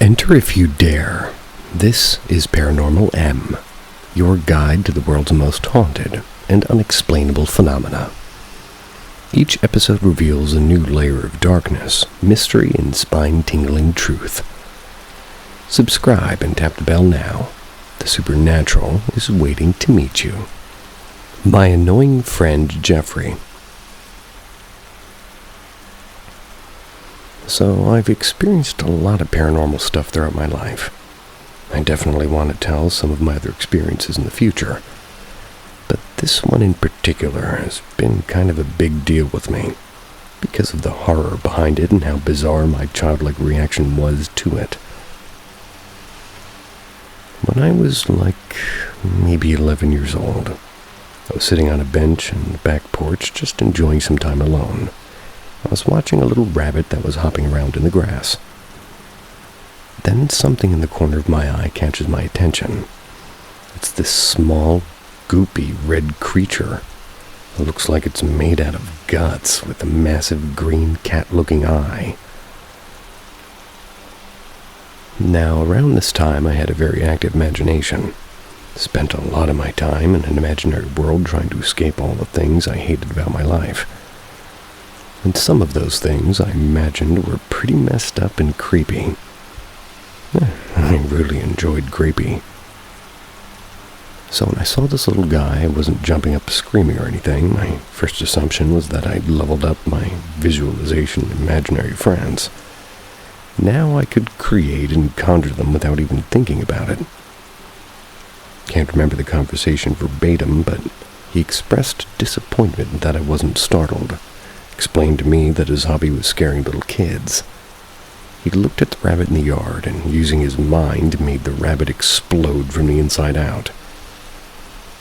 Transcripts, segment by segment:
Enter if you dare. This is Paranormal M, your guide to the world's most haunted and unexplainable phenomena. Each episode reveals a new layer of darkness, mystery, and spine-tingling truth. Subscribe and tap the bell now. The supernatural is waiting to meet you. My annoying friend Jeffrey. So, I've experienced a lot of paranormal stuff throughout my life. I definitely want to tell some of my other experiences in the future. But this one in particular has been kind of a big deal with me, because of the horror behind it and how bizarre my childlike reaction was to it. When I was maybe 11 years old, I was sitting on a bench on the back porch just enjoying some time alone. I was watching a little rabbit that was hopping around in the grass. Then something in the corner of my eye catches my attention. It's this small, goopy red creature. It looks like it's made out of guts with a massive green cat-looking eye. Now, around this time, I had a very active imagination. Spent a lot of my time in an imaginary world trying to escape all the things I hated about my life. And some of those things I imagined were pretty messed up and creepy. I really enjoyed creepy. So when I saw this little guy, I wasn't jumping up screaming or anything. My first assumption was that I'd leveled up my visualization imaginary friends. Now I could create and conjure them without even thinking about it. Can't remember the conversation verbatim, but he expressed disappointment that I wasn't startled. Explained to me that his hobby was scaring little kids. He looked at the rabbit in the yard and, using his mind, made the rabbit explode from the inside out.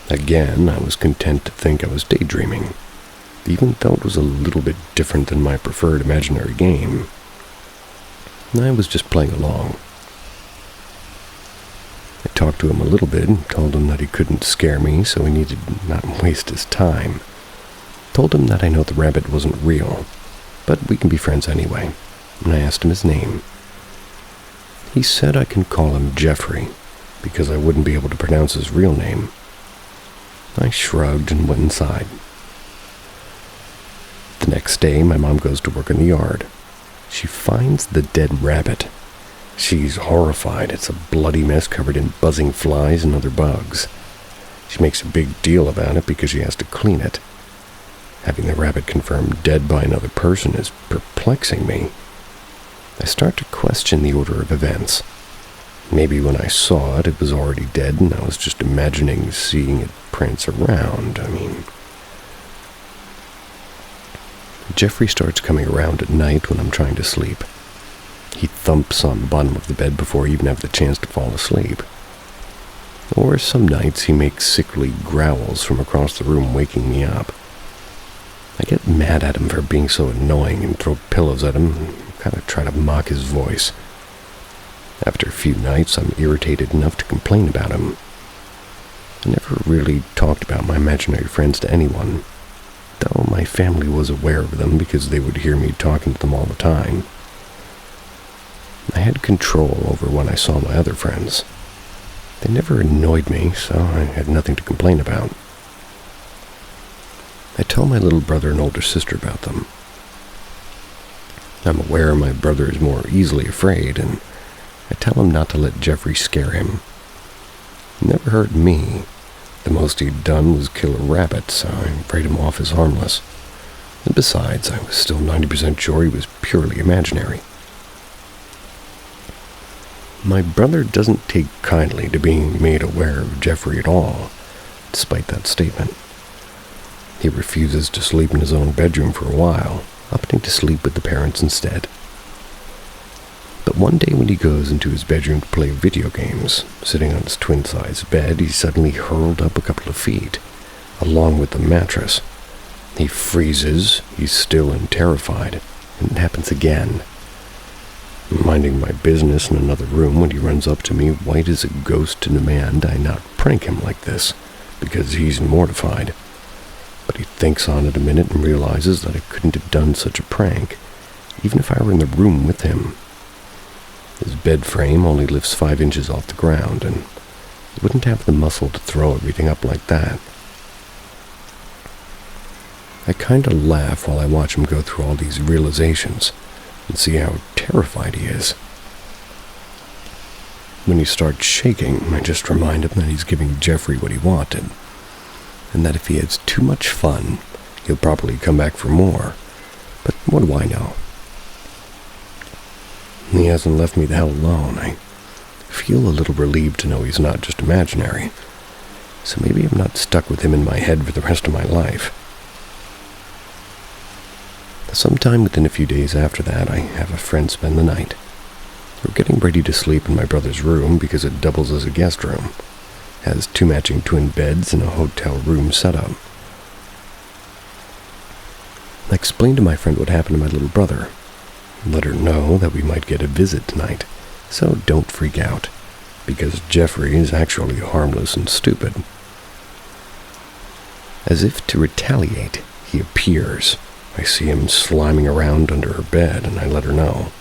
Again, I was content to think I was daydreaming, even though it was a little bit different than my preferred imaginary game. I was just playing along. I talked to him a little bit and told him that he couldn't scare me, so he needed not waste his time. Told him that I know the rabbit wasn't real, but we can be friends anyway, and I asked him his name. He said I can call him Jeffrey, because I wouldn't be able to pronounce his real name. I shrugged and went inside. The next day, my mom goes to work in the yard. She finds the dead rabbit. She's horrified. It's a bloody mess covered in buzzing flies and other bugs. She makes a big deal about it because she has to clean it. Having the rabbit confirmed dead by another person is perplexing me. I start to question the order of events. Maybe when I saw it, it was already dead and I was just imagining seeing it prance around. Jeffrey starts coming around at night when I'm trying to sleep. He thumps on the bottom of the bed before I even have the chance to fall asleep. Or some nights he makes sickly growls from across the room, waking me up. I get mad at him for being so annoying and throw pillows at him and kind of try to mock his voice. After a few nights, I'm irritated enough to complain about him. I never really talked about my imaginary friends to anyone, though my family was aware of them because they would hear me talking to them all the time. I had control over when I saw my other friends. They never annoyed me, so I had nothing to complain about. I tell my little brother and older sister about them. I'm aware my brother is more easily afraid, and I tell him not to let Jeffrey scare him. He never hurt me. The most he'd done was kill a rabbit, so I prayed him off as harmless. And besides, I was still 90% sure he was purely imaginary. My brother doesn't take kindly to being made aware of Jeffrey at all, despite that statement. He refuses to sleep in his own bedroom for a while, opting to sleep with the parents instead. But one day when he goes into his bedroom to play video games, sitting on his twin-sized bed, he's suddenly hurled up a couple of feet, along with the mattress. He freezes, he's still and terrified, and it happens again. I'm minding my business in another room when he runs up to me, white as a ghost, to demand I not prank him like this, because he's mortified. But he thinks on it a minute and realizes that I couldn't have done such a prank, even if I were in the room with him. His bed frame only lifts 5 inches off the ground, and he wouldn't have the muscle to throw everything up like that. I kinda laugh while I watch him go through all these realizations and see how terrified he is. When he starts shaking, I just remind him that he's giving Jeffrey what he wanted, and that if he has too much fun, he'll probably come back for more. But what do I know? He hasn't left me the hell alone. I feel a little relieved to know he's not just imaginary, so maybe I'm not stuck with him in my head for the rest of my life. Sometime within a few days after that, I have a friend spend the night. We're getting ready to sleep in my brother's room because it doubles as a guest room. Has 2 matching twin beds and a hotel room setup. I explained to my friend what happened to my little brother. Let her know that we might get a visit tonight, so don't freak out, because Jeffrey is actually harmless and stupid. As if to retaliate, he appears. I see him sliming around under her bed, and I let her know.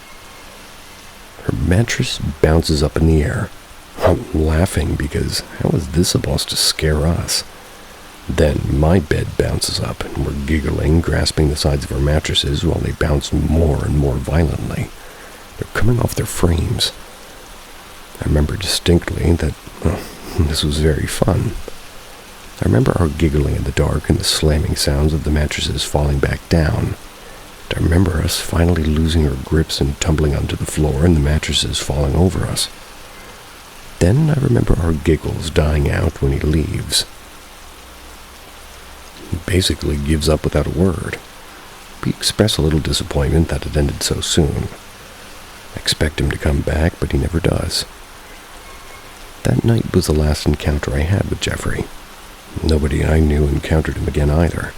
Her mattress bounces up in the air. I'm laughing because how is this supposed to scare us? Then my bed bounces up, and we're giggling, grasping the sides of our mattresses while they bounce more and more violently. They're coming off their frames. I remember distinctly that, this was very fun. I remember our giggling in the dark and the slamming sounds of the mattresses falling back down. I remember us finally losing our grips and tumbling onto the floor and the mattresses falling over us. Then I remember our giggles dying out when he leaves. He basically gives up without a word. We express a little disappointment that it ended so soon. I expect him to come back, but he never does. That night was the last encounter I had with Jeffrey. Nobody I knew encountered him again either.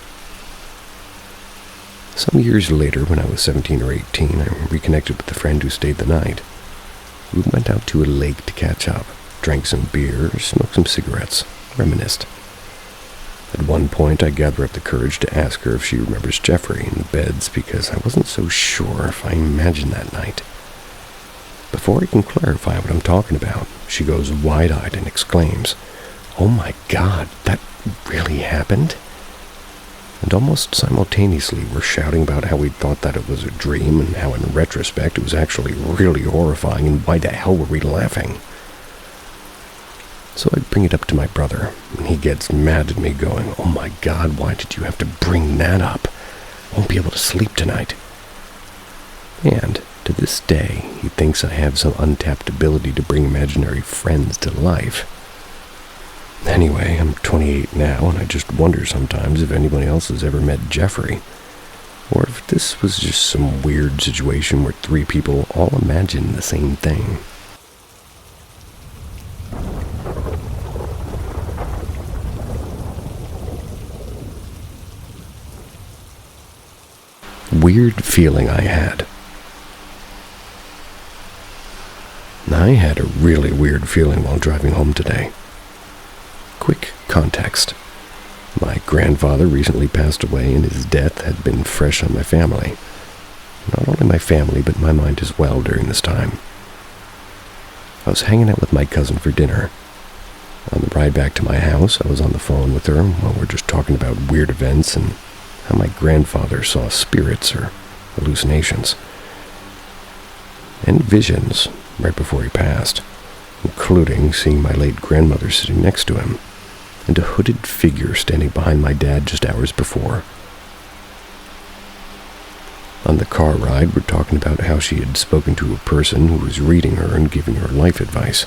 Some years later, when I was 17 or 18, I reconnected with a friend who stayed the night. We went out to a lake to catch up, drank some beer, smoked some cigarettes, reminisced. At one point, I gathered up the courage to ask her if she remembers Jeffrey in the beds because I wasn't so sure if I imagined that night. Before I can clarify what I'm talking about, she goes wide-eyed and exclaims, "Oh my God, that really happened?" And almost simultaneously, we're shouting about how we thought that it was a dream and how in retrospect it was actually really horrifying and why the hell were we laughing? So I bring it up to my brother, and he gets mad at me going, "Oh my God, why did you have to bring that up? I won't be able to sleep tonight." And to this day, he thinks I have some untapped ability to bring imaginary friends to life. Anyway, I'm 28 now, and I just wonder sometimes if anybody else has ever met Jeffrey, or if this was just some weird situation where 3 people all imagine the same thing. Weird feeling I had. I had a really weird feeling while driving home today. Quick context. My grandfather recently passed away, and his death had been fresh on my family. Not only my family, but my mind as well during this time. I was hanging out with my cousin for dinner. On the ride back to my house, I was on the phone with her while we're just talking about weird events and how my grandfather saw spirits or hallucinations. And visions right before he passed, including seeing my late grandmother sitting next to him, and a hooded figure standing behind my dad just hours before. On the car ride, we're talking about how she had spoken to a person who was reading her and giving her life advice.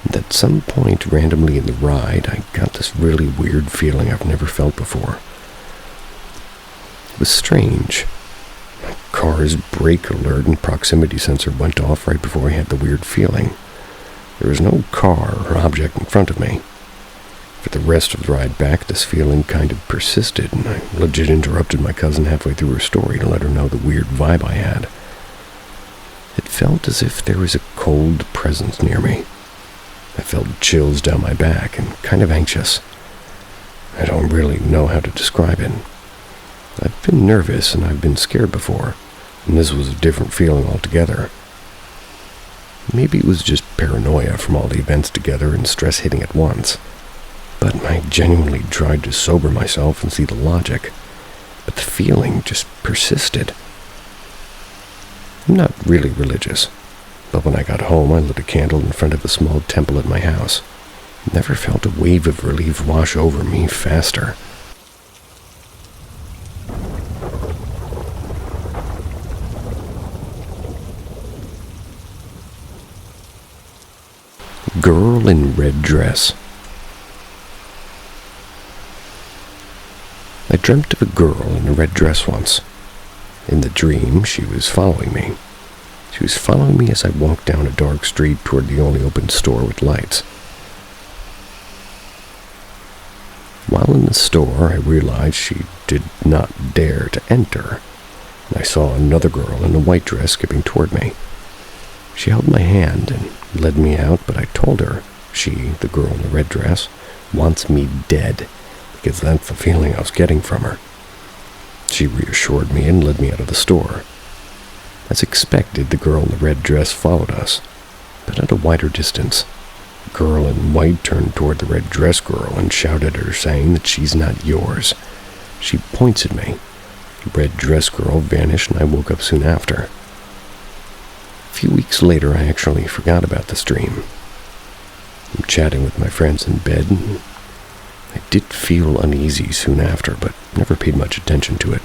And at some point randomly in the ride, I got this really weird feeling I've never felt before. It was strange. My car's brake alert and proximity sensor went off right before I had the weird feeling. There was no car or object in front of me. For the rest of the ride back, this feeling kind of persisted, and I legit interrupted my cousin halfway through her story to let her know the weird vibe I had. It felt as if there was a cold presence near me. I felt chills down my back and kind of anxious. I don't really know how to describe it. I've been nervous and I've been scared before, and this was a different feeling altogether. Maybe it was just paranoia from all the events together and stress hitting at once. But I genuinely tried to sober myself and see the logic. But the feeling just persisted. I'm not really religious, but when I got home, I lit a candle in front of a small temple at my house. Never felt a wave of relief wash over me faster. Girl in red dress. I dreamt of a girl in a red dress once. In the dream, she was following me. She was following me as I walked down a dark street toward the only open store with lights. While in the store, I realized she did not dare to enter. I saw another girl in a white dress skipping toward me. She held my hand and led me out, but I told her she, the girl in the red dress, wants me dead, because that's the feeling I was getting from her. She reassured me and led me out of the store. As expected, the girl in the red dress followed us, but at a wider distance. The girl in white turned toward the red dress girl and shouted at her, saying that she's not yours. She points at me. The red dress girl vanished and I woke up soon after. A few weeks later, I actually forgot about this dream. I'm chatting with my friends in bed, and I did feel uneasy soon after, but never paid much attention to it,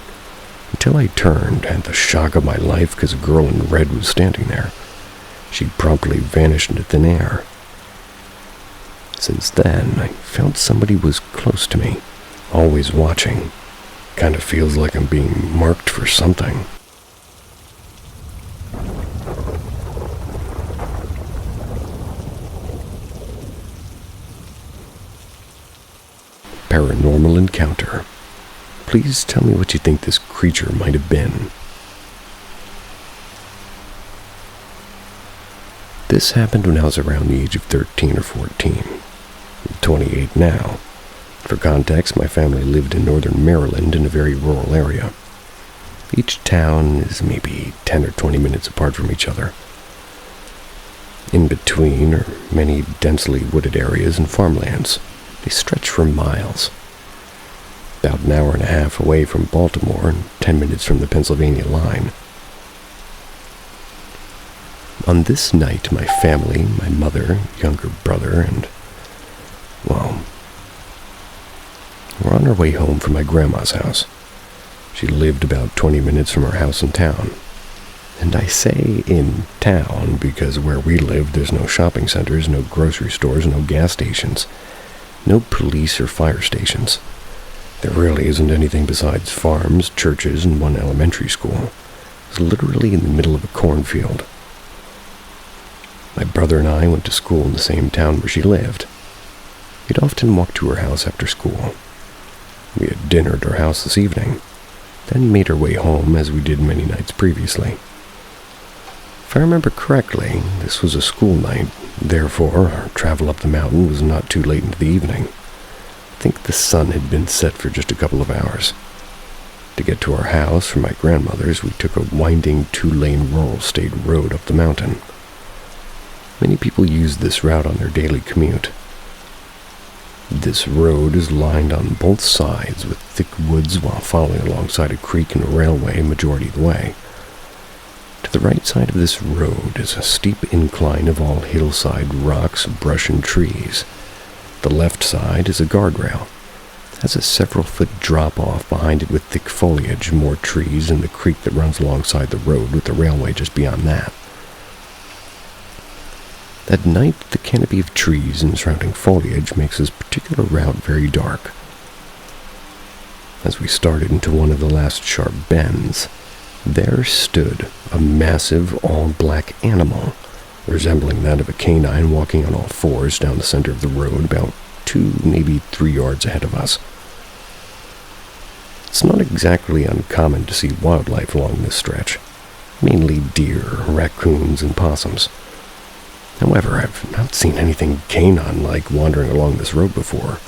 until I turned and the shock of my life because a girl in red was standing there. She promptly vanished into thin air. Since then, I felt somebody was close to me, always watching. Kind of feels like I'm being marked for something. Paranormal encounter. Please tell me what you think this creature might have been. This happened when I was around the age of 13 or 14. I'm 28 now. For context, my family lived in northern Maryland in a very rural area. Each town is maybe 10 or 20 minutes apart from each other. In between are many densely wooded areas and farmlands. They stretch for miles. About an hour and a half away from Baltimore and 10 minutes from the Pennsylvania line. On this night, my family, my mother, younger brother, and, well, we're on our way home from my grandma's house. She lived about 20 minutes from our house in town. And I say in town because where we live, there's no shopping centers, no grocery stores, no gas stations. No police or fire stations. There really isn't anything besides farms, churches, and one elementary school. It's literally in the middle of a cornfield. My brother and I went to school in the same town where she lived. We'd often walk to her house after school. We had dinner at her house this evening, then made our way home as we did many nights previously. If I remember correctly, this was a school night. Therefore, our travel up the mountain was not too late into the evening. I think the sun had been set for just a couple of hours. To get to our house from my grandmother's, we took a winding 2-lane rural state road up the mountain. Many people use this route on their daily commute. This road is lined on both sides with thick woods while following alongside a creek and a railway majority of the way. To the right side of this road is a steep incline of all hillside rocks, brush, and trees. The left side is a guardrail. It has a several-foot drop-off behind it with thick foliage, more trees, and the creek that runs alongside the road with the railway just beyond that. At night, the canopy of trees and surrounding foliage makes this particular route very dark. As we started into one of the last sharp bends, there stood a massive, all-black animal, resembling that of a canine walking on all fours down the center of the road about 2, maybe 3 yards ahead of us. It's not exactly uncommon to see wildlife along this stretch, mainly deer, raccoons, and possums. However, I've not seen anything canine-like wandering along this road before,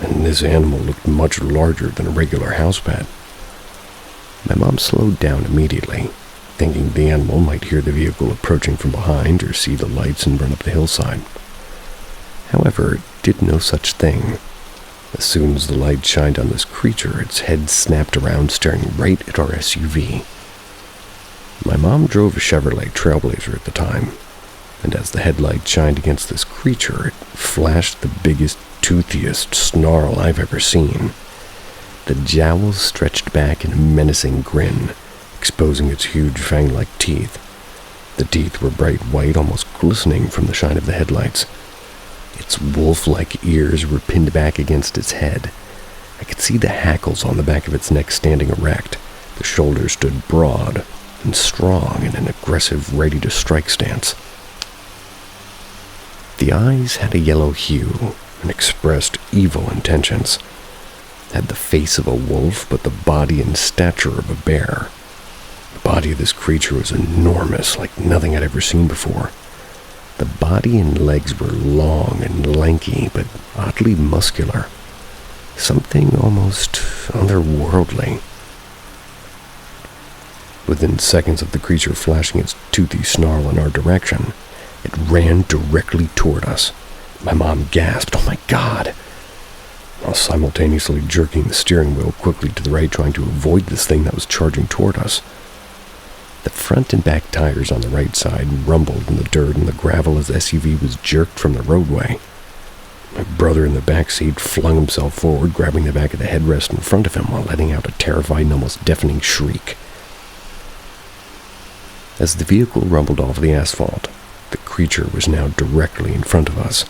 and this animal looked much larger than a regular house pet. My mom slowed down immediately, thinking the animal might hear the vehicle approaching from behind or see the lights and run up the hillside. However, it did no such thing. As soon as the light shined on this creature, its head snapped around, staring right at our SUV. My mom drove a Chevrolet Trailblazer at the time, and as the headlight shined against this creature, it flashed the biggest, toothiest snarl I've ever seen. The jowls stretched back in a menacing grin, exposing its huge fang-like teeth. The teeth were bright white, almost glistening from the shine of the headlights. Its wolf-like ears were pinned back against its head. I could see the hackles on the back of its neck standing erect. The shoulders stood broad and strong in an aggressive, ready-to-strike stance. The eyes had a yellow hue and expressed evil intentions. Had the face of a wolf, but the body and stature of a bear. The body of this creature was enormous, like nothing I'd ever seen before. The body and legs were long and lanky, but oddly muscular. Something almost otherworldly. Within seconds of the creature flashing its toothy snarl in our direction, it ran directly toward us. My mom gasped, "Oh my God!" while simultaneously jerking the steering wheel quickly to the right, trying to avoid this thing that was charging toward us. The front and back tires on the right side rumbled in the dirt and the gravel as the SUV was jerked from the roadway. My brother in the back seat flung himself forward, grabbing the back of the headrest in front of him while letting out a terrified and almost deafening shriek. As the vehicle rumbled off the asphalt, the creature was now directly in front of us.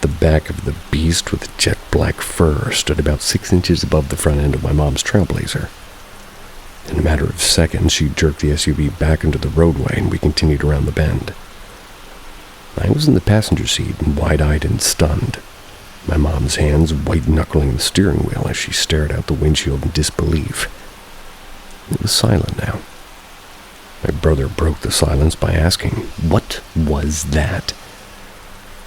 The back of the beast with jet black fur stood about 6 inches above the front end of my mom's Trailblazer. In a matter of seconds, she jerked the SUV back into the roadway and we continued around the bend. I was in the passenger seat and wide-eyed and stunned, my mom's hands white-knuckling the steering wheel as she stared out the windshield in disbelief. It was silent now. My brother broke the silence by asking, "What was that?"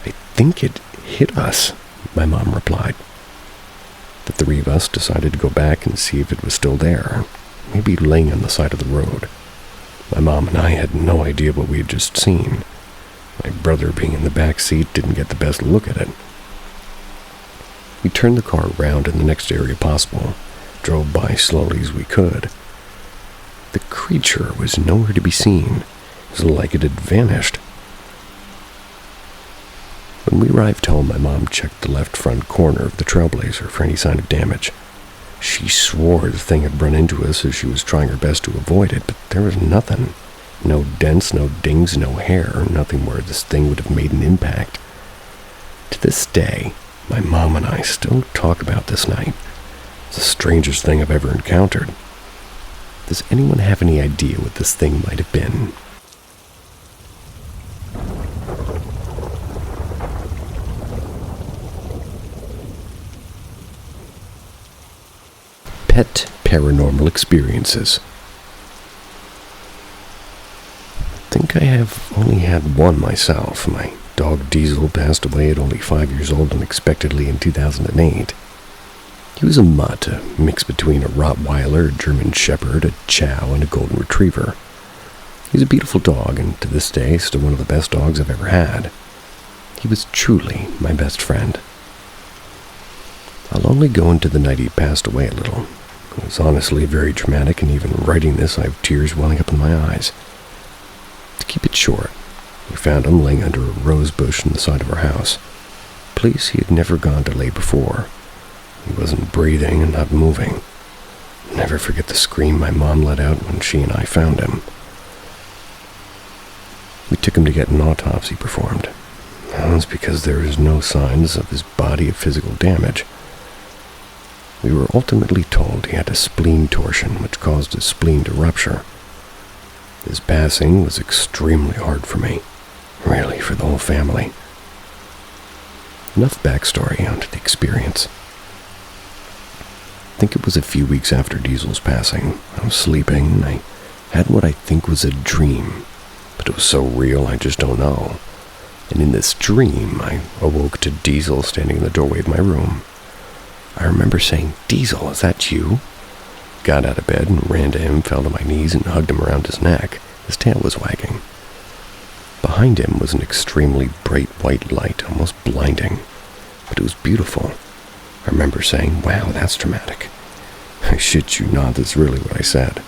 "I think it hit us," my mom replied. The three of us decided to go back and see if it was still there, maybe laying on the side of the road. My mom and I had no idea what we had just seen. My brother, being in the back seat, didn't get the best look at it. We turned the car around in the next area possible, drove by slowly as we could. The creature was nowhere to be seen. It was like it had vanished. When we arrived home, my mom checked the left front corner of the Trailblazer for any sign of damage. She swore the thing had run into us as she was trying her best to avoid it, but there was nothing. No dents, no dings, no hair, nothing where this thing would have made an impact. To this day, my mom and I still talk about this night. It's the strangest thing I've ever encountered. Does anyone have any idea what this thing might have been? Pet paranormal experiences. I think I have only had one myself. My dog Diesel passed away at only 5 years old unexpectedly in 2008. He was a mutt, a mix between a Rottweiler, a German Shepherd, a Chow, and a Golden Retriever. He's a beautiful dog, and to this day, still one of the best dogs I've ever had. He was truly my best friend. I'll only go into the night he passed away a little. It was honestly very dramatic, and even writing this, I have tears welling up in my eyes. To keep it short, we found him laying under a rose bush in the side of our house, a place he had never gone to lay before. He wasn't breathing and not moving. I'll never forget the scream my mom let out when she and I found him. We took him to get an autopsy performed. That was because there was no signs of his body of physical damage. We were ultimately told he had a spleen torsion, which caused his spleen to rupture. His passing was extremely hard for me, really for the whole family. Enough backstory onto the experience. I think it was a few weeks after Diesel's passing. I was sleeping, and I had what I think was a dream, but it was so real I just don't know. And in this dream, I awoke to Diesel standing in the doorway of my room. I remember saying, "Diesel, is that you?" got out of bed and ran to him, fell to my knees, and hugged him around his neck. His tail was wagging. Behind him was an extremely bright white light, almost blinding, but it was beautiful. I remember saying, "Wow, that's dramatic." I shit you not, that's really what I said.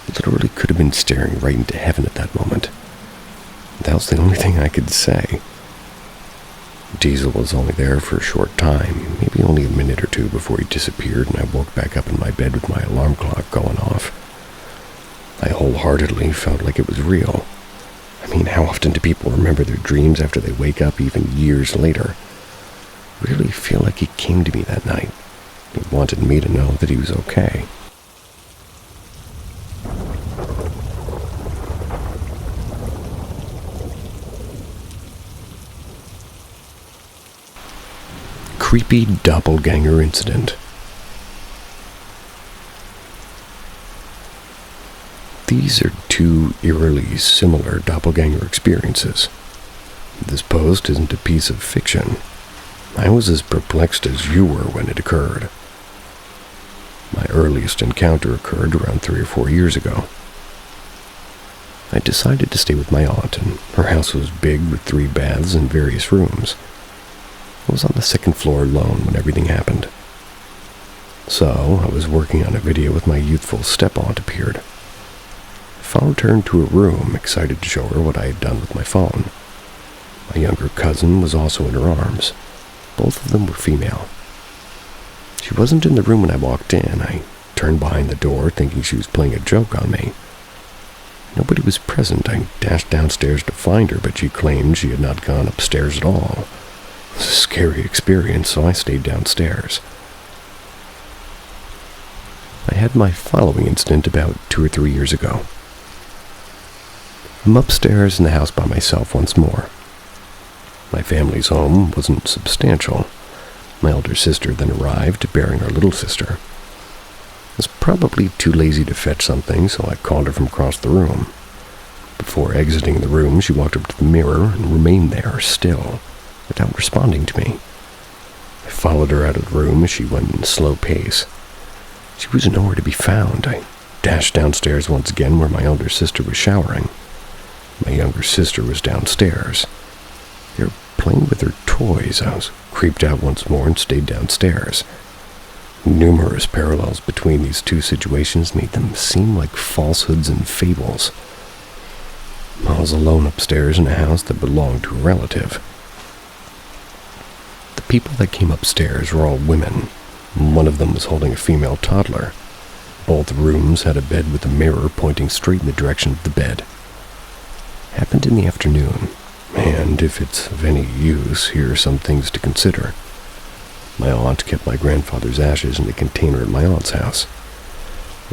Literally could have been staring right into heaven at that moment. That was the only thing I could say. Diesel was only there for a short time, maybe only a minute or two before he disappeared, and I woke back up in my bed with my alarm clock going off. I wholeheartedly felt like it was real. I mean, how often do people remember their dreams after they wake up even years later? Really feel like he came to me that night. He wanted me to know that he was okay. Creepy doppelganger incident. These are two eerily similar doppelganger experiences. This post isn't a piece of fiction. I was as perplexed as you were when it occurred. My earliest encounter occurred around 3 or 4 years ago. I decided to stay with my aunt, and her house was big with 3 baths and various rooms. I was on the 2nd floor alone when everything happened. So, I was working on a video with my youthful step-aunt appeared. I followed her into a room, excited to show her what I had done with my phone. My younger cousin was also in her arms. Both of them were female. She wasn't in the room when I walked in. I turned behind the door, thinking she was playing a joke on me. Nobody was present. I dashed downstairs to find her, but she claimed she had not gone upstairs at all. It was a scary experience, so I stayed downstairs. I had my following incident about 2 or 3 years ago. I'm upstairs in the house by myself once more. My family's home wasn't substantial. My elder sister then arrived, bearing our little sister. I was probably too lazy to fetch something, so I called her from across the room. Before exiting the room, she walked up to the mirror and remained there, still, without responding to me. I followed her out of the room as she went in a slow pace. She was nowhere to be found. I dashed downstairs once again where my elder sister was showering. My younger sister was downstairs. They were playing with her toys. I was creeped out once more and stayed downstairs. Numerous parallels between these two situations made them seem like falsehoods and fables. I was alone upstairs in a house that belonged to a relative. The people that came upstairs were all women. One of them was holding a female toddler. Both rooms had a bed with a mirror pointing straight in the direction of the bed. Happened in the afternoon, and if it's of any use, here are some things to consider. My aunt kept my grandfather's ashes in a container at my aunt's house.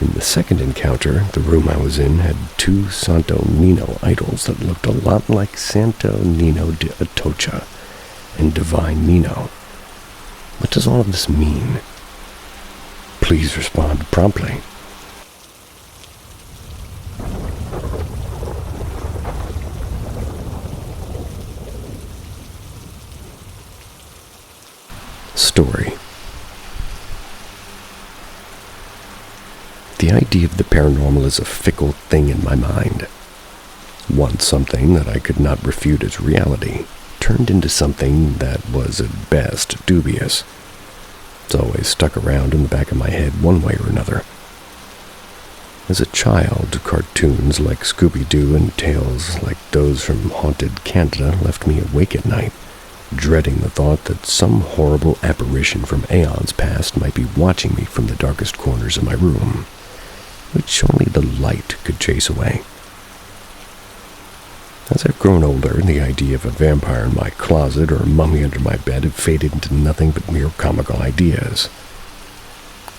In the second encounter, the room I was in had 2 Santo Nino idols that looked a lot like Santo Nino de Atocha and Divine Nino. What does all of this mean? Please respond promptly. Story. The idea of the paranormal is a fickle thing in my mind. Once something that I could not refute as reality turned into something that was at best dubious. It's always stuck around in the back of my head one way or another. As a child, cartoons like Scooby-Doo and tales like those from Haunted Canada left me awake at night, dreading the thought that some horrible apparition from aeons past might be watching me from the darkest corners of my room, which only the light could chase away. As I've grown older, the idea of a vampire in my closet or a mummy under my bed have faded into nothing but mere comical ideas.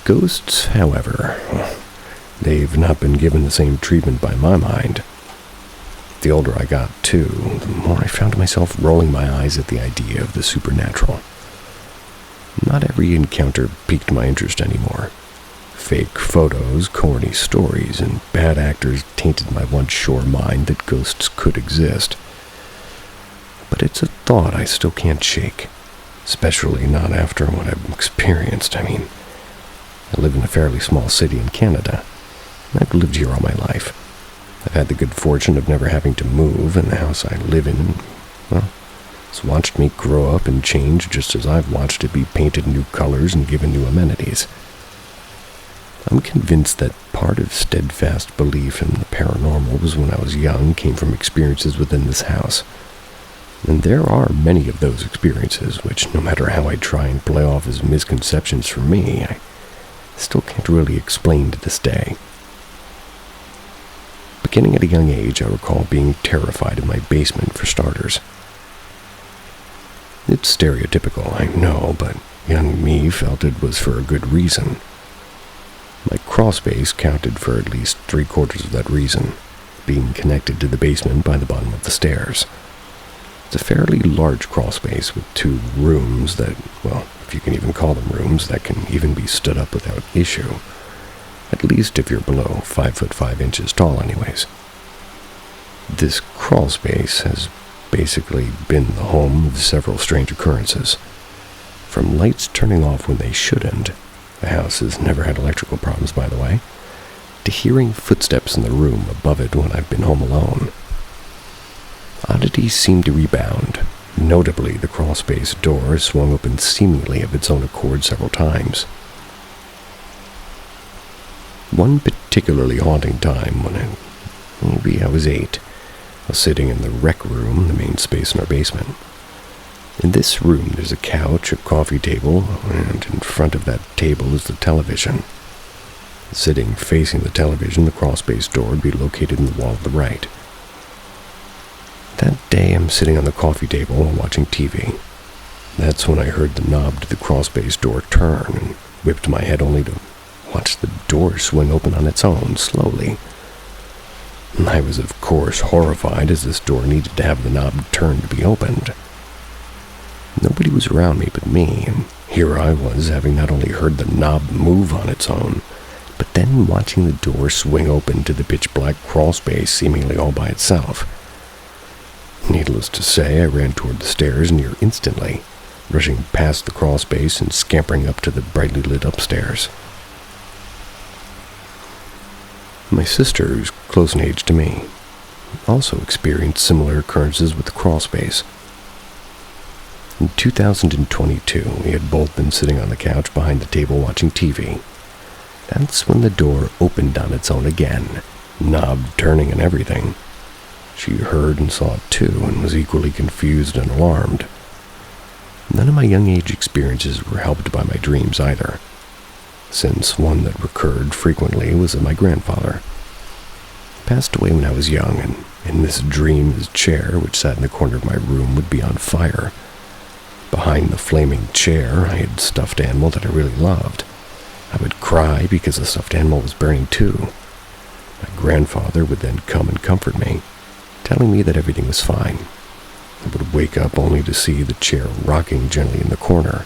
Ghosts, however, they've not been given the same treatment by my mind. The older I got, too, the more I found myself rolling my eyes at the idea of the supernatural. Not every encounter piqued my interest anymore. Fake photos, corny stories, and bad actors tainted my once sure mind that ghosts could exist. But it's a thought I still can't shake, especially not after what I've experienced. I I live in a fairly small city in Canada, and I've lived here all my life. I've had the good fortune of never having to move, and the house I live in, well, it's watched me grow up and change just as I've watched it be painted new colors and given new amenities. I'm convinced that part of steadfast belief in the paranormal was when I was young came from experiences within this house. And there are many of those experiences which, no matter how I try and play off as misconceptions for me, I still can't really explain to this day. Beginning at a young age, I recall being terrified of my basement for starters. It's stereotypical, I know, but young me felt it was for a good reason. My crawlspace counted for at least 3/4 of that reason, being connected to the basement by the bottom of the stairs. It's a fairly large crawlspace with 2 rooms that, well, if you can even call them rooms, that can even be stood up without issue. At least if you're below 5 foot 5 inches tall anyways. This crawlspace has basically been the home of several strange occurrences. From lights turning off when they shouldn't, the house has never had electrical problems by the way, to hearing footsteps in the room above it when I've been home alone. Oddities seem to rebound. Notably, the crawlspace door swung open seemingly of its own accord several times. One particularly haunting time when maybe I was 8, I was sitting in the rec room, the main space in our basement. In this room there's a couch, a coffee table, and in front of that table is the television. Sitting facing the television, the crawlspace door would be located in the wall to the right. That day I'm sitting on the coffee table while watching TV. That's when I heard the knob to the crawlspace door turn and whipped my head only to watch the door swing open on its own, slowly. I was of course horrified as this door needed to have the knob turned to be opened. Nobody was around me but me, and here I was having not only heard the knob move on its own, but then watching the door swing open to the pitch-black crawlspace seemingly all by itself. Needless to say, I ran toward the stairs near instantly, rushing past the crawlspace and scampering up to the brightly lit upstairs. My sister, who's close in age to me, also experienced similar occurrences with the crawlspace. In 2022, we had both been sitting on the couch behind the table watching TV. That's when the door opened on its own again, knob turning and everything. She heard and saw it too, and was equally confused and alarmed. None of my young age experiences were helped by my dreams either, since one that recurred frequently was of my grandfather. He passed away when I was young, and in this dream his chair, which sat in the corner of my room, would be on fire. Behind the flaming chair, I had a stuffed animal that I really loved. I would cry because the stuffed animal was burning too. My grandfather would then come and comfort me, telling me that everything was fine. I would wake up only to see the chair rocking gently in the corner.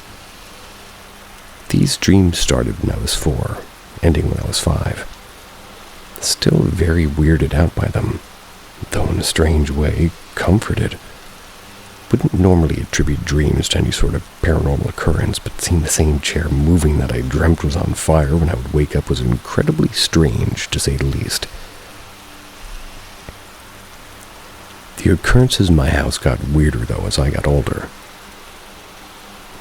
These dreams started when I was 4, ending when I was 5. Still very weirded out by them, though in a strange way comforted. Wouldn't normally attribute dreams to any sort of paranormal occurrence, but seeing the same chair moving that I dreamt was on fire when I would wake up was incredibly strange, to say the least. The occurrences in my house got weirder, though, as I got older.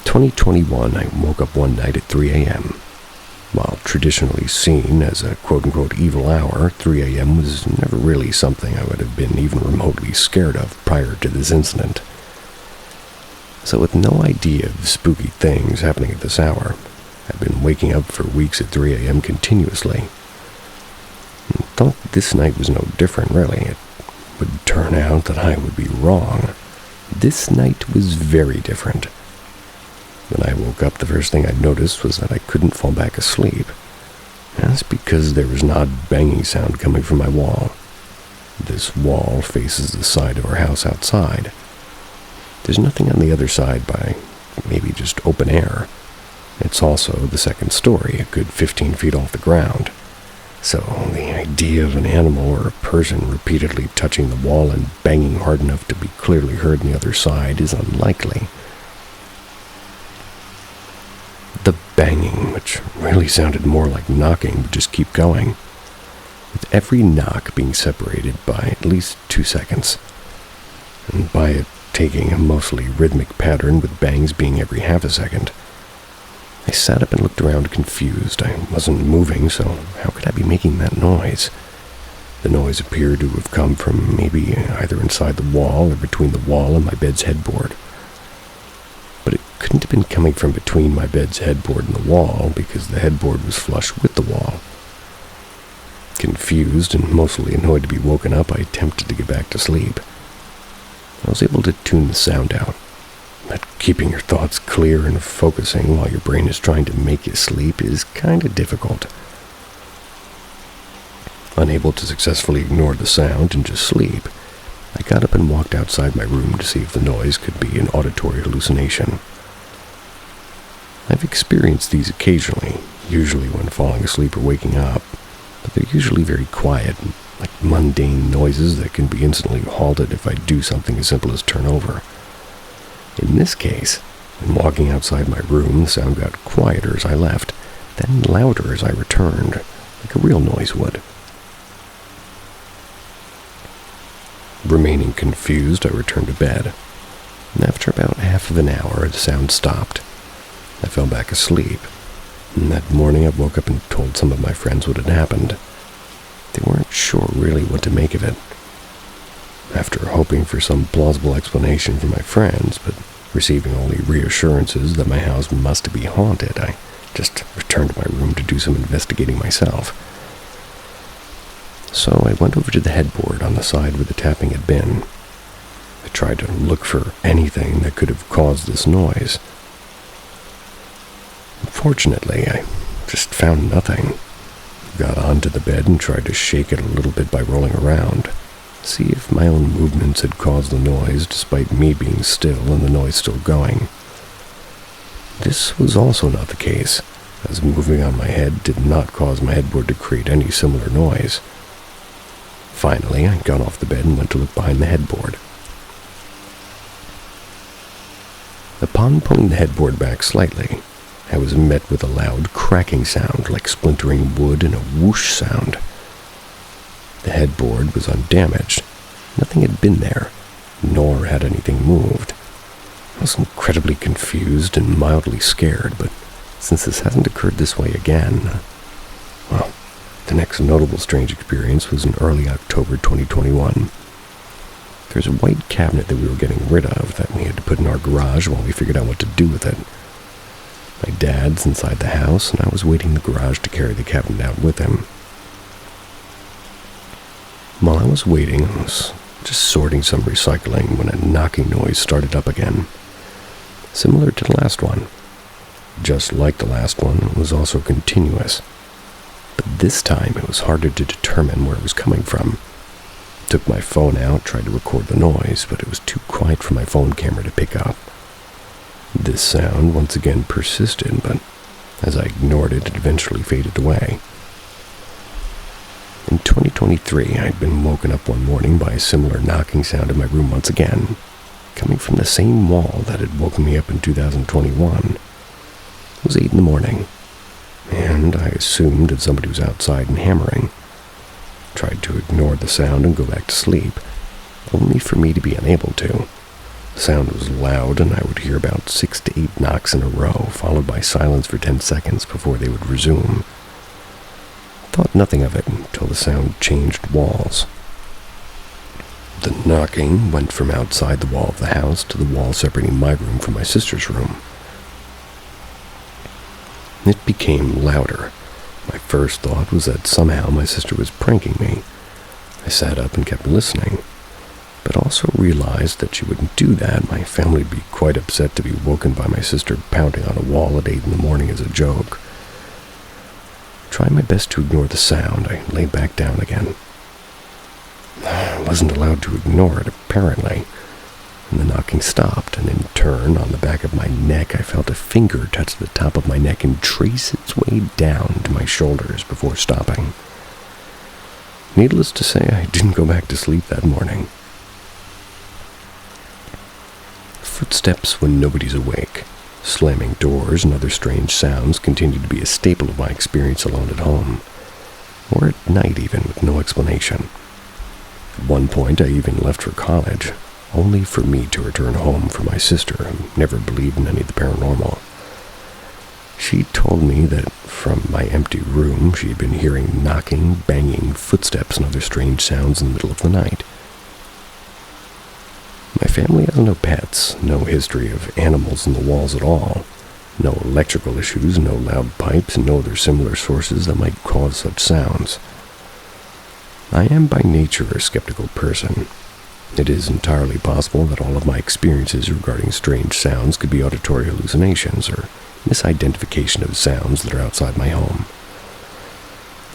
2021, I woke up one night at 3 a.m. While traditionally seen as a quote-unquote evil hour, 3 a.m. was never really something I would have been even remotely scared of prior to this incident. So with no idea of spooky things happening at this hour, I've been waking up for weeks at 3 a.m. continuously. And thought this night was no different, really. It would turn out that I would be wrong. This night was very different. When I woke up, the first thing I noticed was that I couldn't fall back asleep. That's because there was an odd banging sound coming from my wall. This wall faces the side of our house outside. There's nothing on the other side by maybe just open air. It's also the second story, a good 15 feet off the ground. So the idea of an animal or a person repeatedly touching the wall and banging hard enough to be clearly heard on the other side is unlikely. The banging banging, which really sounded more like knocking, would just keep going, with every knock being separated by at least 2 seconds, and by it taking a mostly rhythmic pattern with bangs being every half a second. I sat up and looked around confused. I wasn't moving, so how could I be making that noise? The noise appeared to have come from maybe either inside the wall or between the wall and my bed's headboard. But it couldn't have been coming from between my bed's headboard and the wall, because the headboard was flush with the wall. Confused and mostly annoyed to be woken up, I attempted to get back to sleep. I was able to tune the sound out, but keeping your thoughts clear and focusing while your brain is trying to make you sleep is kind of difficult. Unable to successfully ignore the sound and just sleep, I got up and walked outside my room to see if the noise could be an auditory hallucination. I've experienced these occasionally, usually when falling asleep or waking up, but they're usually very quiet, like mundane noises that can be instantly halted if I do something as simple as turn over. In this case, when walking outside my room, the sound got quieter as I left, then louder as I returned, like a real noise would. Remaining confused, I returned to bed, and after about half of an hour, the sound stopped. I fell back asleep, and that morning I woke up and told some of my friends what had happened. They weren't sure really what to make of it. After hoping for some plausible explanation from my friends, but receiving only reassurances that my house must be haunted, I just returned to my room to do some investigating myself. So I went over to the headboard on the side where the tapping had been. I tried to look for anything that could have caused this noise. Unfortunately, I just found nothing. Got onto the bed and tried to shake it a little bit by rolling around, see if my own movements had caused the noise despite me being still and the noise still going. This was also not the case, as moving on my head did not cause my headboard to create any similar noise. Finally, I got off the bed and went to look behind the headboard. Upon pulling the headboard back slightly, I was met with a loud cracking sound like splintering wood and a whoosh sound. The headboard was undamaged. Nothing had been there, nor had anything moved. I was incredibly confused and mildly scared, but since this hasn't occurred this way again, well, the next notable strange experience was in early October 2021. There's a white cabinet that we were getting rid of that we had to put in our garage while we figured out what to do with it. My dad's inside the house, and I was waiting in the garage to carry the cabinet out with him. While I was waiting, I was just sorting some recycling when a knocking noise started up again. Similar to the last one. Just like the last one, it was also continuous. But this time it was harder to determine where it was coming from. Took my phone out, tried to record the noise, but it was too quiet for my phone camera to pick up. This sound once again persisted, but as I ignored it, it eventually faded away. In 2023, I'd been woken up one morning by a similar knocking sound in my room once again, coming from the same wall that had woken me up in 2021. It was 8 in the morning, and I assumed that somebody was outside and hammering. Tried to ignore the sound and go back to sleep, only for me to be unable to. The sound was loud, and I would hear about 6 to 8 knocks in a row, followed by silence for 10 seconds before they would resume. I thought nothing of it until the sound changed walls. The knocking went from outside the wall of the house to the wall separating my room from my sister's room. It became louder. My first thought was that somehow my sister was pranking me. I sat up and kept listening, but also realized that she wouldn't do that. My family would be quite upset to be woken by my sister pounding on a wall at 8 in the morning as a joke. Trying my best to ignore the sound, I lay back down again. I wasn't allowed to ignore it, apparently, and the knocking stopped, and in turn, on the back of my neck, I felt a finger touch the top of my neck and trace its way down to my shoulders before stopping. Needless to say, I didn't go back to sleep that morning. Footsteps when nobody's awake, Slamming doors and other strange sounds continued to be a staple of my experience alone at home, or at night even, with no explanation. At one point, I even left for college, only for me to return home for my sister, who never believed in any of the paranormal. She told me that from my empty room, she had been hearing knocking, banging, footsteps, and other strange sounds in the middle of the night. My family has no pets, no history of animals in the walls at all, no electrical issues, no loud pipes, and no other similar sources that might cause such sounds. I am by nature a skeptical person. It is entirely possible that all of my experiences regarding strange sounds could be auditory hallucinations or misidentification of sounds that are outside my home.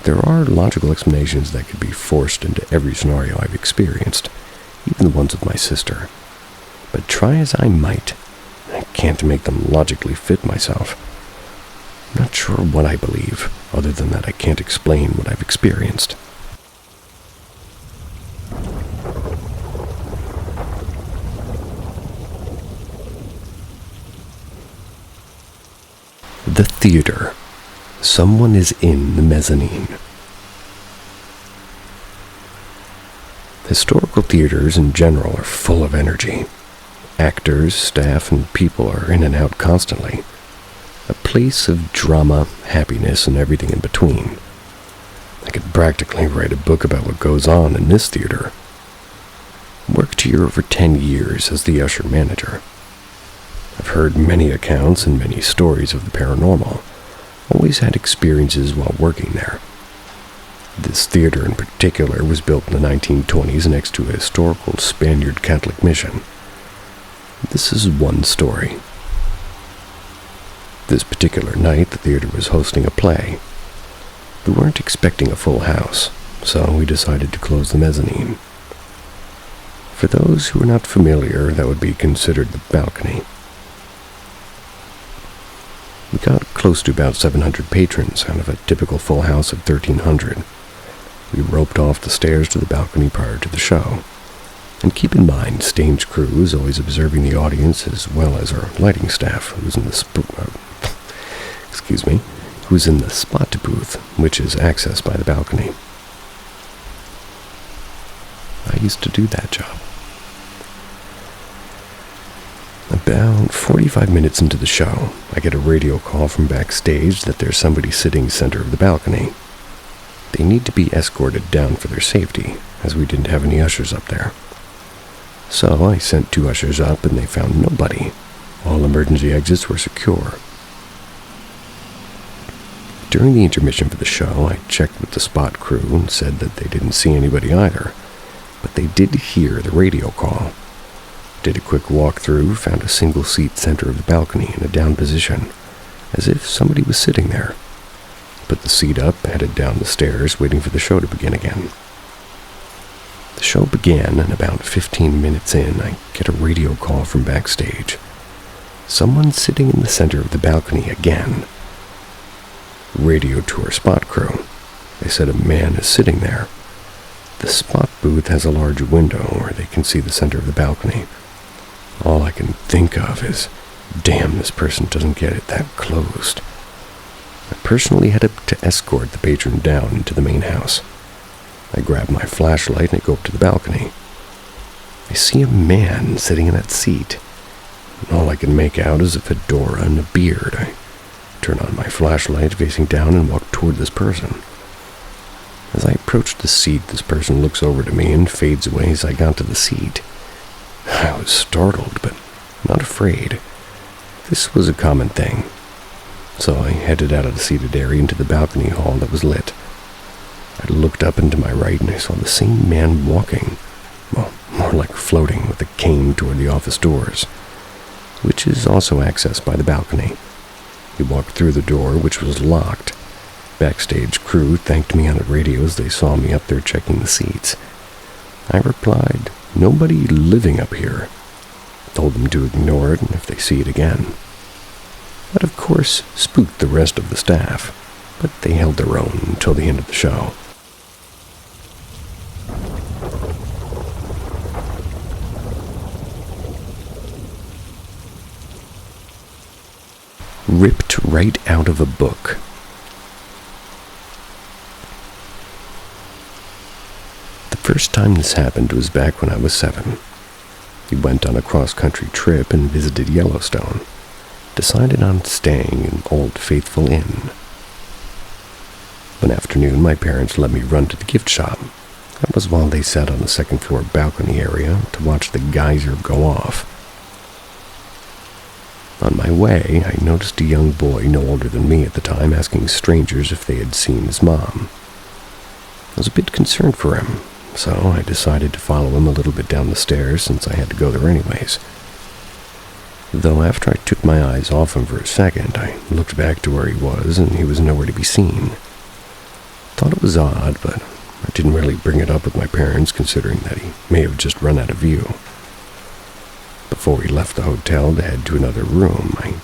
There are logical explanations that could be forced into every scenario I've experienced, even the ones with my sister. But try as I might, I can't make them logically fit myself. I'm not sure what I believe, other than that I can't explain what I've experienced. The theater. Someone is in the mezzanine. Historical theaters in general are full of energy. Actors, staff, and people are in and out constantly. A place of drama, happiness, and everything in between. I could practically write a book about what goes on in this theater. Worked here over 10 years as the usher manager. I've heard many accounts and many stories of the paranormal. Always had experiences while working there. This theater in particular was built in the 1920s next to a historical Spaniard Catholic mission. This is one story. This particular night, the theater was hosting a play. We weren't expecting a full house, so we decided to close the mezzanine. For those who are not familiar, that would be considered the balcony. We got close to about 700 patrons out of a typical full house of 1,300. We roped off the stairs to the balcony prior to the show. And keep in mind, stage crew is always observing the audience as well as our lighting staff, who's in the spot booth, which is accessed by the balcony. I used to do that job. About 45 minutes into the show, I get a radio call from backstage that there's somebody sitting center of the balcony. They need to be escorted down for their safety, as we didn't have any ushers up there. So I sent 2 ushers up and they found nobody. All emergency exits were secure. During the intermission for the show, I checked with the spot crew and said that they didn't see anybody either, but they did hear the radio call. Did a quick walkthrough, found a single seat center of the balcony in a down position, as if somebody was sitting there. Put the seat up, headed down the stairs, waiting for the show to begin again. The show began, and about 15 minutes in, I get a radio call from backstage. Someone sitting in the center of the balcony again. Radio to our spot crew. They said a man is sitting there. The spot booth has a large window where they can see the center of the balcony. All I can think of is, damn, this person doesn't get it that closed. I personally head up to escort the patron down into the main house. I grab my flashlight and I go up to the balcony. I see a man sitting in that seat. And all I can make out is a fedora and a beard. I turn on my flashlight facing down and walk toward this person. As I approach the seat, this person looks over to me and fades away as I got to the seat. I was startled, but not afraid. This was a common thing. So I headed out of the seated area into the balcony hall that was lit. I looked up and to my right and I saw the same man walking, well, more like floating with a cane toward the office doors, which is also accessed by the balcony. He walked through the door, which was locked. Backstage crew thanked me on the radio as they saw me up there checking the seats. I replied, nobody living up here. Told them to ignore it and if they see it again. That of course spooked the rest of the staff, but they held their own until the end of the show. ripped right out of a book. The first time this happened was back when I was 7. We went on a cross-country trip and visited Yellowstone. Decided on staying in Old Faithful Inn. One afternoon, my parents let me run to the gift shop. That was while they sat on the second-floor balcony area to watch the geyser go off. On my way, I noticed a young boy no older than me at the time asking strangers if they had seen his mom. I was a bit concerned for him, so I decided to follow him a little bit down the stairs since I had to go there anyways. Though after I took my eyes off him for a second, I looked back to where he was and he was nowhere to be seen. Thought it was odd, but I didn't really bring it up with my parents considering that he may have just run out of view. Before we left the hotel to head to another room, my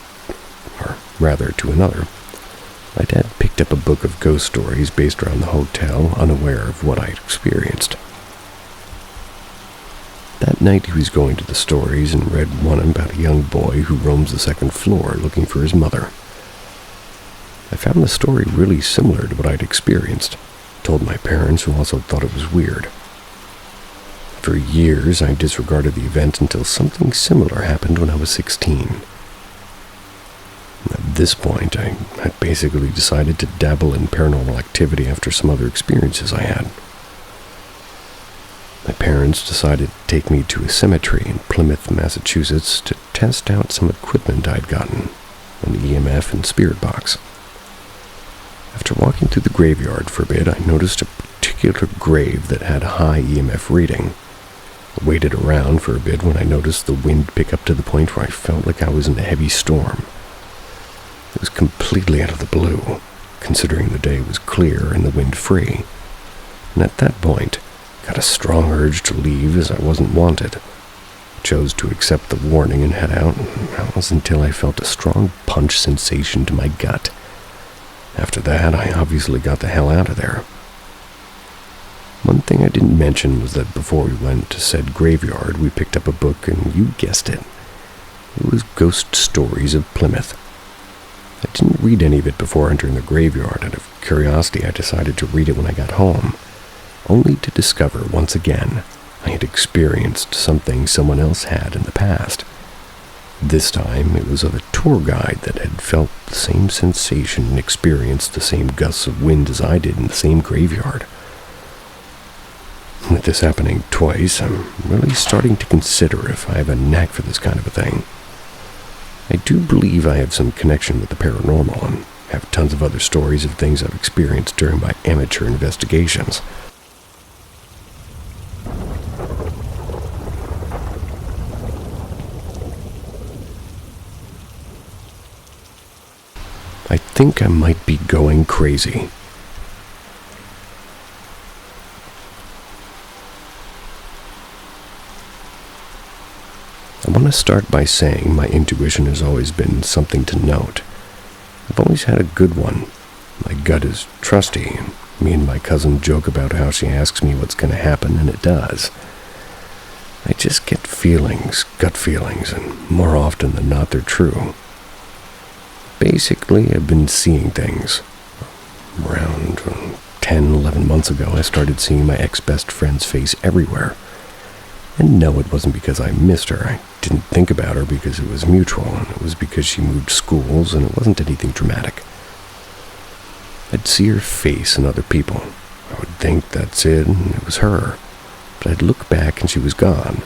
dad picked up a book of ghost stories based around the hotel, unaware of what I'd experienced. That night he was going to the stories and read one about a young boy who roams the second floor looking for his mother. I found the story really similar to what I'd experienced, told my parents who also thought it was weird. For years I disregarded the event until something similar happened when I was 16. At this point, I had basically decided to dabble in paranormal activity after some other experiences I had. My parents decided to take me to a cemetery in Plymouth, Massachusetts to test out some equipment I'd gotten, an EMF and spirit box. After walking through the graveyard for a bit, I noticed a particular grave that had a high EMF reading. I waited around for a bit when I noticed the wind pick up to the point where I felt like I was in a heavy storm. It was completely out of the blue, considering the day was clear and the wind free. And at that point, got a strong urge to leave as I wasn't wanted. Chose to accept the warning and head out, and that was until I felt a strong punch sensation to my gut. After that, I obviously got the hell out of there. One thing I didn't mention was that before we went to said graveyard, we picked up a book, and you guessed it. It was Ghost Stories of Plymouth. I didn't read any of it before entering the graveyard. Out of curiosity, I decided to read it when I got home, only to discover once again I had experienced something someone else had in the past. This time it was of a tour guide that had felt the same sensation and experienced the same gusts of wind as I did in the same graveyard. With this happening twice, I'm really starting to consider if I have a knack for this kind of a thing. I do believe I have some connection with the paranormal and have tons of other stories of things I've experienced during my amateur investigations. I think I might be going crazy. I want to start by saying my intuition has always been something to note. I've always had a good one. My gut is trusty, and me and my cousin joke about how she asks me what's going to happen, and it does. I just get feelings, gut feelings, and more often than not they're true. Basically, I've been seeing things. Around 10, 11 months ago, I started seeing my ex-best friend's face everywhere. And no, it wasn't because I missed her. I didn't think about her because it was mutual, and it was because she moved schools, and it wasn't anything dramatic. I'd see her face in other people. I would think that's it, and it was her. But I'd look back and she was gone.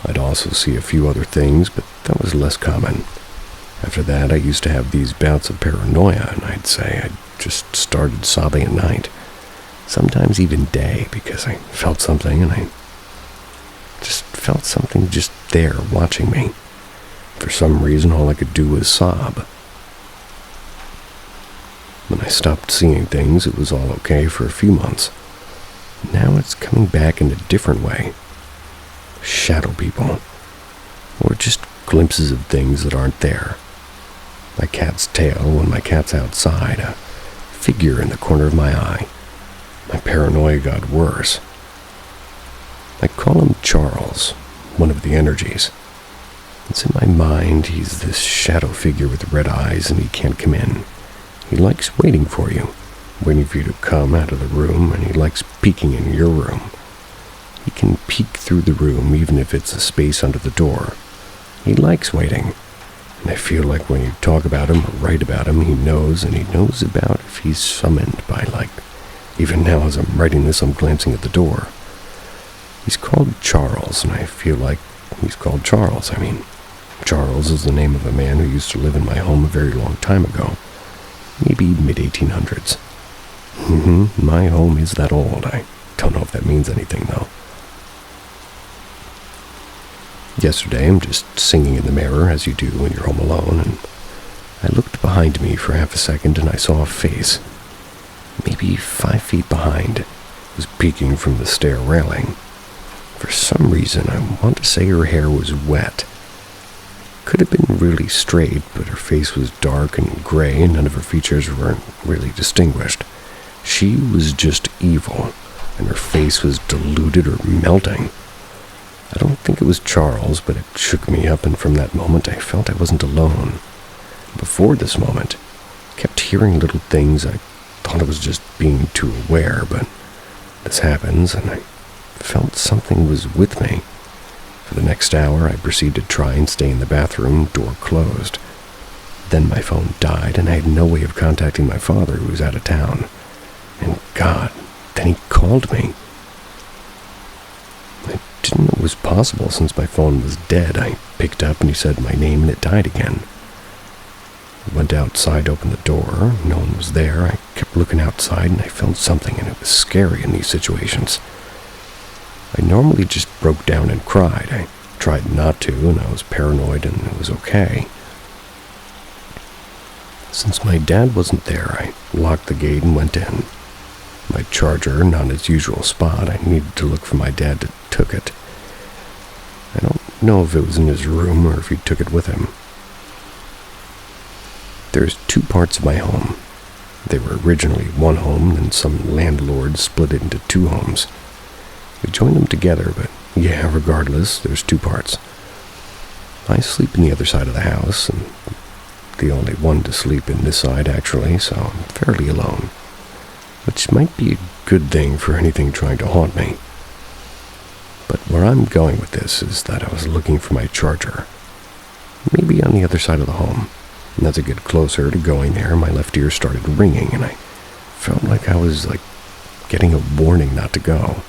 I'd also see a few other things, but that was less common. After that, I used to have these bouts of paranoia, and I'd say I just started sobbing at night. Sometimes even day, because I felt something, and I just felt something just there watching me. For some reason, all I could do was sob. When I stopped seeing things, it was all okay for a few months. Now it's coming back in a different way. Shadow people. Or just glimpses of things that aren't there. My cat's tail when my cat's outside. A figure in the corner of my eye. My paranoia got worse. I call him Charles, one of the energies. It's in my mind he's this shadow figure with red eyes and he can't come in. He likes waiting for you, waiting for you to come out of the room, and he likes peeking in your room. He can peek through the room even if it's a space under the door. He likes waiting, and I feel like when you talk about him or write about him, he knows, and he knows about if he's summoned by, even now as I'm writing this, I'm glancing at the door. He's called Charles, and I feel like he's called Charles. Charles is the name of a man who used to live in my home a very long time ago, maybe mid-1800s. My home is that old. I don't know if that means anything, though. Yesterday, I'm just singing in the mirror, as you do when you're home alone, and I looked behind me for half a second and I saw a face, maybe 5 feet behind. It was peeking from the stair railing. For some reason, I want to say her hair was wet. Could have been really straight, but her face was dark and gray and none of her features weren't really distinguished. She was just evil, and her face was diluted or melting. I don't think it was Charles, but it shook me up, and from that moment I felt I wasn't alone. Before this moment, I kept hearing little things. I thought I was just being too aware, but this happens, and I felt something was with me. For the next hour, I proceeded to try and stay in the bathroom, door closed. Then my phone died, and I had no way of contacting my father, who was out of town. And God, then he called me. I didn't know it was possible since my phone was dead. I picked up and he said my name and it died again. I went outside to open the door. No one was there. I kept looking outside and I felt something, and it was scary in these situations. I normally just broke down and cried. I tried not to, and I was paranoid, and it was okay. Since my dad wasn't there, I locked the gate and went in. My charger, not in its usual spot. I needed to look for my dad to took it. I don't know if it was in his room or if he took it with him. There's 2 parts of my home. They were originally one home, and some landlord split it into 2 homes. We joined them together, but yeah, regardless, there's 2 parts. I sleep in the other side of the house, and the only one to sleep in this side, actually, so I'm fairly alone. Which might be a good thing for anything trying to haunt me. But where I'm going with this is that I was looking for my charger. Maybe on the other side of the home. And as I get closer to going there, my left ear started ringing, and I felt like I was, getting a warning not to go.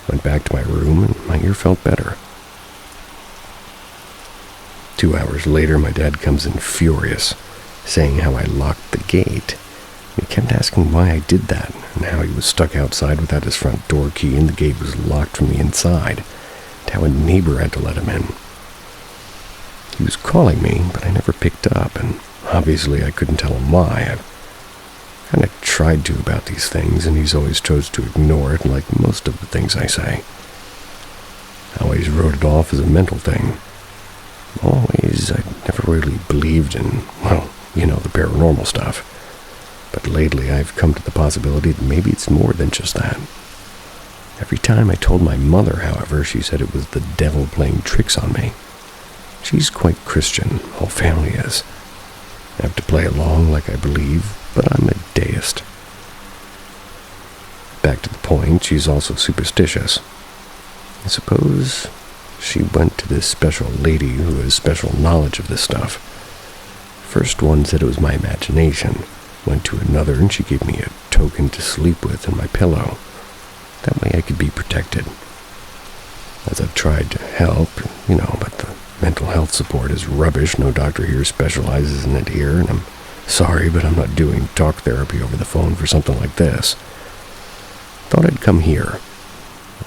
Went back to my room, and my ear felt better. 2 hours later, my dad comes in furious, saying how I locked the gate. He kept asking why I did that, and how he was stuck outside without his front door key and the gate was locked from the inside, and how a neighbor had to let him in. He was calling me, but I never picked up, and obviously I couldn't tell him why. I've kind of tried to about these things, and he's always chose to ignore it, like most of the things I say. I always wrote it off as a mental thing. Always, I never really believed in, the paranormal stuff. But lately I've come to the possibility that maybe it's more than just that. Every time I told my mother, however, she said it was the devil playing tricks on me. She's quite Christian, whole family is. I have to play along like I believe, but I'm a deist. Back to the point, she's also superstitious. I suppose she went to this special lady who has special knowledge of this stuff. First one said it was my imagination. Went to another and she gave me a token to sleep with in my pillow. That way I could be protected. As I've tried to help, but the mental health support is rubbish. No doctor here specializes in it here, and I'm sorry, but I'm not doing talk therapy over the phone for something like this. Thought I'd come here.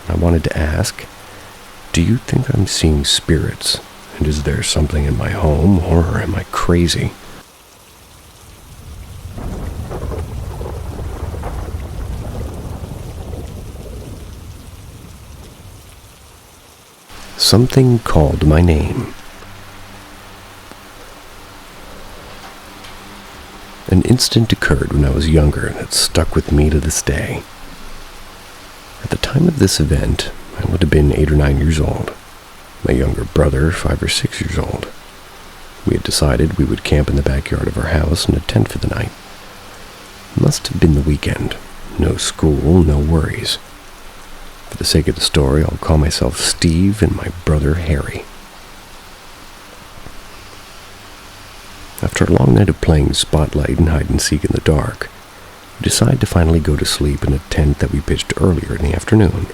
I wanted to ask, do you think I'm seeing spirits? And is there something in my home, or am I crazy? Something called my name. An incident occurred when I was younger that stuck with me to this day. At the time of this event, I would have been 8 or 9 years old. my younger brother, 5 or 6 years old. We had decided we would camp in the backyard of our house in a tent for the night. It must have been the weekend. No school, no worries. For the sake of the story, I'll call myself Steve and my brother Harry. After a long night of playing Spotlight and hide-and-seek in the dark, we decided to finally go to sleep in a tent that we pitched earlier in the afternoon.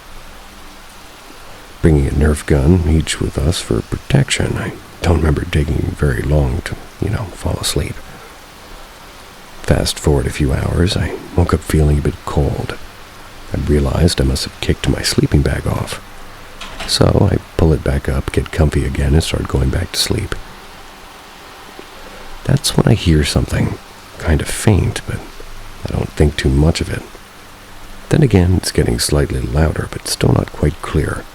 Bringing a Nerf gun, each with us for protection, I don't remember taking very long to, fall asleep. Fast forward a few hours, I woke up feeling a bit cold. I realized I must have kicked my sleeping bag off. So I pull it back up, get comfy again, and start going back to sleep. That's when I hear something, kind of faint, but I don't think too much of it. Then again, it's getting slightly louder, but still not quite clear.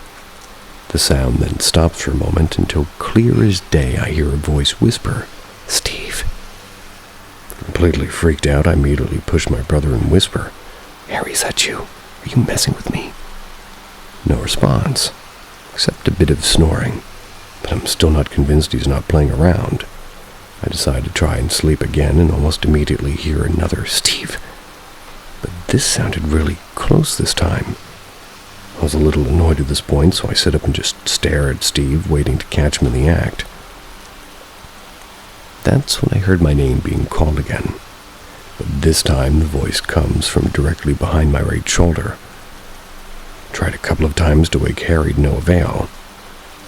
The sound then stops for a moment until clear as day I hear a voice whisper, "Steve." Completely freaked out, I immediately push my brother and whisper, "Harry, is that you? Are you messing with me?" No response, except a bit of snoring, but I'm still not convinced he's not playing around. I decide to try and sleep again and almost immediately hear another "Steve," but this sounded really close this time. I was a little annoyed at this point, so I sit up and just stare at Steve, waiting to catch him in the act. That's when I heard my name being called again, but this time the voice comes from directly behind my right shoulder. Tried a couple of times to wake Harry to no avail.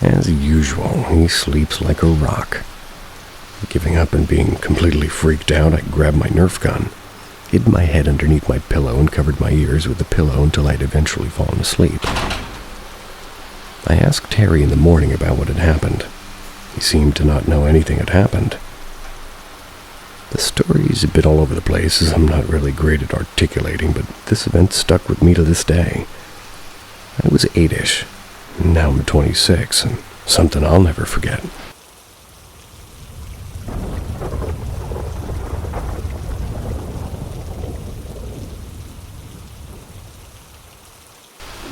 As usual, he sleeps like a rock. Giving up and being completely freaked out, I grabbed my Nerf gun, hid my head underneath my pillow, and covered my ears with the pillow until I'd eventually fallen asleep. I asked Harry in the morning about what had happened. He seemed to not know anything had happened. The story's a bit all over the place, as I'm not really great at articulating, but this event stuck with me to this day. I was 8-ish, and now I'm 26, and something I'll never forget.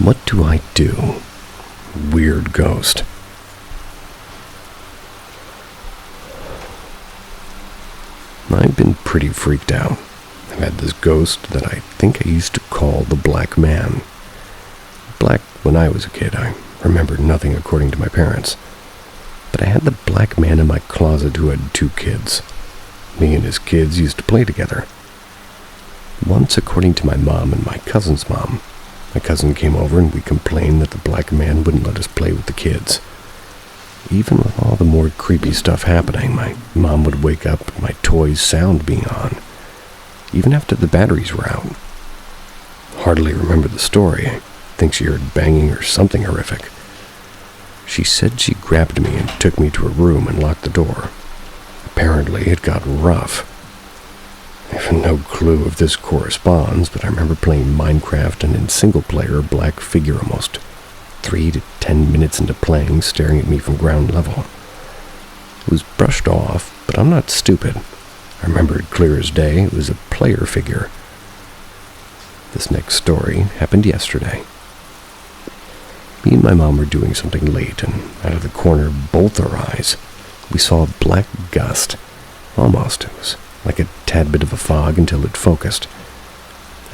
What do I do? Weird ghost. I've been pretty freaked out. I've had this ghost that I think I used to call the Black Man. Black when I was a kid. I remember nothing according to my parents. But I had the Black Man in my closet who had 2 kids. Me and his kids used to play together. Once, according to my mom and my cousin's mom, my cousin came over and we complained that the Black Man wouldn't let us play with the kids. Even with all the more creepy stuff happening, my mom would wake up with my toys' sound being on, even after the batteries were out. Hardly remember the story. I think she heard banging or something horrific. She said she grabbed me and took me to a room and locked the door. Apparently, it got rough. I have no clue if this corresponds, but I remember playing Minecraft and in single-player a black figure almost 3 to 10 minutes into playing, staring at me from ground level. It was brushed off, but I'm not stupid. I remember it clear as day. It was a player figure. This next story happened yesterday. Me and my mom were doing something late, and out of the corner of both our eyes, we saw a black gust. Almost. It was like a tad bit of a fog until it focused.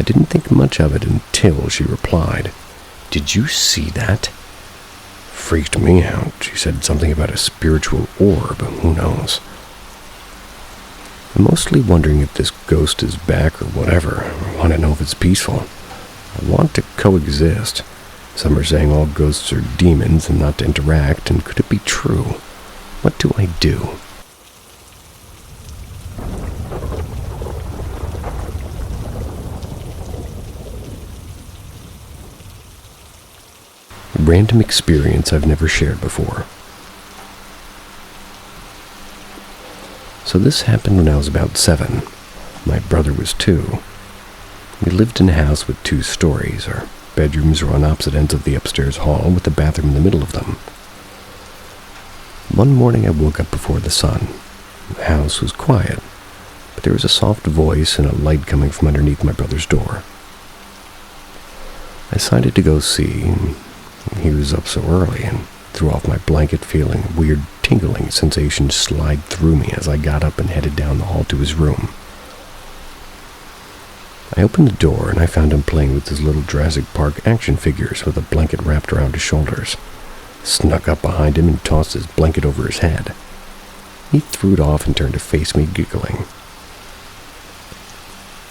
I didn't think much of it until she replied, "Did you see that?" Freaked me out. She said something about a spiritual orb. Who knows? I'm mostly wondering if this ghost is back or whatever. I want to know if it's peaceful. I want to coexist. Some are saying all ghosts are demons and not to interact, and could it be true? What do I do? Random experience I've never shared before. So this happened when I was about 7. My brother was 2. We lived in a house with 2 stories. Our bedrooms were on opposite ends of the upstairs hall with the bathroom in the middle of them. One morning I woke up before the sun. The house was quiet, but there was a soft voice and a light coming from underneath my brother's door. I decided to go see. He was up so early, and threw off my blanket, feeling a weird tingling sensation slide through me as I got up and headed down the hall to his room. I opened the door and I found him playing with his little Jurassic Park action figures with a blanket wrapped around his shoulders. Snuck up behind him and tossed his blanket over his head. He threw it off and turned to face me, giggling.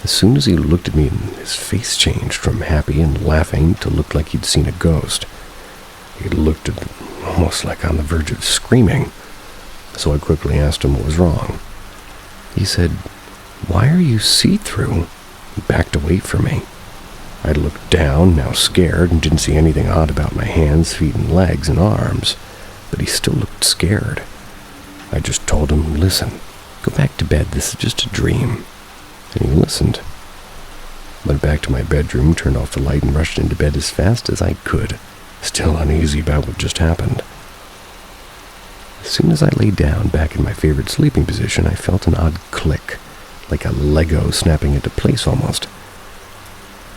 As soon as he looked at me, his face changed from happy and laughing to look like he'd seen a ghost. He looked almost like on the verge of screaming, so I quickly asked him what was wrong. He said, "Why are you see-through?" He backed away from me. I looked down, now scared, and didn't see anything odd about my hands, feet, and legs and arms, but he still looked scared. I just told him, "Listen, go back to bed, this is just a dream." And he listened. Went back to my bedroom, turned off the light, and rushed into bed as fast as I could, still uneasy about what just happened. As soon as I lay down back in my favorite sleeping position, I felt an odd click, like a Lego snapping into place almost.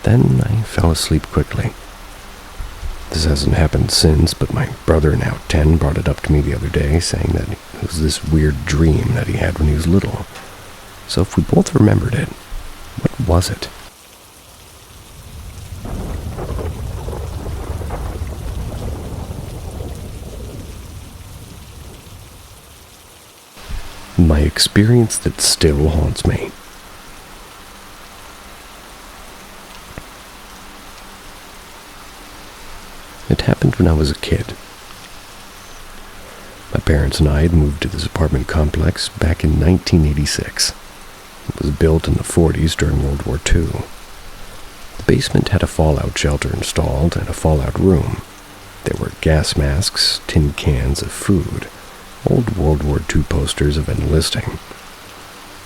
Then I fell asleep quickly. This hasn't happened since, but my brother, now 10, brought it up to me the other day, saying that it was this weird dream that he had when he was little. So if we both remembered it, what was it? My experience that still haunts me. It happened when I was a kid. My parents and I had moved to this apartment complex back in 1986. It was built in the 40s during World War II. The basement had a fallout shelter installed and a fallout room. There were gas masks, tin cans of food, old World War II posters of enlisting.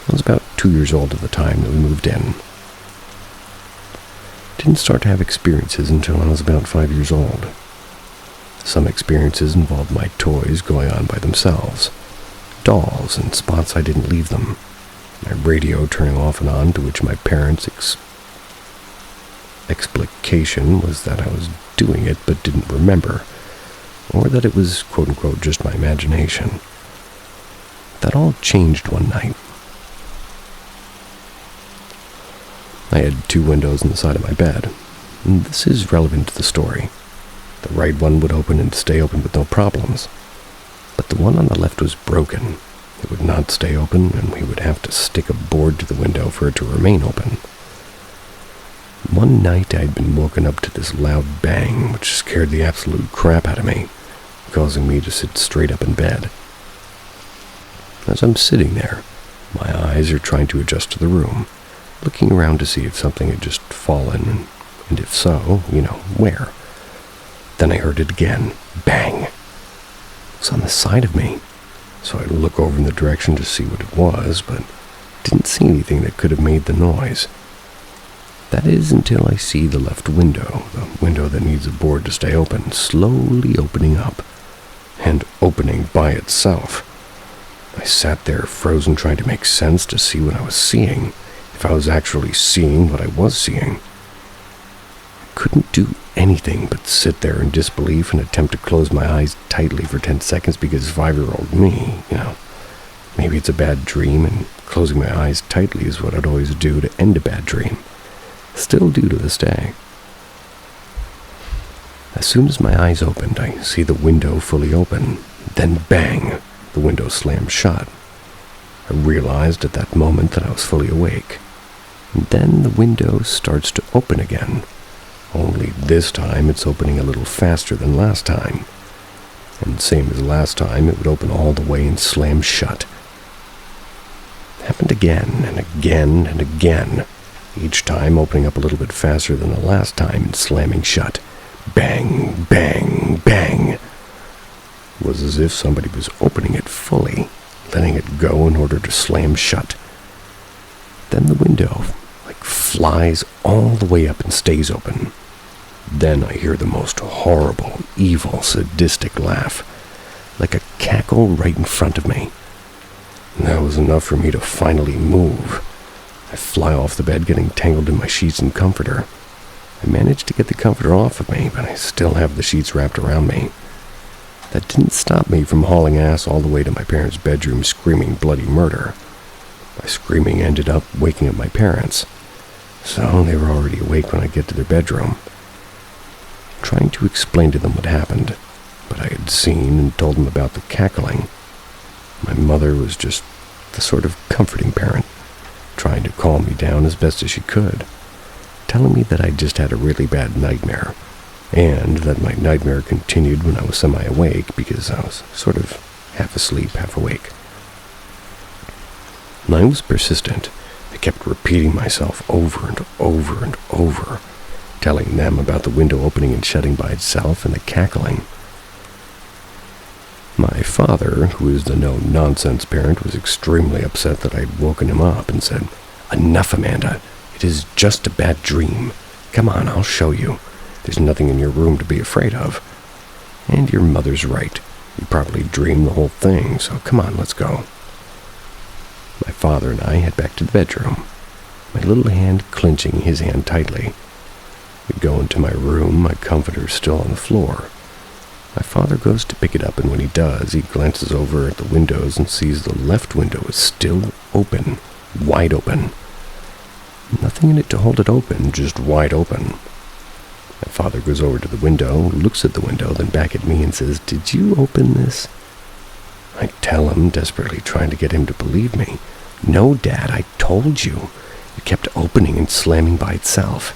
I was about 2 years old at the time that we moved in. Didn't start to have experiences until I was about 5 years old. Some experiences involved my toys going on by themselves, dolls in spots I didn't leave them, my radio turning off and on, to which my parents' explication was that I was doing it but didn't remember, or that it was quote-unquote just my imagination. That all changed one night. I had 2 windows in the side of my bed, and this is relevant to the story. The right one would open and stay open with no problems, but the one on the left was broken. It would not stay open, and we would have to stick a board to the window for it to remain open. One night I had been woken up to this loud bang, which scared the absolute crap out of me, causing me to sit straight up in bed. As I'm sitting there, my eyes are trying to adjust to the room, looking around to see if something had just fallen, and if so, where. Then I heard it again. Bang! It was on the side of me, so I look over in the direction to see what it was, but didn't see anything that could have made the noise. That is until I see the left window, the window that needs a board to stay open, slowly opening up, and opening by itself. I sat there frozen, trying to make sense to see what I was seeing, if I was actually seeing what I was seeing. I couldn't do anything but sit there in disbelief and attempt to close my eyes tightly for 10 seconds because 5-year-old me, maybe it's a bad dream, and closing my eyes tightly is what I'd always do to end a bad dream. Still do to this day. As soon as my eyes opened, I see the window fully open. Then bang, the window slammed shut. I realized at that moment that I was fully awake. And then the window starts to open again. Only this time it's opening a little faster than last time. And same as last time, it would open all the way and slam shut. It happened again and again and again, each time opening up a little bit faster than the last time and slamming shut. Bang, bang, bang. It was as if somebody was opening it fully, letting it go in order to slam shut. Then the window, flies all the way up and stays open. Then I hear the most horrible, evil, sadistic laugh, like a cackle right in front of me. And that was enough for me to finally move. I fly off the bed, getting tangled in my sheets and comforter. I managed to get the comforter off of me, but I still have the sheets wrapped around me. That didn't stop me from hauling ass all the way to my parents' bedroom screaming bloody murder. My screaming ended up waking up my parents, so they were already awake when I get to their bedroom. Trying to explain to them what happened, but I had seen and told them about the cackling. My mother was just the sort of comforting parent, trying to calm me down as best as she could, telling me that I just had a really bad nightmare, and that my nightmare continued when I was semi-awake because I was sort of half asleep, half awake. And I was persistent. I kept repeating myself over and over and over, telling them about the window opening and shutting by itself and the cackling. My father, who is the no-nonsense parent, was extremely upset that I'd woken him up and said, "Enough, Amanda. It is just a bad dream. Come on, I'll show you. There's nothing in your room to be afraid of. And your mother's right. You probably dreamed the whole thing, so come on, let's go." My father and I head back to the bedroom, my little hand clenching his hand tightly. We go into my room, my comforter still on the floor. My father goes to pick it up, and when he does, he glances over at the windows and sees the left window is still open, wide open. Nothing in it to hold it open, just wide open. My father goes over to the window, looks at the window, then back at me and says, "Did you open this?" I tell him, desperately trying to get him to believe me, "No, Dad, I told you. It kept opening and slamming by itself."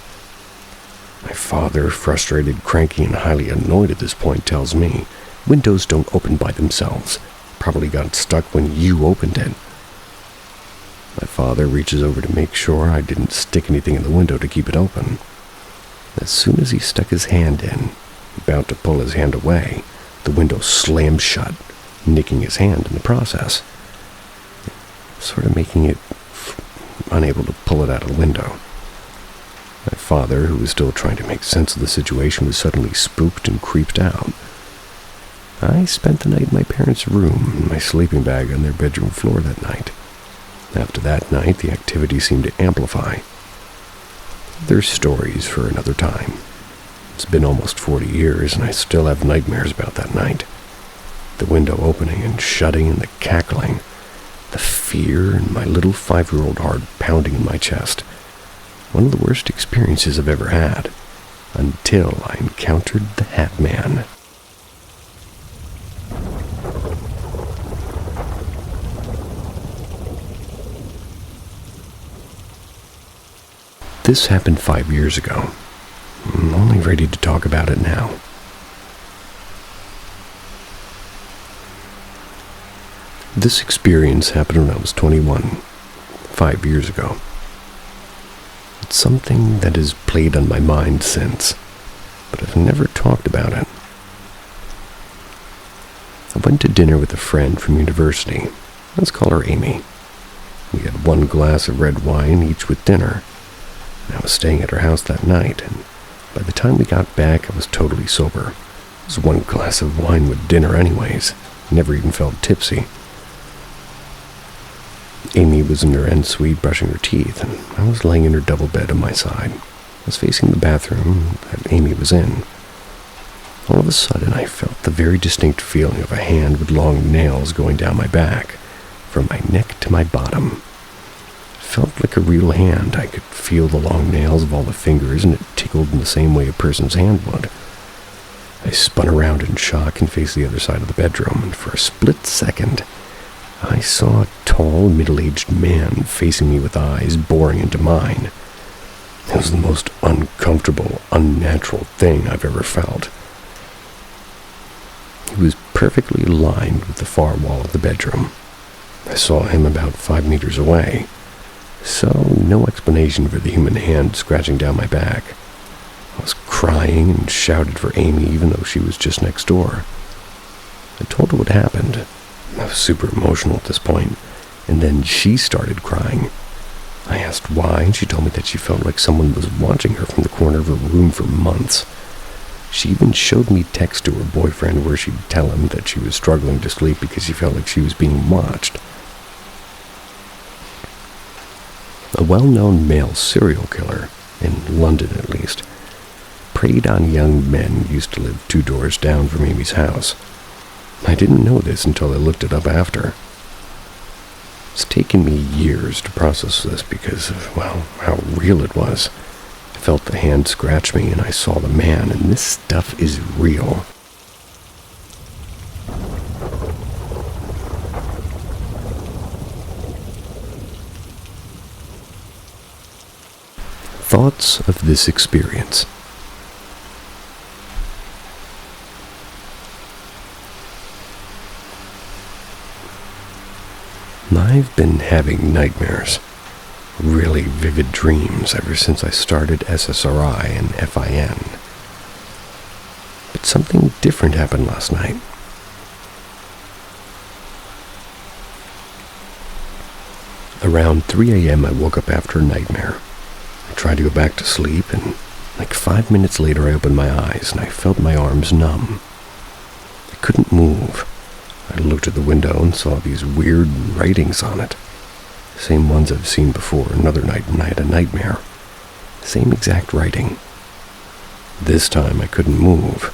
My father, frustrated, cranky, and highly annoyed at this point, tells me, "Windows don't open by themselves. Probably got stuck when you opened it." My father reaches over to make sure I didn't stick anything in the window to keep it open. As soon as he stuck his hand in, about to pull his hand away, the window slammed shut, nicking his hand in the process, sort of making it unable to pull it out of the window. My father, who was still trying to make sense of the situation, was suddenly spooked and creeped out. I spent the night in my parents' room, in my sleeping bag on their bedroom floor that night. After that night, the activity seemed to amplify. There's stories for another time. It's been almost 40 years, and I still have nightmares about that night. The window opening and shutting and the cackling. The fear and my little 5-year-old heart pounding in my chest. One of the worst experiences I've ever had, until I encountered the Hat Man. This happened 5 years ago. I'm only ready to talk about it now. This experience happened when I was 21, 5 years ago. It's something that has played on my mind since, but I've never talked about it. I went to dinner with a friend from university. Let's call her Amy. We had one glass of red wine each with dinner. I was staying at her house that night, and by the time we got back, I was totally sober. It was one glass of wine with dinner anyways. Never even felt tipsy. Amy was in her ensuite brushing her teeth, and I was laying in her double bed on my side. I was facing the bathroom that Amy was in. All of a sudden, I felt the very distinct feeling of a hand with long nails going down my back, from my neck to my bottom. Felt like a real hand. I could feel the long nails of all the fingers, and it tickled in the same way a person's hand would. I spun around in shock and faced the other side of the bedroom, and for a split second, I saw a tall, middle-aged man facing me with eyes boring into mine. It was the most uncomfortable, unnatural thing I've ever felt. He was perfectly aligned with the far wall of the bedroom. I saw him about 5 meters away. So, no explanation for the human hand scratching down my back. I was crying and shouted for Amy even though she was just next door. I told her what happened. I was super emotional at this point, and then she started crying. I asked why, and she told me that she felt like someone was watching her from the corner of her room for months. She even showed me texts to her boyfriend where she'd tell him that she was struggling to sleep because she felt like she was being watched. A well-known male serial killer, in London at least, preyed on young men who used to live 2 doors down from Amy's house. I didn't know this until I looked it up after. It's taken me years to process this because of, well, how real it was. I felt the hand scratch me and I saw the man, and this stuff is real. Thoughts of this experience. I've been having nightmares, really vivid dreams ever since I started SSRI and FIN. But something different happened last night. Around 3 a.m. I woke up after a nightmare. I tried to go back to sleep, and like 5 minutes later I opened my eyes and I felt my arms numb. I couldn't move. I looked at the window and saw these weird writings on it. Same ones I've seen before another night when I had a nightmare. Same exact writing. This time I couldn't move.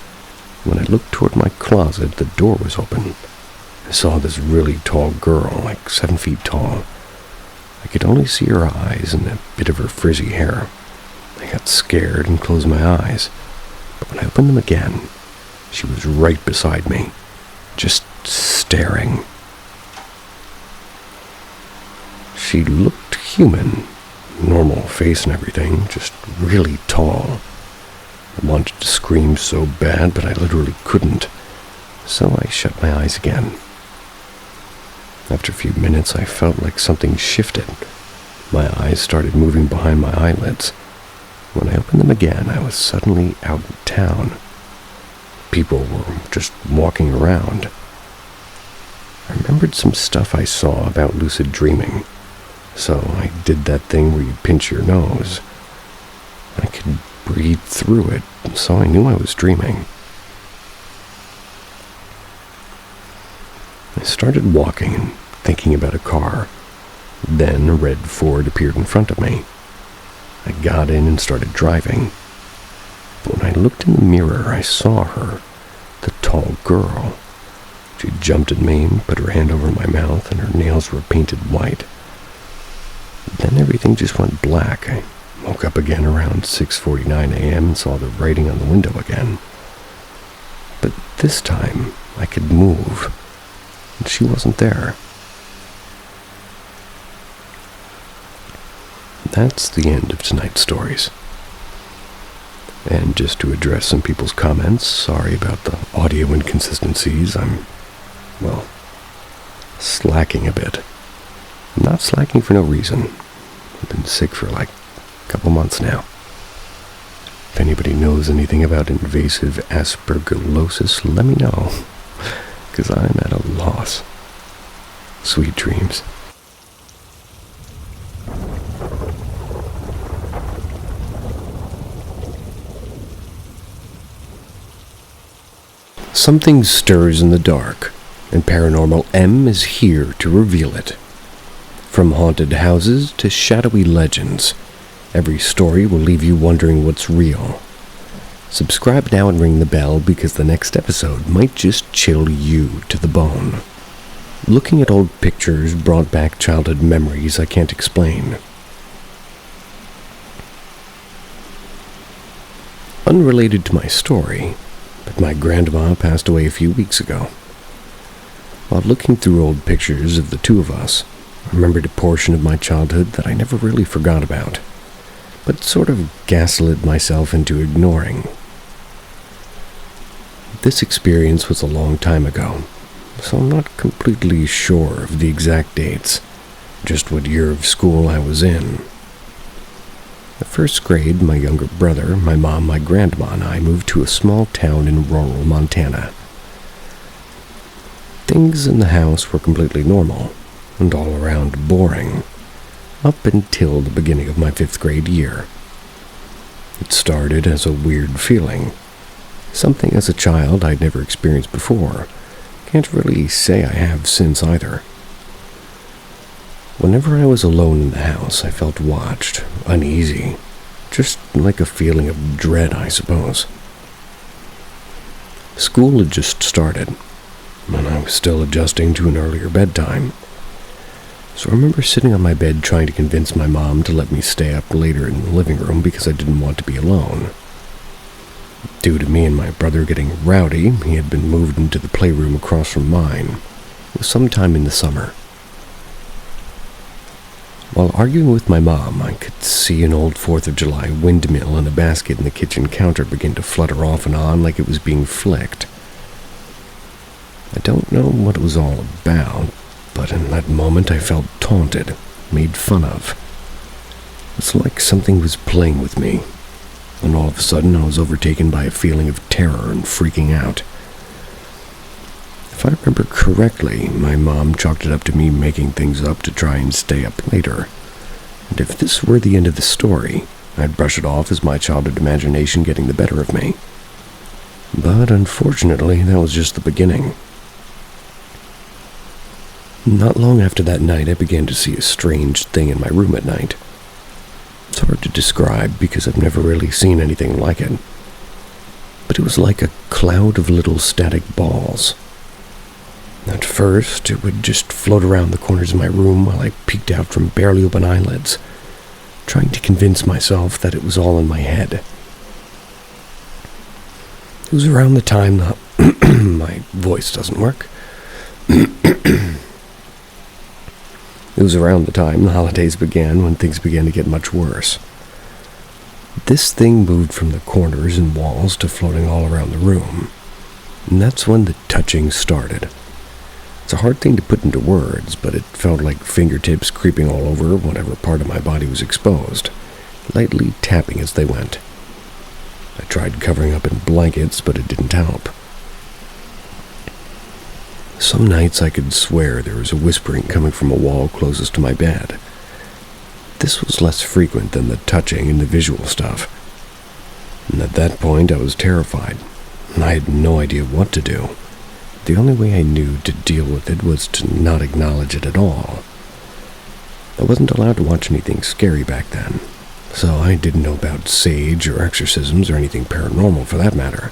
When I looked toward my closet, the door was open. I saw this really tall girl, like 7 feet tall. I could only see her eyes and a bit of her frizzy hair. I got scared and closed my eyes. But when I opened them again, she was right beside me, just staring. She looked human, normal face and everything, just really tall. I wanted to scream so bad, but I literally couldn't, so I shut my eyes again. After a few minutes, I felt like something shifted. My eyes started moving behind my eyelids. When I opened them again, I was suddenly out in town. People were just walking around. I remembered some stuff I saw about lucid dreaming, so I did that thing where you pinch your nose. I could breathe through it, so I knew I was dreaming. I started walking and thinking about a car. Then a red Ford appeared in front of me. I got in and started driving. But when I looked in the mirror, I saw her, the tall girl. She jumped at me and put her hand over my mouth, and her nails were painted white. Then everything just went black. I woke up again around 6:49 a.m. and saw the writing on the window again. But this time, I could move, and she wasn't there. That's the end of tonight's stories. And just to address some people's comments, sorry about the audio inconsistencies. I'm slacking a bit. I'm not slacking for no reason. I've been sick for like a couple months now. If anybody knows anything about invasive aspergillosis, let me know, because I'm at a loss. Sweet dreams. Something stirs in the dark, and Paranormal M is here to reveal it. From haunted houses to shadowy legends, every story will leave you wondering what's real. Subscribe now and ring the bell, because the next episode might just chill you to the bone. Looking at old pictures brought back childhood memories I can't explain. Unrelated to my story, but my grandma passed away a few weeks ago. While looking through old pictures of the two of us, I remembered a portion of my childhood that I never really forgot about, but sort of gaslit myself into ignoring. This experience was a long time ago, so I'm not completely sure of the exact dates, just what year of school I was in. The first grade, my younger brother, my mom, my grandma, and I moved to a small town in rural Montana. Things in the house were completely normal, and all around boring, up until the beginning of my 5th grade year. It started as a weird feeling, something as a child I'd never experienced before. Can't really say I have since either. Whenever I was alone in the house, I felt watched, uneasy, just like a feeling of dread, I suppose. School had just started. and I was still adjusting to an earlier bedtime. So I remember sitting on my bed trying to convince my mom to let me stay up later in the living room because I didn't want to be alone. Due to me and my brother getting rowdy, he had been moved into the playroom across from mine. It was sometime in the summer. While arguing with my mom, I could see an old 4th of July windmill and a basket in the kitchen counter begin to flutter off and on like it was being flicked. I don't know what it was all about, but in that moment I felt taunted, made fun of. It's like something was playing with me, and all of a sudden I was overtaken by a feeling of terror and freaking out. If I remember correctly, my mom chalked it up to me making things up to try and stay up later, and if this were the end of the story, I'd brush it off as my childhood imagination getting the better of me. But unfortunately, that was just the beginning. Not long after that night, I began to see a strange thing in my room at night. It's hard to describe because I've never really seen anything like it. But it was like a cloud of little static balls. At first, it would just float around the corners of my room while I peeked out from barely open eyelids, trying to convince myself that it was all in my head. It was around the time my voice doesn't work. It was around the time the holidays began when things began to get much worse. This thing moved from the corners and walls to floating all around the room, and that's when the touching started. It's a hard thing to put into words, but it felt like fingertips creeping all over whatever part of my body was exposed, lightly tapping as they went. I tried covering up in blankets, but it didn't help. Some nights I could swear there was a whispering coming from a wall closest to my bed. This was less frequent than the touching and the visual stuff. And at that point I was terrified, and I had no idea what to do. The only way I knew to deal with it was to not acknowledge it at all. I wasn't allowed to watch anything scary back then, so I didn't know about sage or exorcisms or anything paranormal for that matter.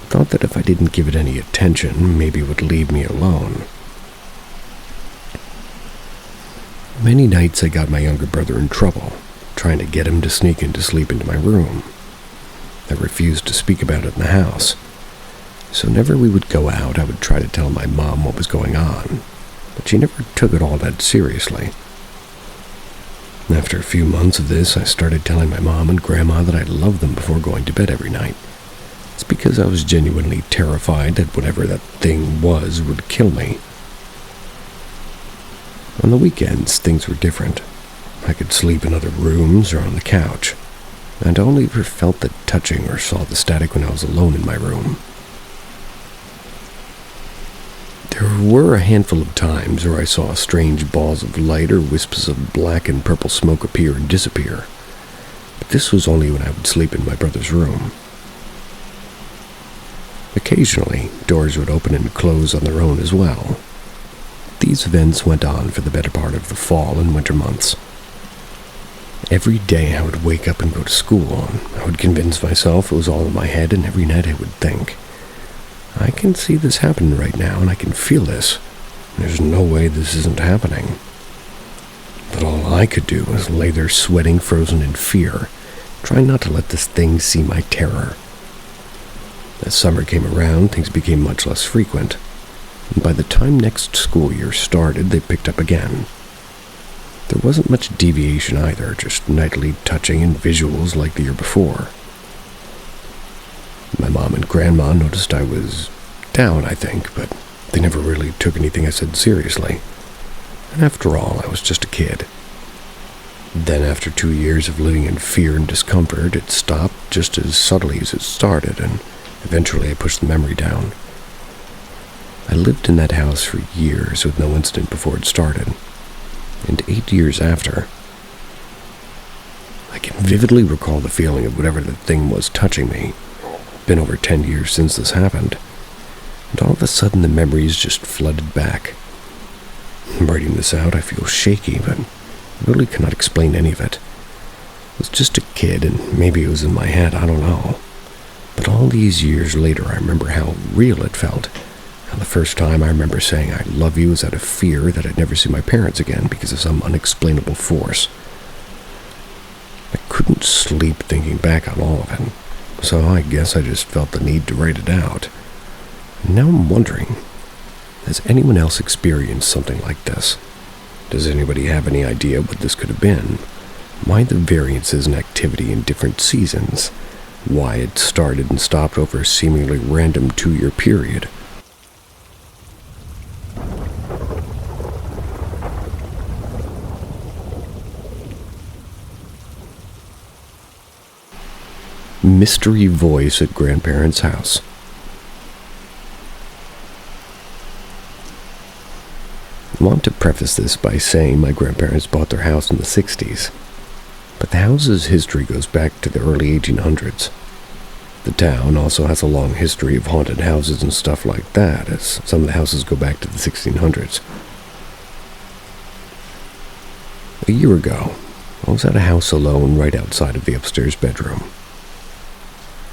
Thought that if I didn't give it any attention, maybe it would leave me alone. Many nights I got my younger brother in trouble, trying to get him to sneak in to sleep into my room. I refused to speak about it in the house, so whenever we would go out, I would try to tell my mom what was going on, but she never took it all that seriously. After a few months of this, I started telling my mom and grandma that I loved them before going to bed every night. It's because I was genuinely terrified that whatever that thing was would kill me. On the weekends, things were different. I could sleep in other rooms or on the couch, and I only ever felt the touching or saw the static when I was alone in my room. There were a handful of times where I saw strange balls of light or wisps of black and purple smoke appear and disappear, but this was only when I would sleep in my brother's room. Occasionally, doors would open and close on their own as well. These events went on for the better part of the fall and winter months. Every day I would wake up and go to school, and I would convince myself it was all in my head, and every night I would think, I can see this happen right now, and I can feel this. There's no way this isn't happening. But all I could do was lay there sweating, frozen in fear, trying not to let this thing see my terror. As summer came around, things became much less frequent, and by the time next school year started, they picked up again. There wasn't much deviation either, just nightly touching and visuals like the year before. My mom and grandma noticed I was down, I think, but they never really took anything I said seriously. And after all, I was just a kid. Then after 2 years of living in fear and discomfort, it stopped just as subtly as it started, and eventually I pushed the memory down. I lived in that house for years with no incident before it started, and 8 years after, I can vividly recall the feeling of whatever the thing was touching me. It's been over 10 years since this happened, and all of a sudden the memories just flooded back. Writing this out, I feel shaky, but I really cannot explain any of it. I was just a kid, and maybe it was in my head, I don't know. But all these years later, I remember how real it felt, how The first time I remember saying I love you was out of fear that I'd never see my parents again because of some unexplainable force. I couldn't sleep thinking back on all of it, so I guess I just felt the need to write it out. And now I'm wondering, has anyone else experienced something like this? Does anybody have any idea what this could have been? Why the variances in activity in different seasons? Why it started and stopped over a seemingly random 2-year period? Mystery voice at grandparents' house. I want to preface this by saying my grandparents bought their house in the 60s, but the house's history goes back to the early 1800s. The town also has a long history of haunted houses and stuff like that, as some of the houses go back to the 1600s. A year ago, I was at a house alone right outside of the upstairs bedroom.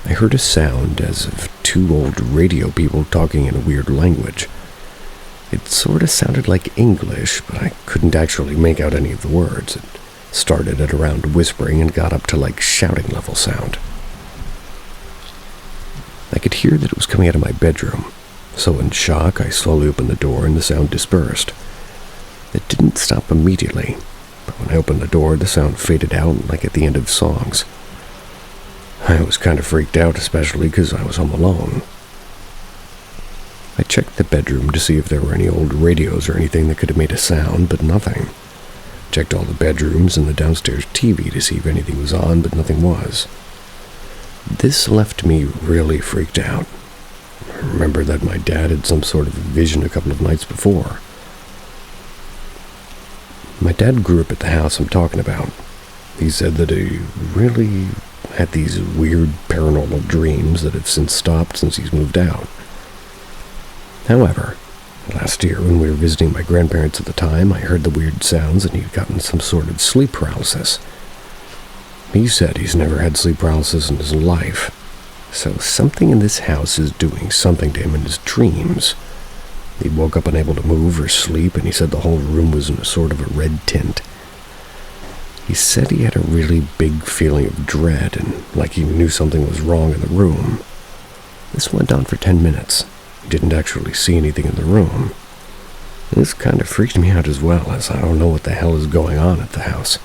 I heard a sound as of 2 old radio people talking in a weird language. It sort of sounded like English, but I couldn't actually make out any of the words. It started at around whispering and got up to like shouting level sound. I could hear that it was coming out of my bedroom, so in shock I slowly opened the door and the sound dispersed. It didn't stop immediately, but when I opened the door the sound faded out like at the end of songs. I was kind of freaked out, especially because I was home alone. I checked the bedroom to see if there were any old radios or anything that could have made a sound, but nothing. Checked all the bedrooms and the downstairs TV to see if anything was on, but nothing was. This left me really freaked out. I remember that my dad had some sort of vision a couple of nights before. My dad grew up at the house I'm talking about. He said that he really had these weird paranormal dreams that have since stopped since he's moved out. However, last year when we were visiting my grandparents at the time, I heard the weird sounds and he'd gotten some sort of sleep paralysis. He said he's never had sleep paralysis in his life, so something in this house is doing something to him in his dreams. He woke up unable to move or sleep, and he said the whole room was in a sort of a red tint. He said he had a really big feeling of dread and like he knew something was wrong in the room. This went on for 10 minutes. He didn't actually see anything in the room. This kind of freaked me out as well, as I don't know what the hell is going on at the house.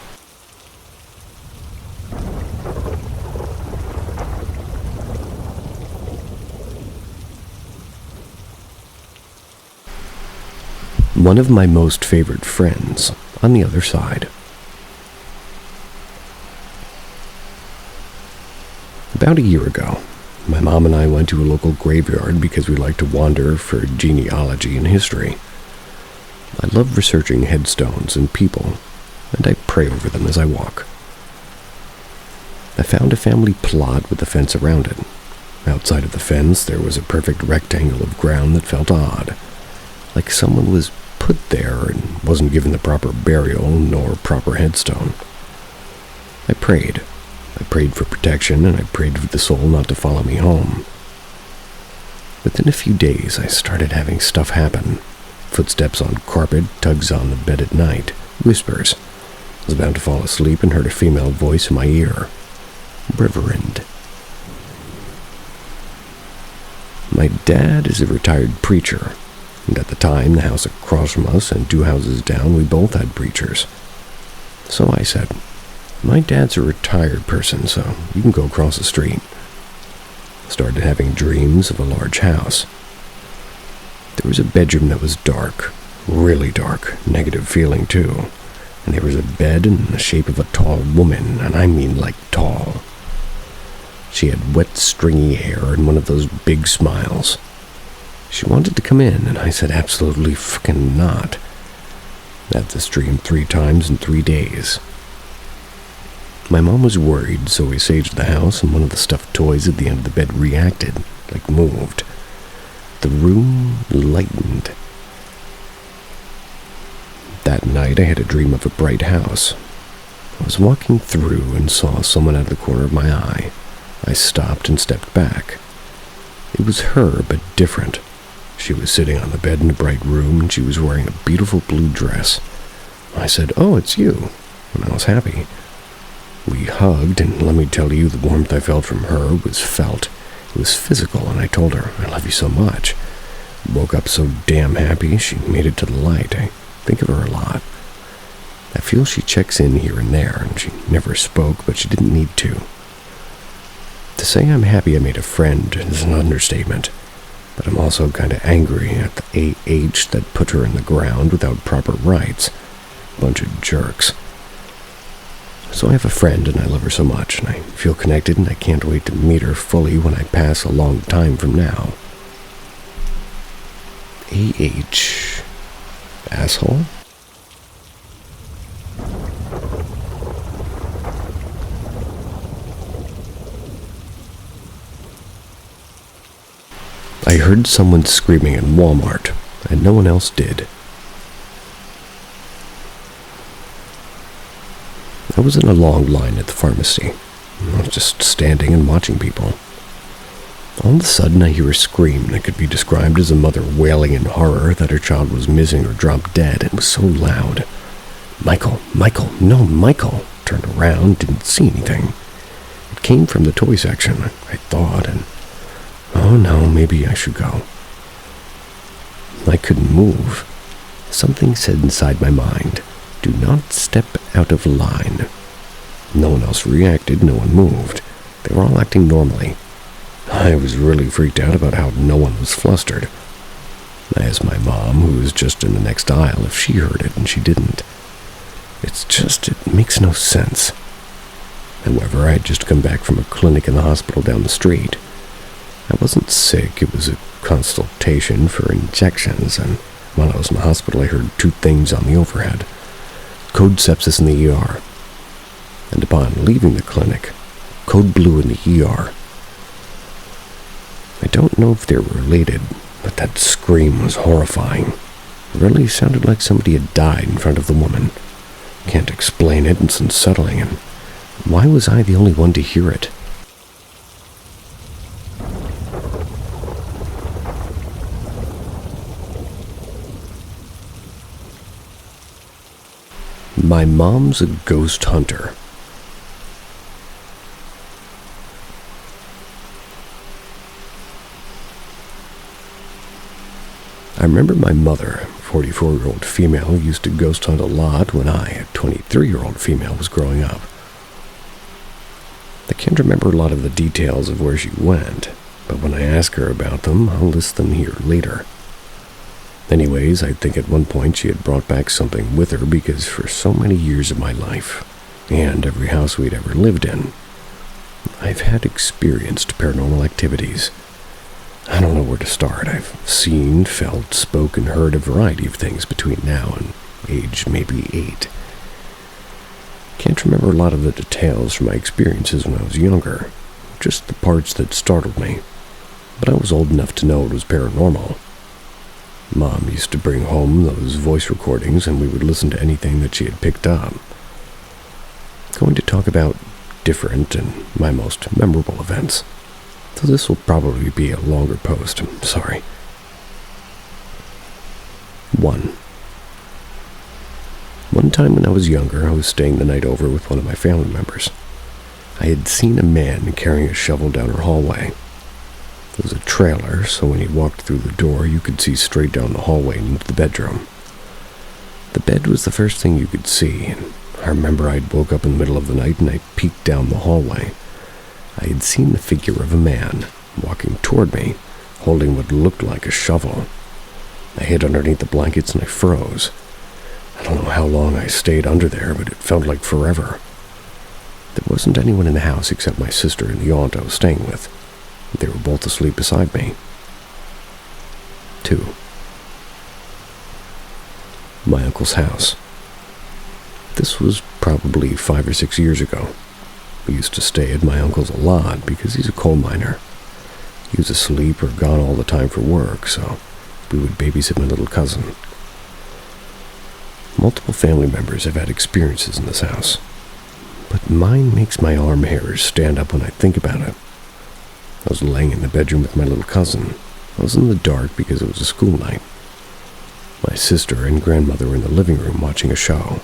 One of my most favorite friends on the other side. About a year ago, my mom and I went to a local graveyard because we like to wander for genealogy and history. I love researching headstones and people, and I pray over them as I walk. I found a family plot with a fence around it. Outside of the fence, there was a perfect rectangle of ground that felt odd, like someone was put there and wasn't given the proper burial nor proper headstone. I prayed. I prayed for protection, and I prayed for the soul not to follow me home. Within a few days, I started having stuff happen. Footsteps on carpet, tugs on the bed at night, whispers. I was about to fall asleep and heard a female voice in my ear. Reverend. My dad is a retired preacher, and at the time, the house across from us and 2 houses down, we both had preachers. So I said, my dad's a retired person, so you can go across the street. Started having dreams of a large house. There was a bedroom that was dark, really dark, negative feeling too, and there was a bed in the shape of a tall woman, and I mean like tall. She had wet, stringy hair and one of those big smiles. She wanted to come in, and I said absolutely fucking not. Had this dream 3 times in 3 days. My mom was worried, so we saged the house, and one of the stuffed toys at the end of the bed reacted, like moved. The room lightened. That night I had a dream of a bright house. I was walking through and saw someone out of the corner of my eye. I stopped and stepped back. It was her, but different. She was sitting on the bed in a bright room, and she was wearing a beautiful blue dress. I said, "Oh, it's you," and I was happy. We hugged, and let me tell you, the warmth I felt from her was felt. It was physical, and I told her, "I love you so much." Woke up so damn happy she made it to the light. I think of her a lot. I feel she checks in here and there, and she never spoke, but she didn't need to. To say I'm happy I made a friend is an understatement, but I'm also kind of angry at the AH that put her in the ground without proper rights. Bunch of jerks. So I have a friend, and I love her so much, and I feel connected, and I can't wait to meet her fully when I pass a long time from now. AH. Asshole? I heard someone screaming in Walmart, and no one else did. I was in a long line at the pharmacy. I was just standing and watching people. All of a sudden, I hear a scream that could be described as a mother wailing in horror that her child was missing or dropped dead. It was so loud. Michael, no, Michael. Turned around, didn't see anything. It came from the toy section, I thought, and oh no, maybe I should go. I couldn't move. Something said inside my mind, "Do not step out of line." No one else reacted, no one moved. They were all acting normally. I was really freaked out about how no one was flustered. I asked my mom, who was just in the next aisle, if she heard it, and she didn't. It makes no sense. However, I had just come back from a clinic in the hospital down the street. I wasn't sick, it was a consultation for injections, and while I was in the hospital I heard two things on the overhead. Code sepsis in the ER. And upon leaving the clinic, code blue in the ER. I don't know if they were related, but that scream was horrifying. It really sounded like somebody had died in front of the woman. Can't explain it, it's unsettling, and why was I the only one to hear it? My mom's a ghost hunter. I remember my mother, 44-year-old female, used to ghost hunt a lot when I, a 23-year-old female, was growing up. I can't remember a lot of the details of where she went, but when I ask her about them, I'll list them here later. Anyways, I think at one point she had brought back something with her because for so many years of my life, and every house we'd ever lived in, I've had experienced paranormal activities. I don't know where to start. I've seen, felt, spoken, heard a variety of things between now and age maybe 8. Can't remember a lot of the details from my experiences when I was younger, just the parts that startled me, but I was old enough to know it was paranormal. Mom used to bring home those voice recordings and we would listen to anything that she had picked up. Going to talk about different and my most memorable events. So this will probably be a longer post, I'm sorry. 1. One time when I was younger, I was staying the night over with one of my family members. I had seen a man carrying a shovel down our hallway. It was a trailer, so when he walked through the door, you could see straight down the hallway and into the bedroom. The bed was the first thing you could see, and I remember I'd woke up in the middle of the night and I peeked down the hallway. I had seen the figure of a man walking toward me, holding what looked like a shovel. I hid underneath the blankets and I froze. I don't know how long I stayed under there, but it felt like forever. There wasn't anyone in the house except my sister and the aunt I was staying with. They were both asleep beside me. 2. My uncle's house. This was probably 5 or 6 years ago. We used to stay at my uncle's a lot because he's a coal miner. He was asleep or gone all the time for work, so we would babysit my little cousin. Multiple family members have had experiences in this house, but mine makes my arm hairs stand up when I think about it. I was laying in the bedroom with my little cousin. I was in the dark because it was a school night. My sister and grandmother were in the living room watching a show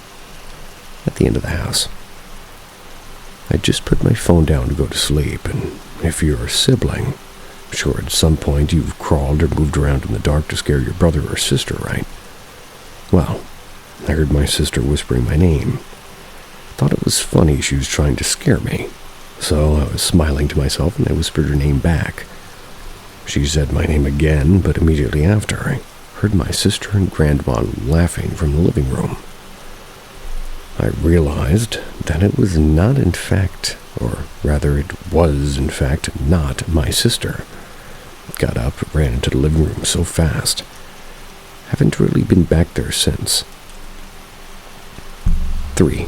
at the end of the house. I just put my phone down to go to sleep, and if you're a sibling, I'm sure at some point you've crawled or moved around in the dark to scare your brother or sister, right? Well, I heard my sister whispering my name. Thought it was funny she was trying to scare me, so I was smiling to myself and I whispered her name back. She said my name again, but immediately after, I heard my sister and grandma laughing from the living room. I realized that it was not in fact, or rather it was in fact not my sister. Got up, ran into the living room so fast. Haven't really been back there since. 3.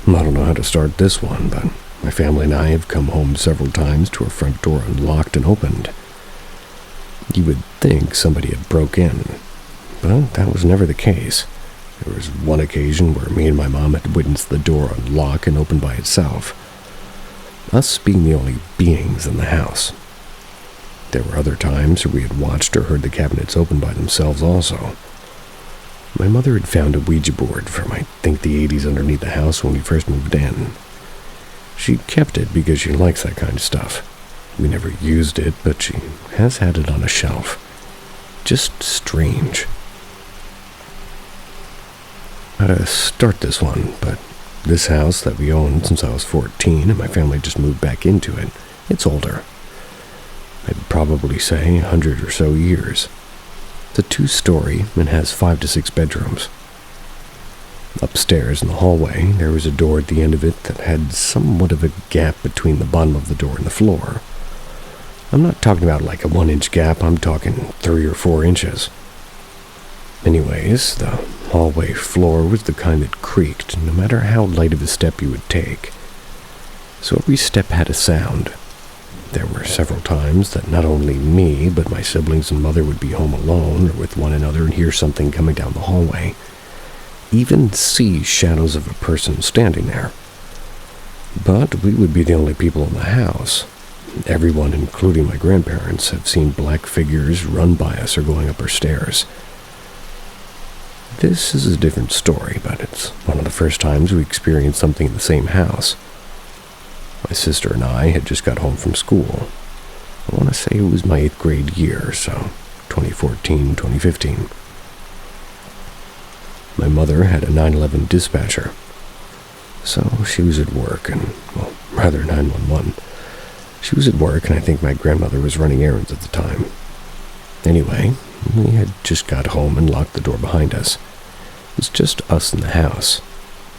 I don't know how to start this one, but my family and I have come home several times to our front door unlocked and opened. You would think somebody had broke in, but that was never the case. There was one occasion where me and my mom had witnessed the door unlock and open by itself, us being the only beings in the house. There were other times where we had watched or heard the cabinets open by themselves also. My mother had found a Ouija board from, I think, the 80s underneath the house when we first moved in. She kept it because she likes that kind of stuff. We never used it, but she has had it on a shelf. Just strange. How to start this one, but this house that we owned since I was 14 and my family just moved back into it, it's older. I'd probably say 100 or so years. It's a 2-story and has 5 to 6 bedrooms. Upstairs in the hallway, there was a door at the end of it that had somewhat of a gap between the bottom of the door and the floor. I'm not talking about like a 1-inch gap, I'm talking 3 or 4 inches. Anyways, the hallway floor was the kind that creaked no matter how light of a step you would take. So every step had a sound. There were several times that not only me, but my siblings and mother would be home alone or with one another and hear something coming down the hallway. Even see shadows of a person standing there. But we would be the only people in the house. Everyone, including my grandparents, have seen black figures run by us or going up our stairs. This is a different story, but it's one of the first times we experienced something in the same house. My sister and I had just got home from school. I want to say it was my 8th grade year, so 2014, 2015. My mother had a 911 dispatcher, so she was at work, and, well, rather 911. She was at work, and I think my grandmother was running errands at the time. Anyway, we had just got home and locked the door behind us. It was just us in the house.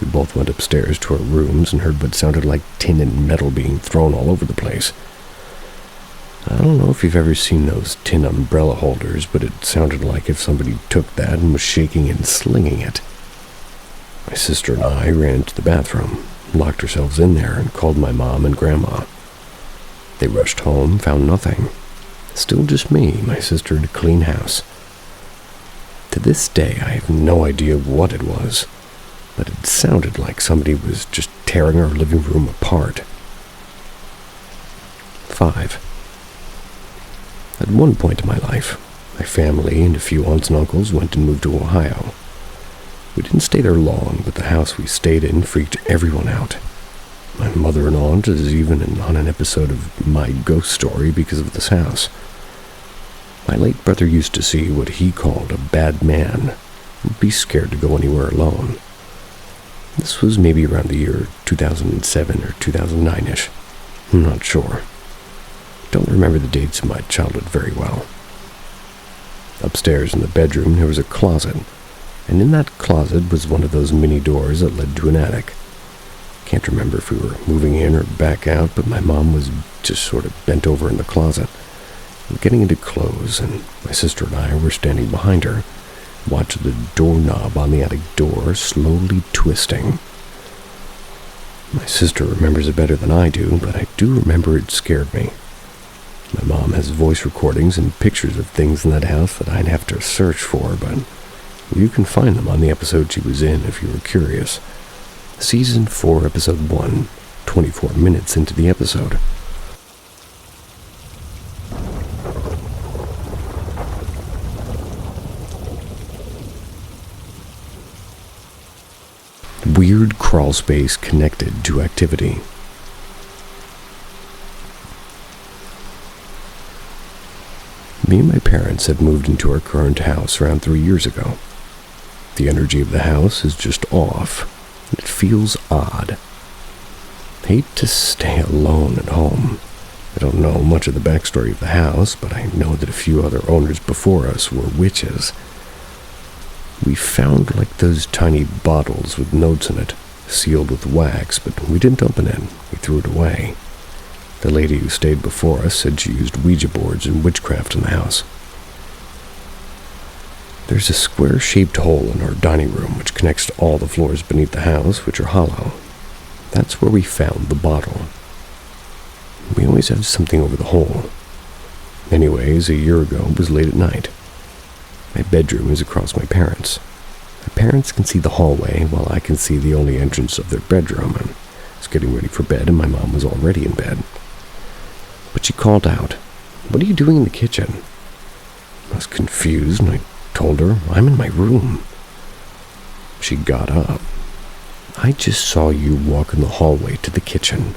We both went upstairs to our rooms and heard what sounded like tin and metal being thrown all over the place. I don't know if you've ever seen those tin umbrella holders, but it sounded like if somebody took that and was shaking and slinging it. My sister and I ran into the bathroom, locked ourselves in there, and called my mom and grandma. They rushed home, found nothing. Still just me, my sister, and a clean house. To this day, I have no idea what it was, but it sounded like somebody was just tearing our living room apart. 5. At one point in my life, my family and a few aunts and uncles went and moved to Ohio. We didn't stay there long, but the house we stayed in freaked everyone out. My mother and aunt is even on an episode of My Ghost Story because of this house. My late brother used to see what he called a bad man, and be scared to go anywhere alone. This was maybe around the year 2007 or 2009-ish. I'm not sure. Don't remember the dates of my childhood very well. Upstairs in the bedroom there was a closet, and in that closet was one of those mini doors that led to an attic. Can't remember if we were moving in or back out, but my mom was just sort of bent over in the closet, getting into clothes, and my sister and I were standing behind her, watching the doorknob on the attic door slowly twisting. My sister remembers it better than I do, but I do remember it scared me. My mom has voice recordings and pictures of things in that house that I'd have to search for, but you can find them on the episode she was in if you were curious. Season 4, Episode 1, 24 minutes into the episode. crawl space connected to activity. Me and my parents had moved into our current house around 3 years ago. The energy of the house is just off. It feels odd. Hate to stay alone at home. I don't know much of the backstory of the house, but I know that a few other owners before us were witches. We found like those tiny bottles with notes in it, sealed with wax, but we didn't open it. We threw it away. The lady who stayed before us said she used Ouija boards and witchcraft in the house. There's a square-shaped hole in our dining room which connects to all the floors beneath the house, which are hollow. That's where we found the bottle. We always have something over the hole. Anyways, a year ago, it was late at night. My bedroom is across my parents'. My parents can see the hallway, while I can see the only entrance of their bedroom. I was getting ready for bed, and my mom was already in bed. But she called out, "What are you doing in the kitchen?" I was confused, and I told her, "I'm in my room." She got up. "I just saw you walk in the hallway to the kitchen,"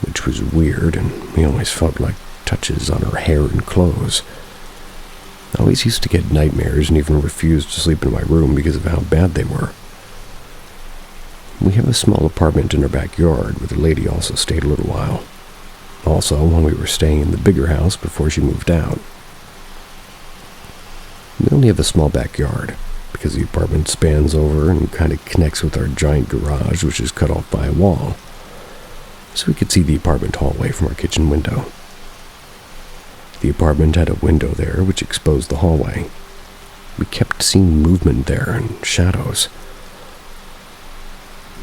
which was weird, and we always felt like touches on her hair and clothes. I always used to get nightmares and even refused to sleep in my room because of how bad they were. We have a small apartment in our backyard where the lady also stayed a little while. Also, when we were staying in the bigger house before she moved out. We only have a small backyard because the apartment spans over and kind of connects with our giant garage, which is cut off by a wall. So we could see the apartment hallway from our kitchen window. The apartment had a window there which exposed the hallway. We kept seeing movement there and shadows.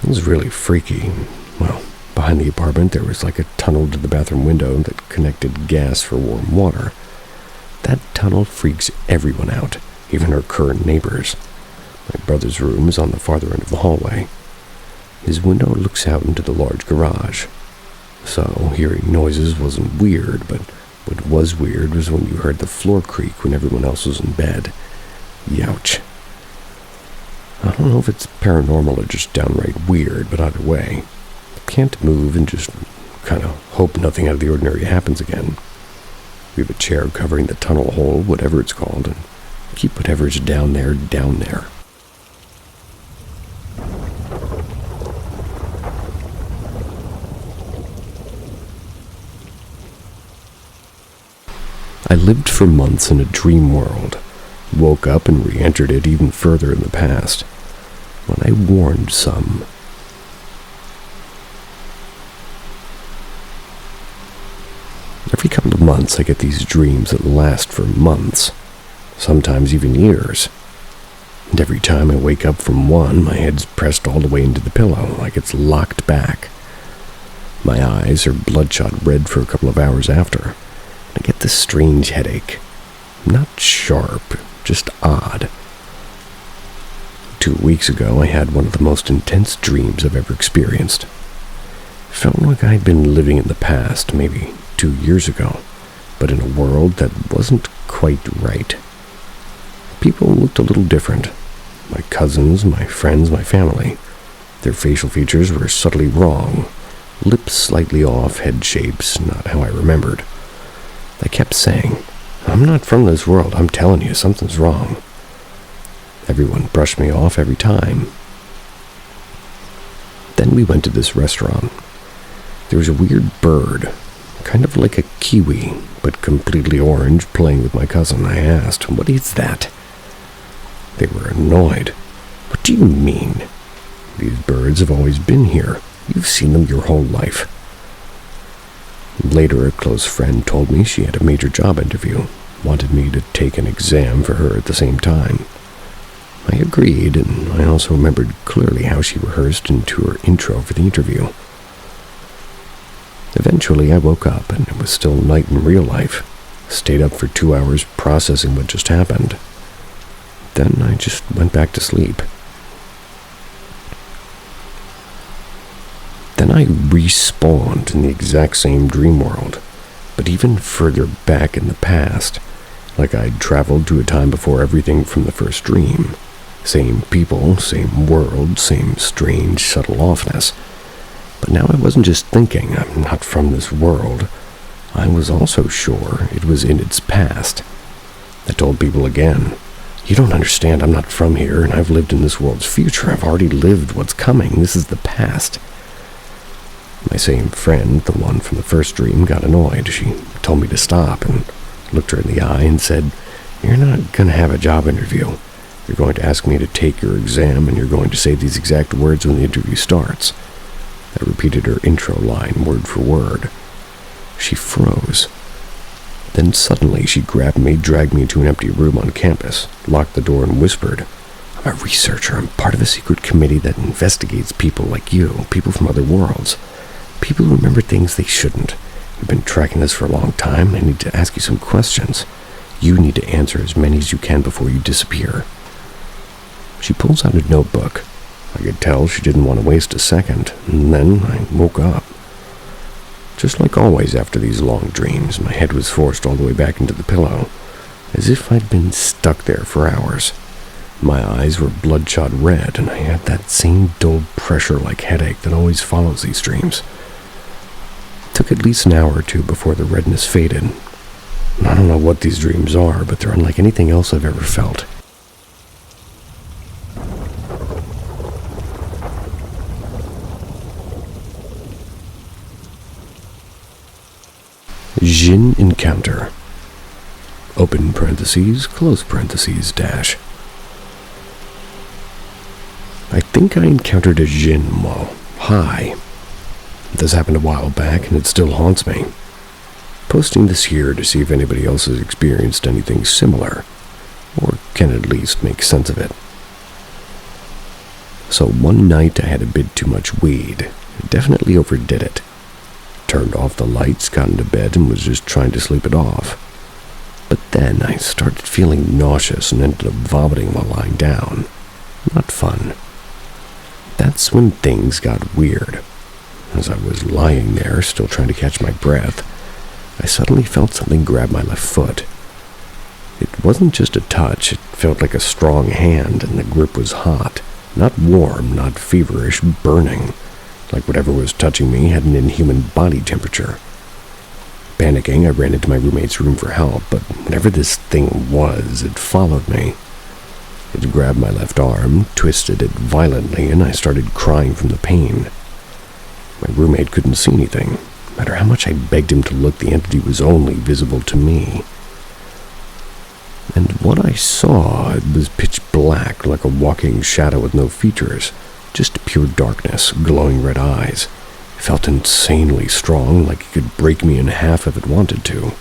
It was really freaky. Well, behind the apartment there was like a tunnel to the bathroom window that connected gas for warm water. That tunnel freaks everyone out, even our current neighbors. My brother's room is on the farther end of the hallway. His window looks out into the large garage. So, hearing noises wasn't weird, but what was weird was when you heard the floor creak when everyone else was in bed. Youch. I don't know if it's paranormal or just downright weird, but either way, I can't move and just kind of hope nothing out of the ordinary happens again. We have a chair covering the tunnel hole, whatever it's called, and keep whatever's down there, down there. I lived for months in a dream world, woke up and re-entered it even further in the past, when I warned some. Every couple of months I get these dreams that last for months, sometimes even years. And every time I wake up from one, my head's pressed all the way into the pillow, like it's locked back. My eyes are bloodshot red for a couple of hours after. I get this strange headache. Not sharp, just odd. 2 weeks ago, I had one of the most intense dreams I've ever experienced. Felt like I'd been living in the past, maybe 2 years ago, but in a world that wasn't quite right. People looked a little different. My cousins, my friends, my family. Their facial features were subtly wrong. Lips slightly off, head shapes, not how I remembered. I kept saying, "I'm not from this world, I'm telling you, something's wrong." Everyone brushed me off every time. Then we went to this restaurant. There was a weird bird, kind of like a kiwi, but completely orange, playing with my cousin. I asked, "What is that?" They were annoyed. "What do you mean? These birds have always been here. You've seen them your whole life." Later, a close friend told me she had a major job interview, wanted me to take an exam for her at the same time. I agreed, and I also remembered clearly how she rehearsed into her intro for the interview. Eventually, I woke up, and it was still night in real life. Stayed up for 2 hours processing what just happened. Then I just went back to sleep. Then I respawned in the exact same dream world, but even further back in the past, like I'd traveled to a time before everything from the first dream. Same people, same world, same strange, subtle offness. But now I wasn't just thinking, I'm not from this world. I was also sure it was in its past. I told people again, you don't understand, I'm not from here, and I've lived in this world's future. I've already lived what's coming. This is the past. My same friend, the one from the first dream, got annoyed. She told me to stop and looked her in the eye and said, you're not going to have a job interview. You're going to ask me to take your exam, and you're going to say these exact words when the interview starts. I repeated her intro line word for word. She froze. Then suddenly she grabbed me, dragged me into an empty room on campus, locked the door and whispered, I'm a researcher. I'm part of a secret committee that investigates people like you, people from other worlds. People who remember things they shouldn't. We've been tracking this for a long time. I need to ask you some questions. You need to answer as many as you can before you disappear. She pulls out a notebook. I could tell she didn't want to waste a second, and then I woke up. Just like always after these long dreams, my head was forced all the way back into the pillow, as if I'd been stuck there for hours. My eyes were bloodshot red, and I had that same dull pressure-like headache that always follows these dreams. It took at least an hour or two before the redness faded. I don't know what these dreams are, but they're unlike anything else I've ever felt. Djinn encounter. Open parentheses, close parentheses, dash. I think I encountered a Djinn while high. This happened a while back, and it still haunts me. Posting this here to see if anybody else has experienced anything similar, or can at least make sense of it. So one night I had a bit too much weed. I definitely overdid it. Turned off the lights, got into bed, and was just trying to sleep it off. But then I started feeling nauseous and ended up vomiting while lying down. Not fun. That's when things got weird. As I was lying there, still trying to catch my breath, I suddenly felt something grab my left foot. It wasn't just a touch, it felt like a strong hand, and the grip was hot. Not warm, not feverish, burning. Like whatever was touching me had an inhuman body temperature. Panicking, I ran into my roommate's room for help, but whatever this thing was, it followed me. It grabbed my left arm, twisted it violently, and I started crying from the pain. My roommate couldn't see anything. No matter how much I begged him to look, the entity was only visible to me. And what I saw, it was pitch black, like a walking shadow with no features. Just pure darkness, glowing red eyes. It felt insanely strong, like it could break me in half if it wanted to.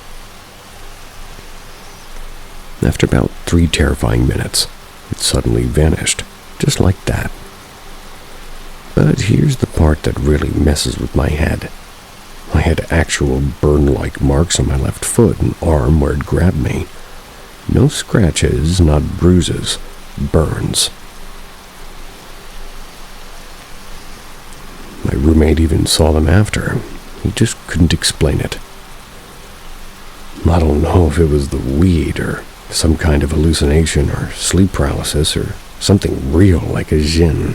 After about 3 terrifying minutes, it suddenly vanished, just like that. But here's the part that really messes with my head. I had actual burn-like marks on my left foot and arm where it grabbed me. No scratches, not bruises, burns. My roommate even saw them after. He just couldn't explain it. I don't know if it was the weed or some kind of hallucination or sleep paralysis or something real like a Djinn.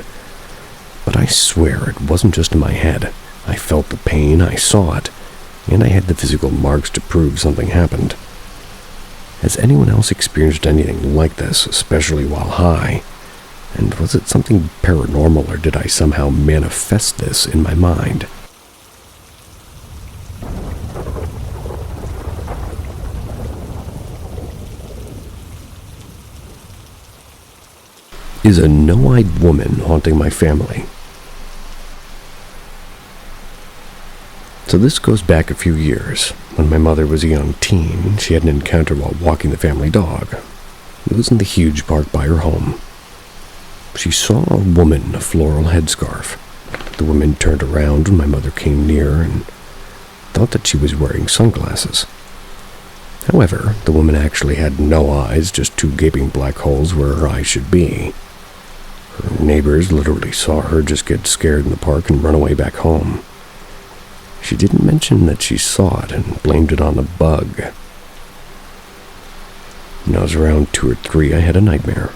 But I swear it wasn't just in my head. I felt the pain, I saw it, and I had the physical marks to prove something happened. Has anyone else experienced anything like this, especially while high? And was it something paranormal, or did I somehow manifest this in my mind? Is a no-eyed woman haunting my family? So this goes back a few years. When my mother was a young teen, she had an encounter while walking the family dog. It was in the huge park by her home. She saw a woman in a floral headscarf. The woman turned around when my mother came near and thought that she was wearing sunglasses. However, the woman actually had no eyes, just 2 gaping black holes where her eyes should be. Her neighbors literally saw her just get scared in the park and run away back home. She didn't mention that she saw it and blamed it on the bug. When I was around 2 or 3, I had a nightmare.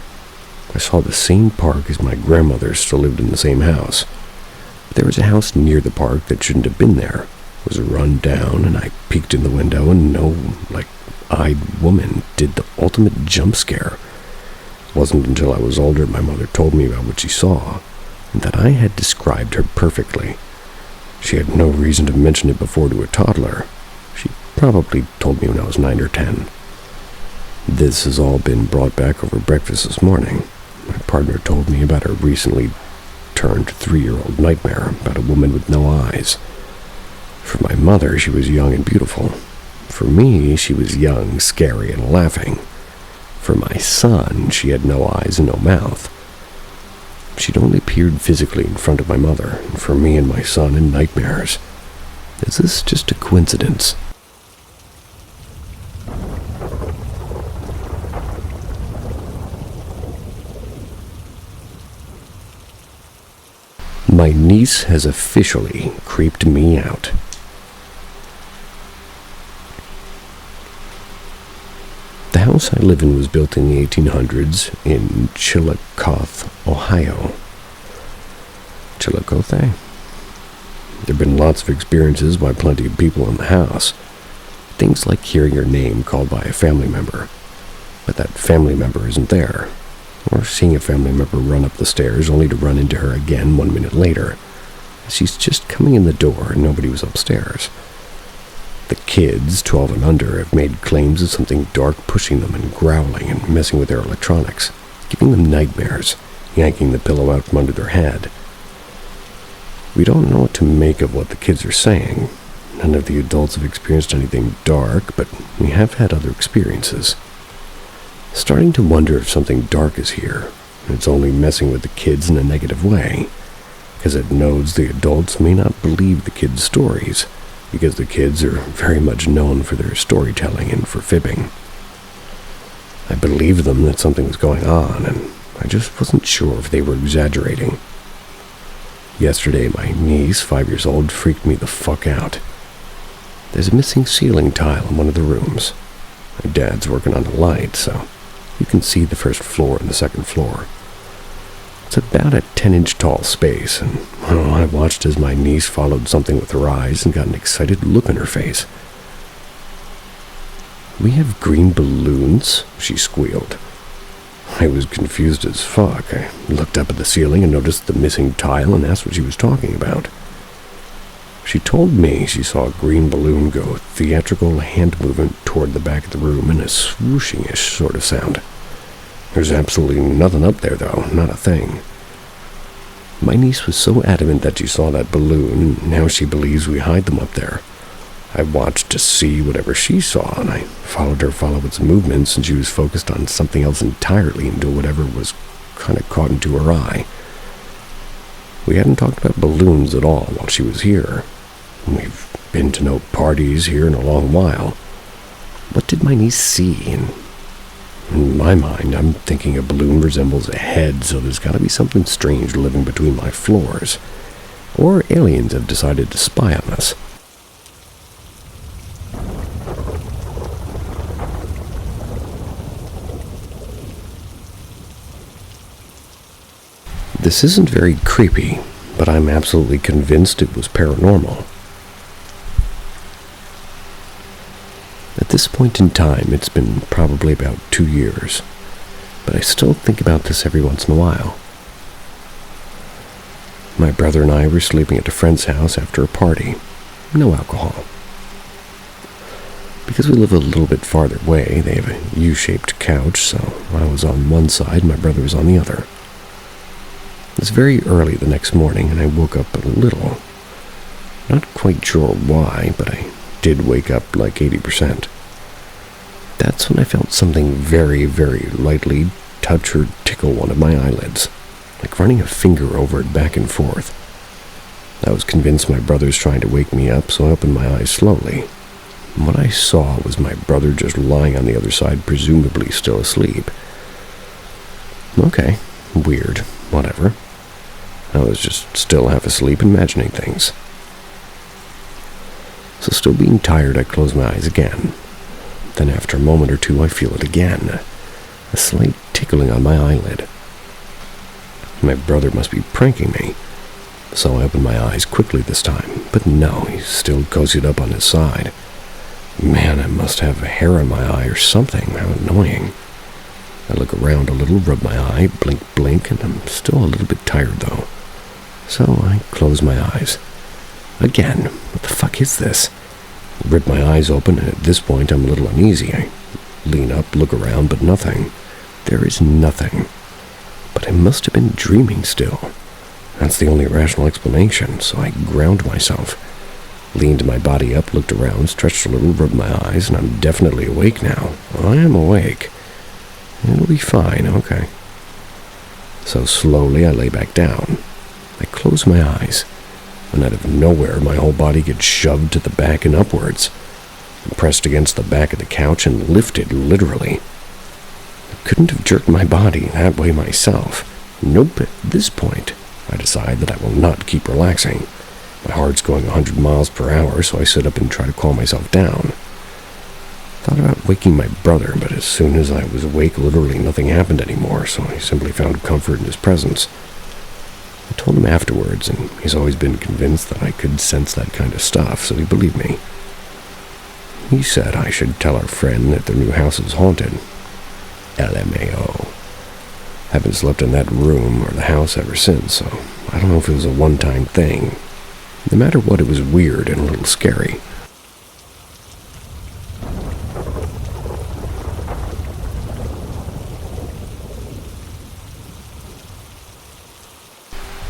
I saw the same park as my grandmother still lived in the same house. But there was a house near the park that shouldn't have been there. It was run down, and I peeked in the window, and no, eyed woman did the ultimate jump scare. It wasn't until I was older my mother told me about what she saw, and that I had described her perfectly. She had no reason to mention it before to a toddler. She probably told me when I was 9 or 10. This has all been brought back over breakfast this morning. My partner told me about her recently turned 3-year-old nightmare about a woman with no eyes. For my mother, she was young and beautiful. For me, she was young, scary, and laughing. For my son, she had no eyes and no mouth. She'd only appeared physically in front of my mother, and for me and my son in nightmares. Is this just a coincidence? My niece has officially creeped me out. The house I live in was built in the 1800s in Chillicothe, Ohio. Chillicothe? There have been lots of experiences by plenty of people in the house. Things like hearing your name called by a family member, but that family member isn't there. Or seeing a family member run up the stairs only to run into her again 1 minute later. She's just coming in the door and nobody was upstairs. The kids, 12 and under, have made claims of something dark pushing them and growling and messing with their electronics, giving them nightmares, yanking the pillow out from under their head. We don't know what to make of what the kids are saying. None of the adults have experienced anything dark, but we have had other experiences. Starting to wonder if something dark is here, and it's only messing with the kids in a negative way, because it knows the adults may not believe the kids' stories, because the kids are very much known for their storytelling and for fibbing. I believed them that something was going on, and I just wasn't sure if they were exaggerating. Yesterday, my niece, 5 years old, freaked me the fuck out. There's a missing ceiling tile in one of the rooms. My dad's working on the light, so you can see the first floor and the second floor. It's about a 10-inch tall space, and I watched as my niece followed something with her eyes and got an excited look on her face. "We have green balloons?" she squealed. I was confused as fuck. I looked up at the ceiling and noticed the missing tile and asked what she was talking about. She told me she saw a green balloon go theatrical hand movement toward the back of the room in a swooshing-ish sort of sound. There's absolutely nothing up there, though, not a thing. My niece was so adamant that she saw that balloon, and now she believes we hide them up there. I watched to see whatever she saw, and I followed her follow its movements, and she was focused on something else entirely until whatever was kind of caught into her eye. We hadn't talked about balloons at all while she was here. We've been to no parties here in a long while. What did my niece see? In my mind, I'm thinking a balloon resembles a head, so there's got to be something strange living between my floors. Or aliens have decided to spy on us. This isn't very creepy, but I'm absolutely convinced it was paranormal. At this point in time, it's been probably about 2 years, but I still think about this every once in a while. My brother and I were sleeping at a friend's house after a party. No alcohol. Because we live a little bit farther away, they have a U-shaped couch, so I was on one side, my brother was on the other. It was very early the next morning, and I woke up a little. Not quite sure why, but I did wake up like 80%. That's when I felt something very, very lightly touch or tickle one of my eyelids, like running a finger over it back and forth. I was convinced my brother's trying to wake me up, so I opened my eyes slowly. And what I saw was my brother just lying on the other side, presumably still asleep. Okay, weird, whatever. I was just still half asleep, imagining things. So still being tired, I close my eyes again. Then after a moment or two, I feel it again, a slight tickling on my eyelid. My brother must be pranking me. So I opened my eyes quickly this time, but no, he's still cozied up on his side. Man, I must have a hair on my eye or something. How annoying. I look around a little, rub my eye, blink, blink, and I'm still a little bit tired though. So I close my eyes. Again, what the fuck is this? I rip my eyes open, and at this point I'm a little uneasy. I lean up, look around, but nothing. There is nothing. But I must have been dreaming still. That's the only rational explanation, so I ground myself. Leaned my body up, looked around, stretched a little, rubbed my eyes, and I'm definitely awake now. I am awake. It'll be fine, okay. So slowly I lay back down. I close my eyes, and out of nowhere my whole body gets shoved to the back and upwards. I'm pressed against the back of the couch and lifted, literally. I couldn't have jerked my body that way myself. Nope, at this point, I decide that I will not keep relaxing. My heart's going 100 miles per hour, so I sit up and try to calm myself down. Thought about waking my brother, but as soon as I was awake, literally nothing happened anymore, so I simply found comfort in his presence. I told him afterwards, and he's always been convinced that I could sense that kind of stuff, so he believed me. He said I should tell our friend that their new house is haunted. LMAO. Haven't slept in that room or the house ever since, so I don't know if it was a one-time thing. No matter what, it was weird and a little scary.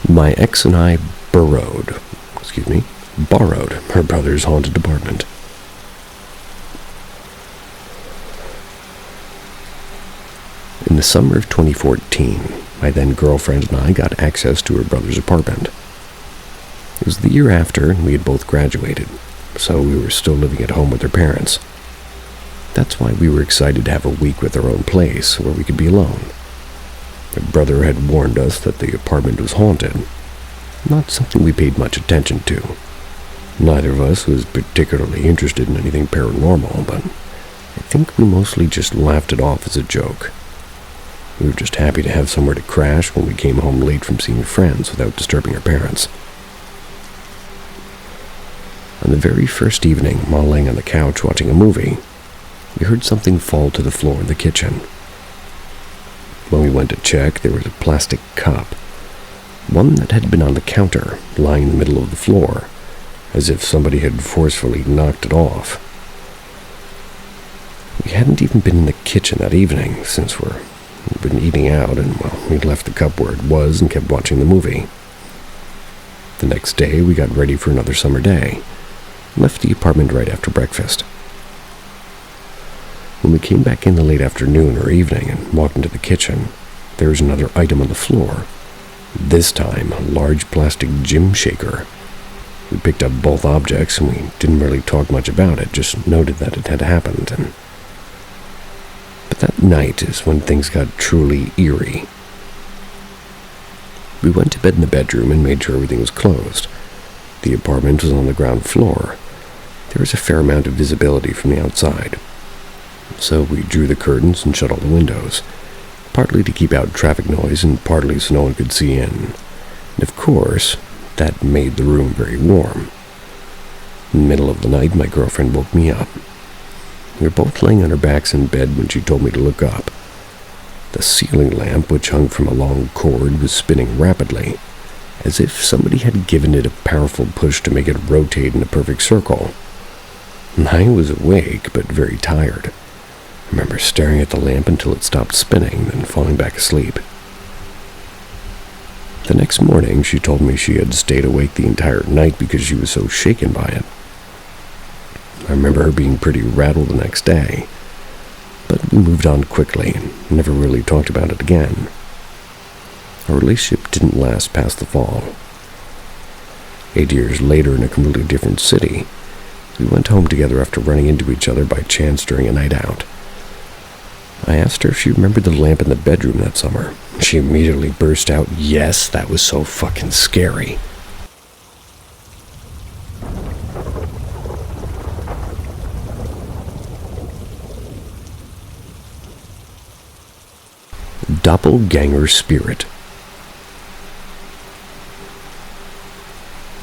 My ex and I borrowed her brother's haunted apartment. In the summer of 2014, my then girlfriend and I got access to her brother's apartment. It was the year after, and we had both graduated, so we were still living at home with her parents. That's why we were excited to have a week with our own place, where we could be alone. Her brother had warned us that the apartment was haunted. Not something we paid much attention to. Neither of us was particularly interested in anything paranormal, but I think we mostly just laughed it off as a joke. We were just happy to have somewhere to crash when we came home late from seeing friends without disturbing our parents. On the very first evening, while laying on the couch watching a movie, we heard something fall to the floor in the kitchen. When we went to check, there was a plastic cup, one that had been on the counter, lying in the middle of the floor, as if somebody had forcefully knocked it off. We hadn't even been in the kitchen that evening, since we'd been eating out, and, we'd left the cup where it was and kept watching the movie. The next day, we got ready for another summer day. Left the apartment right after breakfast. When we came back in the late afternoon or evening and walked into the kitchen, there was another item on the floor. This time, a large plastic gym shaker. We picked up both objects, and we didn't really talk much about it, just noted that it had happened. But that night is when things got truly eerie. We went to bed in the bedroom and made sure everything was closed. The apartment was on the ground floor. There was a fair amount of visibility from the outside. So we drew the curtains and shut all the windows, partly to keep out traffic noise and partly so no one could see in. And of course, that made the room very warm. In the middle of the night, my girlfriend woke me up. We were both laying on our backs in bed when she told me to look up. The ceiling lamp, which hung from a long cord, was spinning rapidly, as if somebody had given it a powerful push to make it rotate in a perfect circle. I was awake, but very tired. I remember staring at the lamp until it stopped spinning, then falling back asleep. The next morning, she told me she had stayed awake the entire night because she was so shaken by it. I remember her being pretty rattled the next day, but we moved on quickly and never really talked about it again. Our relationship didn't last past the fall. 8 years later, in a completely different city, we went home together after running into each other by chance during a night out. I asked her if she remembered the lamp in the bedroom that summer. She immediately burst out, "Yes, that was so fucking scary." Doppelganger spirit.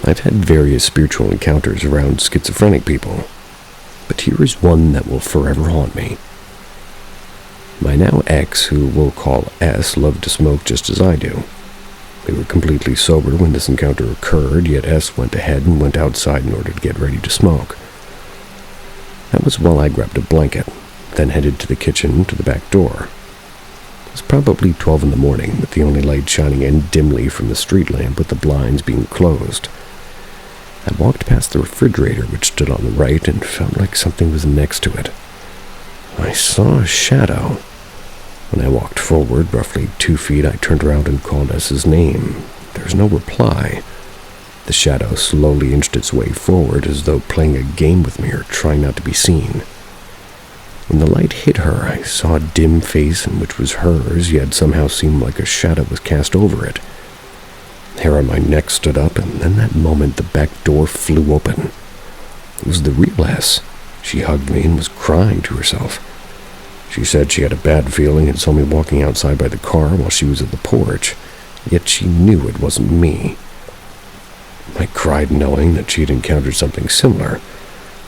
I've had various spiritual encounters around schizophrenic people, but here is one that will forever haunt me. My now ex, who we'll call S, loved to smoke just as I do. We were completely sober when this encounter occurred, yet S went ahead and went outside in order to get ready to smoke. That was while I grabbed a blanket, then headed to the kitchen to the back door. It was probably 12 in the morning, with the only light shining in dimly from the street lamp with the blinds being closed. I walked past the refrigerator, which stood on the right, and felt like something was next to it. I saw a shadow. When I walked forward, roughly 2 feet, I turned around and called S's name. There was no reply. The shadow slowly inched its way forward, as though playing a game with me or trying not to be seen. When the light hit her, I saw a dim face in which was hers, yet somehow seemed like a shadow was cast over it. Hair on my neck stood up, and then that moment the back door flew open. It was the real S. She hugged me and was crying to herself. She said she had a bad feeling and saw me walking outside by the car while she was at the porch, yet she knew it wasn't me. I cried knowing that she had encountered something similar.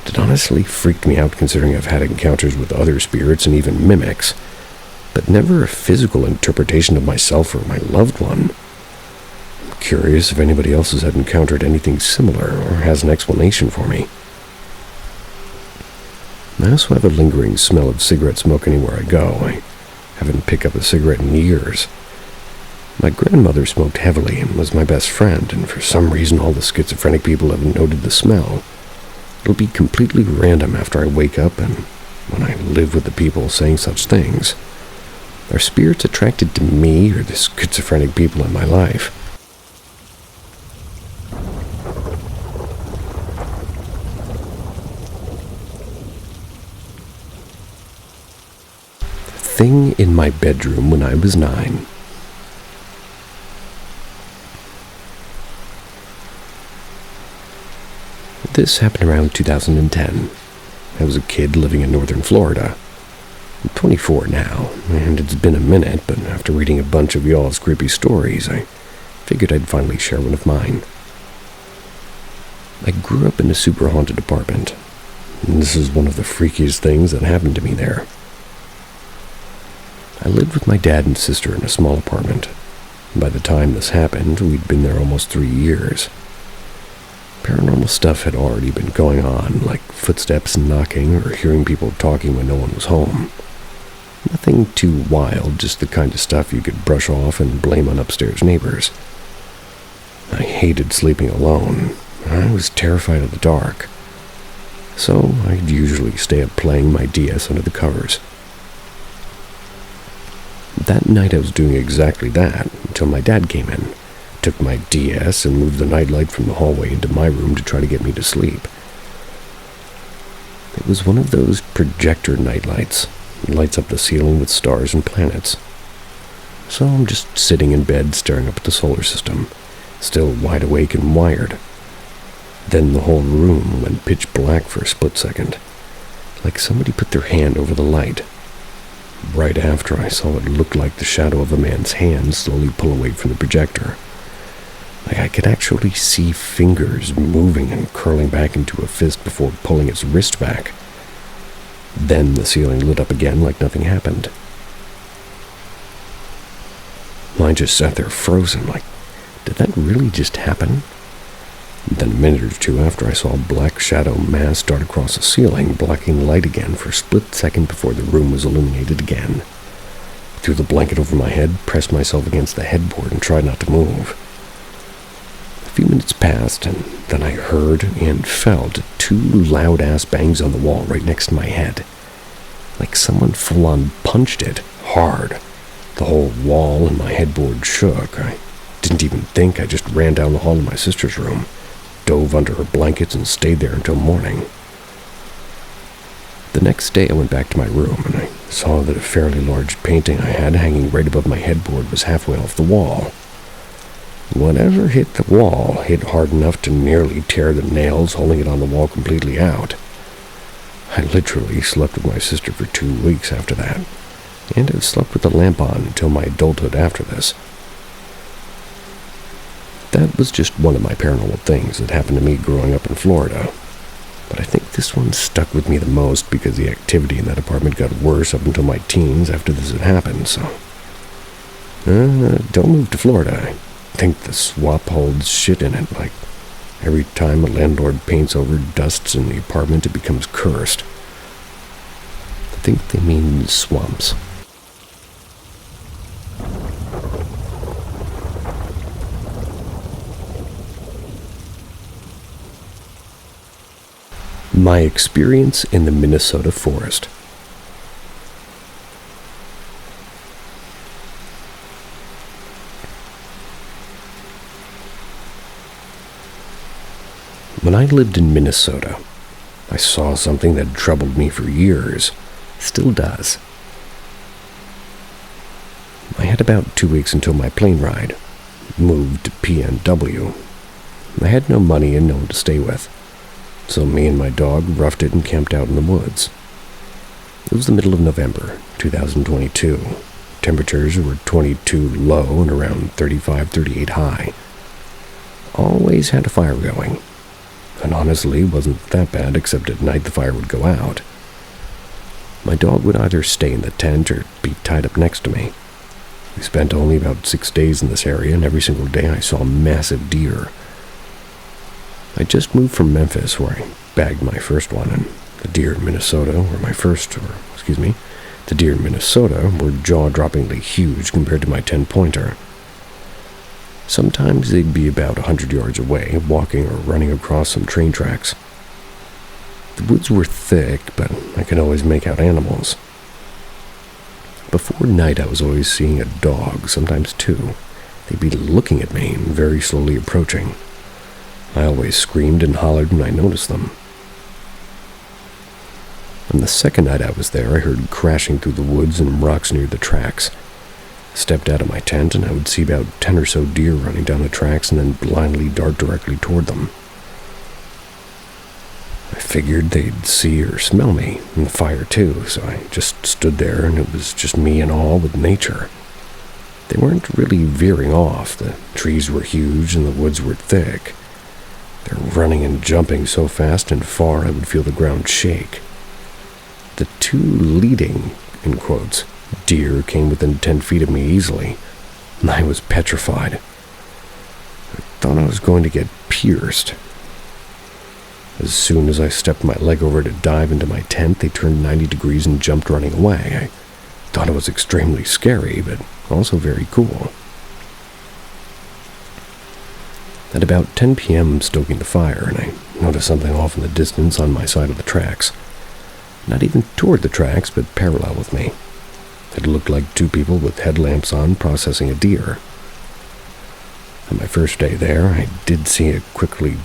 It honestly freaked me out considering I've had encounters with other spirits and even mimics, but never a physical interpretation of myself or my loved one. I'm curious if anybody else has had encountered anything similar or has an explanation for me. I also have a lingering smell of cigarette smoke anywhere I go. I haven't picked up a cigarette in years. My grandmother smoked heavily and was my best friend, and for some reason all the schizophrenic people have noted the smell. It'll be completely random after I wake up and when I live with the people saying such things. Are spirits attracted to me or the schizophrenic people in my life? Thing in my bedroom when I was 9. This happened around 2010. I was a kid living in northern Florida. I'm 24 now, and it's been a minute, but after reading a bunch of y'all's creepy stories, I figured I'd finally share one of mine. I grew up in a super haunted apartment, and this is one of the freakiest things that happened to me there. I lived with my dad and sister in a small apartment. By the time this happened, we'd been there almost 3 years. Paranormal stuff had already been going on, like footsteps knocking or hearing people talking when no one was home. Nothing too wild, just the kind of stuff you could brush off and blame on upstairs neighbors. I hated sleeping alone. I was terrified of the dark. So I'd usually stay up playing my DS under the covers. That night I was doing exactly that until my dad came in, took my DS and moved the nightlight from the hallway into my room to try to get me to sleep. It was one of those projector nightlights. It lights up the ceiling with stars and planets. So I'm just sitting in bed staring up at the solar system, still wide awake and wired. Then the whole room went pitch black for a split second, like somebody put their hand over the light. Right after, I saw what looked like the shadow of a man's hand slowly pull away from the projector. Like I could actually see fingers moving and curling back into a fist before pulling its wrist back. Then the ceiling lit up again like nothing happened. I just sat there frozen, like, did that really just happen? Then a minute or two after, I saw a black shadow mass dart across the ceiling, blocking the light again for a split second before the room was illuminated again. I threw the blanket over my head, pressed myself against the headboard, and tried not to move. A few minutes passed, and then I heard and felt 2 loud-ass bangs on the wall right next to my head. Like someone full-on punched it, hard. The whole wall and my headboard shook. I didn't even think. I just ran down the hall to my sister's room, dove under her blankets, and stayed there until morning. The next day I went back to my room, and I saw that a fairly large painting I had hanging right above my headboard was halfway off the wall. Whatever hit the wall hit hard enough to nearly tear the nails holding it on the wall completely out. I literally slept with my sister for 2 weeks after that, and have slept with the lamp on until my adulthood after this. That was just one of my paranormal things that happened to me growing up in Florida. But I think this one stuck with me the most because the activity in that apartment got worse up until my teens after this had happened, so... don't move to Florida. I think the swamp holds shit in it, like every time a landlord paints over dusts in the apartment, it becomes cursed. I think they mean swamps. My experience in the Minnesota forest. When I lived in Minnesota, I saw something that troubled me for years. Still does. I had about 2 weeks until my plane ride. Moved to PNW. I had no money and no one to stay with. So me and my dog roughed it and camped out in the woods. It was the middle of November, 2022. Temperatures were 22 low and around 35, 38 high. Always had a fire going. And honestly, wasn't that bad, except at night the fire would go out. My dog would either stay in the tent or be tied up next to me. We spent only about 6 days in this area, and every single day I saw massive deer. I just moved from Memphis, where I bagged my first one, and the deer in Minnesota were jaw-droppingly huge compared to my 10-pointer. Sometimes they'd be about 100 yards away, walking or running across some train tracks. The woods were thick, but I could always make out animals. Before night, I was always seeing a dog, sometimes two. They'd be looking at me and very slowly approaching. I always screamed and hollered when I noticed them. On the second night I was there, I heard crashing through the woods and rocks near the tracks. I stepped out of my tent and I would see about 10 or so deer running down the tracks and then blindly dart directly toward them. I figured they'd see or smell me, and the fire too, so I just stood there and it was just me and all with nature. They weren't really veering off. The trees were huge and the woods were thick. They were running and jumping so fast and far I would feel the ground shake. The two leading, in quotes, deer came within 10 feet of me easily, and I was petrified. I thought I was going to get pierced. As soon as I stepped my leg over to dive into my tent, they turned 90 degrees and jumped running away. I thought it was extremely scary, but also very cool. At about 10 p.m., I'm stoking the fire, and I noticed something off in the distance on my side of the tracks. Not even toward the tracks, but parallel with me. It looked like two people with headlamps on processing a deer. On my first day there, I did see it quickly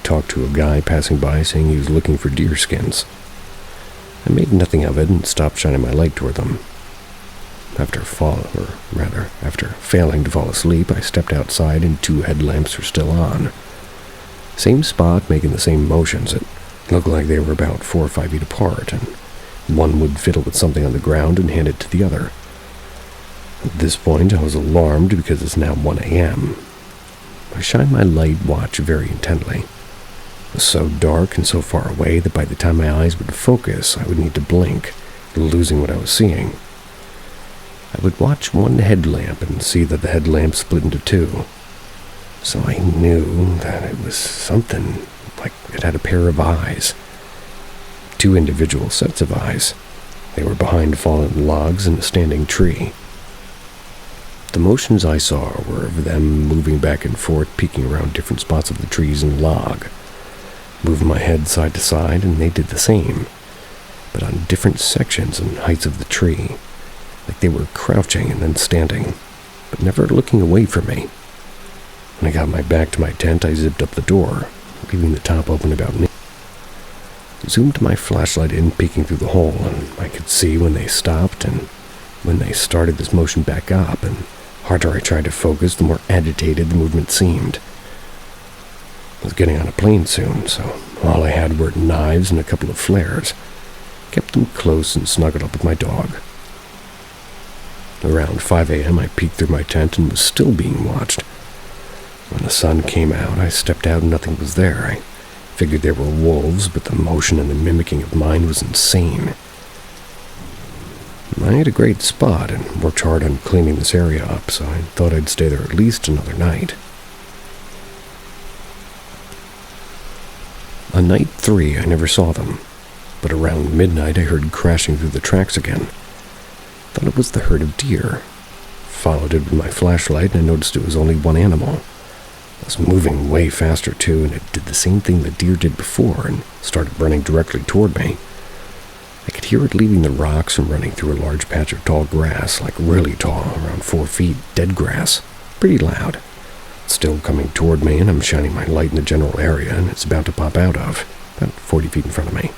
talked to a guy passing by saying he was looking for deer skins. I made nothing of it and stopped shining my light toward them. After failing to fall asleep, I stepped outside and two headlamps were still on. Same spot, making the same motions. It looked like they were about 4 or 5 feet apart, and one would fiddle with something on the ground and hand it to the other. At this point, I was alarmed because it's now 1 a.m. I shined my light watch very intently. It was so dark and so far away that by the time my eyes would focus, I would need to blink, losing what I was seeing. I would watch one headlamp and see that the headlamp split into two. So I knew that it was something, like it had a pair of eyes. 2 individual sets of eyes. They were behind fallen logs in a standing tree. The motions I saw were of them moving back and forth, peeking around different spots of the trees and log. Moved my head side to side, and they did the same, but on different sections and heights of the tree. Like they were crouching and then standing, but never looking away from me. When I got my back to my tent, I zipped up the door, leaving the top open about me. Zoomed my flashlight in, peeking through the hole, and I could see when they stopped and when they started this motion back up, and the harder I tried to focus, the more agitated the movement seemed. I was getting on a plane soon, so all I had were knives and a couple of flares. Kept them close and snuggled up with my dog. Around 5 a.m., I peeked through my tent and was still being watched. When the sun came out, I stepped out and nothing was there. I figured there were wolves, but the motion and the mimicking of mine was insane. I had a great spot and worked hard on cleaning this area up, so I thought I'd stay there at least another night. On night 3, I never saw them, but around midnight I heard crashing through the tracks again. Thought it was the herd of deer. Followed it with my flashlight and I noticed it was only one animal. It was moving way faster too, and it did the same thing the deer did before and started running directly toward me. I could hear it leaving the rocks and running through a large patch of tall grass, like really tall, around 4 feet, dead grass. Pretty loud. It's still coming toward me, and I'm shining my light in the general area, and it's about to pop out of, about 40 feet in front of me.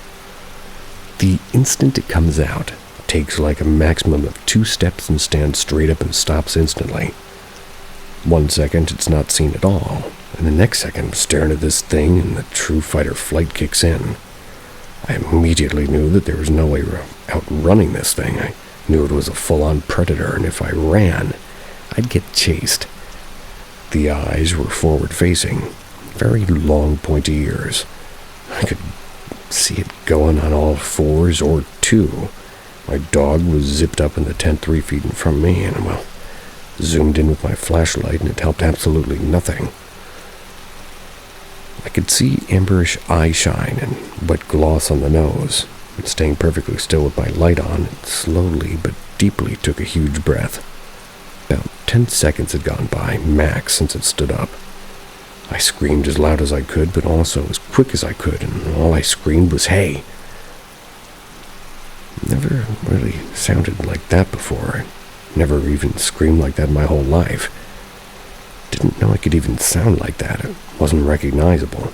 The instant it comes out, it takes like a maximum of 2 steps and stands straight up and stops instantly. 1 second, it's not seen at all, and the next second, I'm staring at this thing, and the true fight or flight kicks in. I immediately knew that there was no way outrunning this thing. I knew it was a full-on predator, and if I ran, I'd get chased. The eyes were forward-facing, very long, pointy ears. I could see it going on all 4s or 2. My dog was zipped up in the tent 3 feet in front of me, and, well, zoomed in with my flashlight, and it helped absolutely nothing. I could see amberish eye shine and wet gloss on the nose, and staying perfectly still with my light on, it slowly but deeply took a huge breath. About 10 seconds had gone by, max, since it stood up. I screamed as loud as I could, but also as quick as I could, and all I screamed was, "Hey!" Never really sounded like that before. I never even screamed like that in my whole life. Didn't know I could even sound like that. It wasn't recognizable.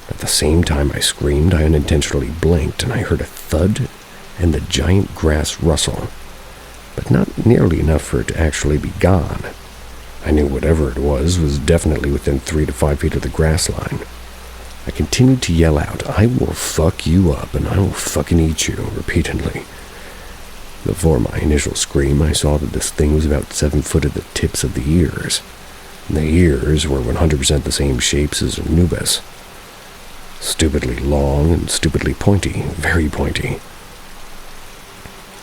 At the same time I screamed, I unintentionally blinked, and I heard a thud and the giant grass rustle, but not nearly enough for it to actually be gone. I knew whatever it was definitely within 3 to 5 feet of the grass line. I continued to yell out, "I will fuck you up, and I will fucking eat you," repeatedly. Before my initial scream, I saw that this thing was about 7 foot at the tips of the ears. The ears were 100% the same shapes as Anubis. Stupidly long and stupidly pointy, very pointy.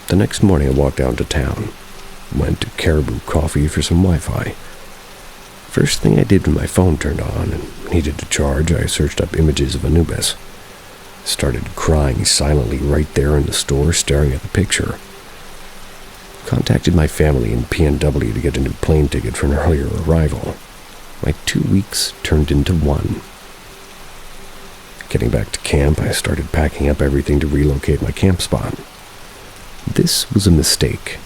The next morning I walked out to town, went to Caribou Coffee for some Wi-Fi. First thing I did when my phone turned on and needed to charge, I searched up images of Anubis. Started crying silently right there in the store, staring at the picture. Contacted my family in PNW to get a new plane ticket for an earlier arrival. My 2 weeks turned into 1. Getting back to camp, I started packing up everything to relocate my camp spot. This was a mistake.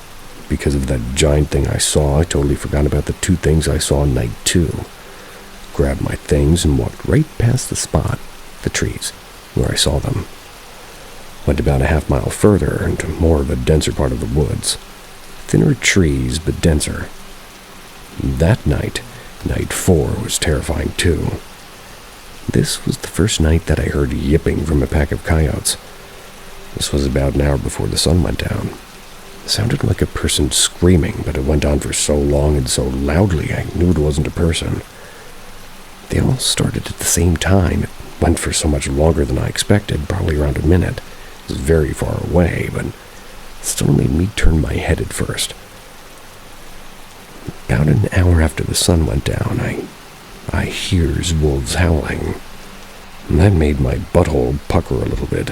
Because of that giant thing I saw, I totally forgot about the 2 things I saw on night 2. Grabbed my things and walked right past the spot, the trees, where I saw them. Went about a half mile further into more of a denser part of the woods. Thinner trees, but denser. That night, night 4, was terrifying too. This was the first night that I heard yipping from a pack of coyotes. This was about an hour before the sun went down. It sounded like a person screaming, but it went on for so long and so loudly I knew it wasn't a person. They all started at the same time. It went for so much longer than I expected, probably around a minute. It was very far away, but still made me turn my head at first. About an hour after the sun went down, I hears wolves howling. And that made my butthole pucker a little bit.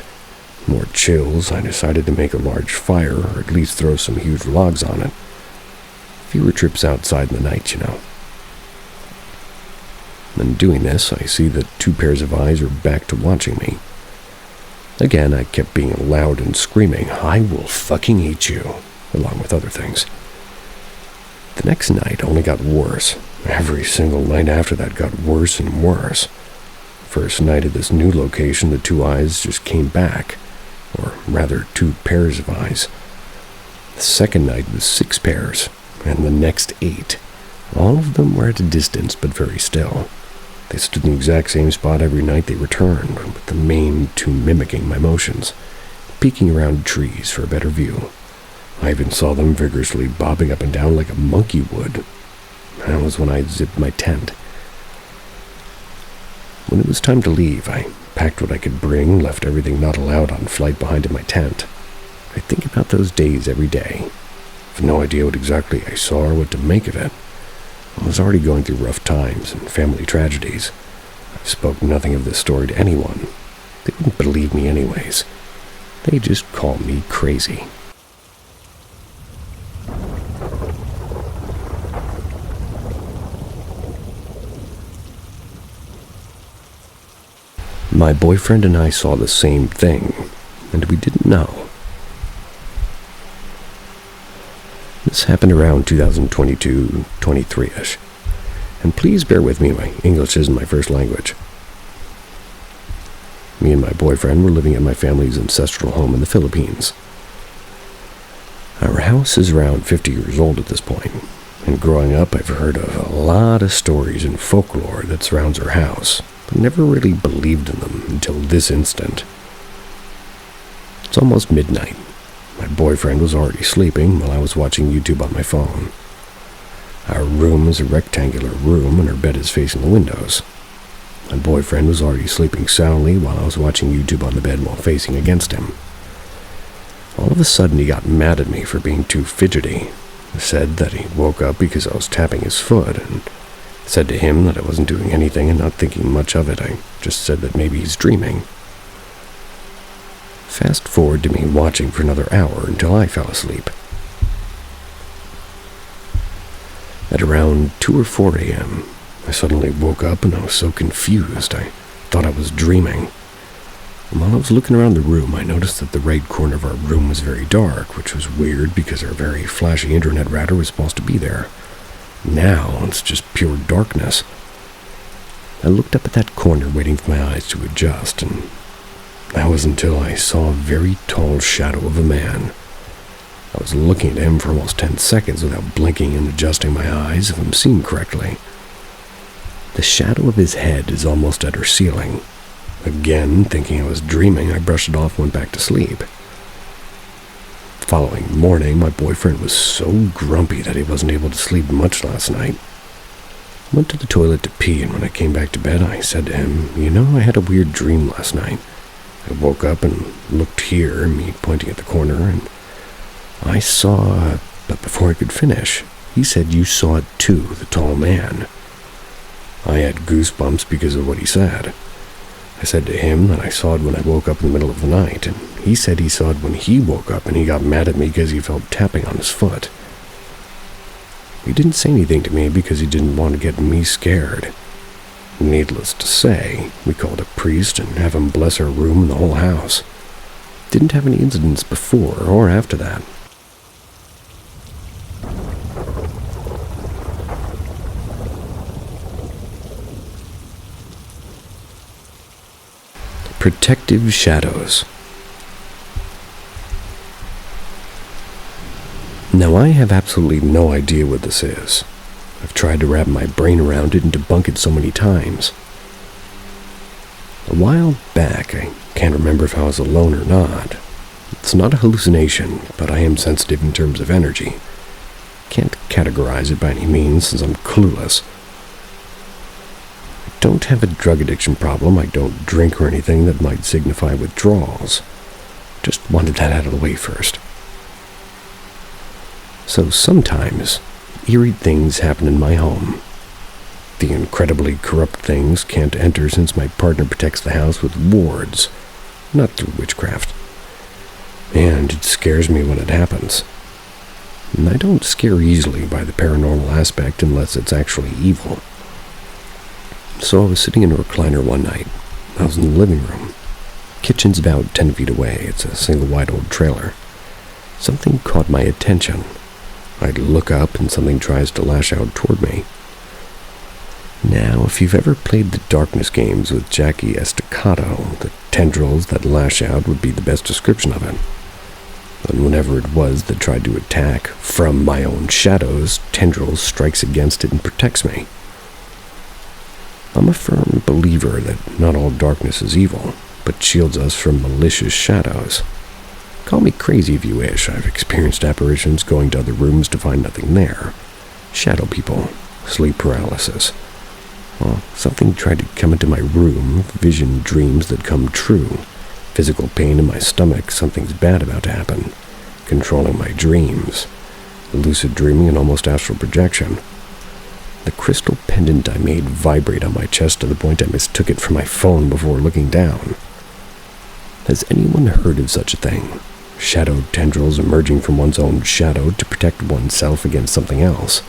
More chills, I decided to make a large fire, or at least throw some huge logs on it. Fewer trips outside in the night, you know. In doing this, I see that 2 pairs of eyes are back to watching me. Again, I kept being loud and screaming, "I will fucking eat you," along with other things. The next night only got worse. Every single night after that got worse and worse. First night at this new location, the 2 eyes just came back, or rather 2 pairs of eyes. The second night was 6 pairs, and the next 8. All of them were at a distance, but very still. They stood in the exact same spot every night they returned, with the main 2 mimicking my motions, peeking around trees for a better view. I even saw them vigorously bobbing up and down like a monkey would. That was when I zipped my tent. When it was time to leave, I packed what I could bring, left everything not allowed on flight behind in my tent. I think about those days every day. I have no idea what exactly I saw or what to make of it. I was already going through rough times and family tragedies. I spoke nothing of this story to anyone. They wouldn't believe me anyways. They just call me crazy. My boyfriend and I saw the same thing, and we didn't know. This happened around 2022-23-ish. And please bear with me, my English isn't my first language. Me and my boyfriend were living at my family's ancestral home in the Philippines. Our house is around 50 years old at this point, and growing up I've heard of a lot of stories and folklore that surrounds our house, but never really believed in them until this instant. It's almost midnight. My boyfriend was already sleeping while I was watching YouTube on my phone. Our room is a rectangular room and our bed is facing the windows. My boyfriend was already sleeping soundly while I was watching YouTube on the bed while facing against him. All of a sudden he got mad at me for being too fidgety. He said that he woke up because I was tapping his foot, and said to him that I wasn't doing anything and not thinking much of it. I just said that maybe he's dreaming. Fast forward to me watching for another hour until I fell asleep. At around 2 or 4 a.m., I suddenly woke up and I was so confused I thought I was dreaming. And while I was looking around the room, I noticed that the right corner of our room was very dark, which was weird because our very flashy internet router was supposed to be there. Now it's just pure darkness. I looked up at that corner waiting for my eyes to adjust, and that was until I saw a very tall shadow of a man. I was looking at him for almost 10 seconds without blinking and adjusting my eyes, if I'm seeing correctly. The shadow of his head is almost at our ceiling. Again, thinking I was dreaming, I brushed it off and went back to sleep. The following morning, my boyfriend was so grumpy that he wasn't able to sleep much last night. I went to the toilet to pee, and when I came back to bed, I said to him, I had a weird dream last night. I woke up and looked here, me pointing at the corner, and I saw, but before I could finish, he said, "You saw it too, the tall man." I had goosebumps because of what he said. I said to him that I saw it when I woke up in the middle of the night, and he said he saw it when he woke up and he got mad at me because he felt tapping on his foot. He didn't say anything to me because he didn't want to get me scared. Needless to say, we called a priest and have him bless our room and the whole house. Didn't have any incidents before or after that. Protective shadows. Now I have absolutely no idea what this is. I've tried to wrap my brain around it and debunk it so many times. A while back, I can't remember if I was alone or not. It's not a hallucination, but I am sensitive in terms of energy. Can't categorize it by any means since I'm clueless. I don't have a drug addiction problem. I don't drink or anything that might signify withdrawals. Just wanted that out of the way first. So sometimes, eerie things happen in my home. The incredibly corrupt things can't enter since my partner protects the house with wards, not through witchcraft. And it scares me when it happens. And I don't scare easily by the paranormal aspect unless it's actually evil. So I was sitting in a recliner one night. I was in the living room. Kitchen's about 10 feet away. It's a single wide old trailer. Something caught my attention. I'd look up and something tries to lash out toward me. Now, if you've ever played the darkness games with Jackie Estacado, the tendrils that lash out would be the best description of it. And whenever it was that tried to attack from my own shadows, tendrils strikes against it and protects me. I'm a firm believer that not all darkness is evil, but shields us from malicious shadows. Call me crazy if you wish. I've experienced apparitions going to other rooms to find nothing there. Shadow people, sleep paralysis. Well, something tried to come into my room, vision dreams that come true. Physical pain in my stomach, something's bad about to happen. Controlling my dreams. Lucid dreaming and almost astral projection. The crystal pendant I made vibrate on my chest to the point I mistook it for my phone before looking down. Has anyone heard of such a thing? Shadowed tendrils emerging from one's own shadow to protect oneself against something else.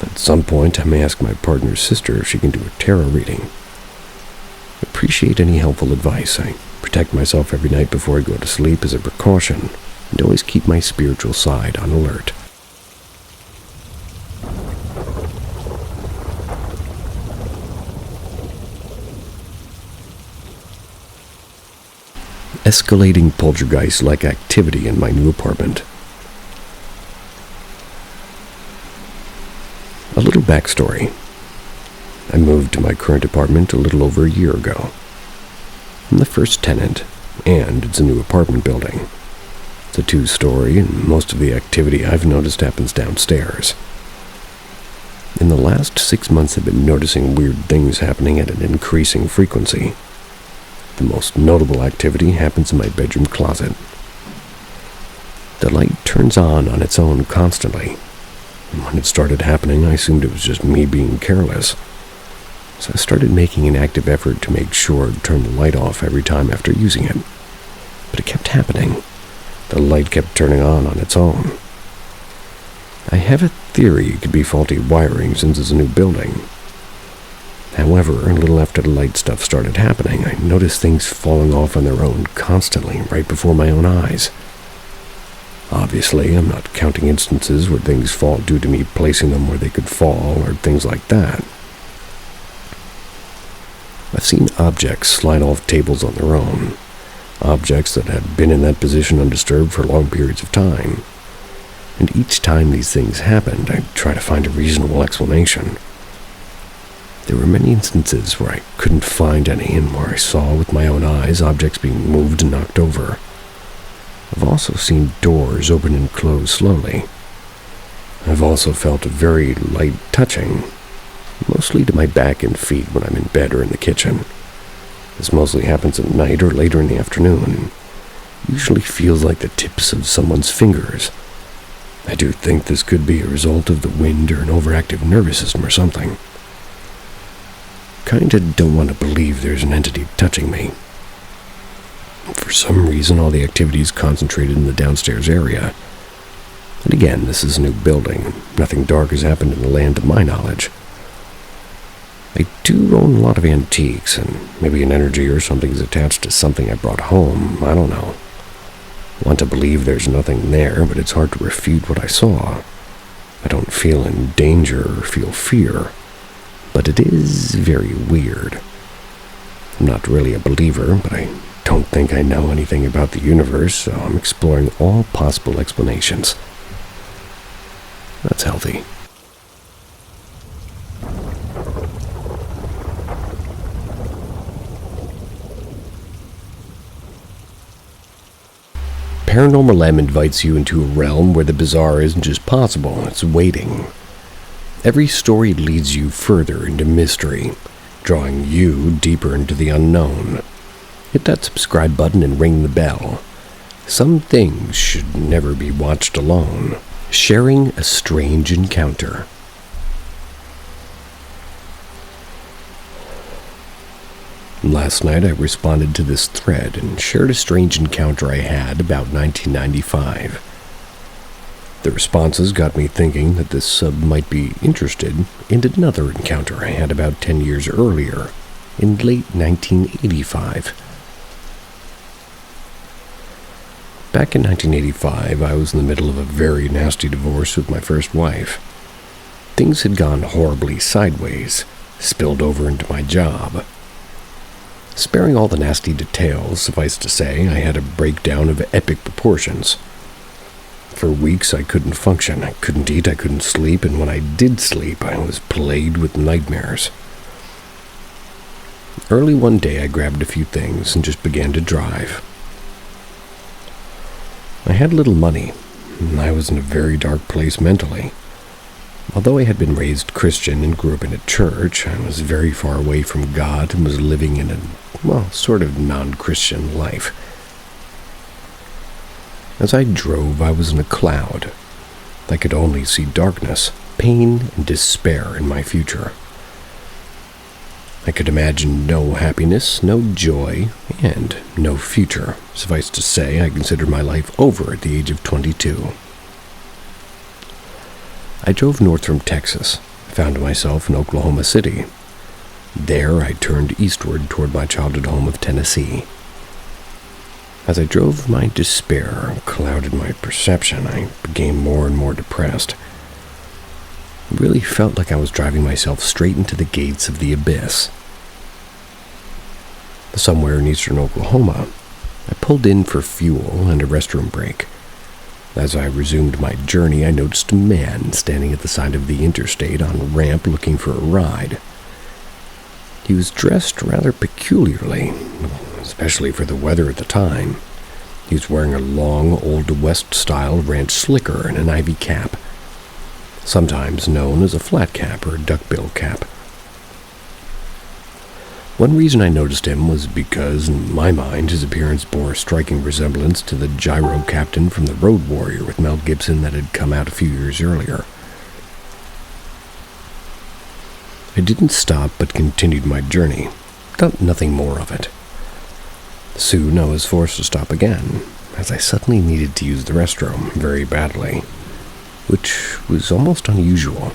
At some point, I may ask my partner's sister if she can do a tarot reading. Appreciate any helpful advice. I protect myself every night before I go to sleep as a precaution, and always keep my spiritual side on alert. Escalating poltergeist-like activity in my new apartment. A little backstory. I moved to my current apartment a little over a year ago. I'm the first tenant, and it's a new apartment building. It's a 2-story, and most of the activity I've noticed happens downstairs. In the last 6 months, I've been noticing weird things happening at an increasing frequency. The most notable activity happens in my bedroom closet. The light turns on its own constantly. And when it started happening, I assumed it was just me being careless. So I started making an active effort to make sure to turn the light off every time after using it. But it kept happening. The light kept turning on its own. I have a theory it could be faulty wiring since it's a new building. However, a little after the light stuff started happening, I noticed things falling off on their own constantly, right before my own eyes. Obviously, I'm not counting instances where things fall due to me placing them where they could fall, or things like that. I've seen objects slide off tables on their own, objects that had been in that position undisturbed for long periods of time. And each time these things happened, I'd try to find a reasonable explanation. There were many instances where I couldn't find any, and where I saw with my own eyes objects being moved and knocked over. I've also seen doors open and close slowly. I've also felt a very light touching, mostly to my back and feet when I'm in bed or in the kitchen. This mostly happens at night or later in the afternoon, and usually feels like the tips of someone's fingers. I do think this could be a result of the wind or an overactive nervous system or something. Kinda don't want to believe there's an entity touching me. For some reason, all the activity is concentrated in the downstairs area. And again, this is a new building. Nothing dark has happened in the land to my knowledge. I do own a lot of antiques, and maybe an energy or something is attached to something I brought home. I don't know. I want to believe there's nothing there, but it's hard to refute what I saw. I don't feel in danger or feel fear. But it is very weird. I'm not really a believer, but I don't think I know anything about the universe, so I'm exploring all possible explanations. That's healthy. Paranormal M invites you into a realm where the bizarre isn't just possible, it's waiting. Every story leads you further into mystery, drawing you deeper into the unknown. Hit that subscribe button and ring the bell. Some things should never be watched alone. Sharing a strange encounter. Last night I responded to this thread and shared a strange encounter I had about 1995. The responses got me thinking that this sub might be interested in another encounter I had about 10 years earlier, in late 1985. Back in 1985, I was in the middle of a very nasty divorce with my first wife. Things had gone horribly sideways, spilled over into my job. Sparing all the nasty details, suffice to say, I had a breakdown of epic proportions. For weeks I couldn't function, I couldn't eat, I couldn't sleep, and when I did sleep, I was plagued with nightmares. Early one day I grabbed a few things and just began to drive. had little money, and I was in a very dark place mentally. Although I had been raised Christian and grew up in a church, I was very far away from God and was living in a, sort of non-Christian life. As I drove, I was in a cloud. I could only see darkness, pain, and despair in my future. I could imagine no happiness, no joy, and no future. Suffice to say, I considered my life over at the age of 22. I drove north from Texas, found myself in Oklahoma City. There, I turned eastward toward my childhood home of Tennessee. As I drove, my despair clouded my perception. I became more and more depressed. It really felt like I was driving myself straight into the gates of the abyss. Somewhere in eastern Oklahoma, I pulled in for fuel and a restroom break. As I resumed my journey, I noticed a man standing at the side of the interstate on a ramp looking for a ride. He was dressed rather peculiarly, especially for the weather at the time. He was wearing a long, Old West-style ranch slicker and an ivy cap, sometimes known as a flat cap or a duckbill cap. One reason I noticed him was because, in my mind, his appearance bore a striking resemblance to the gyro captain from The Road Warrior with Mel Gibson that had come out a few years earlier. I didn't stop but continued my journey, thought nothing more of it. Soon I was forced to stop again, as I suddenly needed to use the restroom very badly, which was almost unusual.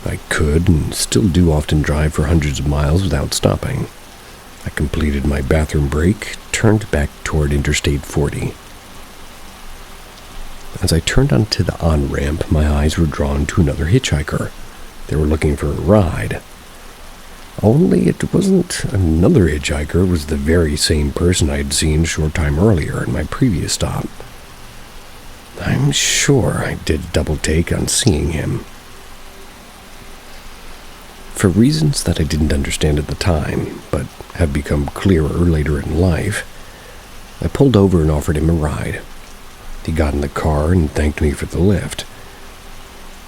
I could and still do often drive for hundreds of miles without stopping. I completed my bathroom break, turned back toward Interstate 40. As I turned onto the on-ramp, my eyes were drawn to another hitchhiker. They were looking for a ride. Only it wasn't another hitchhiker, it was the very same person I had seen a short time earlier at my previous stop. I'm sure I did double take on seeing him. For reasons that I didn't understand at the time, but have become clearer later in life, I pulled over and offered him a ride. He got in the car and thanked me for the lift.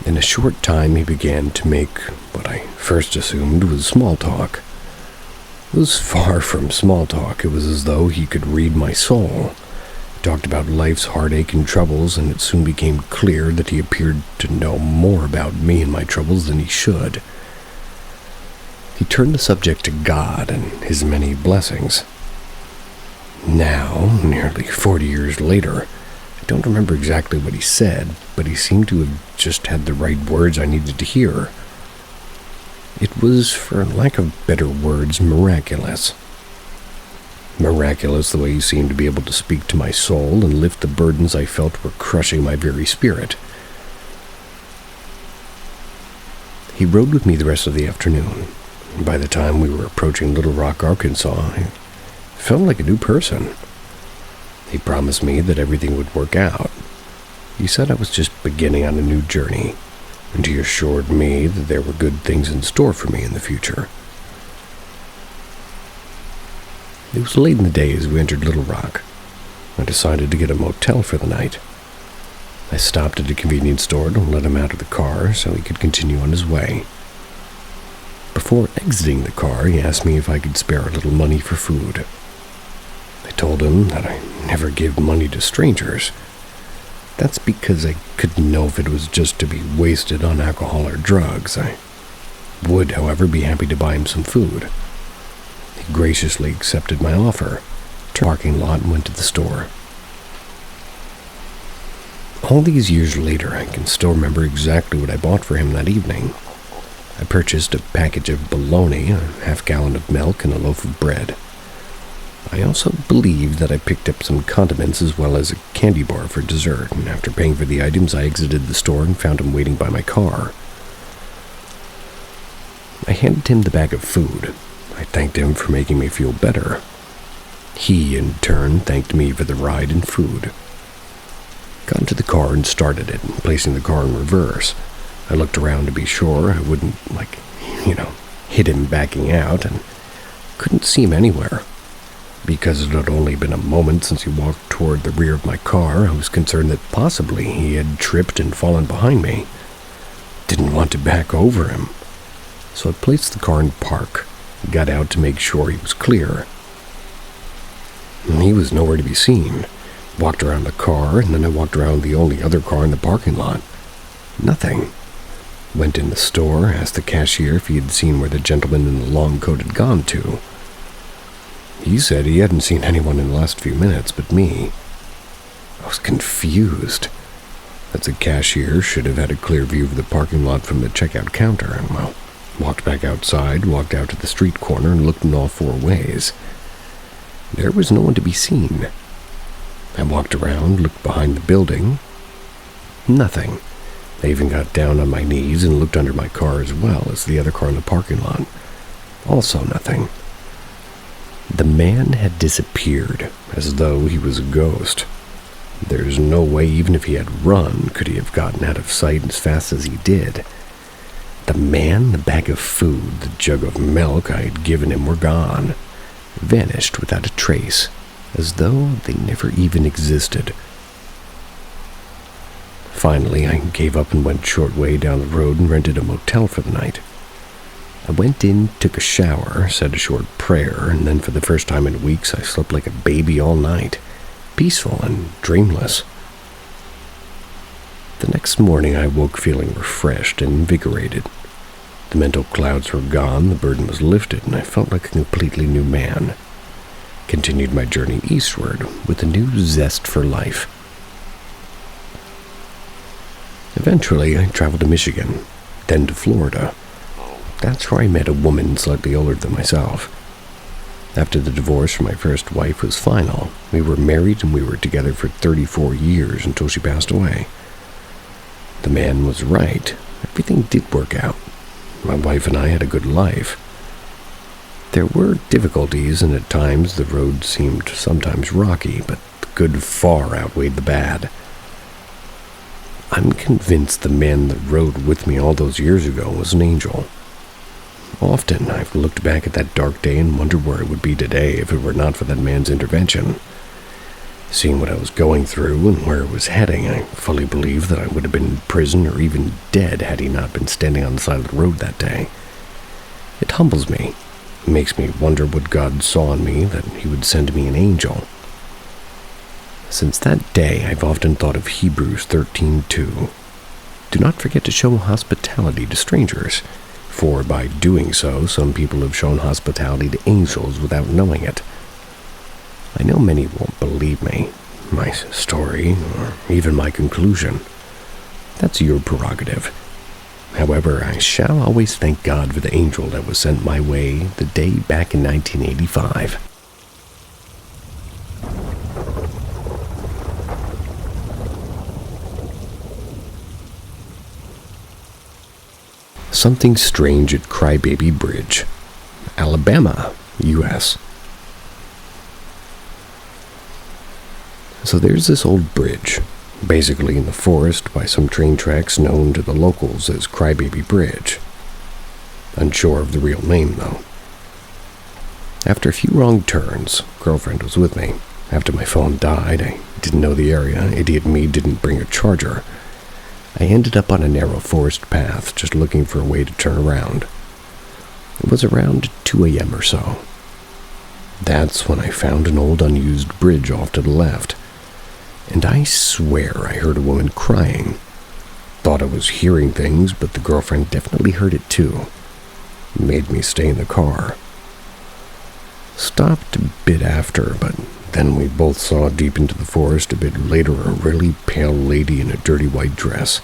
In a short time, he began to make what I first assumed was small talk. It was far from small talk. It was as though he could read my soul. He talked about life's heartache and troubles, and it soon became clear that he appeared to know more about me and my troubles than he should. He turned the subject to God and his many blessings. Now, nearly 40 years later, I don't remember exactly what he said, but he seemed to have just had the right words I needed to hear. It was, for lack of better words, miraculous. Miraculous the way he seemed to be able to speak to my soul and lift the burdens I felt were crushing my very spirit. He rode with me the rest of the afternoon. By the time we were approaching Little Rock, Arkansas, I felt like a new person. He promised me that everything would work out. He said I was just beginning on a new journey, and he assured me that there were good things in store for me in the future. It was late in the day as we entered Little Rock. I decided to get a motel for the night. I stopped at a convenience store to let him out of the car so he could continue on his way. Before exiting the car, he asked me if I could spare a little money for food. I told him that I never give money to strangers. That's because I couldn't know if it was just to be wasted on alcohol or drugs. I would, however, be happy to buy him some food. He graciously accepted my offer, turned to the parking lot and went to the store. All these years later, I can still remember exactly what I bought for him that evening. I purchased a package of bologna, a half-gallon of milk, and a loaf of bread. I also believe that I picked up some condiments as well as a candy bar for dessert, and after paying for the items, I exited the store and found him waiting by my car. I handed him the bag of food. I thanked him for making me feel better. He, in turn, thanked me for the ride and food. Got into the car and started it, placing the car in reverse. I looked around to be sure I wouldn't, hit him backing out, and couldn't see him anywhere. Because it had only been a moment since he walked toward the rear of my car, I was concerned that possibly he had tripped and fallen behind me. Didn't want to back over him. So I placed the car in park, got out to make sure he was clear. And he was nowhere to be seen. Walked around the car, and then I walked around the only other car in the parking lot. Nothing. Went in the store, asked the cashier if he had seen where the gentleman in the long coat had gone to. He said he hadn't seen anyone in the last few minutes but me. I was confused. As the cashier should have had a clear view of the parking lot from the checkout counter, and well, walked back outside, walked out to the street corner, and looked in all four ways. There was no one to be seen. I walked around, looked behind the building. Nothing. I even got down on my knees and looked under my car as well as the other car in the parking lot. Also nothing. The man had disappeared, as though he was a ghost. There's no way, even if he had run, could he have gotten out of sight as fast as he did. The man, the bag of food, the jug of milk I had given him were gone. Vanished without a trace, as though they never even existed. Finally, I gave up and went short way down the road and rented a motel for the night. I went in, took a shower, said a short prayer, and then for the first time in weeks I slept like a baby all night, peaceful and dreamless. The next morning I woke feeling refreshed and invigorated. The mental clouds were gone, the burden was lifted, and I felt like a completely new man. Continued my journey eastward with a new zest for life. Eventually I traveled to Michigan, then to Florida. That's where I met a woman slightly older than myself. After the divorce from my first wife was final, we were married and we were together for 34 years until she passed away. The man was right. Everything did work out. My wife and I had a good life. There were difficulties, and at times the road seemed sometimes rocky, but the good far outweighed the bad. I'm convinced the man that rode with me all those years ago was an angel. Often I've looked back at that dark day and wondered where I would be today if it were not for that man's intervention. Seeing what I was going through and where it was heading, I fully believe that I would have been in prison or even dead had he not been standing on the side of the road that day. It humbles me. It makes me wonder what God saw in me that he would send me an angel. Since that day, I've often thought of Hebrews 13:2. Do not forget to show hospitality to strangers, for by doing so, some people have shown hospitality to angels without knowing it. I know many won't believe me, my story, or even my conclusion. That's your prerogative. However, I shall always thank God for the angel that was sent my way the day back in 1985. Something strange at Crybaby Bridge, Alabama, U.S. So there's this old bridge, basically in the forest by some train tracks known to the locals as Crybaby Bridge. Unsure of the real name, though. After a few wrong turns, girlfriend was with me. After my phone died, I didn't know the area. Idiot me didn't bring a charger. I ended up on a narrow forest path, just looking for a way to turn around. It was around 2 a.m. or so. That's when I found an old unused bridge off to the left. And I swear I heard a woman crying. Thought I was hearing things, but the girlfriend definitely heard it too. Made me stay in the car. Stopped a bit after, but then we both saw deep into the forest a bit later a really pale lady in a dirty white dress.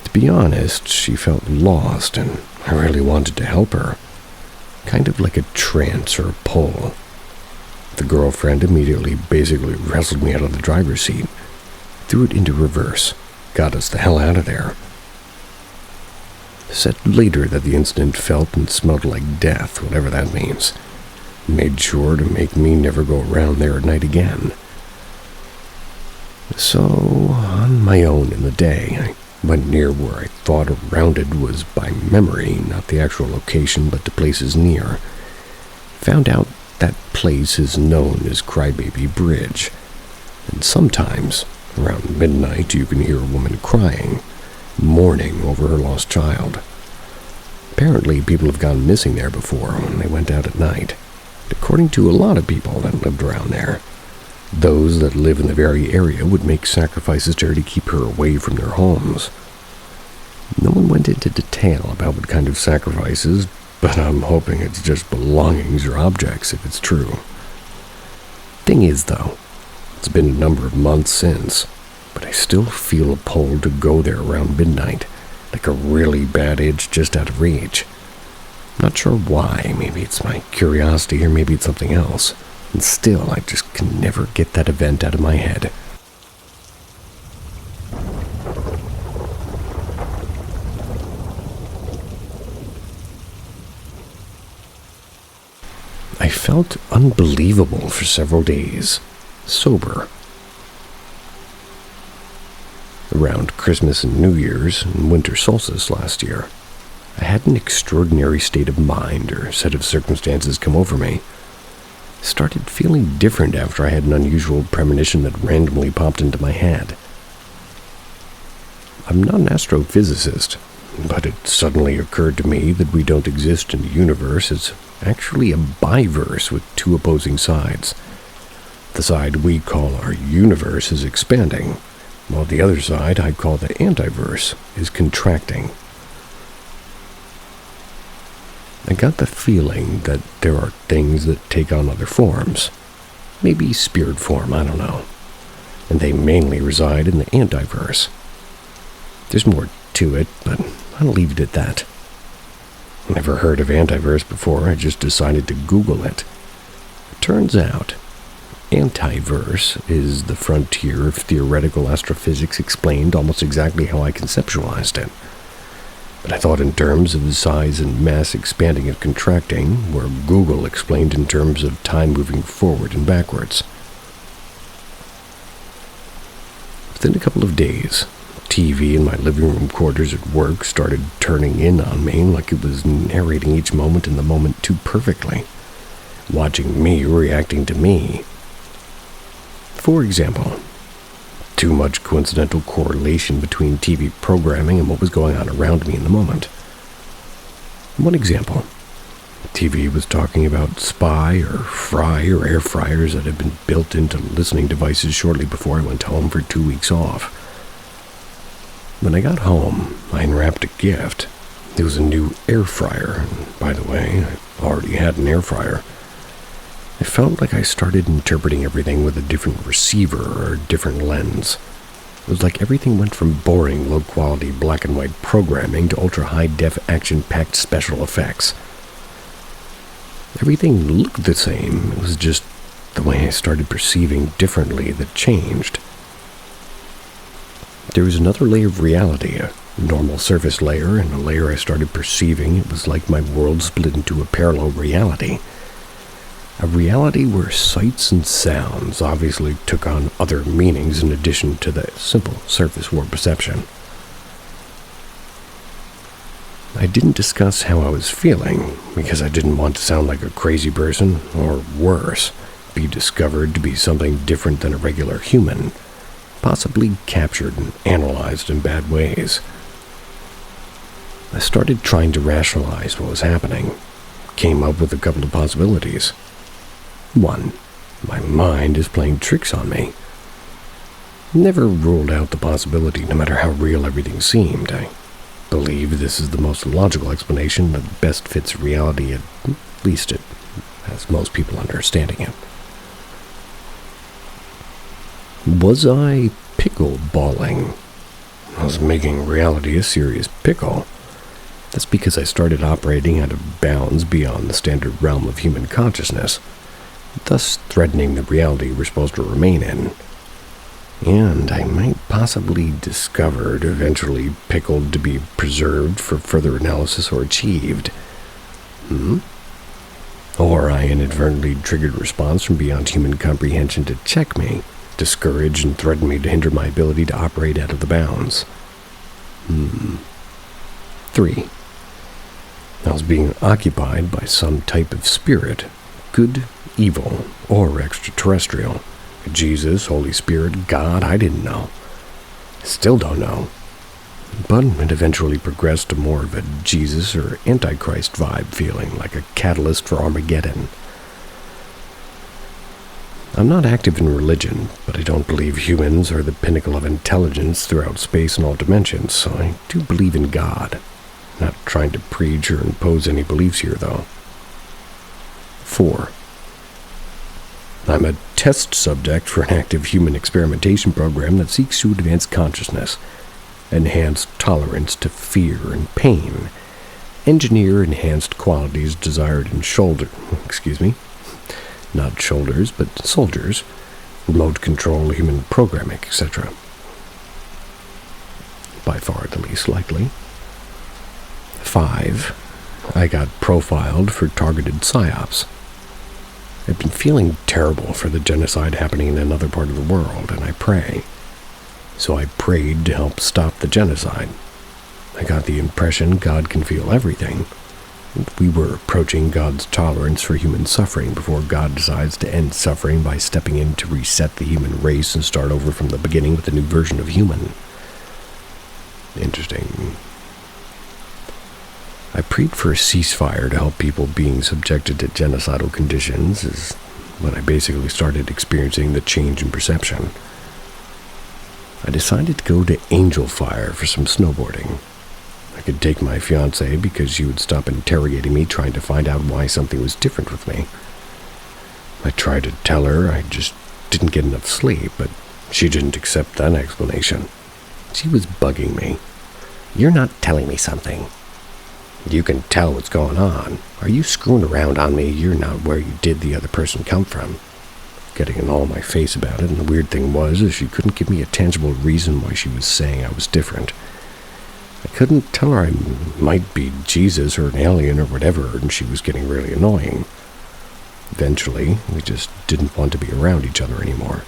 To be honest, she felt lost, and I really wanted to help her. Kind of like a trance or a pull. The girlfriend immediately basically wrestled me out of the driver's seat, threw it into reverse, got us the hell out of there. Said later that the incident felt and smelled like death, whatever that means. Made sure to make me never go around there at night again. So, on my own in the day, I went near where I thought around it was by memory, not the actual location, but the places near. Found out That place is known as Crybaby Bridge, and sometimes, around midnight, you can hear a woman crying, mourning over her lost child. Apparently, people have gone missing there before when they went out at night. According to a lot of people that lived around there, those that live in the very area would make sacrifices to her to keep her away from their homes. No one went into detail about what kind of sacrifices, but I'm hoping it's just belongings or objects if it's true. Thing is, though, it's been a number of months since, but I still feel a pull to go there around midnight, like a really bad itch just out of reach. I'm not sure why. Maybe it's my curiosity or maybe it's something else. And still, I just can never get that event out of my head. I felt unbelievable for several days, sober. Around Christmas and New Year's and winter solstice last year, I had an extraordinary state of mind or set of circumstances come over me. I started feeling different after I had an unusual premonition that randomly popped into my head. I'm not an astrophysicist, but it suddenly occurred to me that we don't exist in the universe. It's actually a biverse with two opposing sides. The side we call our universe is expanding, while the other side I call the Antiverse is contracting. I got the feeling that there are things that take on other forms. Maybe spirit form, I don't know. And they mainly reside in the Antiverse. There's more to it, but I'll leave it at that. Never heard of Antiverse before, I just decided to Google it. It turns out, Antiverse is the frontier of theoretical astrophysics explained almost exactly how I conceptualized it. But I thought in terms of size and mass expanding and contracting, where Google explained in terms of time moving forward and backwards. Within a couple of days, TV in my living room quarters at work started turning in on me like it was narrating each moment in the moment too perfectly, watching me reacting to me. For example, too much coincidental correlation between TV programming and what was going on around me in the moment. One example, TV was talking about spy or fry or air fryers that had been built into listening devices shortly before I went home for 2 weeks off. When I got home, I unwrapped a gift. It was a new air fryer. By the way, I already had an air fryer. I felt like I started interpreting everything with a different receiver or a different lens. It was like everything went from boring, low-quality black and white programming to ultra-high-def, action-packed special effects. Everything looked the same. It was just the way I started perceiving differently that changed. There was another layer of reality, a normal surface layer, and a layer I started perceiving. It was like my world split into a parallel reality. A reality where sights and sounds obviously took on other meanings in addition to the simple surface world perception. I didn't discuss how I was feeling because I didn't want to sound like a crazy person, or worse, be discovered to be something different than a regular human, possibly captured and analyzed in bad ways. I started trying to rationalize what was happening, came up with a couple of possibilities. 1. My mind is playing tricks on me. Never ruled out the possibility, no matter how real everything seemed. I believe this is the most logical explanation that best fits reality, at least it has most people understanding it. Was I pickle balling? I was making reality a serious pickle. That's because I started operating out of bounds beyond the standard realm of human consciousness, thus threatening the reality we're supposed to remain in. And I might possibly discovered, eventually pickled to be preserved for further analysis or achieved. Or I inadvertently triggered response from beyond human comprehension to check me, discourage and threaten me to hinder my ability to operate out of the bounds. 3. I was being occupied by some type of spirit, good evil or extraterrestrial. Jesus, Holy Spirit, God, I didn't know. Still don't know. But it eventually progressed to more of a Jesus or Antichrist vibe feeling, like a catalyst for Armageddon. I'm not active in religion, but I don't believe humans are the pinnacle of intelligence throughout space and all dimensions, so I do believe in God. Not trying to preach or impose any beliefs here, though. 4. I'm a test subject for an active human experimentation program that seeks to advance consciousness, enhance tolerance to fear and pain, engineer enhanced qualities desired in not shoulders, but soldiers, remote control human programming, etc. By far the least likely. 5. I got profiled for targeted psyops. I've been feeling terrible for the genocide happening in another part of the world, and I pray. So I prayed to help stop the genocide. I got the impression God can feel everything. We were approaching God's tolerance for human suffering before God decides to end suffering by stepping in to reset the human race and start over from the beginning with a new version of human. Interesting. I prayed for a ceasefire to help people being subjected to genocidal conditions, is when I basically started experiencing the change in perception. I decided to go to Angel Fire for some snowboarding. I could take my fiancée because she would stop interrogating me trying to find out why something was different with me. I tried to tell her I just didn't get enough sleep, but she didn't accept that explanation. She was bugging me. You're not telling me something. You can tell what's going on. Are you screwing around on me? You're not where you did the other person come from. Getting in all my face about it, and the weird thing was is she couldn't give me a tangible reason why she was saying I was different. I couldn't tell her I might be Jesus or an alien or whatever, and she was getting really annoying. Eventually, we just didn't want to be around each other anymore.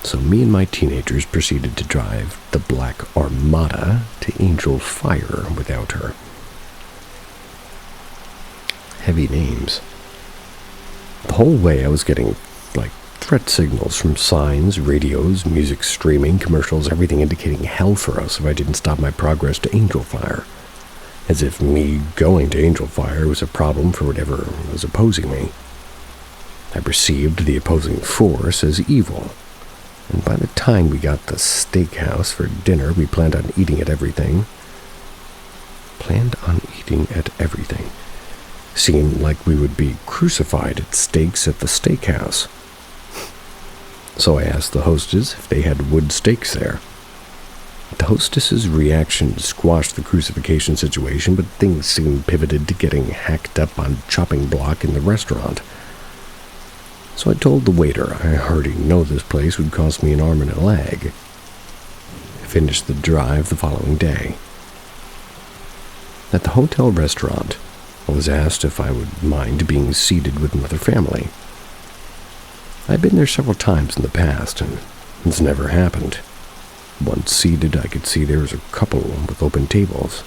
So me and my teenagers proceeded to drive the Black Armada to Angel Fire without her. Heavy names. The whole way I was getting, threat signals from signs, radios, music streaming, commercials, everything indicating hell for us if I didn't stop my progress to Angel Fire. As if me going to Angel Fire was a problem for whatever was opposing me. I perceived the opposing force as evil, and by the time we got the steakhouse for dinner, we planned on eating at everything. Seemed like we would be crucified at stakes at the steakhouse. So I asked the hostess if they had wood stakes there. The hostess's reaction squashed the crucifixion situation, but things soon pivoted to getting hacked up on chopping block in the restaurant. So I told the waiter I already know this place would cost me an arm and a leg. I finished the drive the following day. At the hotel restaurant, I was asked if I would mind being seated with another family. I'd been there several times in the past, and it's never happened. Once seated, I could see there was a couple with open tables.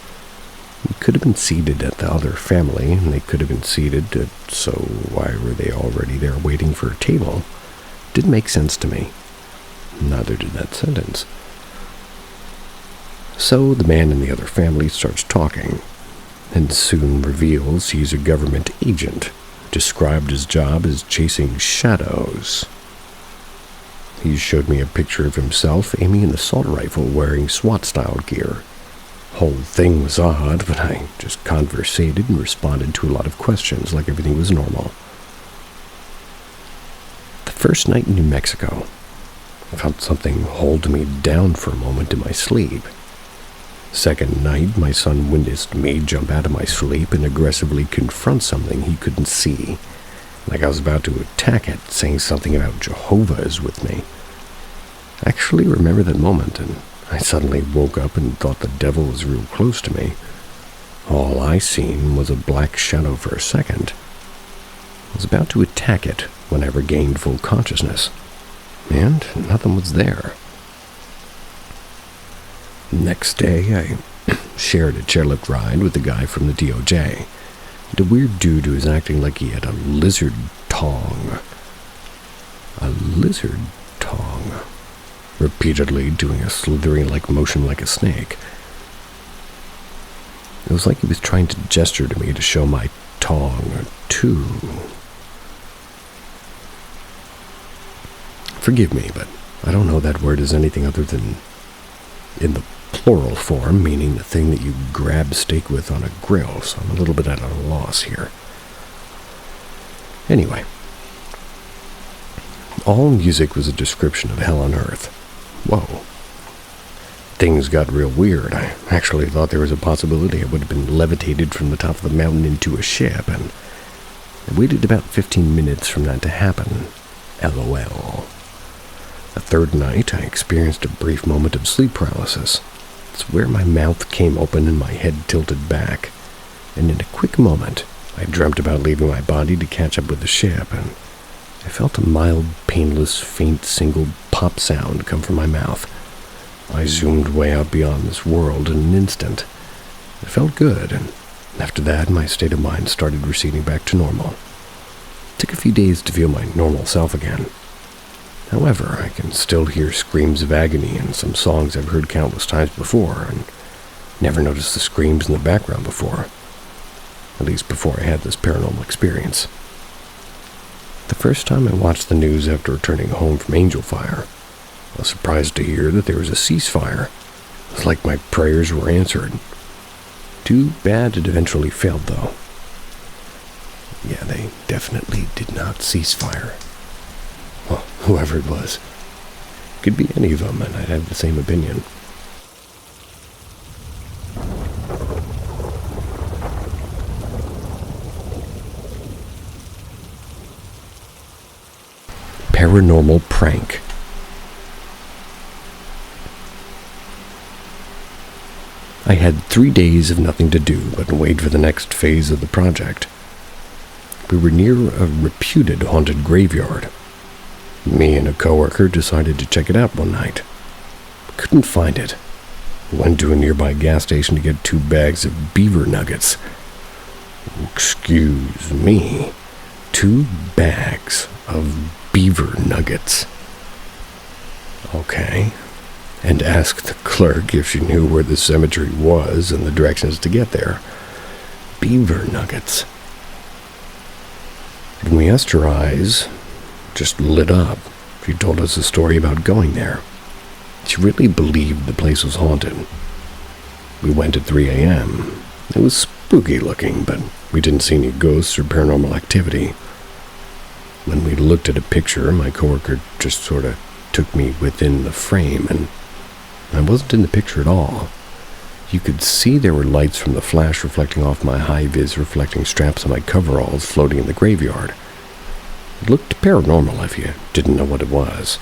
We could have been seated at the other family, and they could have been seated, so why were they already there waiting for a table? Didn't make sense to me. Neither did that sentence. So the man in the other family starts talking, and soon reveals he's a government agent. Described his job as chasing shadows. He showed me a picture of himself aiming an assault rifle wearing SWAT-style gear. Whole thing was odd, but I just conversated and responded to a lot of questions like everything was normal. The first night in New Mexico, I felt something hold me down for a moment in my sleep. Second night, my son witnessed me jump out of my sleep and aggressively confront something he couldn't see, like I was about to attack it, saying something about Jehovah is with me. I actually remember that moment, and I suddenly woke up and thought the devil was real close to me. All I seen was a black shadow for a second. I was about to attack it when I regained full consciousness, and nothing was there. Next day, I shared a chairlift ride with the guy from the DOJ. The weird dude who was acting like he had a lizard tongue. A lizard tongue. Repeatedly doing a slithering-like motion like a snake. It was like he was trying to gesture to me to show my tongue, too. Forgive me, but I don't know that word as anything other than in the plural form, meaning the thing that you grab steak with on a grill, so I'm a little bit at a loss here. Anyway, all music was a description of hell on earth. Whoa. Things got real weird. I actually thought there was a possibility I would have been levitated from the top of the mountain into a ship, and I waited about 15 minutes from that to happen. LOL. A third night, I experienced a brief moment of sleep paralysis. It's where my mouth came open and my head tilted back, and in a quick moment, I dreamt about leaving my body to catch up with the ship, and I felt a mild, painless, faint, single pop sound come from my mouth. I zoomed way out beyond this world in an instant. It felt good, and after that, my state of mind started receding back to normal. It took a few days to feel my normal self again. However, I can still hear screams of agony in some songs I've heard countless times before, and never noticed the screams in the background before. At least before I had this paranormal experience. The first time I watched the news after returning home from Angel Fire, I was surprised to hear that there was a ceasefire. It was like my prayers were answered. Too bad it eventually failed, though. Yeah, they definitely did not cease fire. Well, whoever it was. Could be any of them, and I'd have the same opinion. Paranormal prank. I had 3 days of nothing to do but wait for the next phase of the project. We were near a reputed haunted graveyard. Me and a coworker decided to check it out one night. Couldn't find it. Went to a nearby gas station to get 2 bags of beaver nuggets. Excuse me. 2 bags of beaver nuggets. Okay. And asked the clerk if she knew where the cemetery was and the directions to get there. Beaver nuggets. When we asked, her eyes just lit up. She told us a story about going there. She really believed the place was haunted. We went at 3 a.m. It was spooky looking, but we didn't see any ghosts or paranormal activity. When we looked at a picture, my coworker just sort of took me within the frame, and I wasn't in the picture at all. You could see there were lights from the flash reflecting off my high-vis reflecting straps on my coveralls floating in the graveyard. It looked paranormal if you didn't know what it was.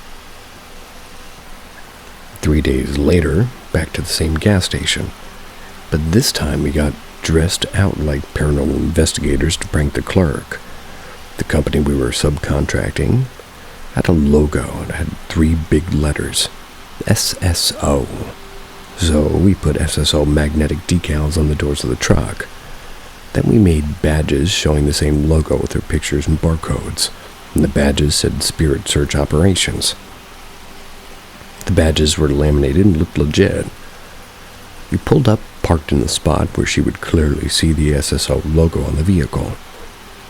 3 days later, back to the same gas station. But this time we got dressed out like paranormal investigators to prank the clerk. The company we were subcontracting had a logo and had 3 big letters. SSO. So we put SSO magnetic decals on the doors of the truck. Then we made badges showing the same logo with their pictures and barcodes. And the badges said Spirit Search Operations. The badges were laminated and looked legit. We pulled up, parked in the spot where she would clearly see the SSO logo on the vehicle.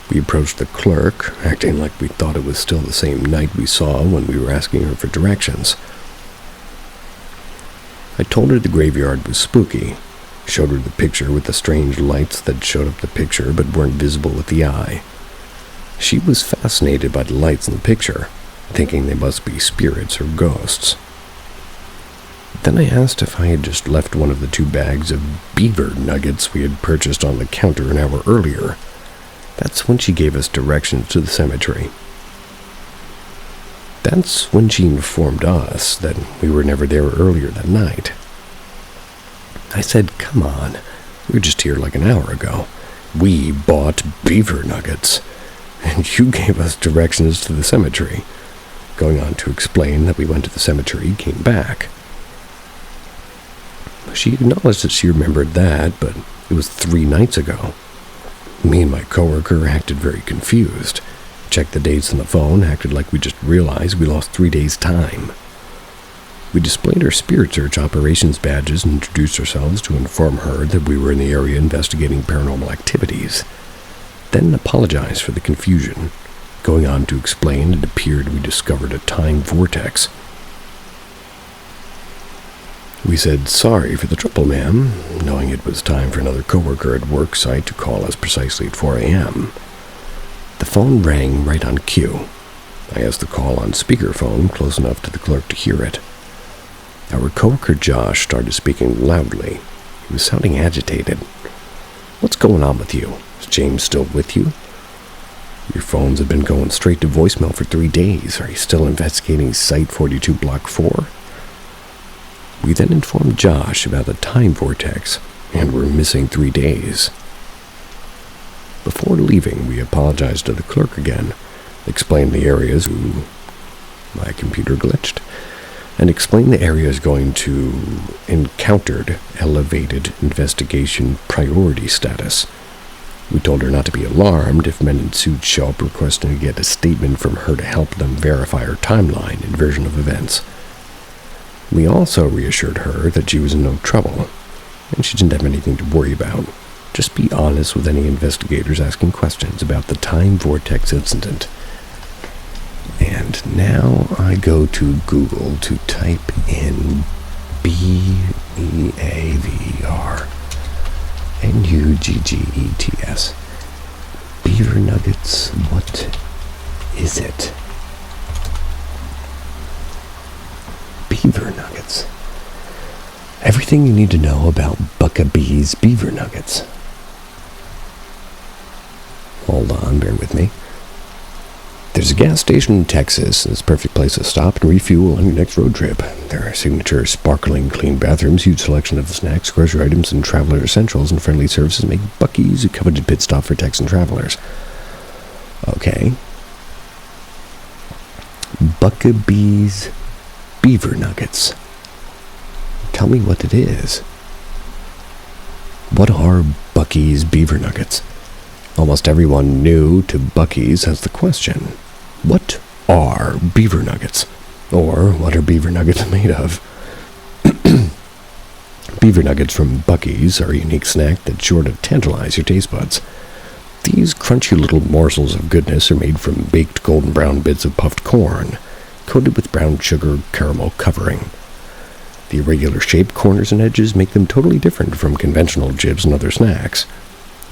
We approached the clerk, acting like we thought it was still the same night we saw when we were asking her for directions. I told her the graveyard was spooky, showed her the picture with the strange lights that showed up the picture but weren't visible with the eye. She was fascinated by the lights in the picture, thinking they must be spirits or ghosts. Then I asked if I had just left one of the 2 bags of beaver nuggets we had purchased on the counter an hour earlier. That's when she gave us directions to the cemetery. That's when she informed us that we were never there earlier that night. I said, come on, we were just here like an hour ago. We bought beaver nuggets, and you gave us directions to the cemetery, going on to explain that we went to the cemetery, came back. She acknowledged that she remembered that, but it was 3 nights ago. Me and my coworker acted very confused. checked the dates on the phone, acted like we just realized we lost 3 days' time. We displayed our Spirit Search operations badges and introduced ourselves to inform her that we were in the area investigating paranormal activities, then apologized for the confusion, going on to explain it appeared we discovered a time vortex. We said sorry for the trouble, ma'am, knowing it was time for another coworker at work site to call us precisely at 4 a.m. The phone rang right on cue. I asked the call on speakerphone close enough to the clerk to hear it. Our coworker Josh started speaking loudly. He was sounding agitated. "What's going on with you? Is James still with you? Your phones have been going straight to voicemail for 3 days. Are you still investigating Site 42 Block 4? We then informed Josh about the time vortex, and we're missing 3 days. Before leaving, we apologized to the clerk again, explained the areas my computer glitched, and explained the areas going to encountered elevated investigation priority status. We told her not to be alarmed if men in suits show up requesting to get a statement from her to help them verify her timeline and version of events. We also reassured her that she was in no trouble, and she didn't have anything to worry about. Just be honest with any investigators asking questions about the time vortex incident. And now I go to Google to type in BEAVRNUGGETS. Beaver nuggets, what is it? Beaver nuggets. Everything you need to know about Buckabee's beaver nuggets. Hold on, bear with me. There's a gas station in Texas, and it's a perfect place to stop and refuel on your next road trip. There are signature sparkling clean bathrooms, huge selection of snacks, grocery items, and traveler essentials, and friendly services make Buc-ee's a coveted pit stop for Texan travelers. Okay. Buckabee's beaver nuggets. Tell me what it is. What are Buc-ee's beaver nuggets? Almost everyone new to Buc-ee's has the question, what are beaver nuggets? Or what are beaver nuggets made of? Beaver nuggets from Buc-ee's are a unique snack that's sure to tantalize your taste buds. These crunchy little morsels of goodness are made from baked golden brown bits of puffed corn, coated with brown sugar caramel covering. The irregular shaped corners and edges make them totally different from conventional chips and other snacks.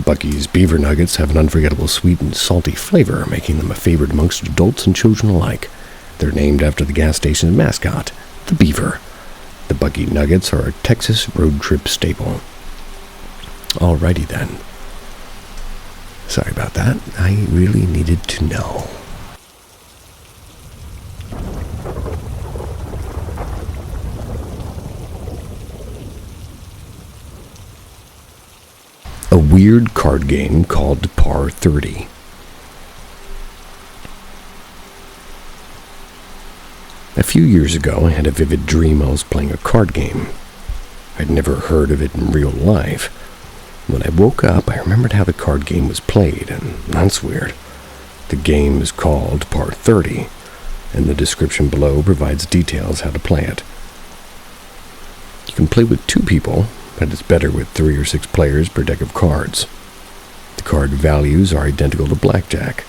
Buc-ee's beaver nuggets have an unforgettable sweet and salty flavor, making them a favorite amongst adults and children alike. They're named after the gas station's mascot, the beaver. The Buc-ee nuggets are a Texas road trip staple. Alrighty then. Sorry about that. I really needed to know. A weird card game called Par 30. A few years ago, I had a vivid dream I was playing a card game. I'd never heard of it in real life. When I woke up, I remembered how the card game was played, and that's weird. The game is called Par 30, and the description below provides details how to play it. You can play with 2 people, but it's better with 3 or 6 players per deck of cards. The card values are identical to blackjack.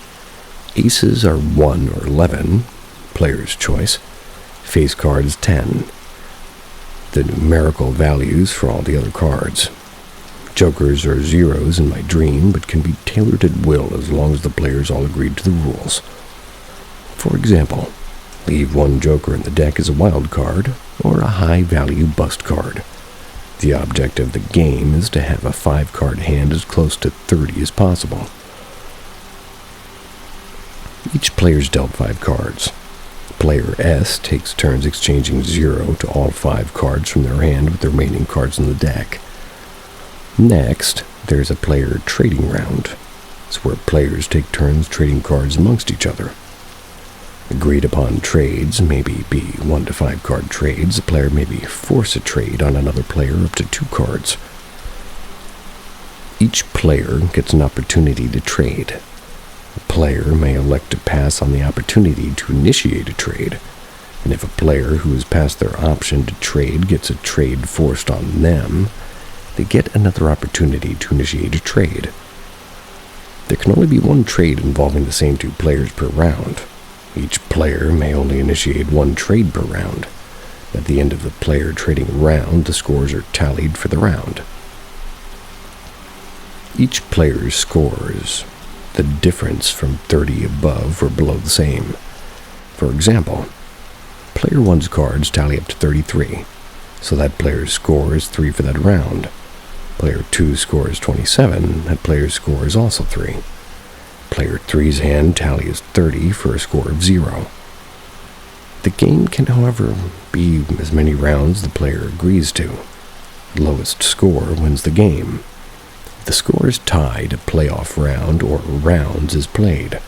Aces are 1 or 11, player's choice. Face card is 10. The numerical values for all the other cards. Jokers are zeros in my dream, but can be tailored at will as long as the players all agreed to the rules. For example, leave 1 joker in the deck as a wild card, or a high-value bust card. The object of the game is to have a 5-card hand as close to 30 as possible. Each player is dealt 5 cards. Player S takes turns exchanging 0 to all 5 cards from their hand with the remaining cards in the deck. Next, there's a player trading round. It's where players take turns trading cards amongst each other. Agreed upon trades may be 1 to 5 card trades. A player may force a trade on another player up to 2 cards. Each player gets an opportunity to trade. A player may elect to pass on the opportunity to initiate a trade, and if a player who has passed their option to trade gets a trade forced on them, they get another opportunity to initiate a trade. There can only be one trade involving the same two players per round. Each player may only initiate one trade per round. At the end of the player trading round, the scores are tallied for the round. Each player's scores, the difference from 30 above or below the same. For example, player 1's cards tally up to 33, so that player's score is 3 for that round. Player 2's score is 27, that player's score is also 3. Player 3's hand tally is 30 for a score of 0. The game can, however, be as many rounds the player agrees to. The lowest score wins the game. If the score is tied, a playoff round or rounds is played.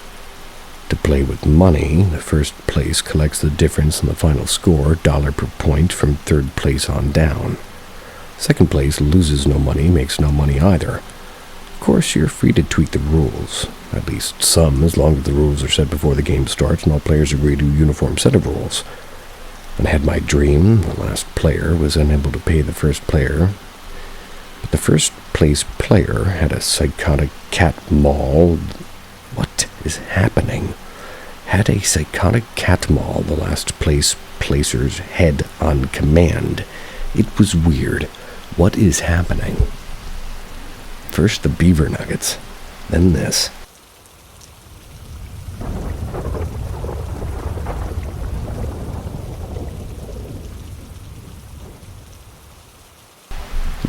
To play with money, the first place collects the difference in the final score, dollar per point, from third place on down. Second place loses no money, makes no money either. Of course, you're free to tweak the rules, at least some, as long as the rules are set before the game starts and all players agree to a uniform set of rules. When I had my dream, the last player was unable to pay the first player, but the first place player had a psychotic cat maul. What is happening? Had a psychotic cat maul the last place placer's head on command. It was weird. What is happening? First the beaver nuggets, then this.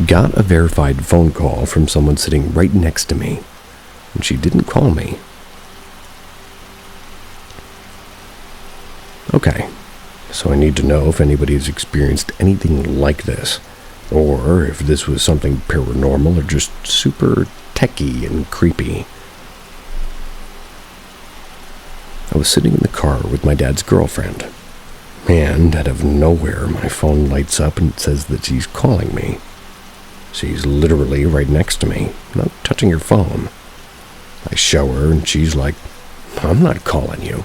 Got a verified phone call from someone sitting right next to me, and she didn't call me. Okay, so I need to know if anybody has experienced anything like this, or if this was something paranormal or just super techy and creepy. I was sitting in the car with my dad's girlfriend, and out of nowhere my phone lights up and it says that she's calling me. She's literally right next to me, not touching her phone. I show her and she's like, "I'm not calling you."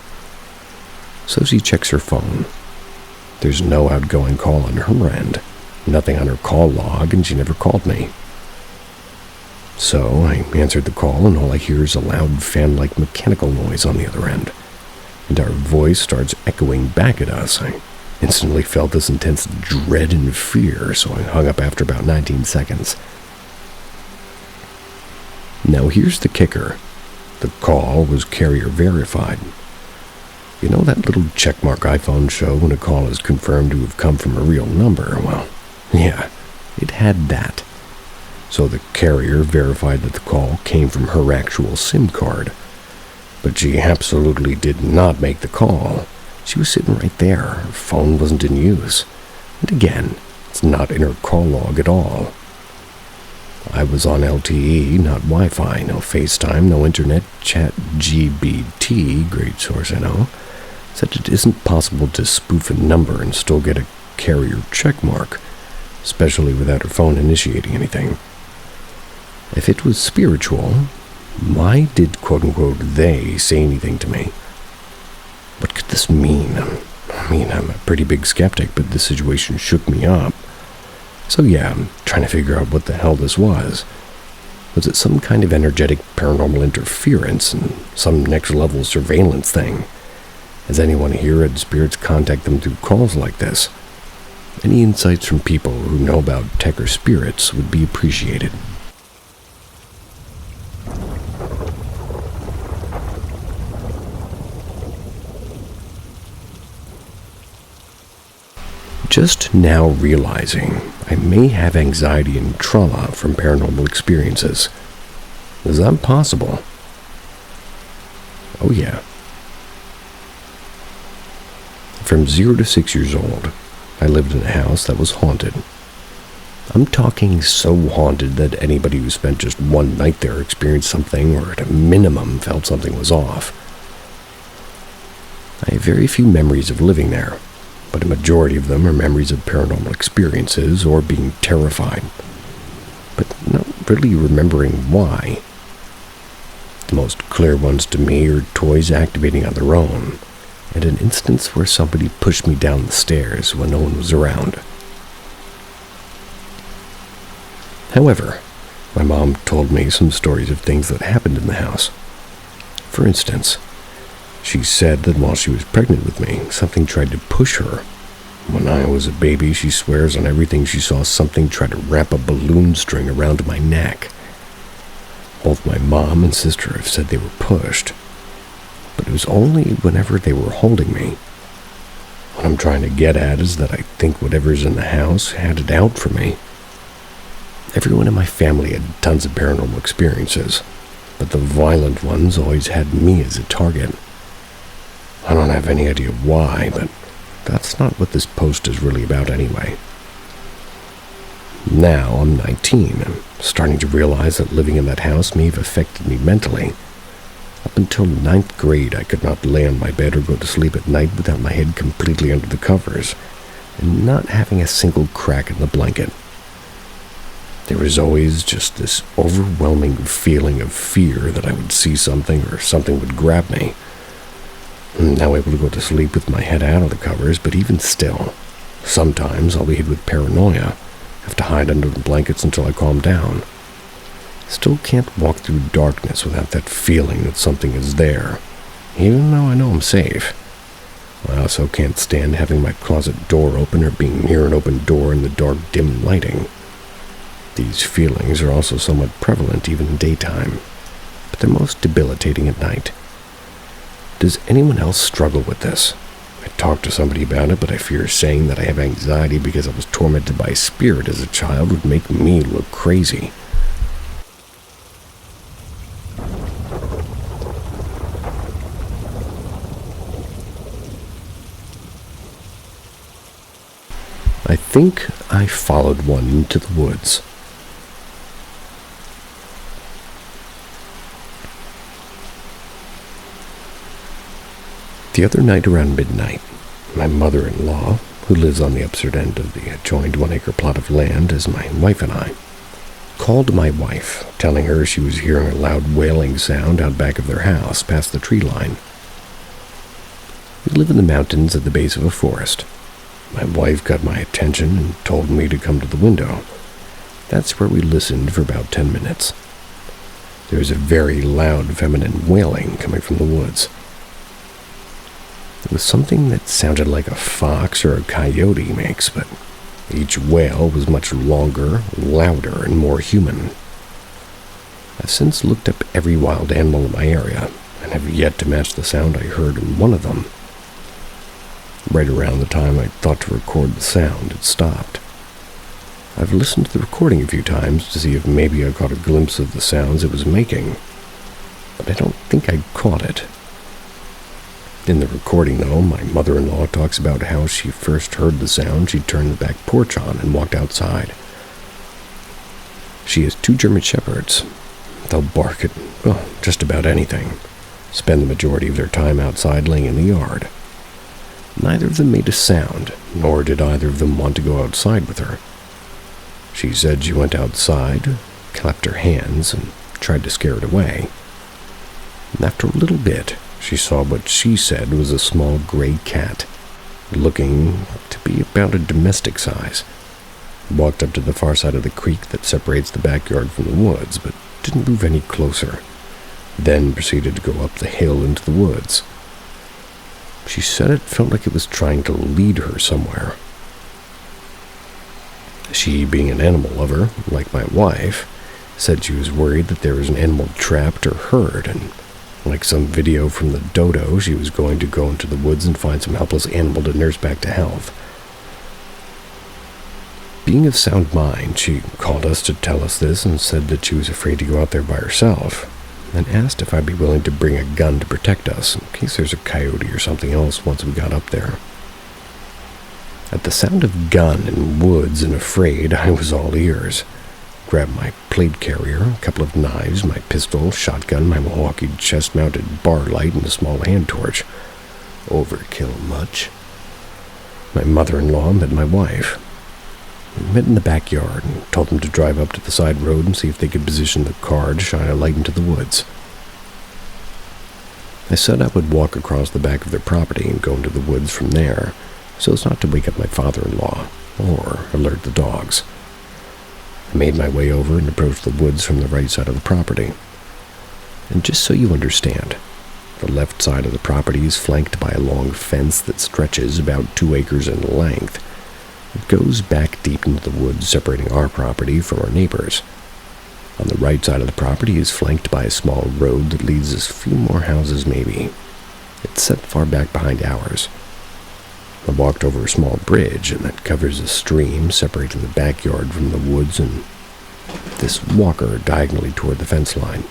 So she checks her phone. There's no outgoing call on her end, nothing on her call log, and she never called me. So I answered the call, and all I hear is a loud fan-like mechanical noise on the other end, and our voice starts echoing back at us. I instantly felt this intense dread and fear, so I hung up after about 19 seconds. Now here's the kicker. The call was carrier verified. You know that little checkmark iPhones show when a call is confirmed to have come from a real number? Well, yeah, it had that. So the carrier verified that the call came from her actual SIM card. But she absolutely did not make the call. She was sitting right there. Her phone wasn't in use. And again, it's not in her call log at all. I was on LTE, not Wi-Fi, no FaceTime, no internet, ChatGPT, great source I know, said it isn't possible to spoof a number and still get a carrier checkmark, especially without her phone initiating anything. If it was spiritual, why did quote-unquote they say anything to me? What could this mean? I mean, I'm a pretty big skeptic, but this situation shook me up. So yeah, I'm trying to figure out what the hell this was. Was it some kind of energetic paranormal interference and some next-level surveillance thing? Has anyone here had spirits contact them through calls like this? Any insights from people who know about tech or spirits would be appreciated. Just now realizing I may have anxiety and trauma from paranormal experiences. Is that possible? Oh yeah. From 0 to 6 years old, I lived in a house that was haunted. I'm talking so haunted that anybody who spent just one night there experienced something, or at a minimum felt something was off. I have very few memories of living there, but a majority of them are memories of paranormal experiences or being terrified, but not really remembering why. The most clear ones to me are toys activating on their own, and an instance where somebody pushed me down the stairs when no one was around. However, my mom told me some stories of things that happened in the house. For instance, she said that while she was pregnant with me, something tried to push her. When I was a baby, she swears on everything she saw something try to wrap a balloon string around my neck. Both my mom and sister have said they were pushed, but it was only whenever they were holding me. What I'm trying to get at is that I think whatever's in the house had it out for me. Everyone in my family had tons of paranormal experiences, but the violent ones always had me as a target. I don't have any idea why, but that's not what this post is really about anyway. Now I'm 19 and starting to realize that living in that house may have affected me mentally. Up until 9th grade, I could not lay on my bed or go to sleep at night without my head completely under the covers and not having a single crack in the blanket. There was always just this overwhelming feeling of fear that I would see something or something would grab me. I'm now able to go to sleep with my head out of the covers, but even still, sometimes I'll be hit with paranoia, have to hide under the blankets until I calm down. Still can't walk through darkness without that feeling that something is there, even though I know I'm safe. I also can't stand having my closet door open or being near an open door in the dark, dim lighting. These feelings are also somewhat prevalent even in daytime, but they're most debilitating at night. Does anyone else struggle with this? I talked to somebody about it, but I fear saying that I have anxiety because I was tormented by a spirit as a child would make me look crazy. I think I followed one into the woods. The other night around midnight, my mother-in-law, who lives on the opposite end of the adjoined 1-acre plot of land as my wife and I, called my wife, telling her she was hearing a loud wailing sound out back of their house past the tree line. We live in the mountains at the base of a forest. My wife got my attention and told me to come to the window. That's where we listened for about 10 minutes. There was a very loud feminine wailing coming from the woods. It was something that sounded like a fox or a coyote makes, but each wail was much longer, louder, and more human. I've since looked up every wild animal in my area, and have yet to match the sound I heard in one of them. Right around the time I thought to record the sound, it stopped. I've listened to the recording a few times to see if maybe I caught a glimpse of the sounds it was making, but I don't think I caught it. In the recording, though, my mother-in-law talks about how she first heard the sound she turned the back porch on and walked outside. She has 2 German shepherds. They'll bark at, well, just about anything. Spend the majority of their time outside laying in the yard. Neither of them made a sound, nor did either of them want to go outside with her. She said she went outside, clapped her hands, and tried to scare it away. And after a little bit, she saw what she said was a small gray cat, looking to be about a domestic size. Walked up to the far side of the creek that separates the backyard from the woods, but didn't move any closer. Then proceeded to go up the hill into the woods. She said it felt like it was trying to lead her somewhere. She, being an animal lover, like my wife, said she was worried that there was an animal trapped or hurt, and like some video from the dodo, she was going to go into the woods and find some helpless animal to nurse back to health. Being of sound mind, she called us to tell us this and said that she was afraid to go out there by herself, and asked if I'd be willing to bring a gun to protect us in case there's a coyote or something else once we got up there. At the sound of gun and woods and afraid, I was all ears. Grabbed my plate carrier, a couple of knives, my pistol, shotgun, my Milwaukee chest-mounted bar light, and a small hand torch. Overkill much. My mother-in-law met my wife. We met in the backyard and told them to drive up to the side road and see if they could position the car to shine a light into the woods. I said I would walk across the back of their property and go into the woods from there, so as not to wake up my father-in-law or alert the dogs. I made my way over and approached the woods from the right side of the property. And just so you understand, the left side of the property is flanked by a long fence that stretches about 2 acres in length. It goes back deep into the woods, separating our property from our neighbors. On the right side of the property is flanked by a small road that leads us a few more houses maybe. It's set far back behind ours. I walked over a small bridge, and that covers a stream separating the backyard from the woods and this walker diagonally toward the fence line.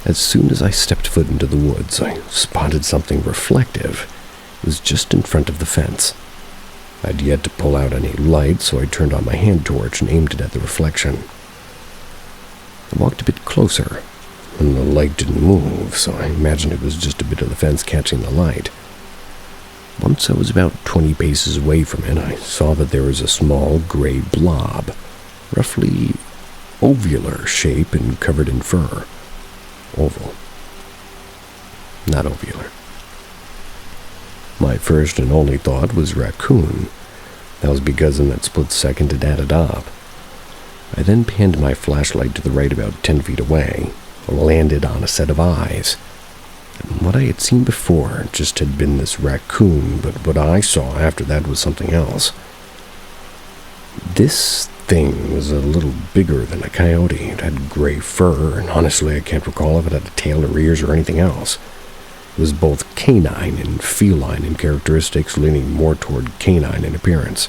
As soon as I stepped foot into the woods, I spotted something reflective. It was just in front of the fence. I'd yet to pull out any light, so I turned on my hand torch and aimed it at the reflection. I walked a bit closer, and the light didn't move, so I imagined it was just a bit of the fence catching the light. Once I was about 20 paces away from it, I saw that there was a small gray blob, roughly ovular shape and covered in fur. Oval. Not ovular. My first and only thought was raccoon. That was because in that split second it added up. I then panned my flashlight to the right about 10 feet away, landed on a set of eyes. And what I had seen before just had been this raccoon, but what I saw after that was something else. This thing was a little bigger than a coyote. It had gray fur, and honestly I can't recall if it had a tail or ears or anything else. It was both canine and feline in characteristics, leaning more toward canine in appearance.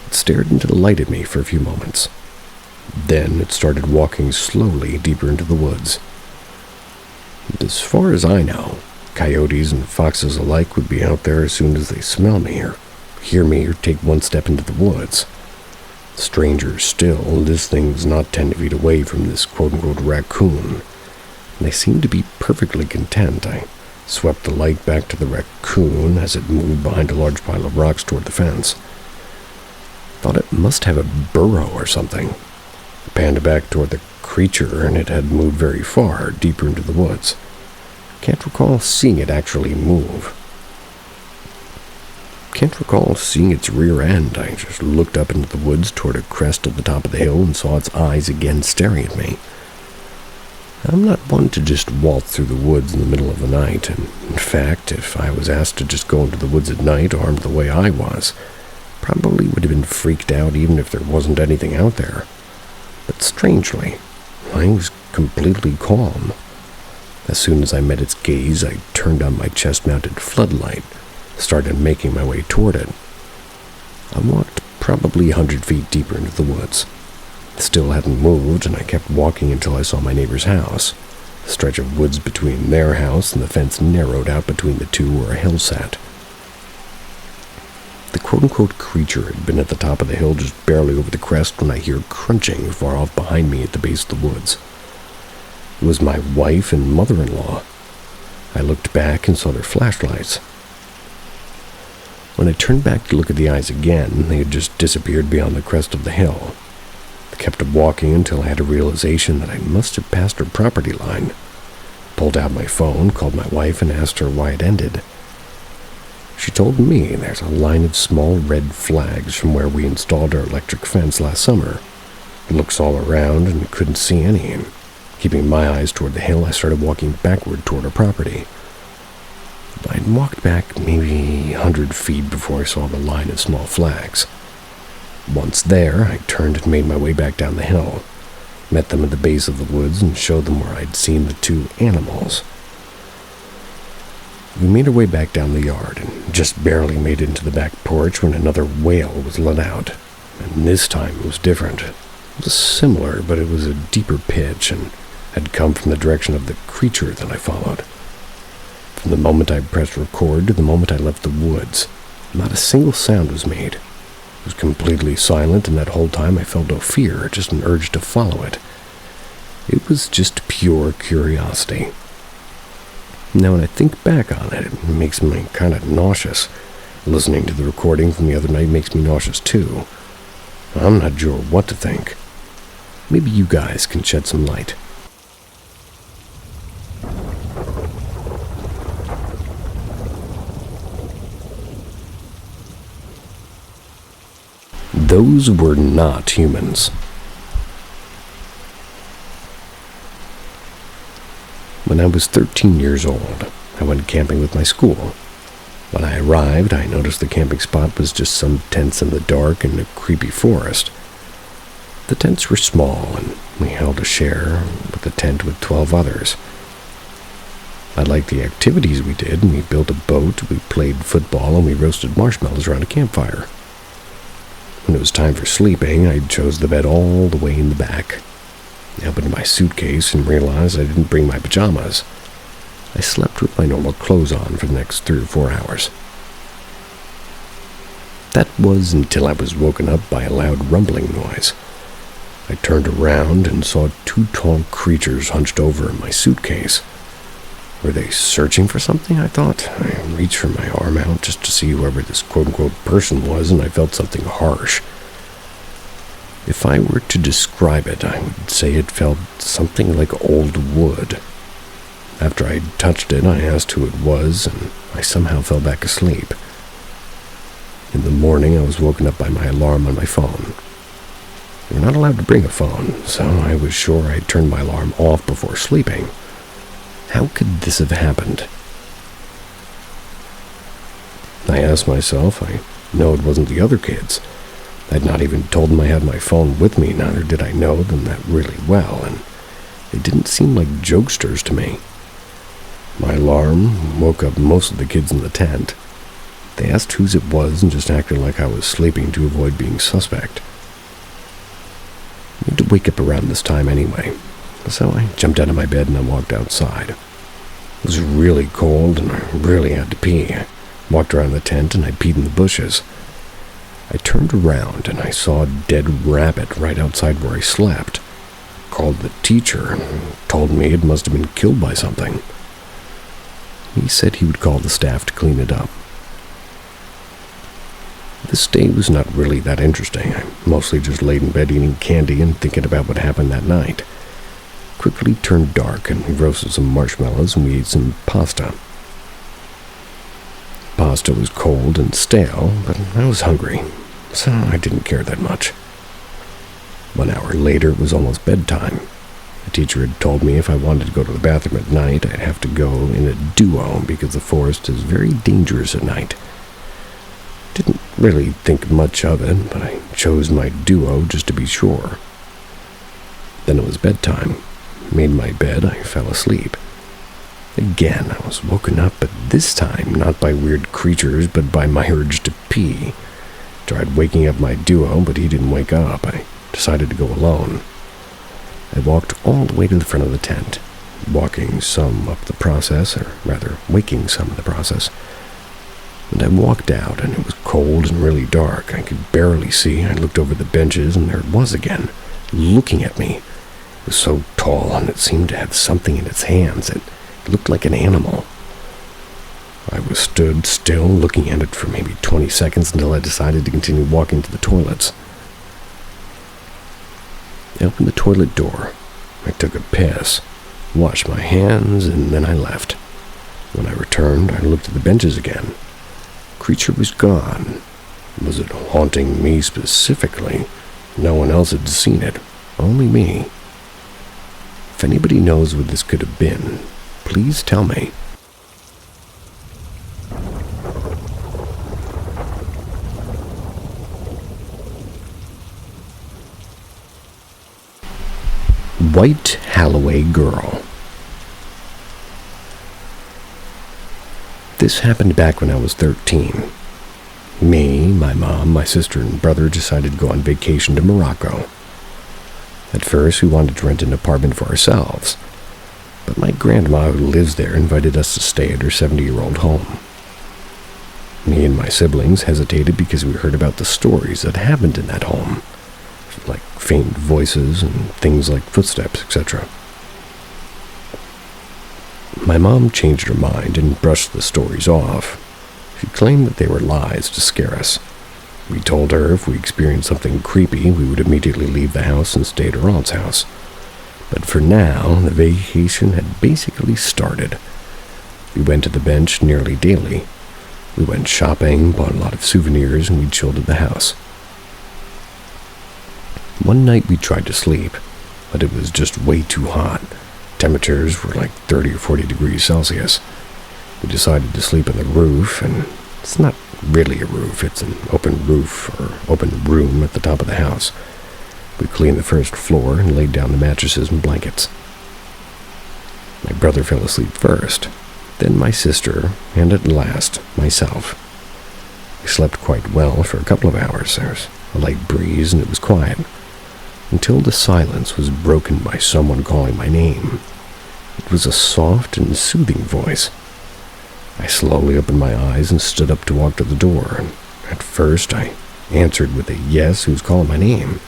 It stared into the light at me for a few moments. Then it started walking slowly deeper into the woods. As far as I know, coyotes and foxes alike would be out there as soon as they smell me or hear me or take one step into the woods. Stranger still, this thing's not 10 feet away from this quote-unquote raccoon. They seemed to be perfectly content. I swept the light back to the raccoon as it moved behind a large pile of rocks toward the fence. Thought it must have a burrow or something. I panned back toward the creature, and it had moved very far, deeper into the woods. Can't recall seeing it actually move. Can't recall seeing its rear end. I just looked up into the woods toward a crest at the top of the hill and saw its eyes again staring at me. I'm not one to just waltz through the woods in the middle of the night, and in fact, if I was asked to just go into the woods at night armed the way I was, probably would have been freaked out even if there wasn't anything out there. But strangely, I was completely calm. As soon as I met its gaze, I turned on my chest-mounted floodlight, started making my way toward it. I walked probably 100 feet deeper into the woods. Still hadn't moved, and I kept walking until I saw my neighbor's house. The stretch of woods between their house and the fence narrowed out between the two where a hill sat. The quote-unquote creature had been at the top of the hill just barely over the crest when I hear crunching far off behind me at the base of the woods. It was my wife and mother-in-law. I looked back and saw their flashlights. When I turned back to look at the eyes again, they had just disappeared beyond the crest of the hill. I kept walking until I had a realization that I must have passed her property line. Pulled out my phone, called my wife, and asked her why it ended. She told me there's a line of small red flags from where we installed our electric fence last summer. I looked all around and couldn't see any. And keeping my eyes toward the hill, I started walking backward toward our property. I'd walked back maybe 100 feet before I saw the line of small flags. Once there, I turned and made my way back down the hill, met them at the base of the woods, and showed them where I'd seen the two animals. We made our way back down the yard, and just barely made it into the back porch when another wail was let out. And this time it was different. It was similar, but it was a deeper pitch, and had come from the direction of the creature that I followed. From the moment I pressed record to the moment I left the woods, not a single sound was made. It was completely silent, and that whole time I felt no fear, just an urge to follow it. It was just pure curiosity. Now, when I think back on it, it makes me kind of nauseous. Listening to the recording from the other night makes me nauseous too. I'm not sure what to think. Maybe you guys can shed some light. Those were not humans. When I was 13 years old, I went camping with my school. When I arrived, I noticed the camping spot was just some tents in the dark in a creepy forest. The tents were small, and we held a share with a tent with 12 others. I liked the activities we did, and we built a boat, we played football, and we roasted marshmallows around a campfire. When it was time for sleeping, I chose the bed all the way in the back. I opened my suitcase and realized I didn't bring my pajamas. I slept with my normal clothes on for the next 3 or 4 hours. That was until I was woken up by a loud rumbling noise. I turned around and saw 2 tall creatures hunched over in my suitcase. Were they searching for something, I thought? I reached for my arm out just to see whoever this quote-unquote person was, and I felt something harsh. If I were to describe it, I would say it felt something like old wood. After I touched it, I asked who it was, and I somehow fell back asleep. In the morning, I was woken up by my alarm on my phone. You're not allowed to bring a phone, so I was sure I'd turned my alarm off before sleeping. How could this have happened? I asked myself. I know it wasn't the other kids. I'd not even told them I had my phone with me, neither did I know them that really well, and they didn't seem like jokesters to me. My alarm woke up most of the kids in the tent. They asked whose it was and just acted like I was sleeping to avoid being suspect. I need to wake up around this time anyway, so I jumped out of my bed and I walked outside. It was really cold and I really had to pee. I walked around the tent and I peed in the bushes. I turned around and I saw a dead rabbit right outside where I slept. I called the teacher and told me it must have been killed by something. He said he would call the staff to clean it up. This day was not really that interesting. I mostly just laid in bed eating candy and thinking about what happened that night. It quickly turned dark and we roasted some marshmallows and we ate some pasta. Pasta was cold and stale, but I was hungry, so I didn't care that much. 1 hour later, it was almost bedtime. The teacher had told me if I wanted to go to the bathroom at night, I'd have to go in a duo because the forest is very dangerous at night. Didn't really think much of it, but I chose my duo just to be sure. Then it was bedtime. Made my bed, I fell asleep. Again, I was woken up, but this time not by weird creatures, but by my urge to pee. Tried waking up my duo, but he didn't wake up. I decided to go alone. I walked all the way to the front of the tent, walking some up the process, or rather, waking some in the process. And I walked out, and it was cold and really dark. I could barely see. I looked over the benches, and there it was again, looking at me. It was so tall, and it seemed to have something in its hands. It looked like an animal. I was stood still, looking at it for maybe 20 seconds until I decided to continue walking to the toilets. I opened the toilet door. I took a piss, washed my hands, and then I left. When I returned, I looked at the benches again. The creature was gone. Was it haunting me specifically? No one else had seen it, only me. If anybody knows what this could have been, please tell me. White Holloway Girl. This happened back when I was 13. Me, my mom, my sister, and brother decided to go on vacation to Morocco. At first, we wanted to rent an apartment for ourselves, but my grandma, who lives there, invited us to stay at her 70-year-old home. Me and my siblings hesitated because we heard about the stories that happened in that home, like faint voices and things like footsteps, etc. My mom changed her mind and brushed the stories off. She claimed that they were lies to scare us. We told her if we experienced something creepy, we would immediately leave the house and stay at her aunt's house. But for now, the vacation had basically started. We went to the bench nearly daily. We went shopping, bought a lot of souvenirs, and we chilled at the house. One night we tried to sleep, but it was just way too hot. Temperatures were like 30 or 40 degrees Celsius. We decided to sleep on the roof, and it's not really a roof, it's an open roof or open room at the top of the house. We cleaned the first floor and laid down the mattresses and blankets. My brother fell asleep first, then my sister, and at last, myself. We slept quite well for a couple of hours. There was a light breeze and it was quiet, until the silence was broken by someone calling my name. It was a soft and soothing voice. I slowly opened my eyes and stood up to walk to the door, and at first I answered with a yes, who's calling my name.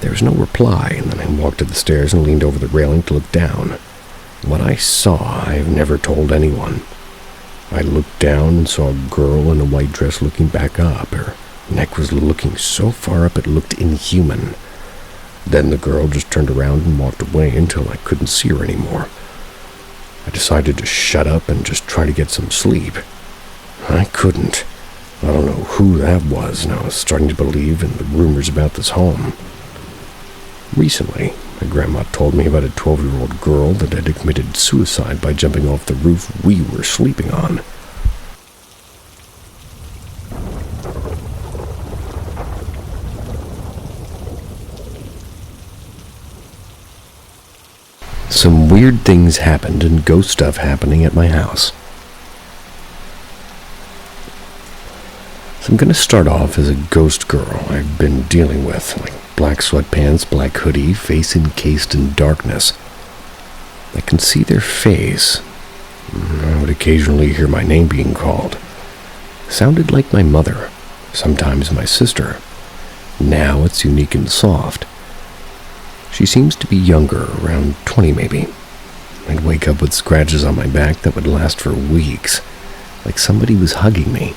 There was no reply, and then I walked to the stairs and leaned over the railing to look down. What I saw, I have never told anyone. I looked down and saw a girl in a white dress looking back up. Her neck was looking so far up it looked inhuman. Then the girl just turned around and walked away until I couldn't see her anymore. I decided to shut up and just try to get some sleep. I couldn't. I don't know who that was, and I was starting to believe in the rumors about this home. Recently, my grandma told me about a 12-year-old girl that had committed suicide by jumping off the roof we were sleeping on. Some weird things happened and ghost stuff happening at my house. So I'm going to start off as a ghost girl I've been dealing with, like black sweatpants, black hoodie, face encased in darkness. I can see their face. I would occasionally hear my name being called. Sounded like my mother, sometimes my sister. Now it's unique and soft. She seems to be younger, around 20 maybe. I'd wake up with scratches on my back that would last for weeks, like somebody was hugging me.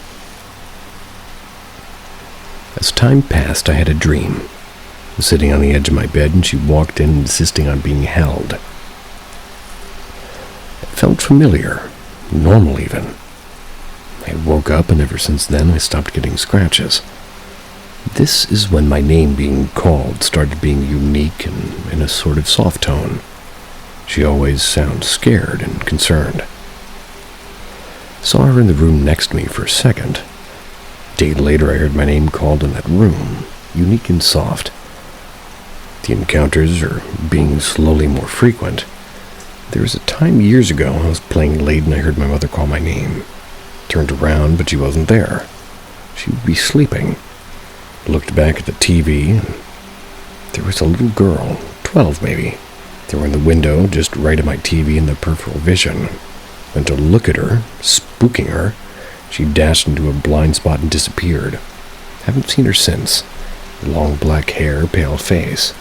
As time passed, I had a dream. I was sitting on the edge of my bed and she walked in insisting on being held. It felt familiar, normal even. I woke up and ever since then I stopped getting scratches. This is when my name being called started being unique and in a sort of soft tone. She always sounds scared and concerned. Saw her in the room next to me for a second. A day later I heard my name called in that room, unique and soft. The encounters are being slowly more frequent. There was a time years ago I was playing late and I heard my mother call my name. Turned around, but she wasn't there. She would be sleeping. Looked back at the TV, and there was a little girl, 12 maybe. They were in the window, just right at my TV in the peripheral vision. Went to look at her, spooking her. She dashed into a blind spot and disappeared. Haven't seen her since. Long black hair, pale face.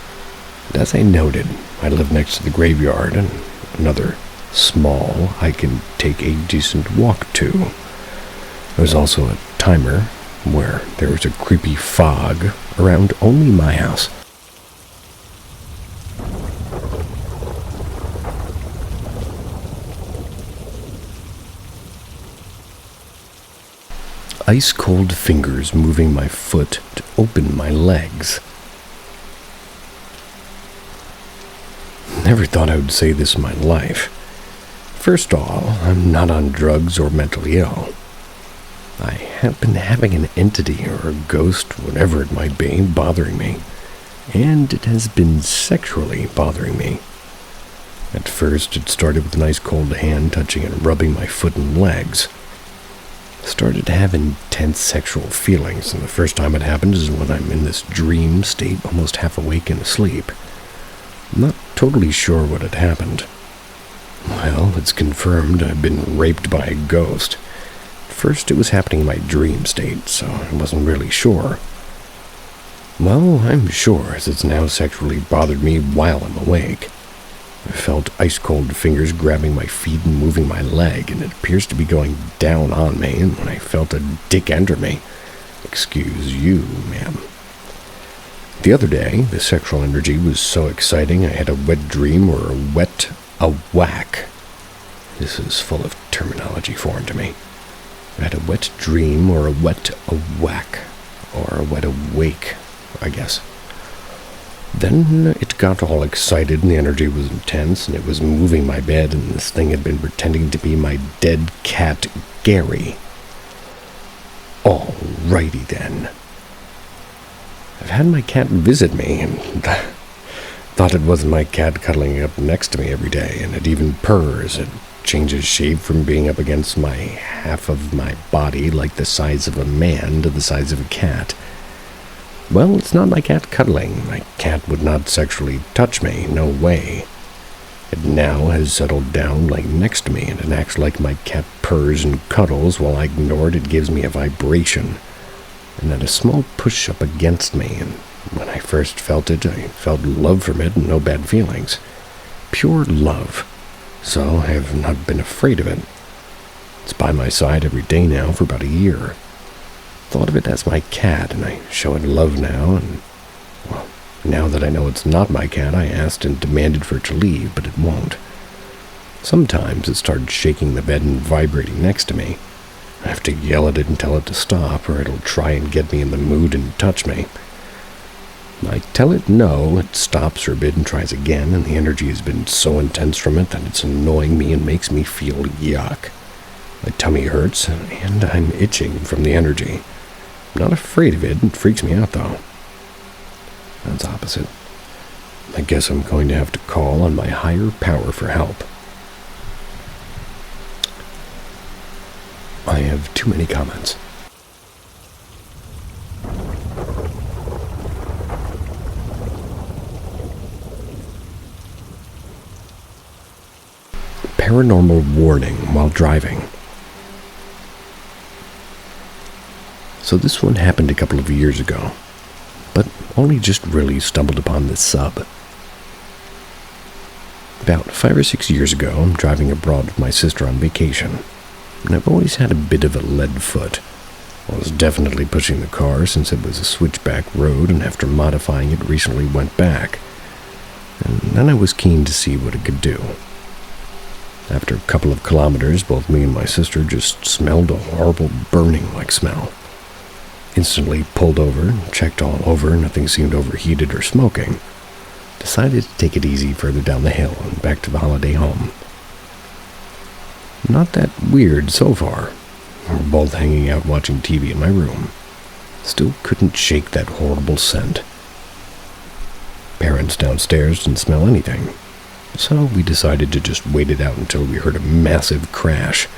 And as I noted, I live next to the graveyard and another small I can take a decent walk to. There was also a timer where there was a creepy fog around only my house. Ice-cold fingers moving my foot to open my legs. Never thought I would say this in my life. First of all, I'm not on drugs or mentally ill. I have been having an entity or a ghost, whatever it might be, bothering me, and it has been sexually bothering me. At first, it started with a nice cold hand touching and rubbing my foot and legs. Started to have intense sexual feelings, and the first time it happened is when I'm in this dream state, almost half awake and asleep. I'm not totally sure what had happened. Well, it's confirmed I've been raped by a ghost. First, it was happening in my dream state, so I wasn't really sure. Well, I'm sure, as it's now sexually bothered me while I'm awake. I felt ice-cold fingers grabbing my feet and moving my leg, and it appears to be going down on me, and when I felt a dick enter me. Excuse you, ma'am. The other day, the sexual energy was so exciting I had a wet dream or a whack. This is full of terminology foreign to me. I had a wet dream or a whack, or a wet awake, I guess. Then it got all excited and the energy was intense and it was moving my bed and this thing had been pretending to be my dead cat, Gary. Alrighty then. I've had my cat visit me and thought it wasn't my cat cuddling up next to me every day, and it even purrs. It changes shape from being up against my half of my body like the size of a man to the size of a cat. Well, it's not my cat cuddling. My cat would not sexually touch me, no way. It now has settled down like next to me, and it acts like my cat purrs and cuddles. While I ignore it, it gives me a vibration, and then a small push up against me, and when I first felt it, I felt love from it and no bad feelings. Pure love. So I have not been afraid of it. It's by my side every day now for about a year. Thought of it as my cat, and I show it love now, and, well, now that I know it's not my cat, I asked and demanded for it to leave, but it won't. Sometimes it starts shaking the bed and vibrating next to me. I have to yell at it and tell it to stop, or it'll try and get me in the mood and touch me. I tell it no, it stops for a bit and tries again, and the energy has been so intense from it that it's annoying me and makes me feel yuck. My tummy hurts, and I'm itching from the energy. I'm not afraid of it, it freaks me out though. That's opposite. I guess I'm going to have to call on my higher power for help. I have too many comments. Paranormal warning while driving. So this one happened a couple of years ago, but only just really stumbled upon this sub. About 5 or 6 years ago, I'm driving abroad with my sister on vacation, and I've always had a bit of a lead foot. I was definitely pushing the car since it was a switchback road, and after modifying it recently went back. And then I was keen to see what it could do. After a couple of kilometers, both me and my sister just smelled a horrible burning-like smell. Instantly pulled over, checked all over, nothing seemed overheated or smoking. Decided to take it easy further down the hill and back to the holiday home. Not that weird so far. We're both hanging out watching TV in my room. Still couldn't shake that horrible scent. Parents downstairs didn't smell anything. So we decided to just wait it out until we heard a massive crash,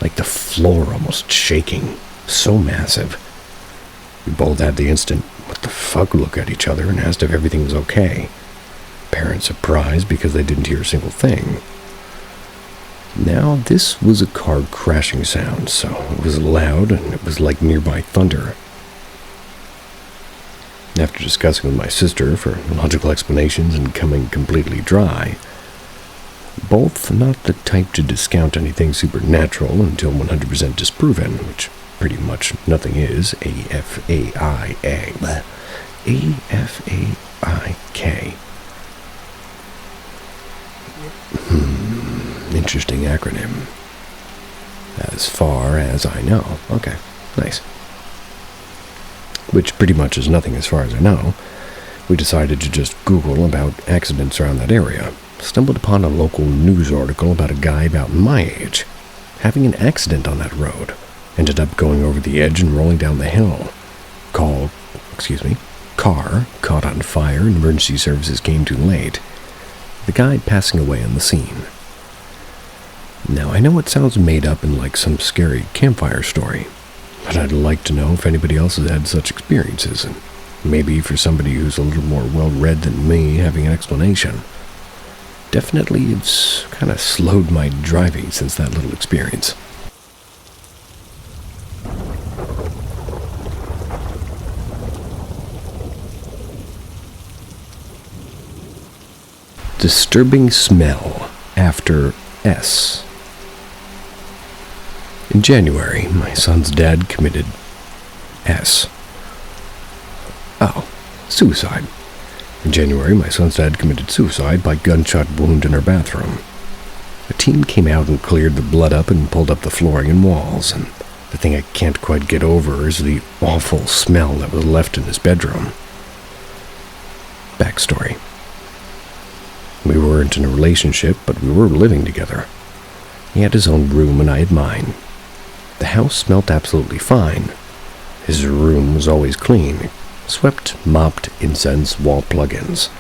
like the floor almost shaking. So massive. We both had the instant, what the fuck, look at each other and asked if everything was okay. Parents surprised because they didn't hear a single thing. Now, this was a car crashing sound, so it was loud and it was like nearby thunder. After discussing with my sister for logical explanations and coming completely dry, both not the type to discount anything supernatural until 100% disproven, which pretty much nothing is, A-F-A-I-A. A-F-A-I-K. Interesting acronym. As far as I know. Okay, nice. Which pretty much is nothing as far as I know. We decided to just Google about accidents around that area. Stumbled upon a local news article about a guy about my age having an accident on that road. Ended up going over the edge and rolling down the hill. Car caught on fire and emergency services came too late. The guy passing away on the scene. Now, I know it sounds made up and like some scary campfire story, but I'd like to know if anybody else has had such experiences, and maybe for somebody who's a little more well-read than me having an explanation. Definitely, it's kind of slowed my driving since that little experience. Disturbing smell after S. In January, my son's dad committed S. Suicide. In January, my son's dad committed suicide by gunshot wound in our bathroom. A team came out and cleared the blood up and pulled up the flooring and walls, and the thing I can't quite get over is the awful smell that was left in his bedroom. backstory. We weren't in a relationship, but we were living together. He had his own room and I had mine. The house smelt absolutely fine. His room was always clean. Swept, mopped, incense, wall plug-ins.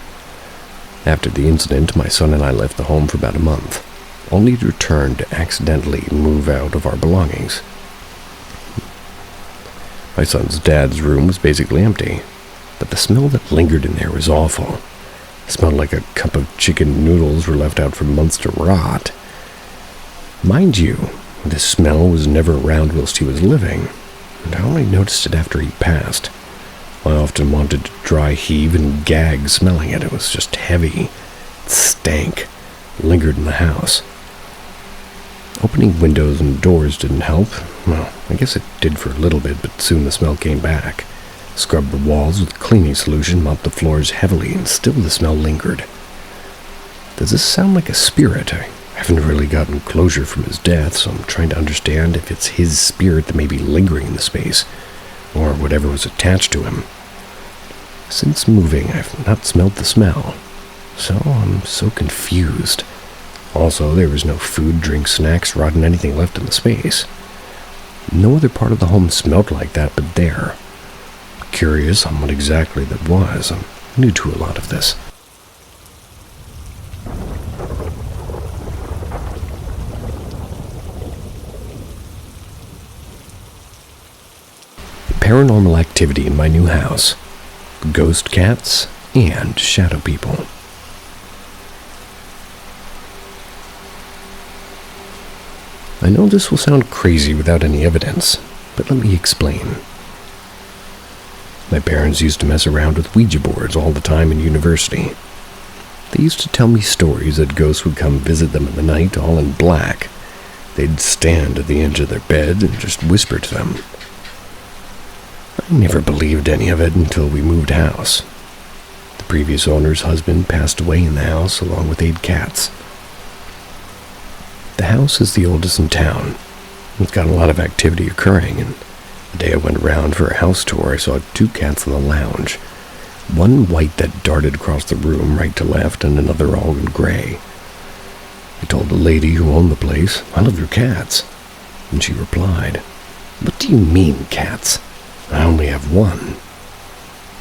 After the incident, my son and I left the home for about a month, only to return to accidentally move out of our belongings. My son's dad's room was basically empty, but the smell that lingered in there was awful. It smelled like a cup of chicken noodles were left out for months to rot. Mind you, this smell was never around whilst he was living, and I only noticed it after he passed. I often wanted to dry heave and gag smelling it. It was just heavy. It stank. Lingered in the house. Opening windows and doors didn't help. Well, I guess it did for a little bit, but soon the smell came back. Scrubbed the walls with cleaning solution, mopped the floors heavily, and still the smell lingered. Does this sound like a spirit? I haven't really gotten closure from his death, so I'm trying to understand if it's his spirit that may be lingering in the space, or whatever was attached to him. Since moving, I've not smelled the smell, so I'm so confused. Also, there was no food, drink, snacks, rotten anything left in the space. No other part of the home smelled like that but there. Curious on what exactly that was. I'm new to a lot of this. Paranormal activity in my new house. Ghost cats and shadow people. I know this will sound crazy without any evidence, but let me explain. My parents used to mess around with Ouija boards all the time in university. They used to tell me stories that ghosts would come visit them in the night, all in black. They'd stand at the edge of their bed and just whisper to them. I never believed any of it until we moved house. The previous owner's husband passed away in the house along with 8 cats. The house is the oldest in town. It's got a lot of activity occurring, and the day I went around for a house tour, I saw 2 cats in the lounge. One white that darted across the room right to left, and another all in gray. I told the lady who owned the place, "I love your cats." And she replied, "What do you mean, cats? I only have one."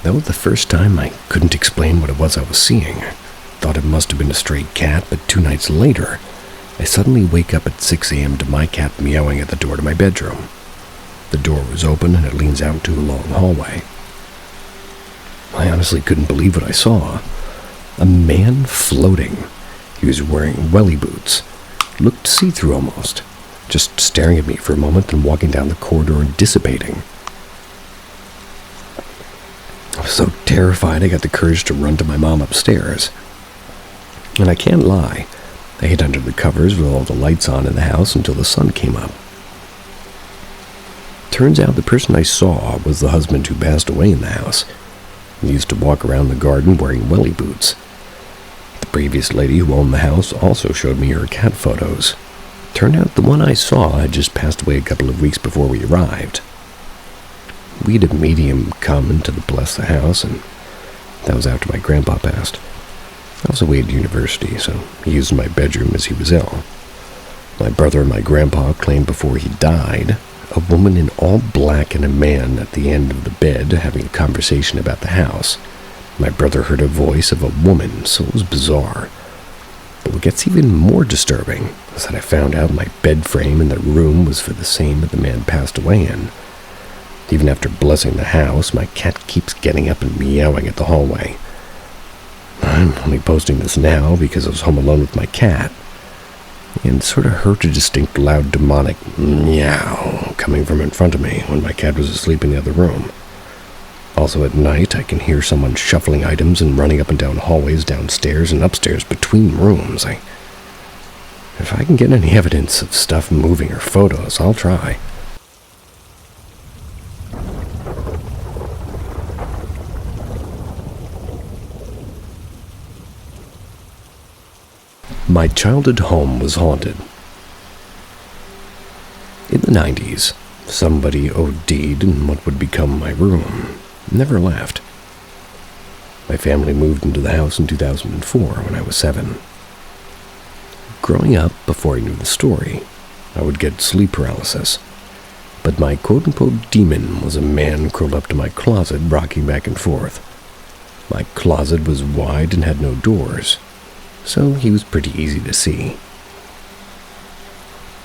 That was the first time I couldn't explain what it was I was seeing. I thought it must have been a stray cat, but 2 nights later, I suddenly wake up at 6 a.m. to my cat meowing at the door to my bedroom. The door was open and it leans out into a long hallway. I honestly couldn't believe what I saw. A man floating. He was wearing welly boots. Looked see-through almost. Just staring at me for a moment and walking down the corridor and dissipating. I was so terrified I got the courage to run to my mom upstairs. And I can't lie, I hid under the covers with all the lights on in the house until the sun came up. Turns out the person I saw was the husband who passed away in the house. He used to walk around the garden wearing welly boots. The previous lady who owned the house also showed me her cat photos. Turned out the one I saw had just passed away a couple of weeks before we arrived. We had a medium come to bless the house, and that was after my grandpa passed. I was away at university, so he used my bedroom as he was ill. My brother and my grandpa claimed before he died, a woman in all black and a man at the end of the bed having a conversation about the house. My brother heard a voice of a woman, so it was bizarre. But what gets even more disturbing is that I found out my bed frame in the room was for the same that the man passed away in. Even after blessing the house, my cat keeps getting up and meowing at the hallway. I'm only posting this now because I was home alone with my cat, and sort of heard a distinct loud demonic meow coming from in front of me when my cat was asleep in the other room. Also at night, I can hear someone shuffling items and running up and down hallways, downstairs and upstairs between rooms. If I can get any evidence of stuff moving or photos, I'll try. My childhood home was haunted. In the 90s, somebody OD'd in what would become my room. Never left. My family moved into the house in 2004 when I was 7. Growing up, before I knew the story, I would get sleep paralysis. But my quote-unquote demon was a man curled up to my closet, rocking back and forth. My closet was wide and had no doors, so he was pretty easy to see.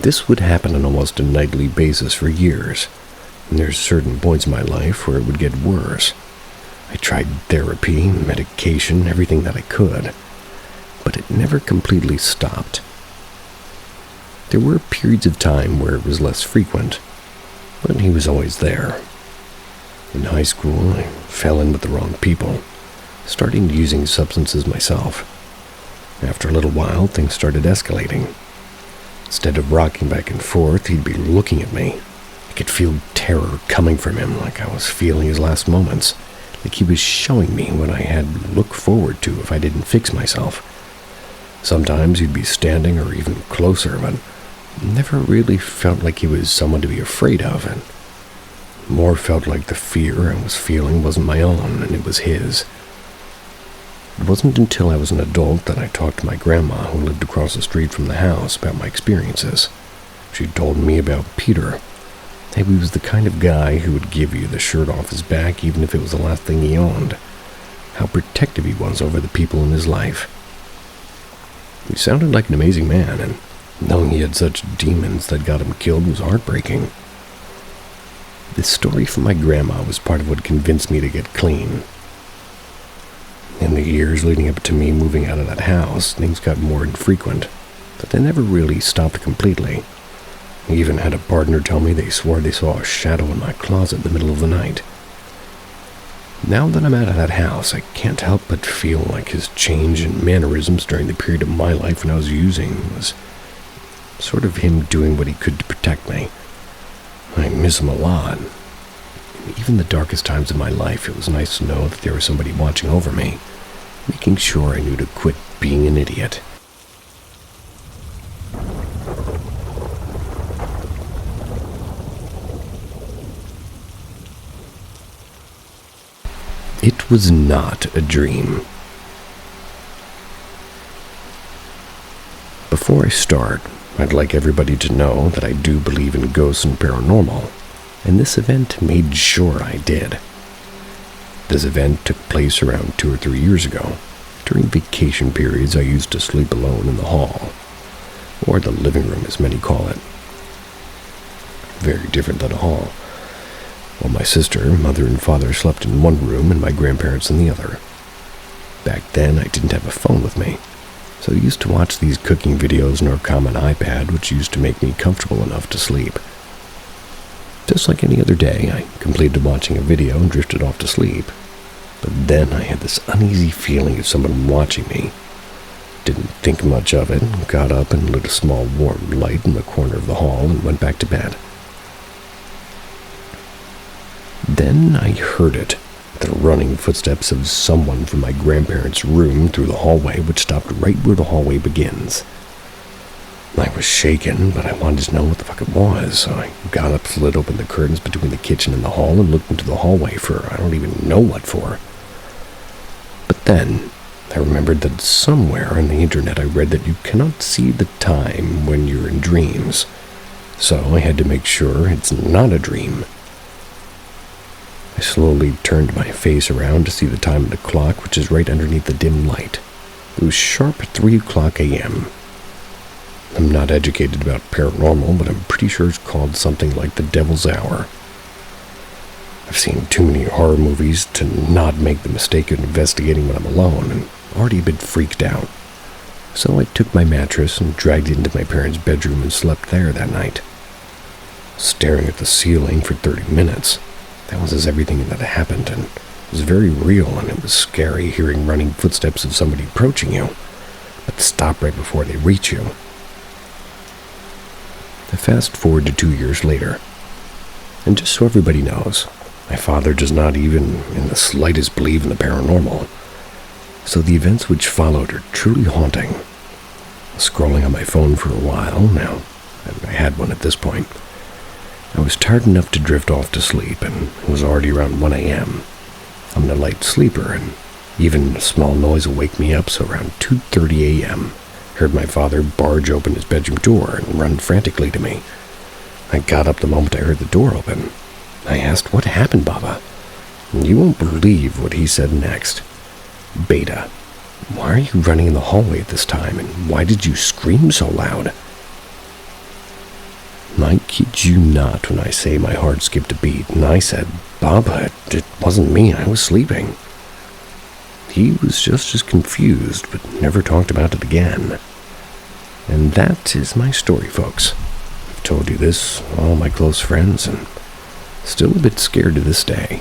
This would happen on almost a nightly basis for years, and there's certain points in my life where it would get worse. I tried therapy, medication, everything that I could, but it never completely stopped. There were periods of time where it was less frequent, but he was always there. In high school, I fell in with the wrong people, starting using substances myself. After a little while, things started escalating. Instead of rocking back and forth, he'd be looking at me. I could feel terror coming from him, like I was feeling his last moments, like he was showing me what I had to look forward to if I didn't fix myself. Sometimes he'd be standing or even closer, but never really felt like he was someone to be afraid of, and more felt like the fear I was feeling wasn't my own, and it was his. It wasn't until I was an adult that I talked to my grandma, who lived across the street from the house, about my experiences. She told me about Peter. How he was the kind of guy who would give you the shirt off his back even if it was the last thing he owned. How protective he was over the people in his life. He sounded like an amazing man, and knowing he had such demons that got him killed was heartbreaking. This story from my grandma was part of what convinced me to get clean. In the years leading up to me moving out of that house, things got more infrequent, but they never really stopped completely. I even had a partner tell me they swore they saw a shadow in my closet in the middle of the night. Now that I'm out of that house, I can't help but feel like his change in mannerisms during the period of my life when I was using was sort of him doing what he could to protect me. I miss him a lot. Even the darkest times of my life, it was nice to know that there was somebody watching over me, making sure I knew to quit being an idiot. It was not a dream. Before I start, I'd like everybody to know that I do believe in ghosts and paranormal, and this event made sure I did. This event took place around 2 or 3 years ago. During vacation periods, I used to sleep alone in the hall, or the living room as many call it. Very different than a hall. While my sister, mother, and father slept in one room and my grandparents in the other. Back then, I didn't have a phone with me, so I used to watch these cooking videos on our common iPad, which used to make me comfortable enough to sleep. Just like any other day, I completed watching a video and drifted off to sleep. But then I had this uneasy feeling of someone watching me. Didn't think much of it, got up and lit a small warm light in the corner of the hall and went back to bed. Then I heard it, the running footsteps of someone from my grandparents' room through the hallway, which stopped right where the hallway begins. I was shaken, but I wanted to know what the fuck it was, so I got up, slid open the curtains between the kitchen and the hall, and looked into the hallway for I don't even know what for. But then, I remembered that somewhere on the internet I read that you cannot see the time when you're in dreams, so I had to make sure it's not a dream. I slowly turned my face around to see the time of the clock, which is right underneath the dim light. It was sharp 3 o'clock a.m. I'm not educated about paranormal, but I'm pretty sure it's called something like the Devil's Hour. I've seen too many horror movies to not make the mistake of investigating when I'm alone, and already a bit freaked out. So I took my mattress and dragged it into my parents' bedroom and slept there that night. Staring at the ceiling for 30 minutes. That was as everything that happened, and it was very real, and it was scary hearing running footsteps of somebody approaching you, but stop right before they reach you. I fast forward to 2 years later, and just so everybody knows, my father does not even in the slightest believe in the paranormal, so the events which followed are truly haunting. Scrolling on my phone for a while now, I had one at this point, I was tired enough to drift off to sleep, and it was already around 1 a.m. I'm a light sleeper, and Even a small noise will wake me up, so around 2:30 a.m., heard my father barge open his bedroom door and run frantically to me. I got up the moment I heard the door open. I asked, "What happened, Baba?" And you won't believe what he said next. "Beta, why are you running in the hallway at this time, and why did you scream so loud?" I kid you not when I say my heart skipped a beat, and I said, "Baba, it wasn't me, I was sleeping." He was just as confused, but never talked about it again. And that is my story, folks. I've told you this, all my close friends, and still a bit scared to this day.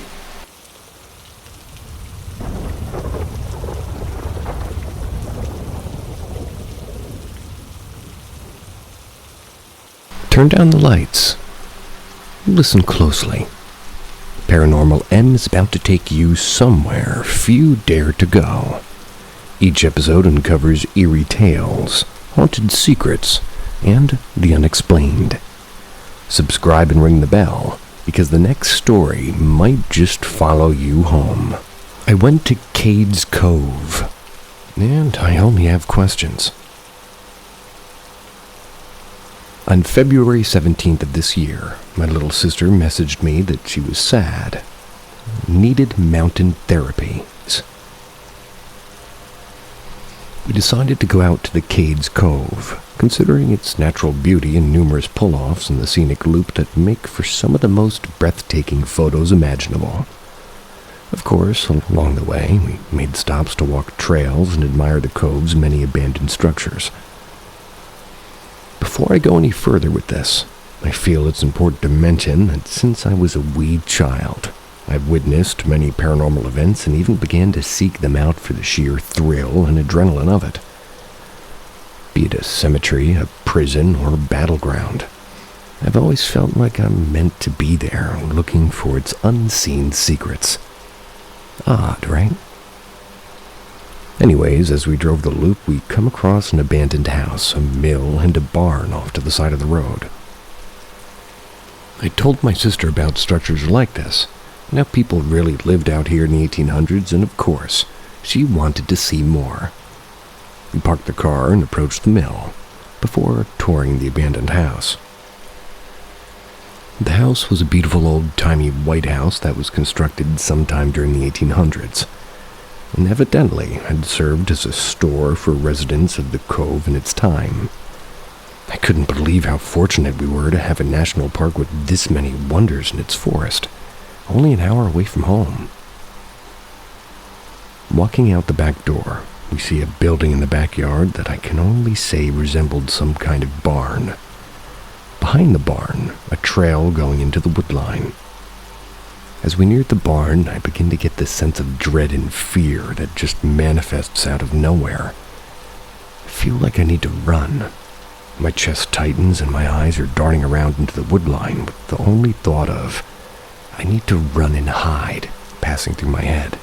Turn down the lights. Listen closely. Paranormal M is about to take you somewhere few dare to go. Each episode uncovers eerie tales, haunted secrets, and the unexplained. Subscribe and ring the bell, because the next story might just follow you home. I went to Cade's Cove, and I only have questions. On February 17th of this year, my little sister messaged me that she was sad, needed mountain therapy. We decided to go out to the Cade's Cove, considering its natural beauty and numerous pull-offs in the scenic loop that make for some of the most breathtaking photos imaginable. Of course, along the way, we made stops to walk trails and admire the cove's many abandoned structures. Before I go any further with this, I feel it's important to mention that since I was a wee child, I've witnessed many paranormal events and even began to seek them out for the sheer thrill and adrenaline of it. Be it a cemetery, a prison, or a battleground, I've always felt like I'm meant to be there, looking for its unseen secrets. Odd, right? Anyways, as we drove the loop, we come across an abandoned house, a mill, and a barn off to the side of the road. I told my sister about structures like this, and how people really lived out here in the 1800s, and of course, she wanted to see more. We parked the car and approached the mill, before touring the abandoned house. The house was a beautiful old-timey white house that was constructed sometime during the 1800s. And evidently had served as a store for residents of the cove in its time. I couldn't believe how fortunate we were to have a national park with this many wonders in its forest, only an hour away from home. Walking out the back door, we see a building in the backyard that I can only say resembled some kind of barn. Behind the barn, a trail going into the woodline. As we neared the barn, I begin to get this sense of dread and fear that just manifests out of nowhere. I feel like I need to run. My chest tightens and my eyes are darting around into the woodline with the only thought of, I need to run and hide, passing through my head.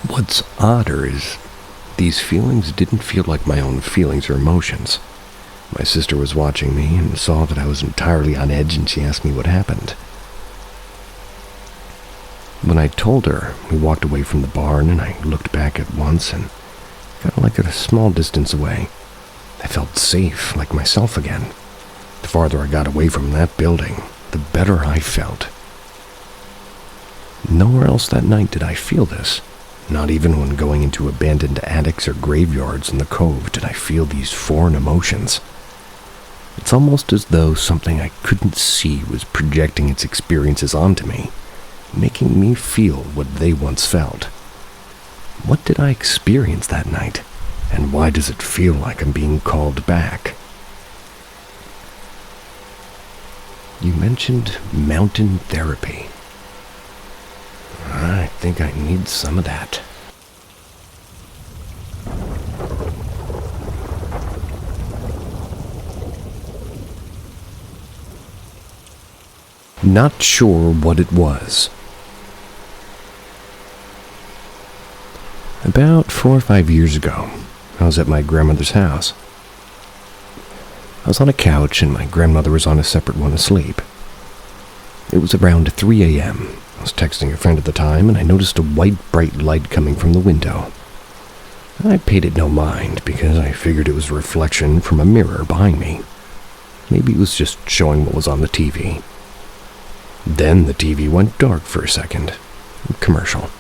What's odder is these feelings didn't feel like my own feelings or emotions. My sister was watching me and saw that I was entirely on edge, and she asked me what happened. When I told her, we walked away from the barn, and I looked back at once and felt like at a small distance away. I felt safe, like myself again. The farther I got away from that building, the better I felt. Nowhere else that night did I feel this. Not even when going into abandoned attics or graveyards in the cove did I feel these foreign emotions. It's almost as though something I couldn't see was projecting its experiences onto me, making me feel what they once felt. What did I experience that night, and why does it feel like I'm being called back? You mentioned mountain therapy. I think I need some of that. Not sure what it was. About 4 or 5 years ago, I was at my grandmother's house. I was on a couch and my grandmother was on a separate one asleep. It was around 3 a.m., I was texting a friend at the time, and I noticed a white, bright light coming from the window. I paid it no mind because I figured it was a reflection from a mirror behind me. Maybe it was just showing what was on the TV. Then the TV went dark for a second. Commercial.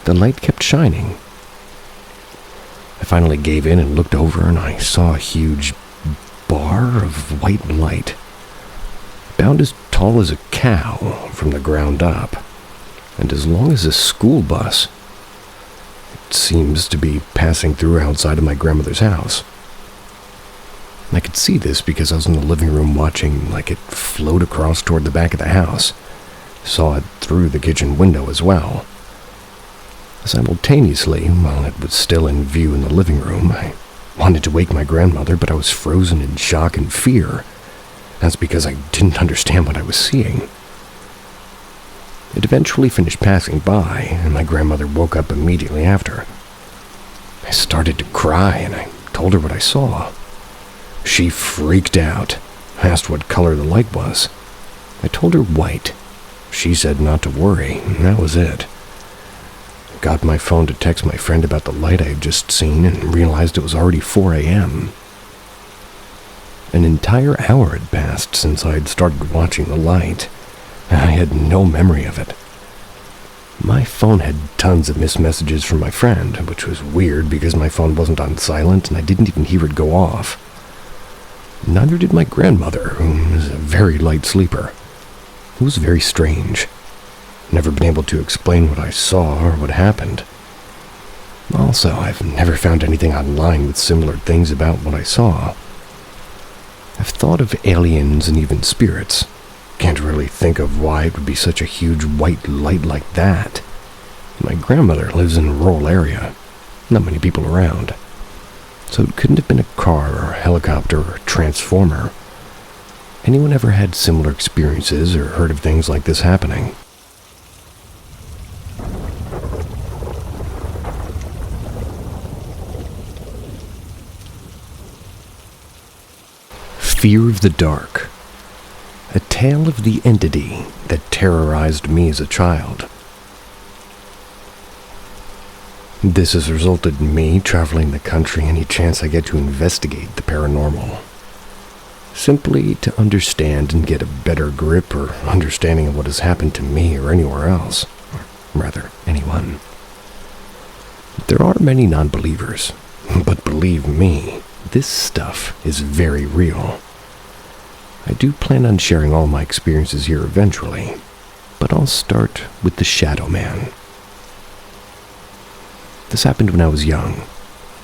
The light kept shining. I finally gave in and looked over, and I saw a huge bar of white light, about as tall as a cow from the ground up, and as long as a school bus. It seems to be passing through outside of my grandmother's house. I could see this because I was in the living room watching like it float across toward the back of the house. Saw it through the kitchen window as well. Simultaneously, while it was still in view in the living room, I wanted to wake my grandmother, but I was frozen in shock and fear. That's because I didn't understand what I was seeing. It eventually finished passing by, and my grandmother woke up immediately after. I started to cry, and I told her what I saw. She freaked out, asked what color the light was. I told her white. She said not to worry, and that was it. Got my phone to text my friend about the light I had just seen and realized it was already 4 a.m. An entire hour had passed since I had started watching the light. I had no memory of it. My phone had tons of missed messages from my friend, which was weird because my phone wasn't on silent and I didn't even hear it go off. Neither did my grandmother, who was a very light sleeper. It was very strange. Never been able to explain what I saw or what happened. Also, I've never found anything online with similar things about what I saw. I've thought of aliens and even spirits. Can't really think of why it would be such a huge white light like that. My grandmother lives in a rural area. Not many people around. So it couldn't have been a car or a helicopter or a transformer. Anyone ever had similar experiences or heard of things like this happening? Fear of the Dark. A tale of the entity that terrorized me as a child. This has resulted in me traveling the country any chance I get to investigate the paranormal. Simply to understand and get a better grip or understanding of what has happened to me or anywhere else. Or rather, anyone. There are many non-believers, but believe me, this stuff is very real. I do plan on sharing all my experiences here eventually, but I'll start with the Shadow Man. This happened when I was young.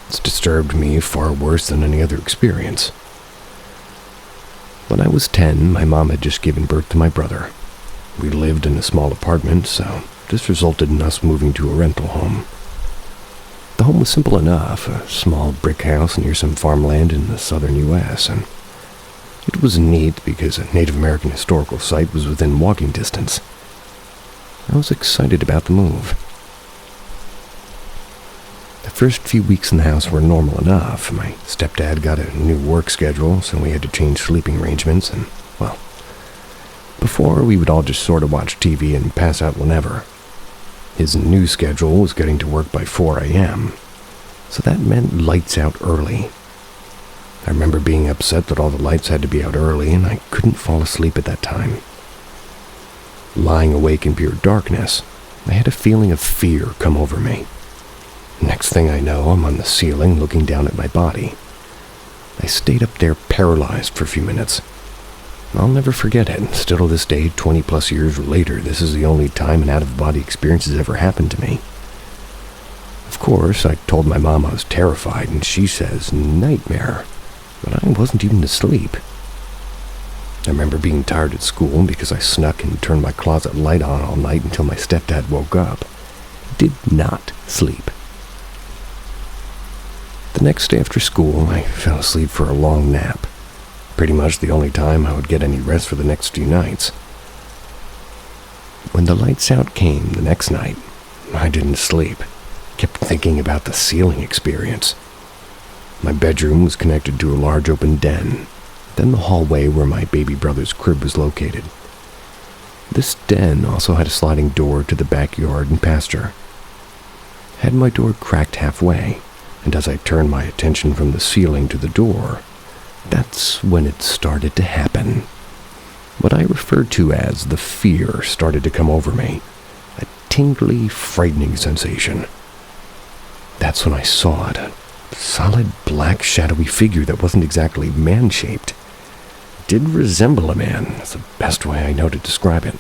It's disturbed me far worse than any other experience. When I was 10, my mom had just given birth to my brother. We lived in a small apartment, so this resulted in us moving to a rental home. The home was simple enough, a small brick house near some farmland in the southern U.S., and it was neat because a Native American historical site was within walking distance. I was excited about the move. The first few weeks in the house were normal enough. My stepdad got a new work schedule, so we had to change sleeping arrangements, and, well, before we would all just sort of watch TV and pass out whenever. His new schedule was getting to work by 4 a.m., so that meant lights out early. I remember being upset that all the lights had to be out early and I couldn't fall asleep at that time. Lying awake in pure darkness, I had a feeling of fear come over me. Next thing I know, I'm on the ceiling looking down at my body. I stayed up there paralyzed for a few minutes. I'll never forget it. Still to this day, 20 plus years later, this is the only time an out-of-body experience has ever happened to me. Of course, I told my mom I was terrified, and she says, nightmare. But I wasn't even asleep. I remember being tired at school because I snuck and turned my closet light on all night until my stepdad woke up. Did not sleep. The next day after school, I fell asleep for a long nap. Pretty much the only time I would get any rest for the next few nights. When the lights out came the next night, I didn't sleep. Kept thinking about the ceiling experience. My bedroom was connected to a large open den, then the hallway where my baby brother's crib was located. This den also had a sliding door to the backyard and pasture. Had my door cracked halfway, and as I turned my attention from the ceiling to the door, that's when it started to happen. What I refer to as the fear started to come over me, a tingly, frightening sensation. That's when I saw it, a solid, black, shadowy figure that wasn't exactly man-shaped. It did resemble a man, that's the best way I know to describe it.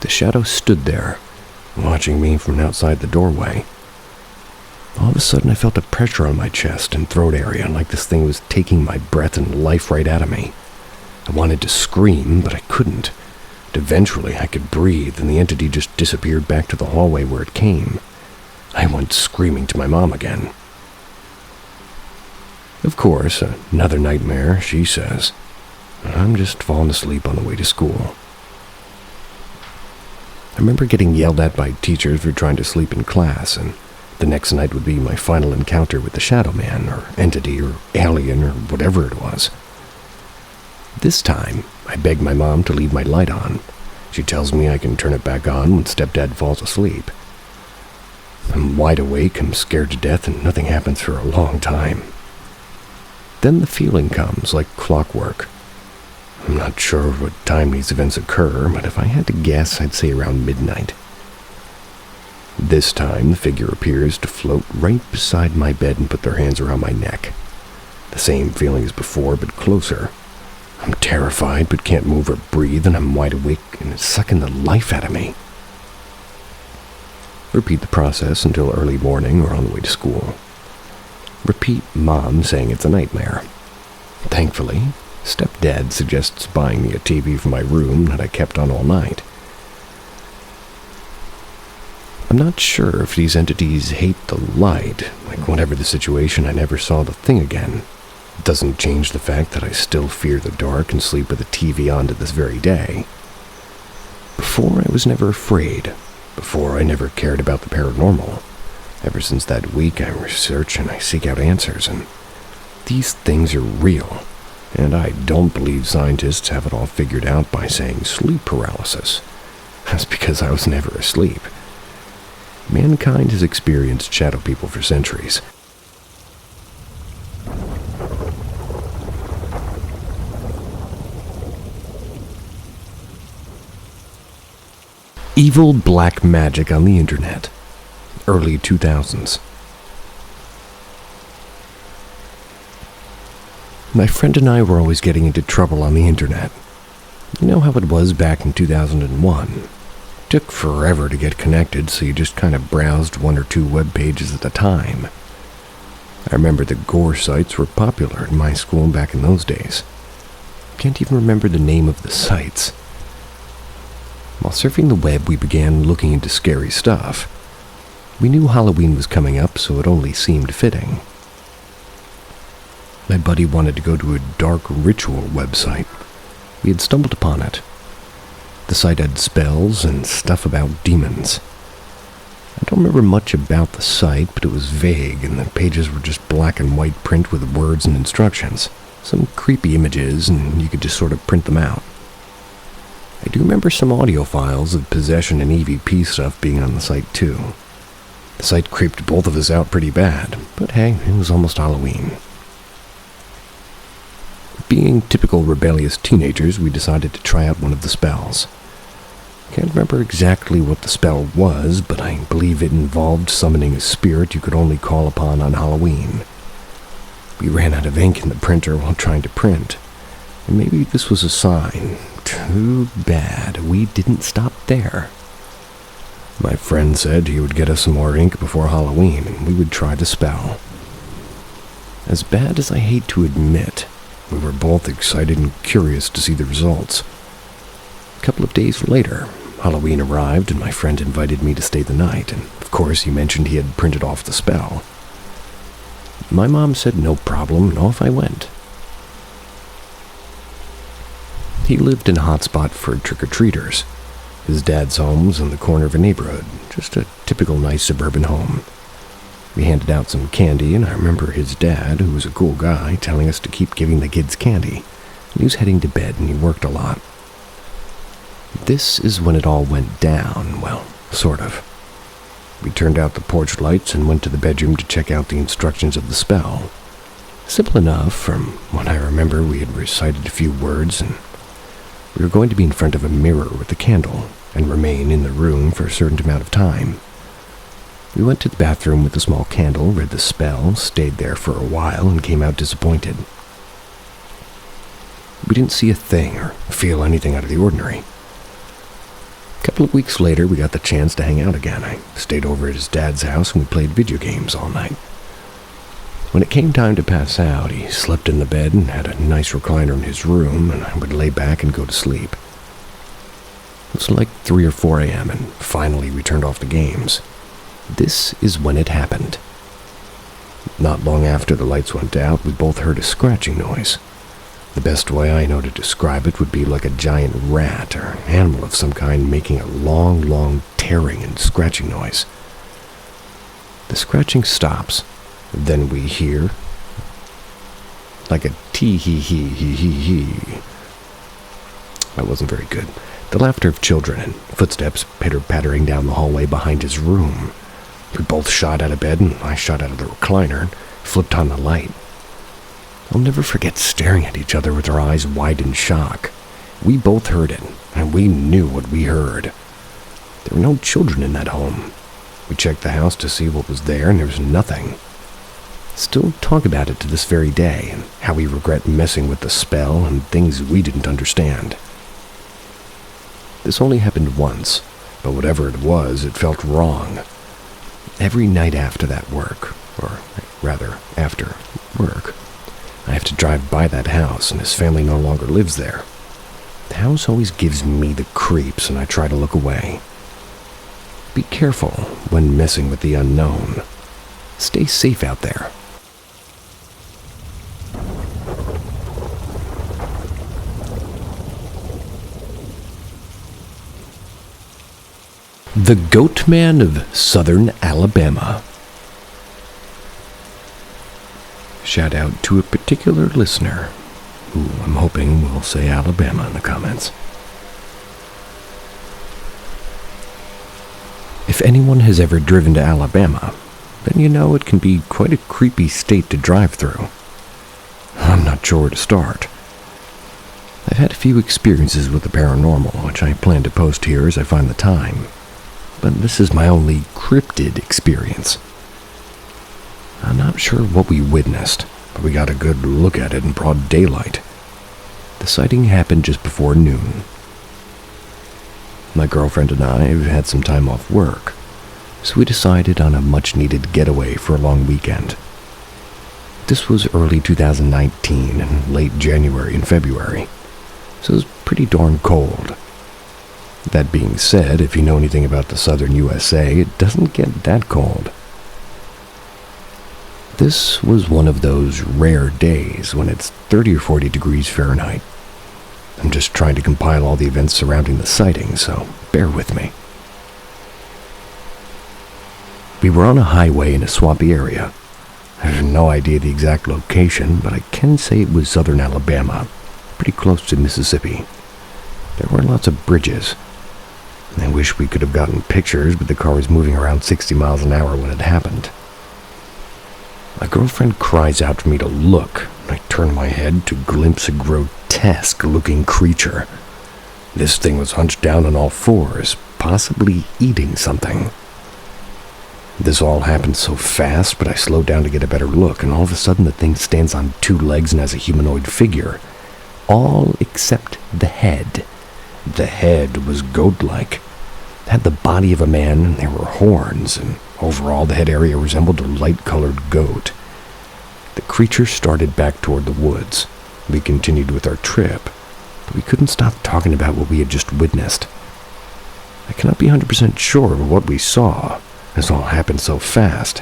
The shadow stood there, watching me from outside the doorway. All of a sudden, I felt a pressure on my chest and throat area, like this thing was taking my breath and life right out of me. I wanted to scream, but I couldn't. But eventually, I could breathe, and the entity just disappeared back to the hallway where it came. I went screaming to my mom again. Of course, another nightmare, she says. I'm just falling asleep on the way to school. I remember getting yelled at by teachers for trying to sleep in class, and the next night would be my final encounter with the shadow man, or entity, or alien, or whatever it was. This time, I beg my mom to leave my light on. She tells me I can turn it back on when stepdad falls asleep. I'm wide awake, I'm scared to death, and nothing happens for a long time. Then the feeling comes like clockwork. I'm not sure what time these events occur, but if I had to guess, I'd say around midnight. This time, the figure appears to float right beside my bed and put their hands around my neck. The same feeling as before, but closer. I'm terrified, but can't move or breathe, and I'm wide awake, and it's sucking the life out of me. Repeat the process until early morning or on the way to school. Repeat mom saying it's a nightmare. Thankfully, stepdad suggests buying me a TV for my room that I kept on all night. I'm not sure if these entities hate the light. Like whatever the situation, I never saw the thing again. It doesn't change the fact that I still fear the dark and sleep with the TV on to this very day. Before, I was never afraid. Before, I never cared about the paranormal. Ever since that week, I research and I seek out answers, and these things are real. And I don't believe scientists have it all figured out by saying sleep paralysis. That's because I was never asleep. Mankind has experienced shadow people for centuries. Evil black magic on the internet. Early 2000s. My friend and I were always getting into trouble on the internet. You know how it was back in 2001. Took forever to get connected, so you just kind of browsed one or two web pages at a time. I remember the gore sites were popular in my school back in those days. Can't even remember the name of the sites. While surfing the web, we began looking into scary stuff. We knew Halloween was coming up, so it only seemed fitting. My buddy wanted to go to a dark ritual website. We had stumbled upon it. The site had spells and stuff about demons. I don't remember much about the site, but it was vague, and the pages were just black and white print with words and instructions. Some creepy images, and you could just sort of print them out. I do remember some audio files of possession and EVP stuff being on the site too. The site creeped both of us out pretty bad, but hey, it was almost Halloween. Being typical rebellious teenagers, we decided to try out one of the spells. Can't remember exactly what the spell was, but I believe it involved summoning a spirit you could only call upon on Halloween. We ran out of ink in the printer while trying to print, and maybe this was a sign. Too bad we didn't stop there. My friend said he would get us some more ink before Halloween, and we would try the spell. As bad as I hate to admit, we were both excited and curious to see the results. A couple of days later, Halloween arrived and my friend invited me to stay the night, and of course he mentioned he had printed off the spell. My mom said no problem, and off I went. He lived in a hotspot for trick-or-treaters. His dad's home was in the corner of a neighborhood, just a typical nice suburban home. We handed out some candy, and I remember his dad, who was a cool guy, telling us to keep giving the kids candy. He was heading to bed, and he worked a lot. This is when it all went down, well, sort of. We turned out the porch lights and went to the bedroom to check out the instructions of the spell. Simple enough. From what I remember, we had recited a few words, and we were going to be in front of a mirror with a candle and remain in the room for a certain amount of time. We went to the bathroom with a small candle, read the spell, stayed there for a while, and came out disappointed. We didn't see a thing or feel anything out of the ordinary. A couple of weeks later, we got the chance to hang out again. I stayed over at his dad's house and we played video games all night. When it came time to pass out, he slept in the bed and had a nice recliner in his room, and I would lay back and go to sleep. It was like 3 or 4 a.m., and finally we turned off the games. This is when it happened. Not long after the lights went out, we both heard a scratching noise. The best way I know to describe it would be like a giant rat or animal of some kind making a long, long tearing and scratching noise. The scratching stops. Then we hear like a tee-hee-hee-hee-hee-hee. That wasn't very good. The laughter of children and footsteps pitter-pattering down the hallway behind his room. We both shot out of bed, and I shot out of the recliner and flipped on the light. I'll never forget staring at each other with our eyes wide in shock. We both heard it, and we knew what we heard. There were no children in that home. We checked the house to see what was there, and there was nothing. Still talk about it to this very day, and how we regret messing with the spell and things we didn't understand. This only happened once, but whatever it was, it felt wrong. Every night after that work, or rather, after work, I have to drive by that house, and his family no longer lives there. The house always gives me the creeps, and I try to look away. Be careful when messing with the unknown. Stay safe out there. The Goatman of Southern Alabama. Shout out to a particular listener, who I'm hoping will say Alabama in the comments. If anyone has ever driven to Alabama, then you know it can be quite a creepy state to drive through. I'm not sure where to start. I've had a few experiences with the paranormal, which I plan to post here as I find the time. But this is my only cryptid experience. I'm not sure what we witnessed, but we got a good look at it in broad daylight. The sighting happened just before noon. My girlfriend and I have had some time off work, so we decided on a much-needed getaway for a long weekend. This was early 2019 and late January and February, so it was pretty darn cold. That being said, if you know anything about the southern USA, it doesn't get that cold. This was one of those rare days when it's 30 or 40 degrees Fahrenheit. I'm just trying to compile all the events surrounding the sighting, so bear with me. We were on a highway in a swampy area. I have no idea the exact location, but I can say it was southern Alabama, pretty close to Mississippi. There were lots of bridges. I wish we could have gotten pictures, but the car was moving around 60 miles an hour when it happened. My girlfriend cries out for me to look, and I turn my head to glimpse a grotesque-looking creature. This thing was hunched down on all fours, possibly eating something. This all happened so fast, but I slowed down to get a better look, and all of a sudden the thing stands on 2 legs and has a humanoid figure. All except the head. The head was goat-like. It had the body of a man, and there were horns, and overall the head area resembled a light-colored goat. The creature started back toward the woods. We continued with our trip, but we couldn't stop talking about what we had just witnessed. I cannot be 100% sure of what we saw. This all happened so fast.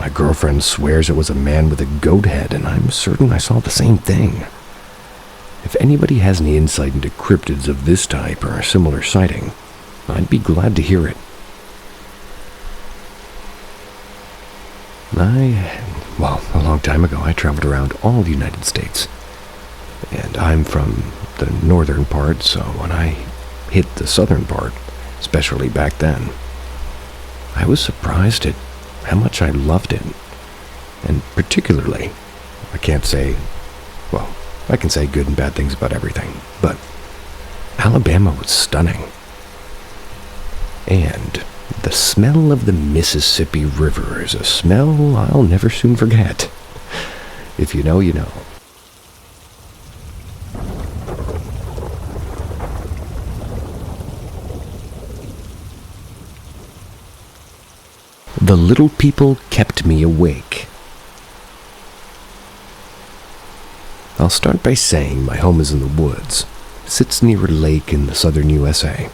My girlfriend swears it was a man with a goat head, and I'm certain I saw the same thing. If anybody has any insight into cryptids of this type or a similar sighting, I'd be glad to hear it. A long time ago, I traveled around all the United States. And I'm from the northern part, so when I hit the southern part, especially back then. I was surprised at how much I loved it, and particularly, I can say good and bad things about everything, but Alabama was stunning. And the smell of the Mississippi River is a smell I'll never soon forget. If you know, you know. The little people kept me awake. I'll start by saying my home is in the woods. It sits near a lake in the southern USA.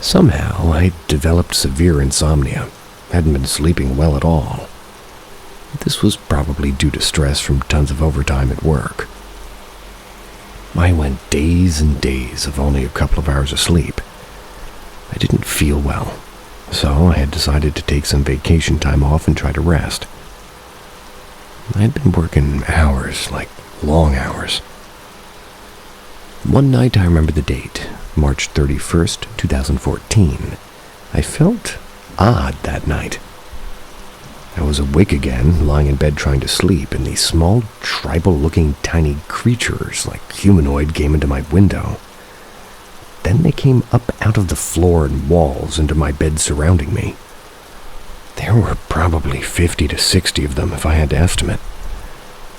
Somehow, I developed severe insomnia. Hadn't been sleeping well at all. This was probably due to stress from tons of overtime at work. I went days and days of only a couple of hours of sleep. I didn't feel well, so I had decided to take some vacation time off and try to rest. I had been working hours, like long hours. One night, I remember the date, March 31st, 2014. I felt odd that night. I was awake again, lying in bed trying to sleep, and these small, tribal-looking tiny creatures, like humanoid, came into my window. Then they came up out of the floor and walls into my bed surrounding me. There were probably 50 to 60 of them, if I had to estimate.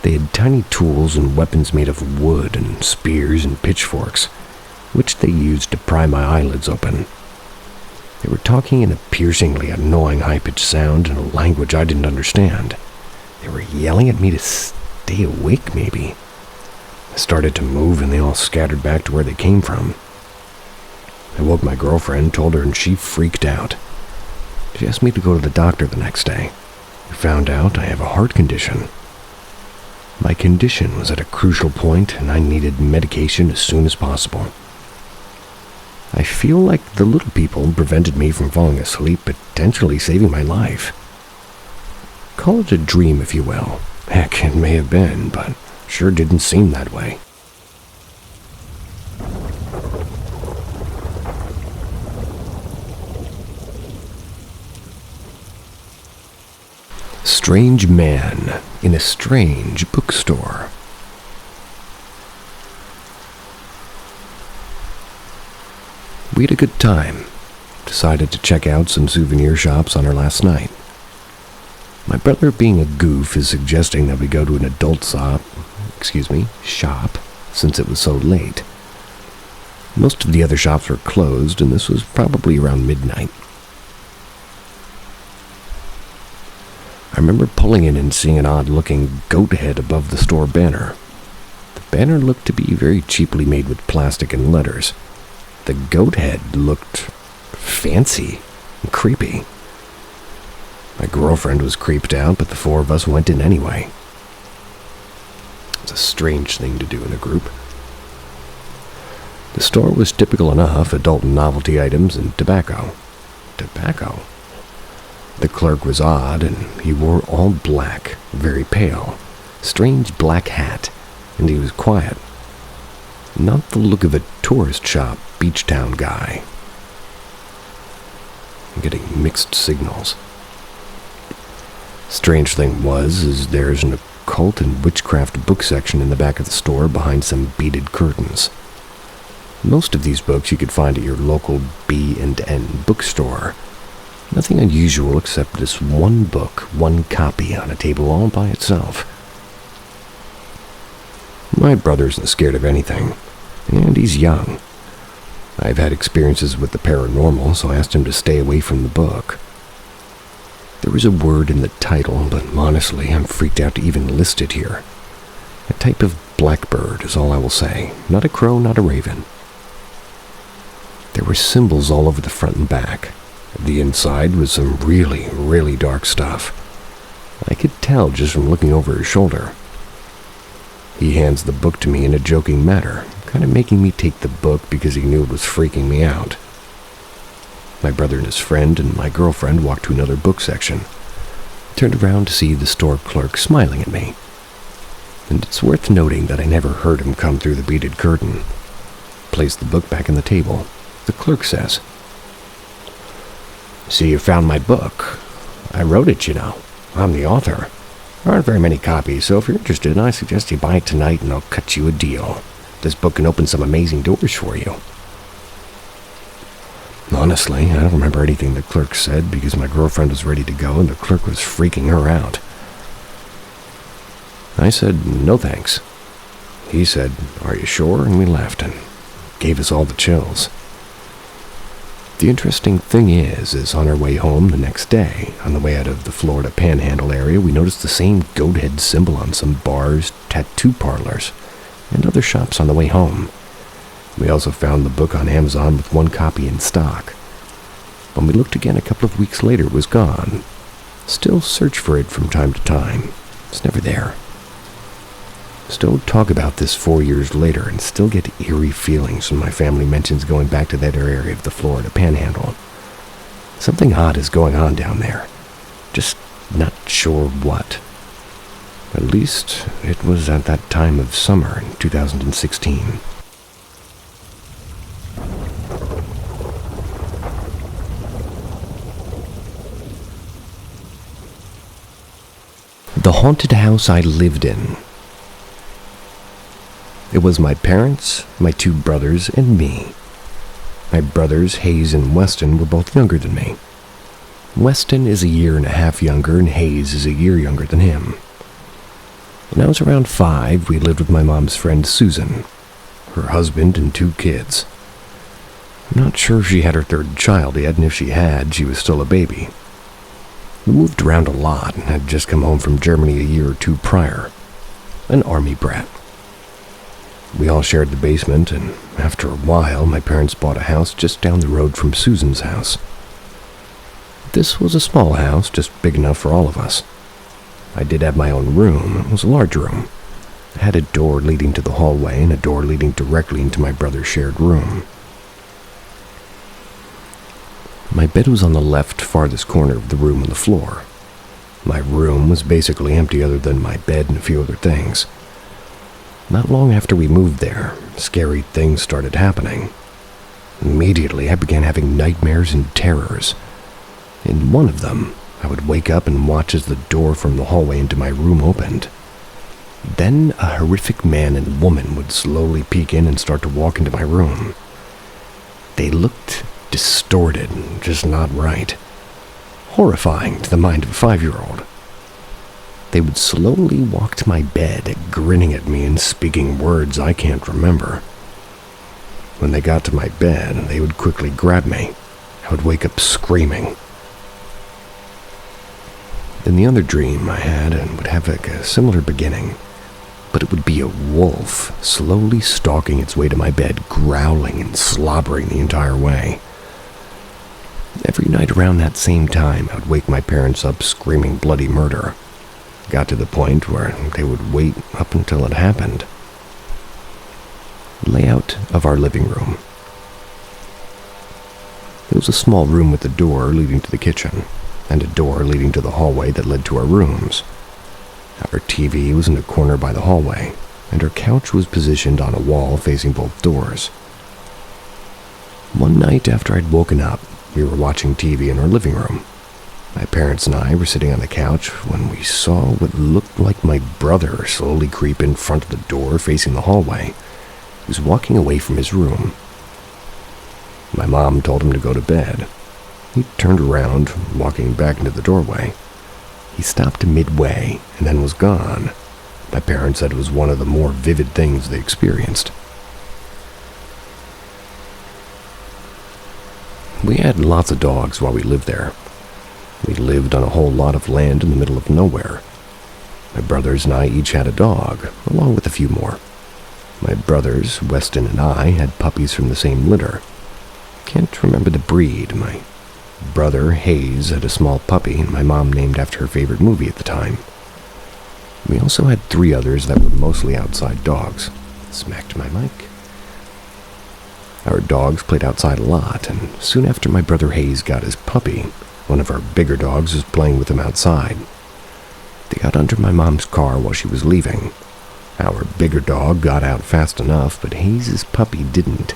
They had tiny tools and weapons made of wood and spears and pitchforks, which they used to pry my eyelids open. They were talking in a piercingly annoying high-pitched sound in a language I didn't understand. They were yelling at me to stay awake, maybe. I started to move and they all scattered back to where they came from. I woke my girlfriend, told her, and she freaked out. She asked me to go to the doctor the next day. I found out I have a heart condition. My condition was at a crucial point, and I needed medication as soon as possible. I feel like the little people prevented me from falling asleep, potentially saving my life. Call it a dream, if you will. Heck, it may have been, but sure didn't seem that way. Strange man in a strange bookstore. We had a good time. Decided to check out some souvenir shops on our last night. My brother, being a goof, is suggesting that we go to an adult shop, since it was so late. Most of the other shops were closed, and this was probably around midnight. I remember pulling in and seeing an odd-looking goat head above the store banner. The banner looked to be very cheaply made with plastic and letters. The goat head looked fancy and creepy. My girlfriend was creeped out, but the four of us went in anyway. It's a strange thing to do in a group. The store was typical enough, adult novelty items and tobacco. Tobacco? The clerk was odd, and he wore all black, very pale, strange black hat, and he was quiet. Not the look of a tourist shop, beach town guy. I'm getting mixed signals. Strange thing is there's an occult and witchcraft book section in the back of the store behind some beaded curtains. Most of these books you could find at your local B&N bookstore. Nothing unusual except this one book, one copy on a table all by itself. My brother isn't scared of anything, and he's young. I've had experiences with the paranormal, so I asked him to stay away from the book. There was a word in the title, but honestly, I'm freaked out to even list it here. A type of blackbird is all I will say. Not a crow, not a raven. There were symbols all over the front and back. The inside was some really, really dark stuff. I could tell just from looking over his shoulder. He hands the book to me in a joking manner, kind of making me take the book because he knew it was freaking me out. My brother and his friend and my girlfriend walked to another book section. I turned around to see the store clerk smiling at me. And it's worth noting that I never heard him come through the beaded curtain. placed the book back in the table. The clerk says, "See, you found my book. I wrote it, you know. I'm the author. There aren't very many copies, so if you're interested, I suggest you buy it tonight and I'll cut you a deal. This book can open some amazing doors for you." Honestly, I don't remember anything the clerk said because my girlfriend was ready to go and the clerk was freaking her out. I said, "No thanks." He said, "Are you sure?" And we left and gave us all the chills. The interesting thing is on our way home the next day, on the way out of the Florida Panhandle area, we noticed the same goat head symbol on some bars, tattoo parlors, and other shops on the way home. We also found the book on Amazon with one copy in stock. When we looked again a couple of weeks later, it was gone. Still search for it from time to time. It's never there. Still talk about this 4 years later and still get eerie feelings when my family mentions going back to that area of the Florida Panhandle. Something odd is going on down there. Just not sure what. At least it was at that time of summer in 2016. The haunted house I lived in. It was my parents, my 2 brothers, and me. My brothers, Hayes and Weston, were both younger than me. Weston is a year and a half younger, and Hayes is a year younger than him. When I was around 5, we lived with my mom's friend Susan, her husband, and 2 kids. I'm not sure if she had her 3rd child yet, and if she had, she was still a baby. We moved around a lot and had just come home from Germany a year or 2 prior. An army brat. We all shared the basement, and after a while, my parents bought a house just down the road from Susan's house. This was a small house, just big enough for all of us. I did have my own room. It was a large room. It had a door leading to the hallway and a door leading directly into my brother's shared room. My bed was on the left farthest corner of the room on the floor. My room was basically empty other than my bed and a few other things. Not long after we moved there, scary things started happening. Immediately, I began having nightmares and terrors. In one of them, I would wake up and watch as the door from the hallway into my room opened. Then a horrific man and woman would slowly peek in and start to walk into my room. They looked distorted, just not right. Horrifying to the mind of a 5-year-old. They would slowly walk to my bed, grinning at me and speaking words I can't remember. When they got to my bed, they would quickly grab me. I would wake up screaming. Then the other dream I had and would have a similar beginning, but it would be a wolf slowly stalking its way to my bed, growling and slobbering the entire way. Every night around that same time, I would wake my parents up screaming bloody murder. Got to the point where they would wait up until it happened. Layout of our living room. It was a small room with a door leading to the kitchen, and a door leading to the hallway that led to our rooms. Our TV was in a corner by the hallway, and our couch was positioned on a wall facing both doors. One night after I'd woken up, we were watching TV in our living room. My parents and I were sitting on the couch when we saw what looked like my brother slowly creep in front of the door facing the hallway. He was walking away from his room. My mom told him to go to bed. He turned around, walking back into the doorway. He stopped midway and then was gone. My parents said it was one of the more vivid things they experienced. We had lots of dogs while we lived there. We lived on a whole lot of land in the middle of nowhere. My brothers and I each had a dog, along with a few more. My brothers, Weston and I, had puppies from the same litter. Can't remember the breed. My brother, Hayes, had a small puppy my mom named after her favorite movie at the time. We also had 3 others that were mostly outside dogs. Smacked my mic. Our dogs played outside a lot, and soon after my brother Hayes got his puppy, one of our bigger dogs was playing with him outside. They got under my mom's car while she was leaving. Our bigger dog got out fast enough, but Hayes' puppy didn't.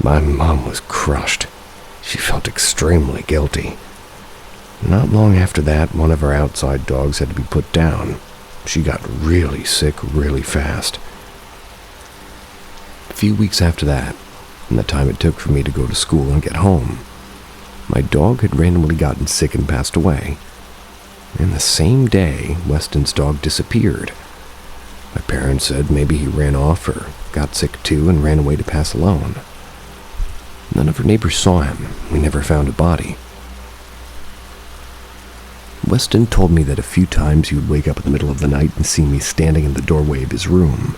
My mom was crushed. She felt extremely guilty. Not long after that, one of our outside dogs had to be put down. She got really sick really fast. A few weeks after that, in the time it took for me to go to school and get home, my dog had randomly gotten sick and passed away. And the same day, Weston's dog disappeared. My parents said maybe he ran off or got sick too and ran away to pass alone. None of her neighbors saw him. We never found a body. Weston told me that a few times he would wake up in the middle of the night and see me standing in the doorway of his room,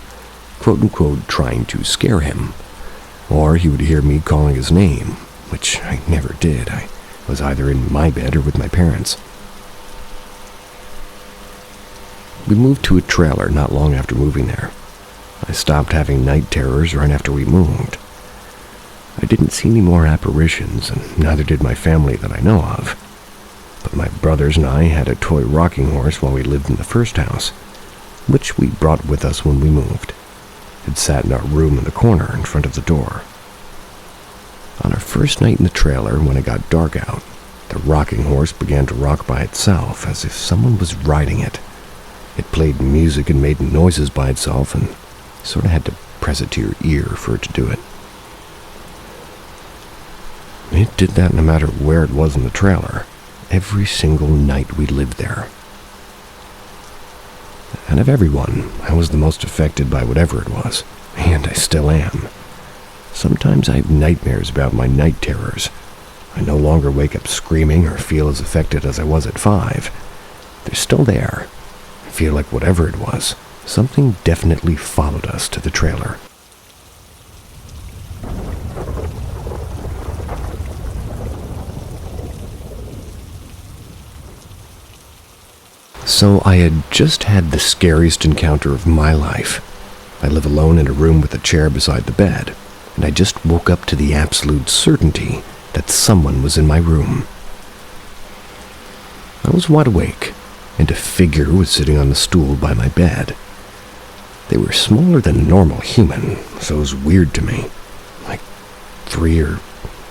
quote-unquote trying to scare him. Or he would hear me calling his name, which I never did. I was either in my bed or with my parents. We moved to a trailer not long after moving there. I stopped having night terrors right after we moved. I didn't see any more apparitions, and neither did my family that I know of. But my brothers and I had a toy rocking horse while we lived in the first house, which we brought with us when we moved. It sat in our room in the corner in front of the door. On our first night in the trailer, when it got dark out, the rocking horse began to rock by itself as if someone was riding it. It played music and made noises by itself, and you sort of had to press it to your ear for it to do it. It did that no matter where it was in the trailer, every single night we lived there. And of everyone, I was the most affected by whatever it was, and I still am. Sometimes I have nightmares about my night terrors. I no longer wake up screaming or feel as affected as I was at 5. They're still there. I feel like whatever it was, something definitely followed us to the trailer. So I had just had the scariest encounter of my life. I live alone in a room with a chair beside the bed, and I just woke up to the absolute certainty that someone was in my room. I was wide awake, and a figure was sitting on the stool by my bed. They were smaller than a normal human, so it was weird to me. Like 3 or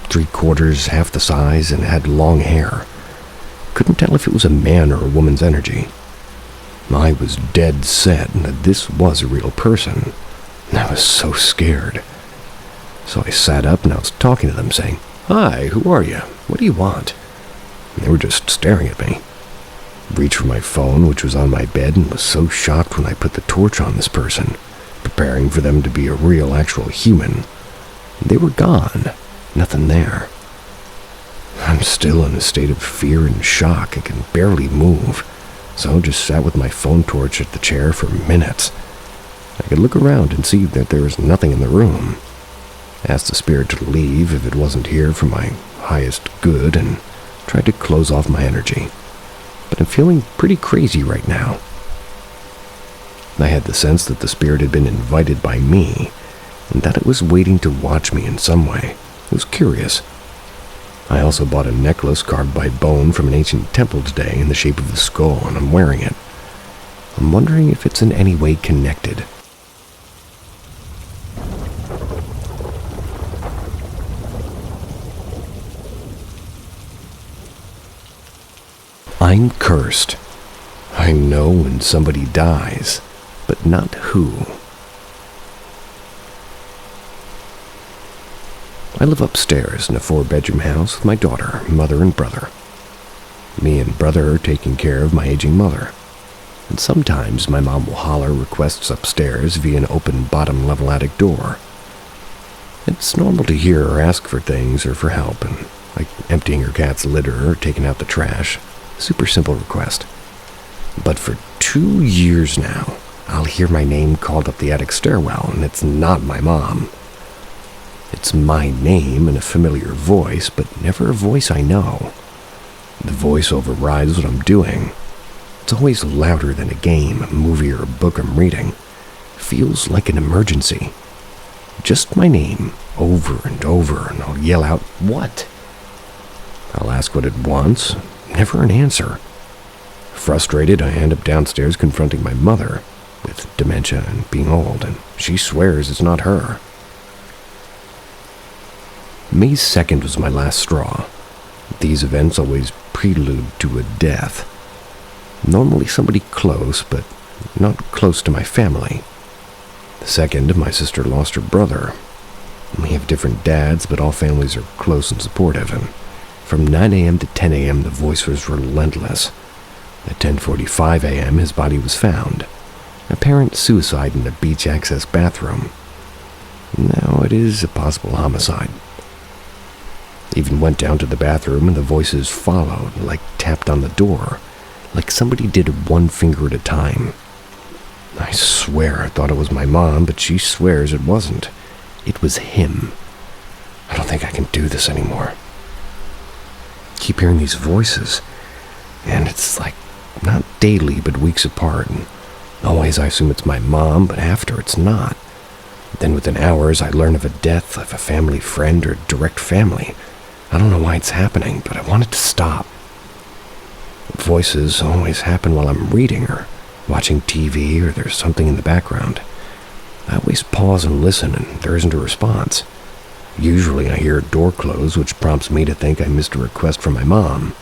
3/4, half the size, and had long hair. Couldn't tell if it was a man or a woman's energy. I was dead set that this was a real person, and I was so scared. So I sat up and I was talking to them, saying, "Hi, who are you? What do you want?" And they were just staring at me. Reached for my phone, which was on my bed, and was so shocked when I put the torch on this person, preparing for them to be a real, actual human. They were gone. Nothing there. I'm still in a state of fear and shock and can barely move, so just sat with my phone torch at the chair for minutes. I could look around and see that there was nothing in the room. Asked the spirit to leave if it wasn't here for my highest good, and tried to close off my energy. But I'm feeling pretty crazy right now. I had the sense that the spirit had been invited by me, and that it was waiting to watch me in some way. It was curious. I also bought a necklace carved by bone from an ancient temple today in the shape of the skull, and I'm wearing it. I'm wondering if it's in any way connected. I'm cursed. I know when somebody dies, but not who. I live upstairs in a 4-bedroom house with my daughter, mother, and brother. Me and brother are taking care of my aging mother. And sometimes my mom will holler requests upstairs via an open bottom-level attic door. It's normal to hear her ask for things or for help, and like emptying her cat's litter or taking out the trash. Super simple request. But for 2 years now, I'll hear my name called up the attic stairwell, and it's not my mom. It's my name in a familiar voice, but never a voice I know. The voice overrides what I'm doing. It's always louder than a game, a movie, or a book I'm reading. Feels like an emergency. Just my name, over and over, and I'll yell out, "What?" I'll ask what it wants, never an answer. Frustrated, I end up downstairs confronting my mother, with dementia and being old, and she swears it's not her. May 2nd was my last straw. These events always prelude to a death. Normally somebody close, but not close to my family. The 2nd, my sister lost her brother. We have different dads, but all families are close and supportive, and from 9 a.m. to 10 a.m. the voice was relentless. At 10:45 a.m. his body was found. Apparent suicide in a beach access bathroom. Now it is a possible homicide. Even went down to the bathroom and the voices followed, like tapped on the door, like somebody did it one finger at a time. I swear I thought it was my mom, but she swears it wasn't. It was him. I don't think I can do this anymore. Keep hearing these voices, and it's like not daily, but weeks apart, and always I assume it's my mom, but after it's not. Then within hours I learn of a death of a family friend or direct family. I don't know why it's happening, but I want it to stop. Voices always happen while I'm reading or watching TV or there's something in the background. I always pause and listen and there isn't a response. Usually I hear a door close, which prompts me to think I missed a request from my mom.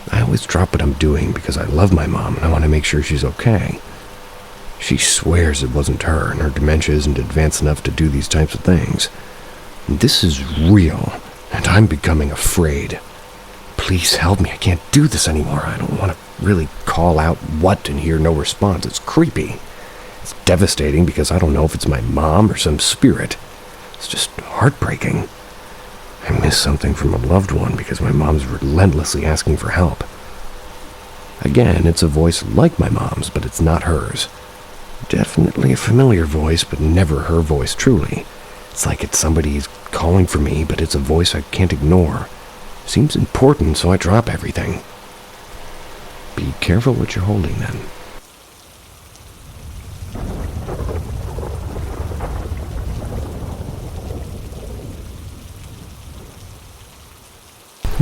I always drop what I'm doing because I love my mom and I want to make sure she's okay. She swears it wasn't her and her dementia isn't advanced enough to do these types of things. This is real, and I'm becoming afraid. Please help me, I can't do this anymore. I don't want to really call out what and hear no response. It's creepy. It's devastating because I don't know if it's my mom or some spirit. It's just heartbreaking. I miss something from a loved one because my mom's relentlessly asking for help. Again, it's a voice like my mom's, but it's not hers. Definitely a familiar voice, but never her voice truly. It's like it's somebody's calling for me, but it's a voice I can't ignore. Seems important, so I drop everything. Be careful what you're holding, then.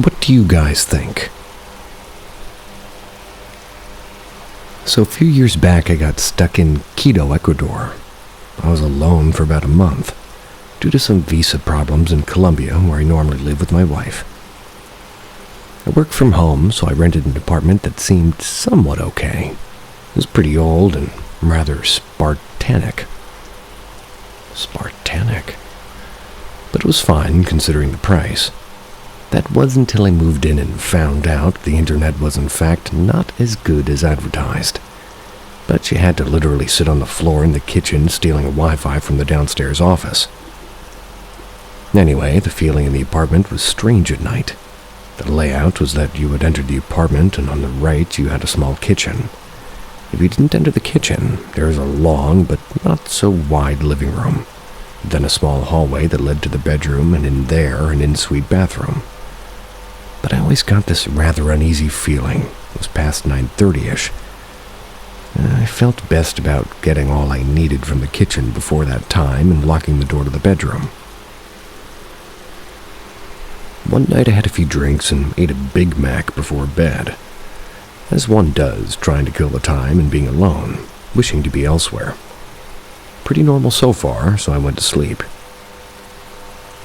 What do you guys think? So a few years back, I got stuck in Quito, Ecuador. I was alone for about a month, due to some visa problems in Colombia, where I normally live with my wife. I worked from home, so I rented an apartment that seemed somewhat okay. It was pretty old and rather Spartanic. But it was fine, considering the price. That was until I moved in and found out the internet was in fact not as good as advertised. But you had to literally sit on the floor in the kitchen stealing a Wi-Fi from the downstairs office. Anyway, the feeling in the apartment was strange at night. The layout was that you would enter the apartment and on the right you had a small kitchen. If you didn't enter the kitchen, there was a long but not so wide living room. Then a small hallway that led to the bedroom, and in there an en-suite bathroom. But I always got this rather uneasy feeling. It was past 9:30-ish. I felt best about getting all I needed from the kitchen before that time and locking the door to the bedroom. One night I had a few drinks and ate a Big Mac before bed. As one does, trying to kill the time and being alone, wishing to be elsewhere. Pretty normal so far, so I went to sleep.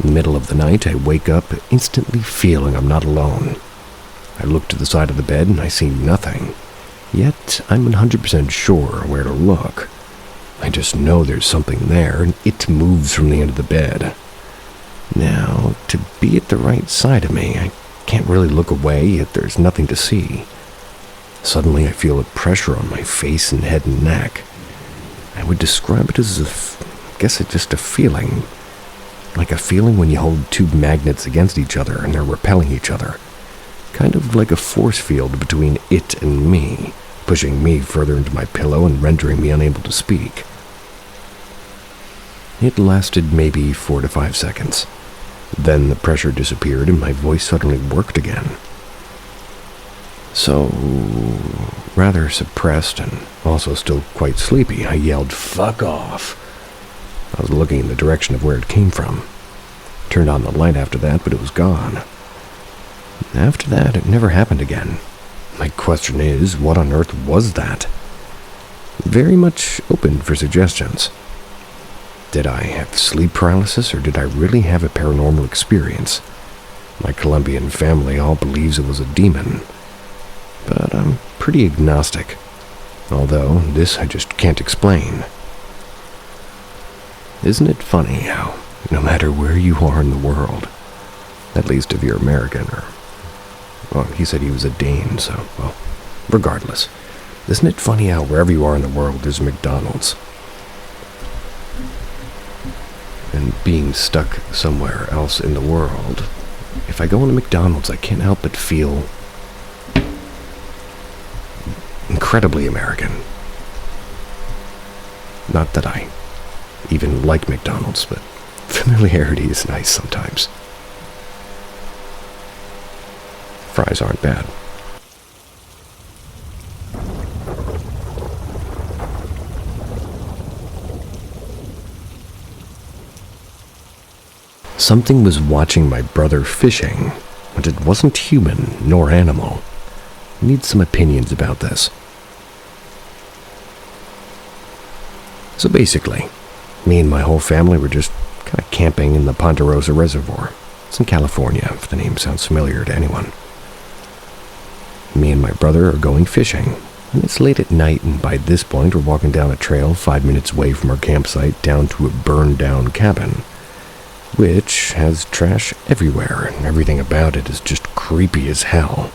In the middle of the night, I wake up instantly feeling I'm not alone. I look to the side of the bed and I see nothing. Yet, I'm 100% sure where to look. I just know there's something there and it moves from the end of the bed. Now, to be at the right side of me, I can't really look away, yet there's nothing to see. Suddenly, I feel a pressure on my face and head and neck. I would describe it as just a feeling. Like a feeling when you hold two magnets against each other and they're repelling each other. Kind of like a force field between it and me, pushing me further into my pillow and rendering me unable to speak. It lasted maybe 4 to 5 seconds. Then the pressure disappeared and my voice suddenly worked again. So, rather suppressed and also still quite sleepy, I yelled, "Fuck off!" I was looking in the direction of where it came from. Turned on the light after that, but it was gone. After that, it never happened again. My question is, what on earth was that? Very much open for suggestions. Did I have sleep paralysis, or did I really have a paranormal experience? My Colombian family all believes it was a demon, but I'm pretty agnostic, although this I just can't explain. Isn't it funny how, no matter where you are in the world, at least if you're American, well, he said he was a Dane, so, well, regardless, isn't it funny how wherever you are in the world, there's McDonald's? And being stuck somewhere else in the world, if I go into McDonald's, I can't help but feel incredibly American. Not that I even like McDonald's, but familiarity is nice sometimes. Fries aren't bad. Something was watching my brother fishing, but it wasn't human nor animal. I need some opinions about this. So basically, me and my whole family were just kind of camping in the Ponderosa Reservoir. It's in California, if the name sounds familiar to anyone. Me and my brother are going fishing, and it's late at night, and by this point we're walking down a trail 5 minutes away from our campsite down to a burned-down cabin, which has trash everywhere, and everything about it is just creepy as hell.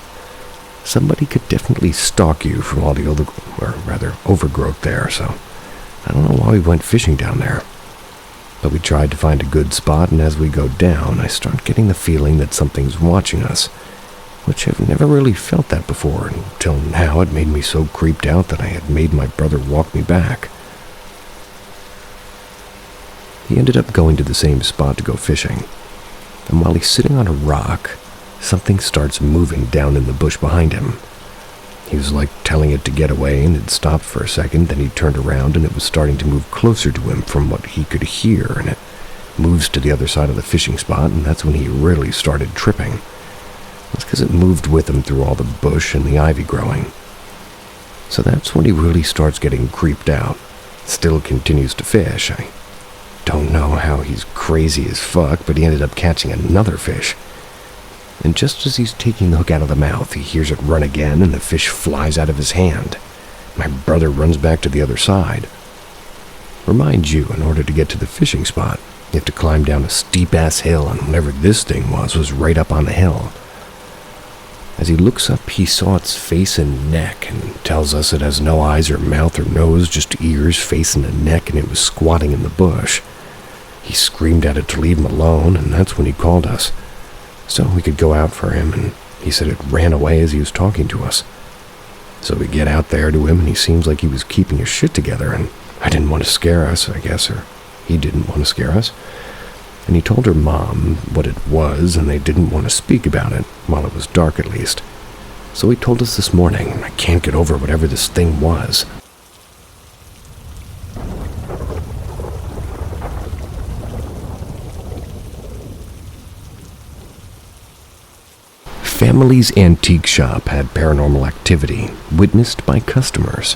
Somebody could definitely stalk you from all the overgrowth there, so I don't know why we went fishing down there. But we tried to find a good spot, and as we go down, I start getting the feeling that something's watching us, which I've never really felt that before. Until now, it made me so creeped out that I had made my brother walk me back. He ended up going to the same spot to go fishing, and while he's sitting on a rock, something starts moving down in the bush behind him. He was like telling it to get away, and it stopped for a second, then he turned around and it was starting to move closer to him from what he could hear, and it moves to the other side of the fishing spot, and that's when he really started tripping. That's because it moved with him through all the bush and the ivy growing. So that's when he really starts getting creeped out. Still continues to fish. I don't know how he's crazy as fuck, but he ended up catching another fish. And just as he's taking the hook out of the mouth, he hears it run again, and the fish flies out of his hand. My brother runs back to the other side. Remind you, in order to get to the fishing spot, you have to climb down a steep-ass hill, and whatever this thing was right up on the hill. As he looks up, he saw its face and neck, and tells us it has no eyes or mouth or nose, just ears, face, and a neck, and it was squatting in the bush. He screamed at it to leave him alone, and that's when he called us, so we could go out for him, and he said it ran away as he was talking to us. So we get out there to him, and he seems like he was keeping his shit together, and I didn't want to scare us, I guess, or he didn't want to scare us. And he told her mom what it was, and they didn't want to speak about it, while it was dark at least. So he told us this morning. I can't get over whatever this thing was. Family's antique shop had paranormal activity witnessed by customers.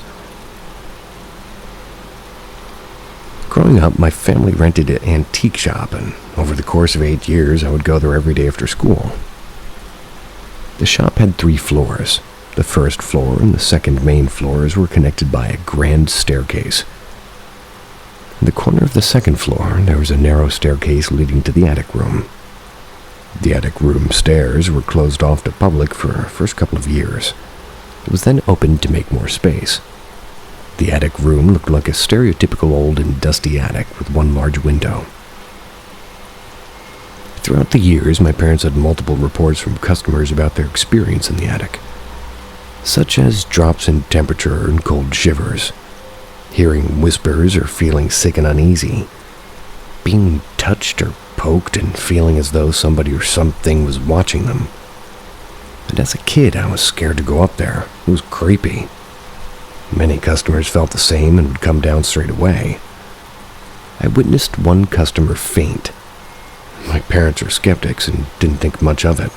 Growing up, my family rented an antique shop, and over the course of 8 years, I would go there every day after school. The shop had 3 floors. The first floor and the second main floors were connected by a grand staircase. In the corner of the second floor, there was a narrow staircase leading to the attic room. The attic room stairs were closed off to public for the first couple of years. It was then opened to make more space. The attic room looked like a stereotypical old and dusty attic with one large window. Throughout the years, my parents had multiple reports from customers about their experience in the attic, such as drops in temperature and cold shivers, hearing whispers or feeling sick and uneasy, being touched or poked and feeling as though somebody or something was watching them. And as a kid, I was scared to go up there. It was creepy. Many customers felt the same and would come down straight away. I witnessed one customer faint. My parents are skeptics and didn't think much of it.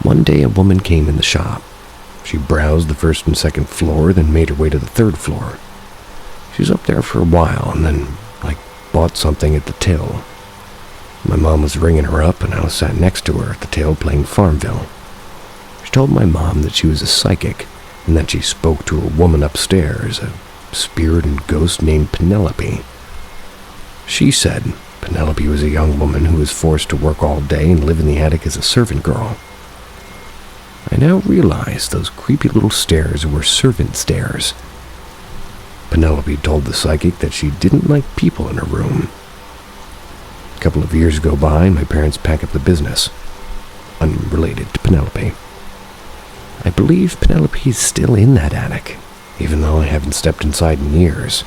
One day a woman came in the shop. She browsed the first and second floor, then made her way to the third floor. She was up there for a while and then bought something at the till. My mom was ringing her up, and I was sat next to her at the till playing Farmville. She told my mom that she was a psychic, and that she spoke to a woman upstairs, a spirit and ghost named Penelope. She said Penelope was a young woman who was forced to work all day and live in the attic as a servant girl. I now realized those creepy little stairs were servant stairs. Penelope told the psychic that she didn't like people in her room. A couple of years go by, and my parents pack up the business. Unrelated to Penelope. I believe Penelope is still in that attic, even though I haven't stepped inside in years.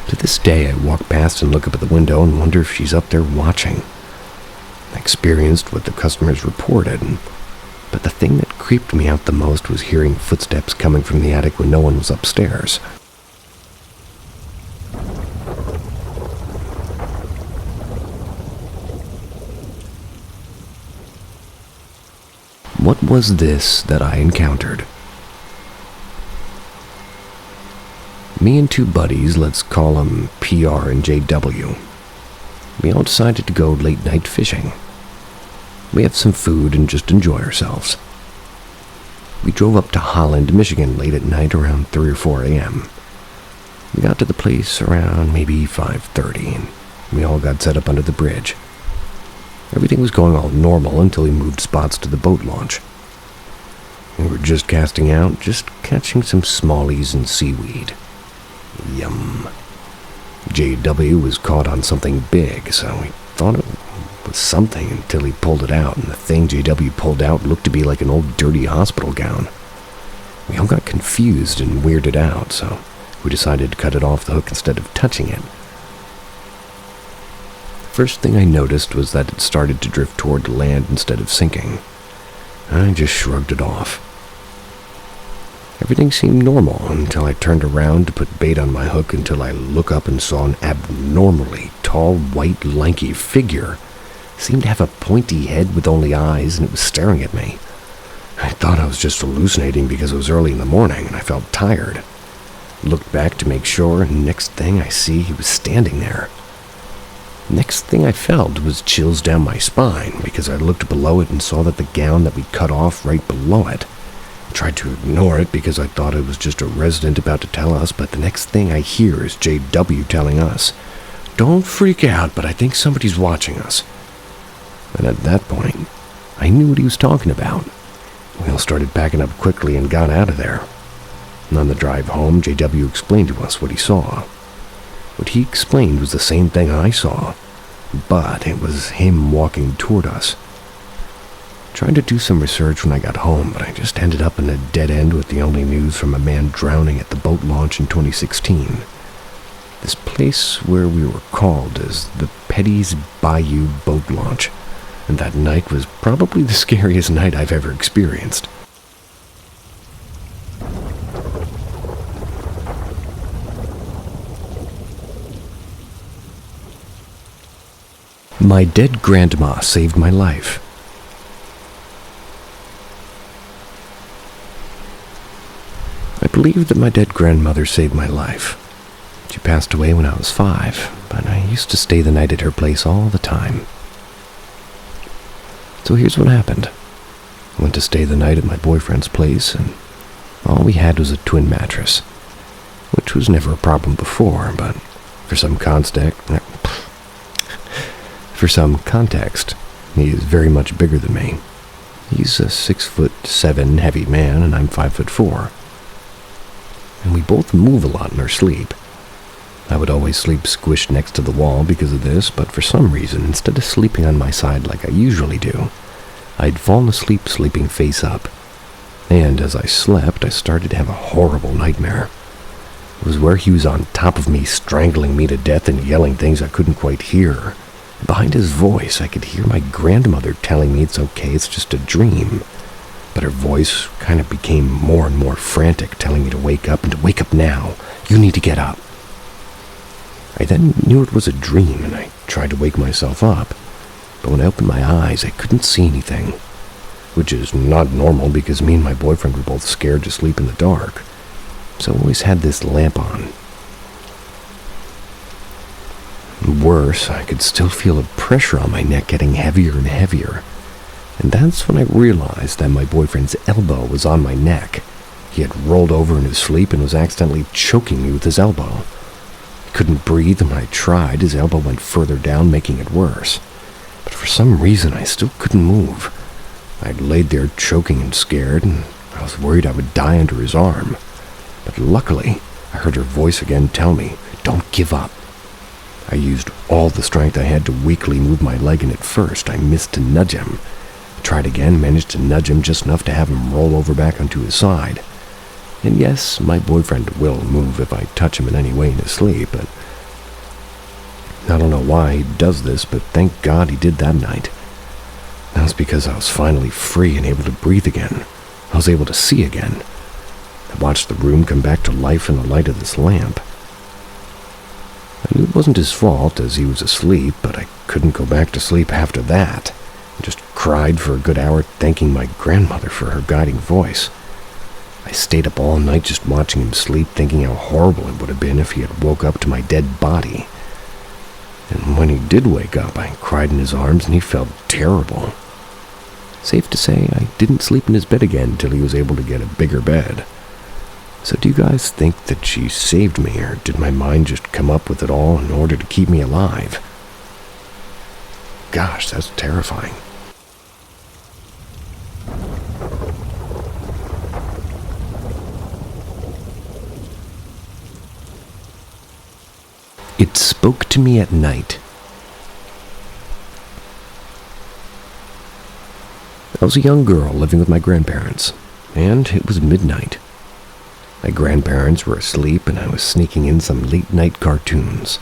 To this day, I walk past and look up at the window and wonder if she's up there watching. I experienced what the customers reported, but the thing that creeped me out the most was hearing footsteps coming from the attic when no one was upstairs. What was this that I encountered? Me and two buddies, let's call them PR and JW, we all decided to go late night fishing. We have some food and just enjoy ourselves. We drove up to Holland, Michigan late at night around 3 or 4 a.m. We got to the place around maybe 5:30, and we all got set up under the bridge. Everything was going all normal until we moved spots to the boat launch. We were just casting out, just catching some smallies and seaweed. Yum. JW was caught on something big, so we thought it was something until he pulled it out, and the thing JW pulled out looked to be like an old dirty hospital gown. We all got confused and weirded out, so we decided to cut it off the hook instead of touching it. First thing I noticed was that it started to drift toward land instead of sinking. I just shrugged it off. Everything seemed normal until I turned around to put bait on my hook until I look up and saw an abnormally tall, white, lanky figure. It seemed to have a pointy head with only eyes, and it was staring at me. I thought I was just hallucinating because it was early in the morning and I felt tired. Looked back to make sure, and next thing I see, he was standing there. Next thing I felt was chills down my spine because I looked below it and saw that the gown that we cut off right below it. I tried to ignore it because I thought it was just a resident about to tell us, but the next thing I hear is JW telling us, "Don't freak out, but I think somebody's watching us." And at that point, I knew what he was talking about. We all started packing up quickly and got out of there. And on the drive home, JW explained to us what he saw. What he explained was the same thing I saw, but it was him walking toward us. Tried to do some research when I got home, but I just ended up in a dead end with the only news from a man drowning at the boat launch in 2016. This place where we were called is the Petty's Bayou boat launch, and that night was probably the scariest night I've ever experienced. My dead grandma saved my life. I believe that my dead grandmother saved my life. She passed away when I was 5, but I used to stay the night at her place all the time. So here's what happened. I went to stay the night at my boyfriend's place, and all we had was a twin mattress, which was never a problem before, but for some context, he is very much bigger than me. He's a 6'7" heavy man, and I'm 5'4". And we both move a lot in our sleep. I would always sleep squished next to the wall because of this, but for some reason, instead of sleeping on my side like I usually do, I'd fallen asleep sleeping face up. And as I slept, I started to have a horrible nightmare. It was where he was on top of me, strangling me to death and yelling things I couldn't quite hear. Behind his voice, I could hear my grandmother telling me it's okay, it's just a dream. But her voice kind of became more and more frantic, telling me to wake up and to wake up now. You need to get up. I then knew it was a dream, and I tried to wake myself up. But when I opened my eyes, I couldn't see anything, which is not normal because me and my boyfriend were both scared to sleep in the dark. So I always had this lamp on. worse, I could still feel the pressure on my neck getting heavier and heavier. And that's when I realized that my boyfriend's elbow was on my neck. He had rolled over in his sleep and was accidentally choking me with his elbow. I couldn't breathe, and when I tried, his elbow went further down, making it worse. But for some reason, I still couldn't move. I'd laid there choking and scared, and I was worried I would die under his arm. But luckily, I heard her voice again tell me, "Don't give up." I used all the strength I had to weakly move my leg, and at first I missed to nudge him. I tried again, managed to nudge him just enough to have him roll over back onto his side. And yes, my boyfriend will move if I touch him in any way in his sleep, but I don't know why he does this, but thank God he did that night. That was because I was finally free and able to breathe again. I was able to see again. I watched the room come back to life in the light of this lamp. I knew it wasn't his fault, as he was asleep, but I couldn't go back to sleep after that. I just cried for a good hour, thanking my grandmother for her guiding voice. I stayed up all night just watching him sleep, thinking how horrible it would have been if he had woke up to my dead body. And when he did wake up, I cried in his arms, and he felt terrible. Safe to say, I didn't sleep in his bed again until he was able to get a bigger bed. So do you guys think that she saved me, or did my mind just come up with it all in order to keep me alive? Gosh, that's terrifying. It spoke to me at night. I was a young girl living with my grandparents, and it was midnight. My grandparents were asleep, and I was sneaking in some late-night cartoons.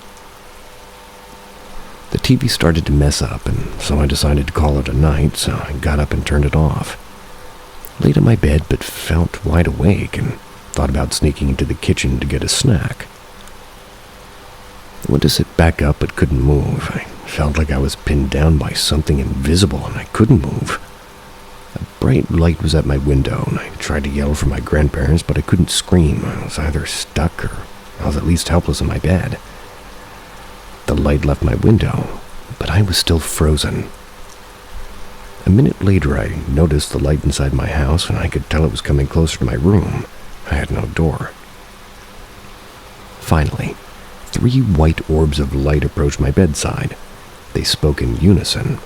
The TV started to mess up, and so I decided to call it a night, so I got up and turned it off. Laid in my bed, but felt wide awake, and thought about sneaking into the kitchen to get a snack. I went to sit back up, but couldn't move. I felt like I was pinned down by something invisible, and I couldn't move. A bright light was at my window, and I tried to yell for my grandparents, but I couldn't scream. I was either stuck or I was at least helpless in my bed. The light left my window, but I was still frozen. A minute later, I noticed the light inside my house, and I could tell it was coming closer to my room. I had no door. Finally, 3 white orbs of light approached my bedside. They spoke in unison.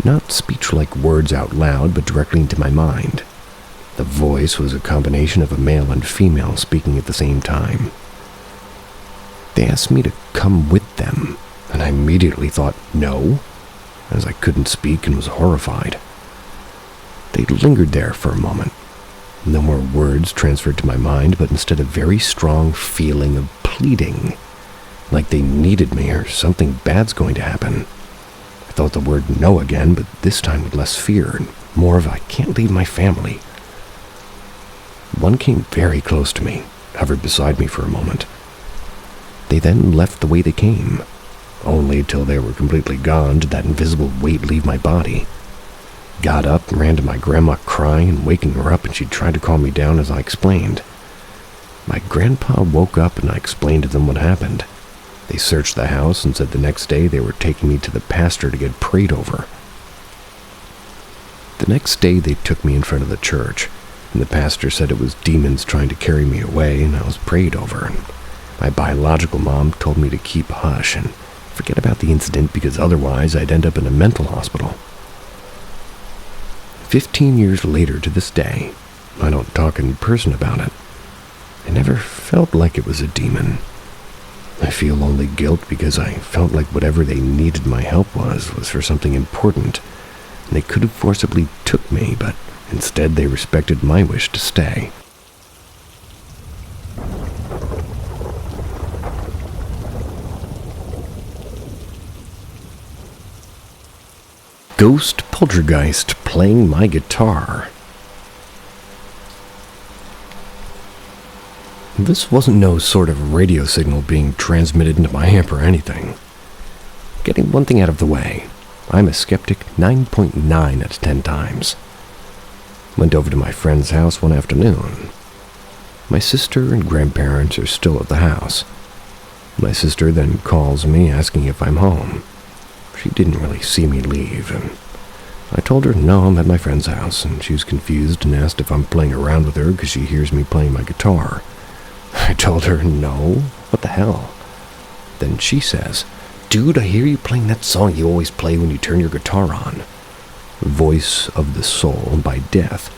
Not speech-like words out loud, but directly into my mind. The voice was a combination of a male and female speaking at the same time. They asked me to come with them, and I immediately thought no, as I couldn't speak and was horrified. They lingered there for a moment. No more words transferred to my mind, but instead a very strong feeling of pleading, like they needed me or something bad's going to happen. I thought the word no again, but this time with less fear and more of I can't leave my family. One came very close to me, hovered beside me for a moment. They then left the way they came. Only till they were completely gone did that invisible weight leave my body. Got up and ran to my grandma crying and waking her up, and she tried to calm me down as I explained. My grandpa woke up and I explained to them what happened. They searched the house and said the next day they were taking me to the pastor to get prayed over. The next day they took me in front of the church, and the pastor said it was demons trying to carry me away, and I was prayed over. And my biological mom told me to keep hush and forget about the incident because otherwise I'd end up in a mental hospital. 15 years later to this day, I don't talk in person about it. I never felt like it was a demon. I feel only guilt because I felt like whatever they needed my help was for something important, and they could have forcibly took me, but instead they respected my wish to stay. Ghost Poltergeist playing my guitar. This wasn't no sort of radio signal being transmitted into my amp or anything. Getting one thing out of the way, I'm a skeptic 9.9 out of 10 times. Went over to my friend's house one afternoon. My sister and grandparents are still at the house. My sister then calls me asking if I'm home. She didn't really see me leave, and I told her no, I'm at my friend's house, and she was confused and asked if I'm playing around with her because she hears me playing my guitar. I told her no, what the hell? Then she says, "Dude, I hear you playing that song you always play when you turn your guitar on. Voice of the Soul by Death.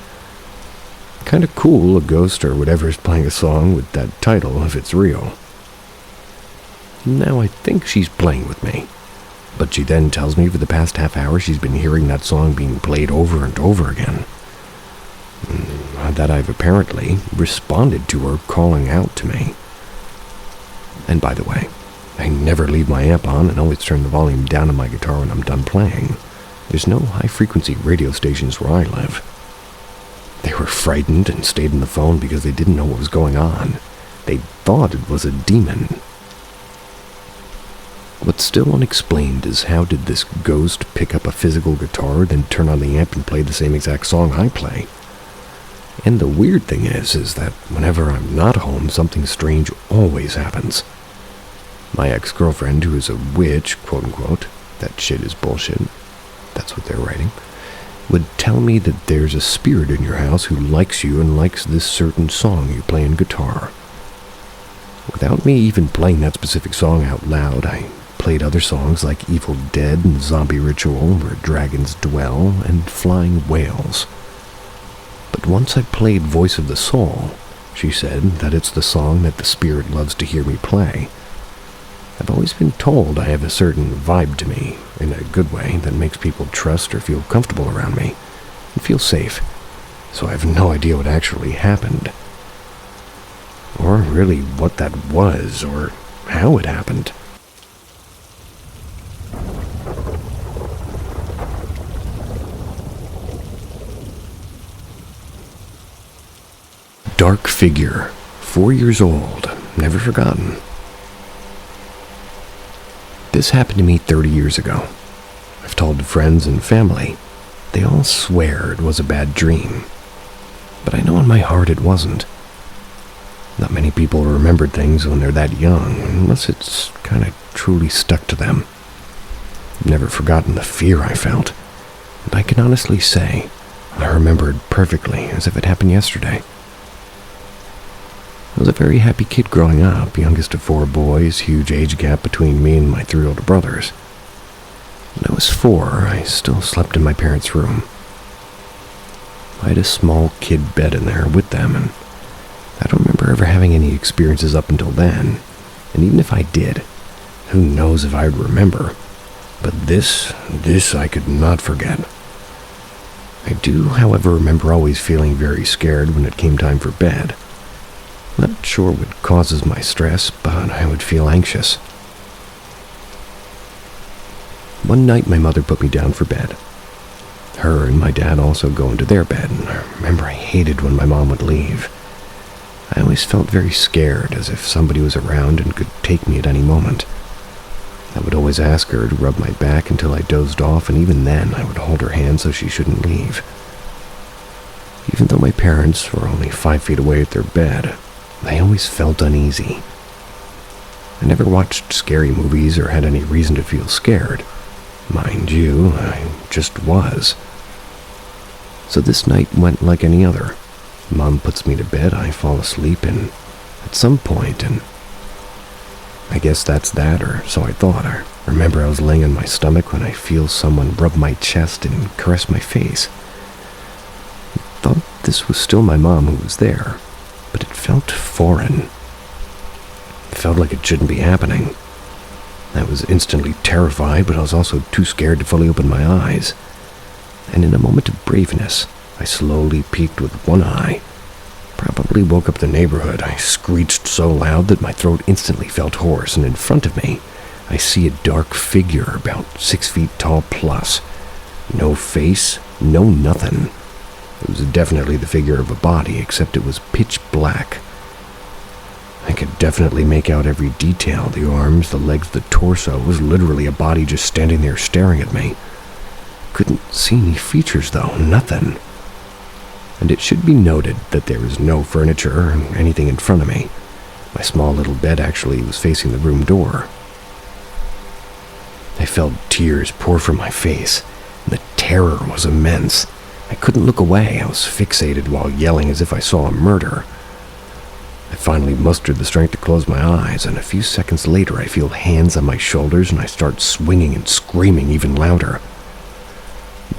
Kinda cool, a ghost or whatever is playing a song with that title if it's real." Now I think she's playing with me, but she then tells me for the past half hour she's been hearing that song being played over and over again. That I've apparently responded to her calling out to me. And by the way, I never leave my amp on and always turn the volume down on my guitar when I'm done playing. There's no high-frequency radio stations where I live. They were frightened and stayed on the phone because they didn't know what was going on. They thought it was a demon. What's still unexplained is how did this ghost pick up a physical guitar, then turn on the amp and play the same exact song I play? And the weird thing is that whenever I'm not home, something strange always happens. My ex-girlfriend, who is a witch, quote-unquote, that shit is bullshit, that's what they're writing, would tell me that there's a spirit in your house who likes you and likes this certain song you play on guitar. Without me even playing that specific song out loud, I played other songs like Evil Dead and Zombie Ritual, Where Dragons Dwell, and Flying Whales. But once I played Voice of the Soul, she said that it's the song that the spirit loves to hear me play. I've always been told I have a certain vibe to me, in a good way, that makes people trust or feel comfortable around me, and feel safe, so I have no idea what actually happened. Or really what that was, or how it happened. Dark figure, 4 years old, never forgotten. This happened to me 30 years ago. I've told friends and family. They all swear it was a bad dream. But I know in my heart it wasn't. Not many people remember things when they're that young, unless it's kind of truly stuck to them. I've never forgotten the fear I felt, and I can honestly say I remember it perfectly as if it happened yesterday. I was a very happy kid growing up, youngest of 4 boys, huge age gap between me and my 3 older brothers. When I was 4, I still slept in my parents' room. I had a small kid bed in there with them, and I don't remember ever having any experiences up until then. And even if I did, who knows if I would remember. But this I could not forget. I do, however, remember always feeling very scared when it came time for bed. Not sure what causes my stress, but I would feel anxious. One night my mother put me down for bed. Her and my dad also go into their bed, and I remember I hated when my mom would leave. I always felt very scared, as if somebody was around and could take me at any moment. I would always ask her to rub my back until I dozed off, and even then I would hold her hand so she shouldn't leave. Even though my parents were only 5 feet away at their bed, I always felt uneasy. I never watched scary movies or had any reason to feel scared. Mind you, I just was. So this night went like any other. Mom puts me to bed, I fall asleep, and at some point, and I guess that's that, or so I thought. I remember I was laying on my stomach when I feel someone rub my chest and caress my face. I thought this was still my mom who was there, but it felt foreign. It felt like it shouldn't be happening. I was instantly terrified, but I was also too scared to fully open my eyes. And in a moment of braveness, I slowly peeked with one eye. Probably woke up the neighborhood. I screeched so loud that my throat instantly felt hoarse, and in front of me, I see a dark figure about 6 feet tall plus. No face, no nothing. It was definitely the figure of a body, except it was pitch black. I could definitely make out every detail. The arms, the legs, the torso. It was literally a body just standing there staring at me. Couldn't see any features though, nothing. And it should be noted that there was no furniture or anything in front of me. My small little bed actually was facing the room door. I felt tears pour from my face, and the terror was immense. I couldn't look away. I was fixated while yelling as if I saw a murder. I finally mustered the strength to close my eyes, and a few seconds later I feel hands on my shoulders and I start swinging and screaming even louder.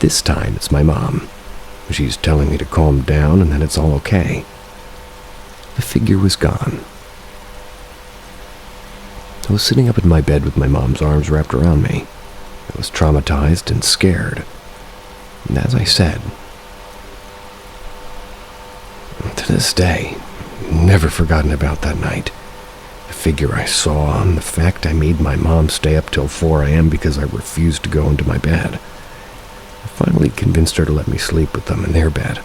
This time it's my mom. She's telling me to calm down and that it's all okay. The figure was gone. I was sitting up in my bed with my mom's arms wrapped around me. I was traumatized and scared. And as I said, to this day, never forgotten about that night. The figure I saw and the fact I made my mom stay up till 4 a.m. because I refused to go into my bed. I finally convinced her to let me sleep with them in their bed.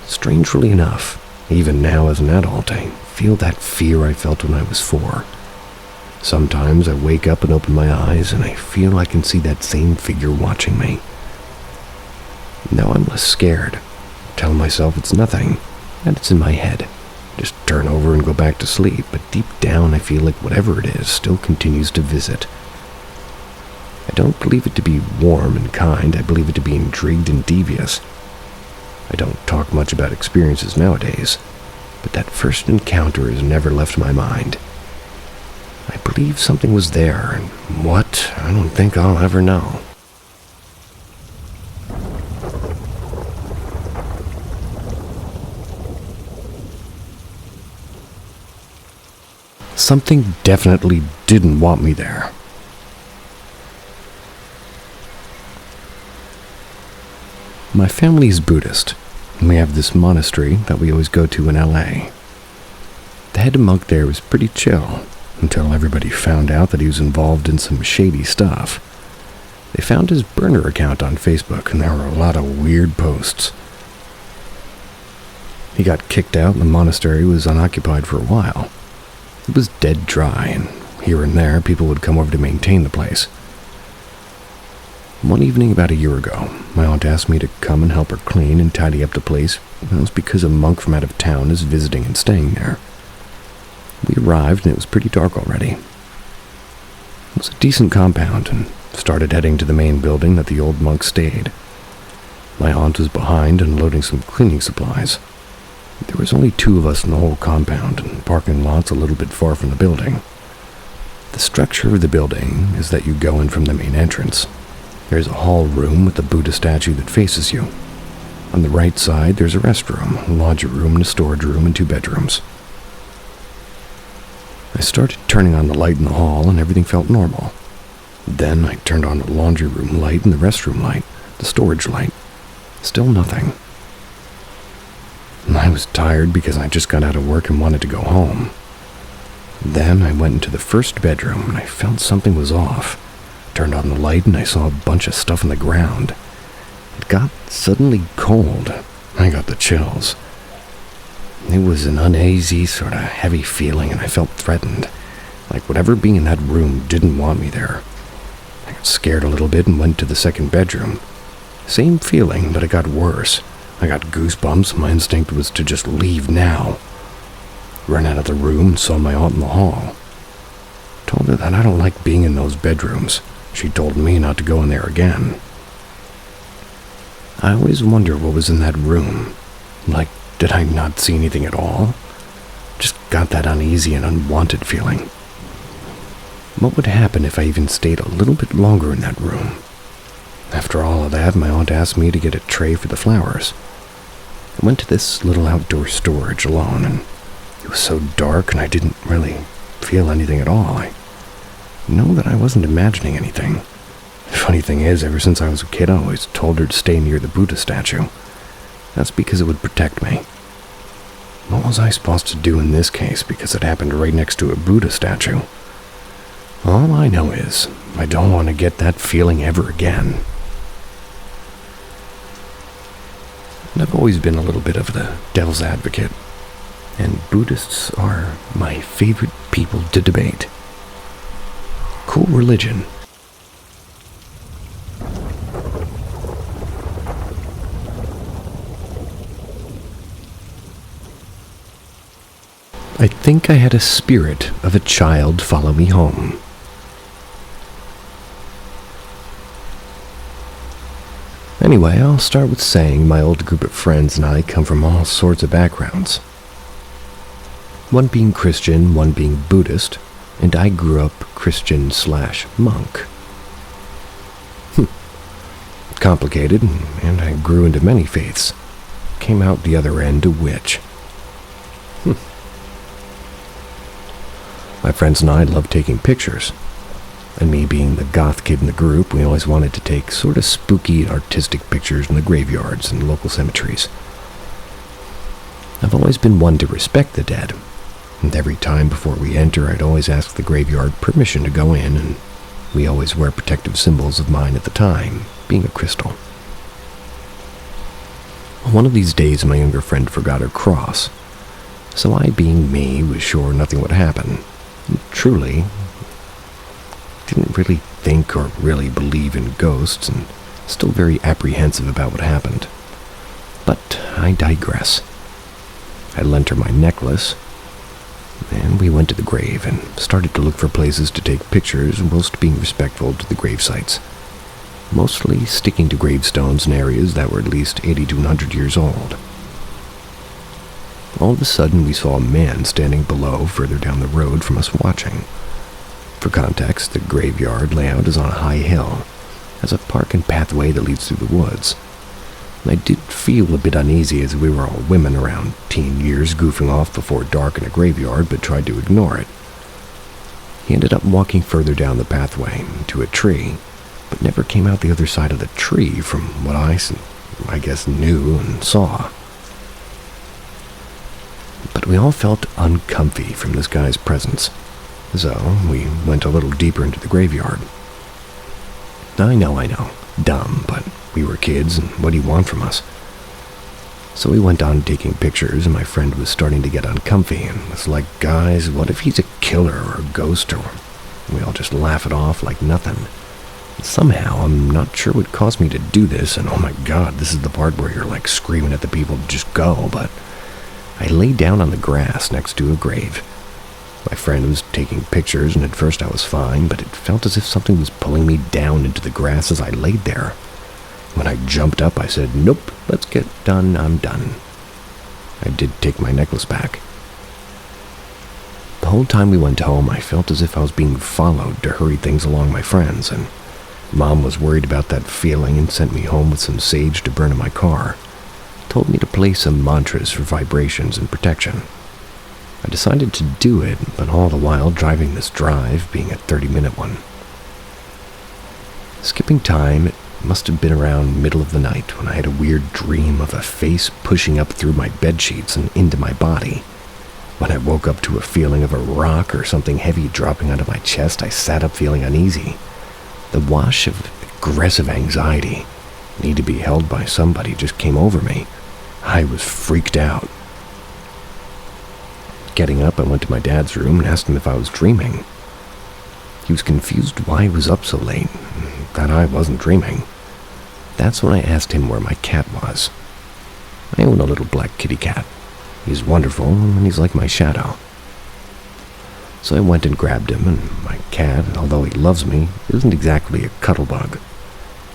Strangely enough, even now as an adult, I feel that fear I felt when I was 4. Sometimes I wake up and open my eyes and I feel I can see that same figure watching me. Now I'm less scared. I tell myself it's nothing, and it's in my head. Just turn over and go back to sleep, but deep down I feel like whatever it is still continues to visit. I don't believe it to be warm and kind. I believe it to be intrigued and devious. I don't talk much about experiences nowadays, but that first encounter has never left my mind. I believe something was there, and what, I don't think I'll ever know. Something definitely didn't want me there. My family is Buddhist, and we have this monastery that we always go to in LA. The head monk there was pretty chill, until everybody found out that he was involved in some shady stuff. They found his burner account on Facebook, and there were a lot of weird posts. He got kicked out, and the monastery was unoccupied for a while. It was dead dry, and here and there people would come over to maintain the place. One evening about a year ago, my aunt asked me to come and help her clean and tidy up the place. That was because a monk from out of town is visiting and staying there. We arrived and it was pretty dark already. It was a decent compound and started heading to the main building that the old monk stayed. My aunt was behind unloading some cleaning supplies. There was only 2 of us in the whole compound, and parking lots a little bit far from the building. The structure of the building is that you go in from the main entrance. There's a hall room with a Buddha statue that faces you. On the right side, there's a restroom, a laundry room, and a storage room, and 2 bedrooms. I started turning on the light in the hall, and everything felt normal. Then I turned on the laundry room light and the restroom light, the storage light. Still nothing. I was tired because I just got out of work and wanted to go home. Then I went into the first bedroom and I felt something was off. Turned on the light and I saw a bunch of stuff on the ground. It got suddenly cold. I got the chills. It was an uneasy, sort of heavy feeling, and I felt threatened. Like whatever being in that room didn't want me there. I got scared a little bit and went to the second bedroom. Same feeling, but it got worse. I got goosebumps. My instinct was to just leave now. Ran out of the room and saw my aunt in the hall. Told her that I don't like being in those bedrooms. She told me not to go in there again. I always wonder what was in that room. Like, did I not see anything at all? Just got that uneasy and unwanted feeling. What would happen if I even stayed a little bit longer in that room? After all of that, my aunt asked me to get a tray for the flowers. I went to this little outdoor storage alone, and it was so dark and I didn't really feel anything at all. I know that I wasn't imagining anything. The funny thing is, ever since I was a kid, I always told her to stay near the Buddha statue. That's because it would protect me. What was I supposed to do in this case because it happened right next to a Buddha statue? All I know is, I don't want to get that feeling ever again. And I've always been a little bit of the devil's advocate, and Buddhists are my favorite people to debate. Cool religion. I think I had a spirit of a child follow me home. Anyway, I'll start with saying my old group of friends and I come from all sorts of backgrounds. One being Christian, one being Buddhist, and I grew up Christian/monk. Complicated, and I grew into many faiths. Came out the other end a witch. My friends and I love taking pictures. And me being the goth kid in the group, we always wanted to take sort of spooky, artistic pictures in the graveyards and local cemeteries. I've always been one to respect the dead, and every time before we enter, I'd always ask the graveyard permission to go in, and we always wear protective symbols of mine at the time, being a crystal. One of these days, my younger friend forgot her cross, so I, being me, was sure nothing would happen. And truly, didn't really think or really believe in ghosts, and still very apprehensive about what happened. But I digress. I lent her my necklace, and we went to the grave and started to look for places to take pictures whilst being respectful to the grave sites, mostly sticking to gravestones in areas that were at least 80 to 100 years old. All of a sudden, we saw a man standing below, further down the road from us watching. For context, the graveyard layout is on a high hill, has a park and pathway that leads through the woods. And I did feel a bit uneasy as we were all women around teen years goofing off before dark in a graveyard, but tried to ignore it. He ended up walking further down the pathway to a tree, but never came out the other side of the tree from what I guess knew and saw. But we all felt uncomfy from this guy's presence, so we went a little deeper into the graveyard. I know, dumb, but we were kids, and what do you want from us? So we went on taking pictures, and my friend was starting to get uncomfy, and was like, guys, what if he's a killer or a ghost, or we all just laugh it off like nothing. Somehow, I'm not sure what caused me to do this, and oh my god, this is the part where you're like screaming at the people to just go, but I lay down on the grass next to a grave. My friend was taking pictures, and at first I was fine, but it felt as if something was pulling me down into the grass as I laid there. When I jumped up, I said, nope, let's get done, I'm done. I did take my necklace back. The whole time we went home, I felt as if I was being followed to hurry things along my friends, and Mom was worried about that feeling and sent me home with some sage to burn in my car. Told me to play some mantras for vibrations and protection. I decided to do it, but all the while driving this drive, being a 30-minute one. Skipping time, it must have been around middle of the night when I had a weird dream of a face pushing up through my bedsheets and into my body. When I woke up to a feeling of a rock or something heavy dropping onto my chest, I sat up feeling uneasy. The wash of aggressive anxiety, need to be held by somebody, just came over me. I was freaked out. Getting up, I went to my dad's room and asked him if I was dreaming. He was confused why I was up so late, that I wasn't dreaming. That's when I asked him where my cat was. I own a little black kitty cat. He's wonderful, and he's like my shadow. So I went and grabbed him, and my cat, although he loves me, isn't exactly a cuddle bug.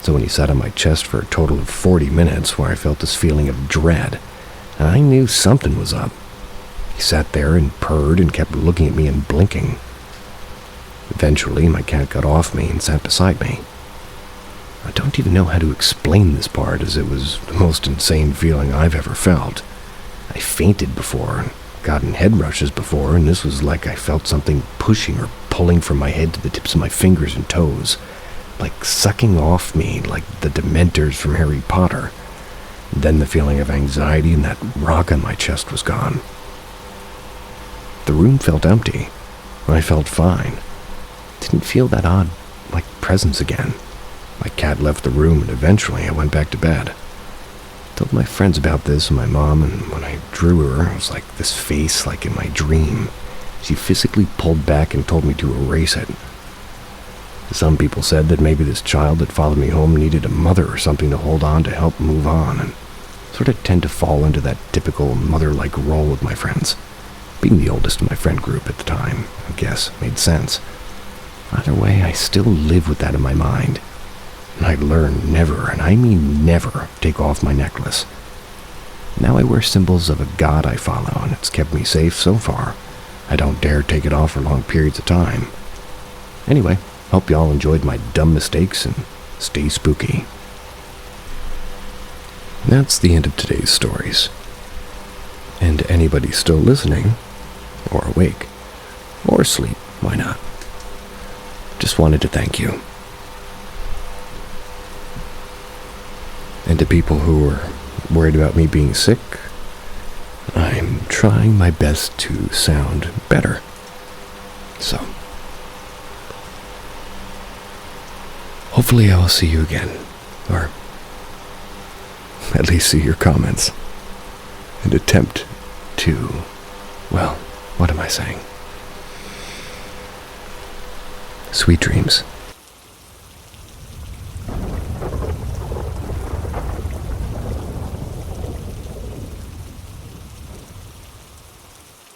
So when he sat on my chest for a total of 40 minutes where I felt this feeling of dread, and I knew something was up. He sat there and purred and kept looking at me and blinking. Eventually, my cat got off me and sat beside me. I don't even know how to explain this part, as it was the most insane feeling I've ever felt. I fainted before, and gotten head rushes before, and this was like I felt something pushing or pulling from my head to the tips of my fingers and toes, like sucking off me like the Dementors from Harry Potter. Then the feeling of anxiety and that rock on my chest was gone. The room felt empty. I felt fine. Didn't feel that odd, like presence again. My cat left the room, and eventually I went back to bed. Told my friends about this and my mom, and when I drew her, it was like this face, like in my dream. She physically pulled back and told me to erase it. Some people said that maybe this child that followed me home needed a mother or something to hold on to help move on, and sort of tend to fall into that typical mother-like role with my friends. Being the oldest in my friend group at the time, I guess, made sense. Either way, I still live with that in my mind. And I learned never, and I mean never, take off my necklace. Now I wear symbols of a god I follow, and it's kept me safe so far. I don't dare take it off for long periods of time. Anyway, hope you all enjoyed my dumb mistakes, and stay spooky. That's the end of today's stories. And anybody still listening, or awake, or asleep, why not? Just wanted to thank you. And to people who are worried about me being sick, I'm trying my best to sound better. So, hopefully I'll see you again, or at least see your comments, and attempt to, well, what am I saying? Sweet dreams.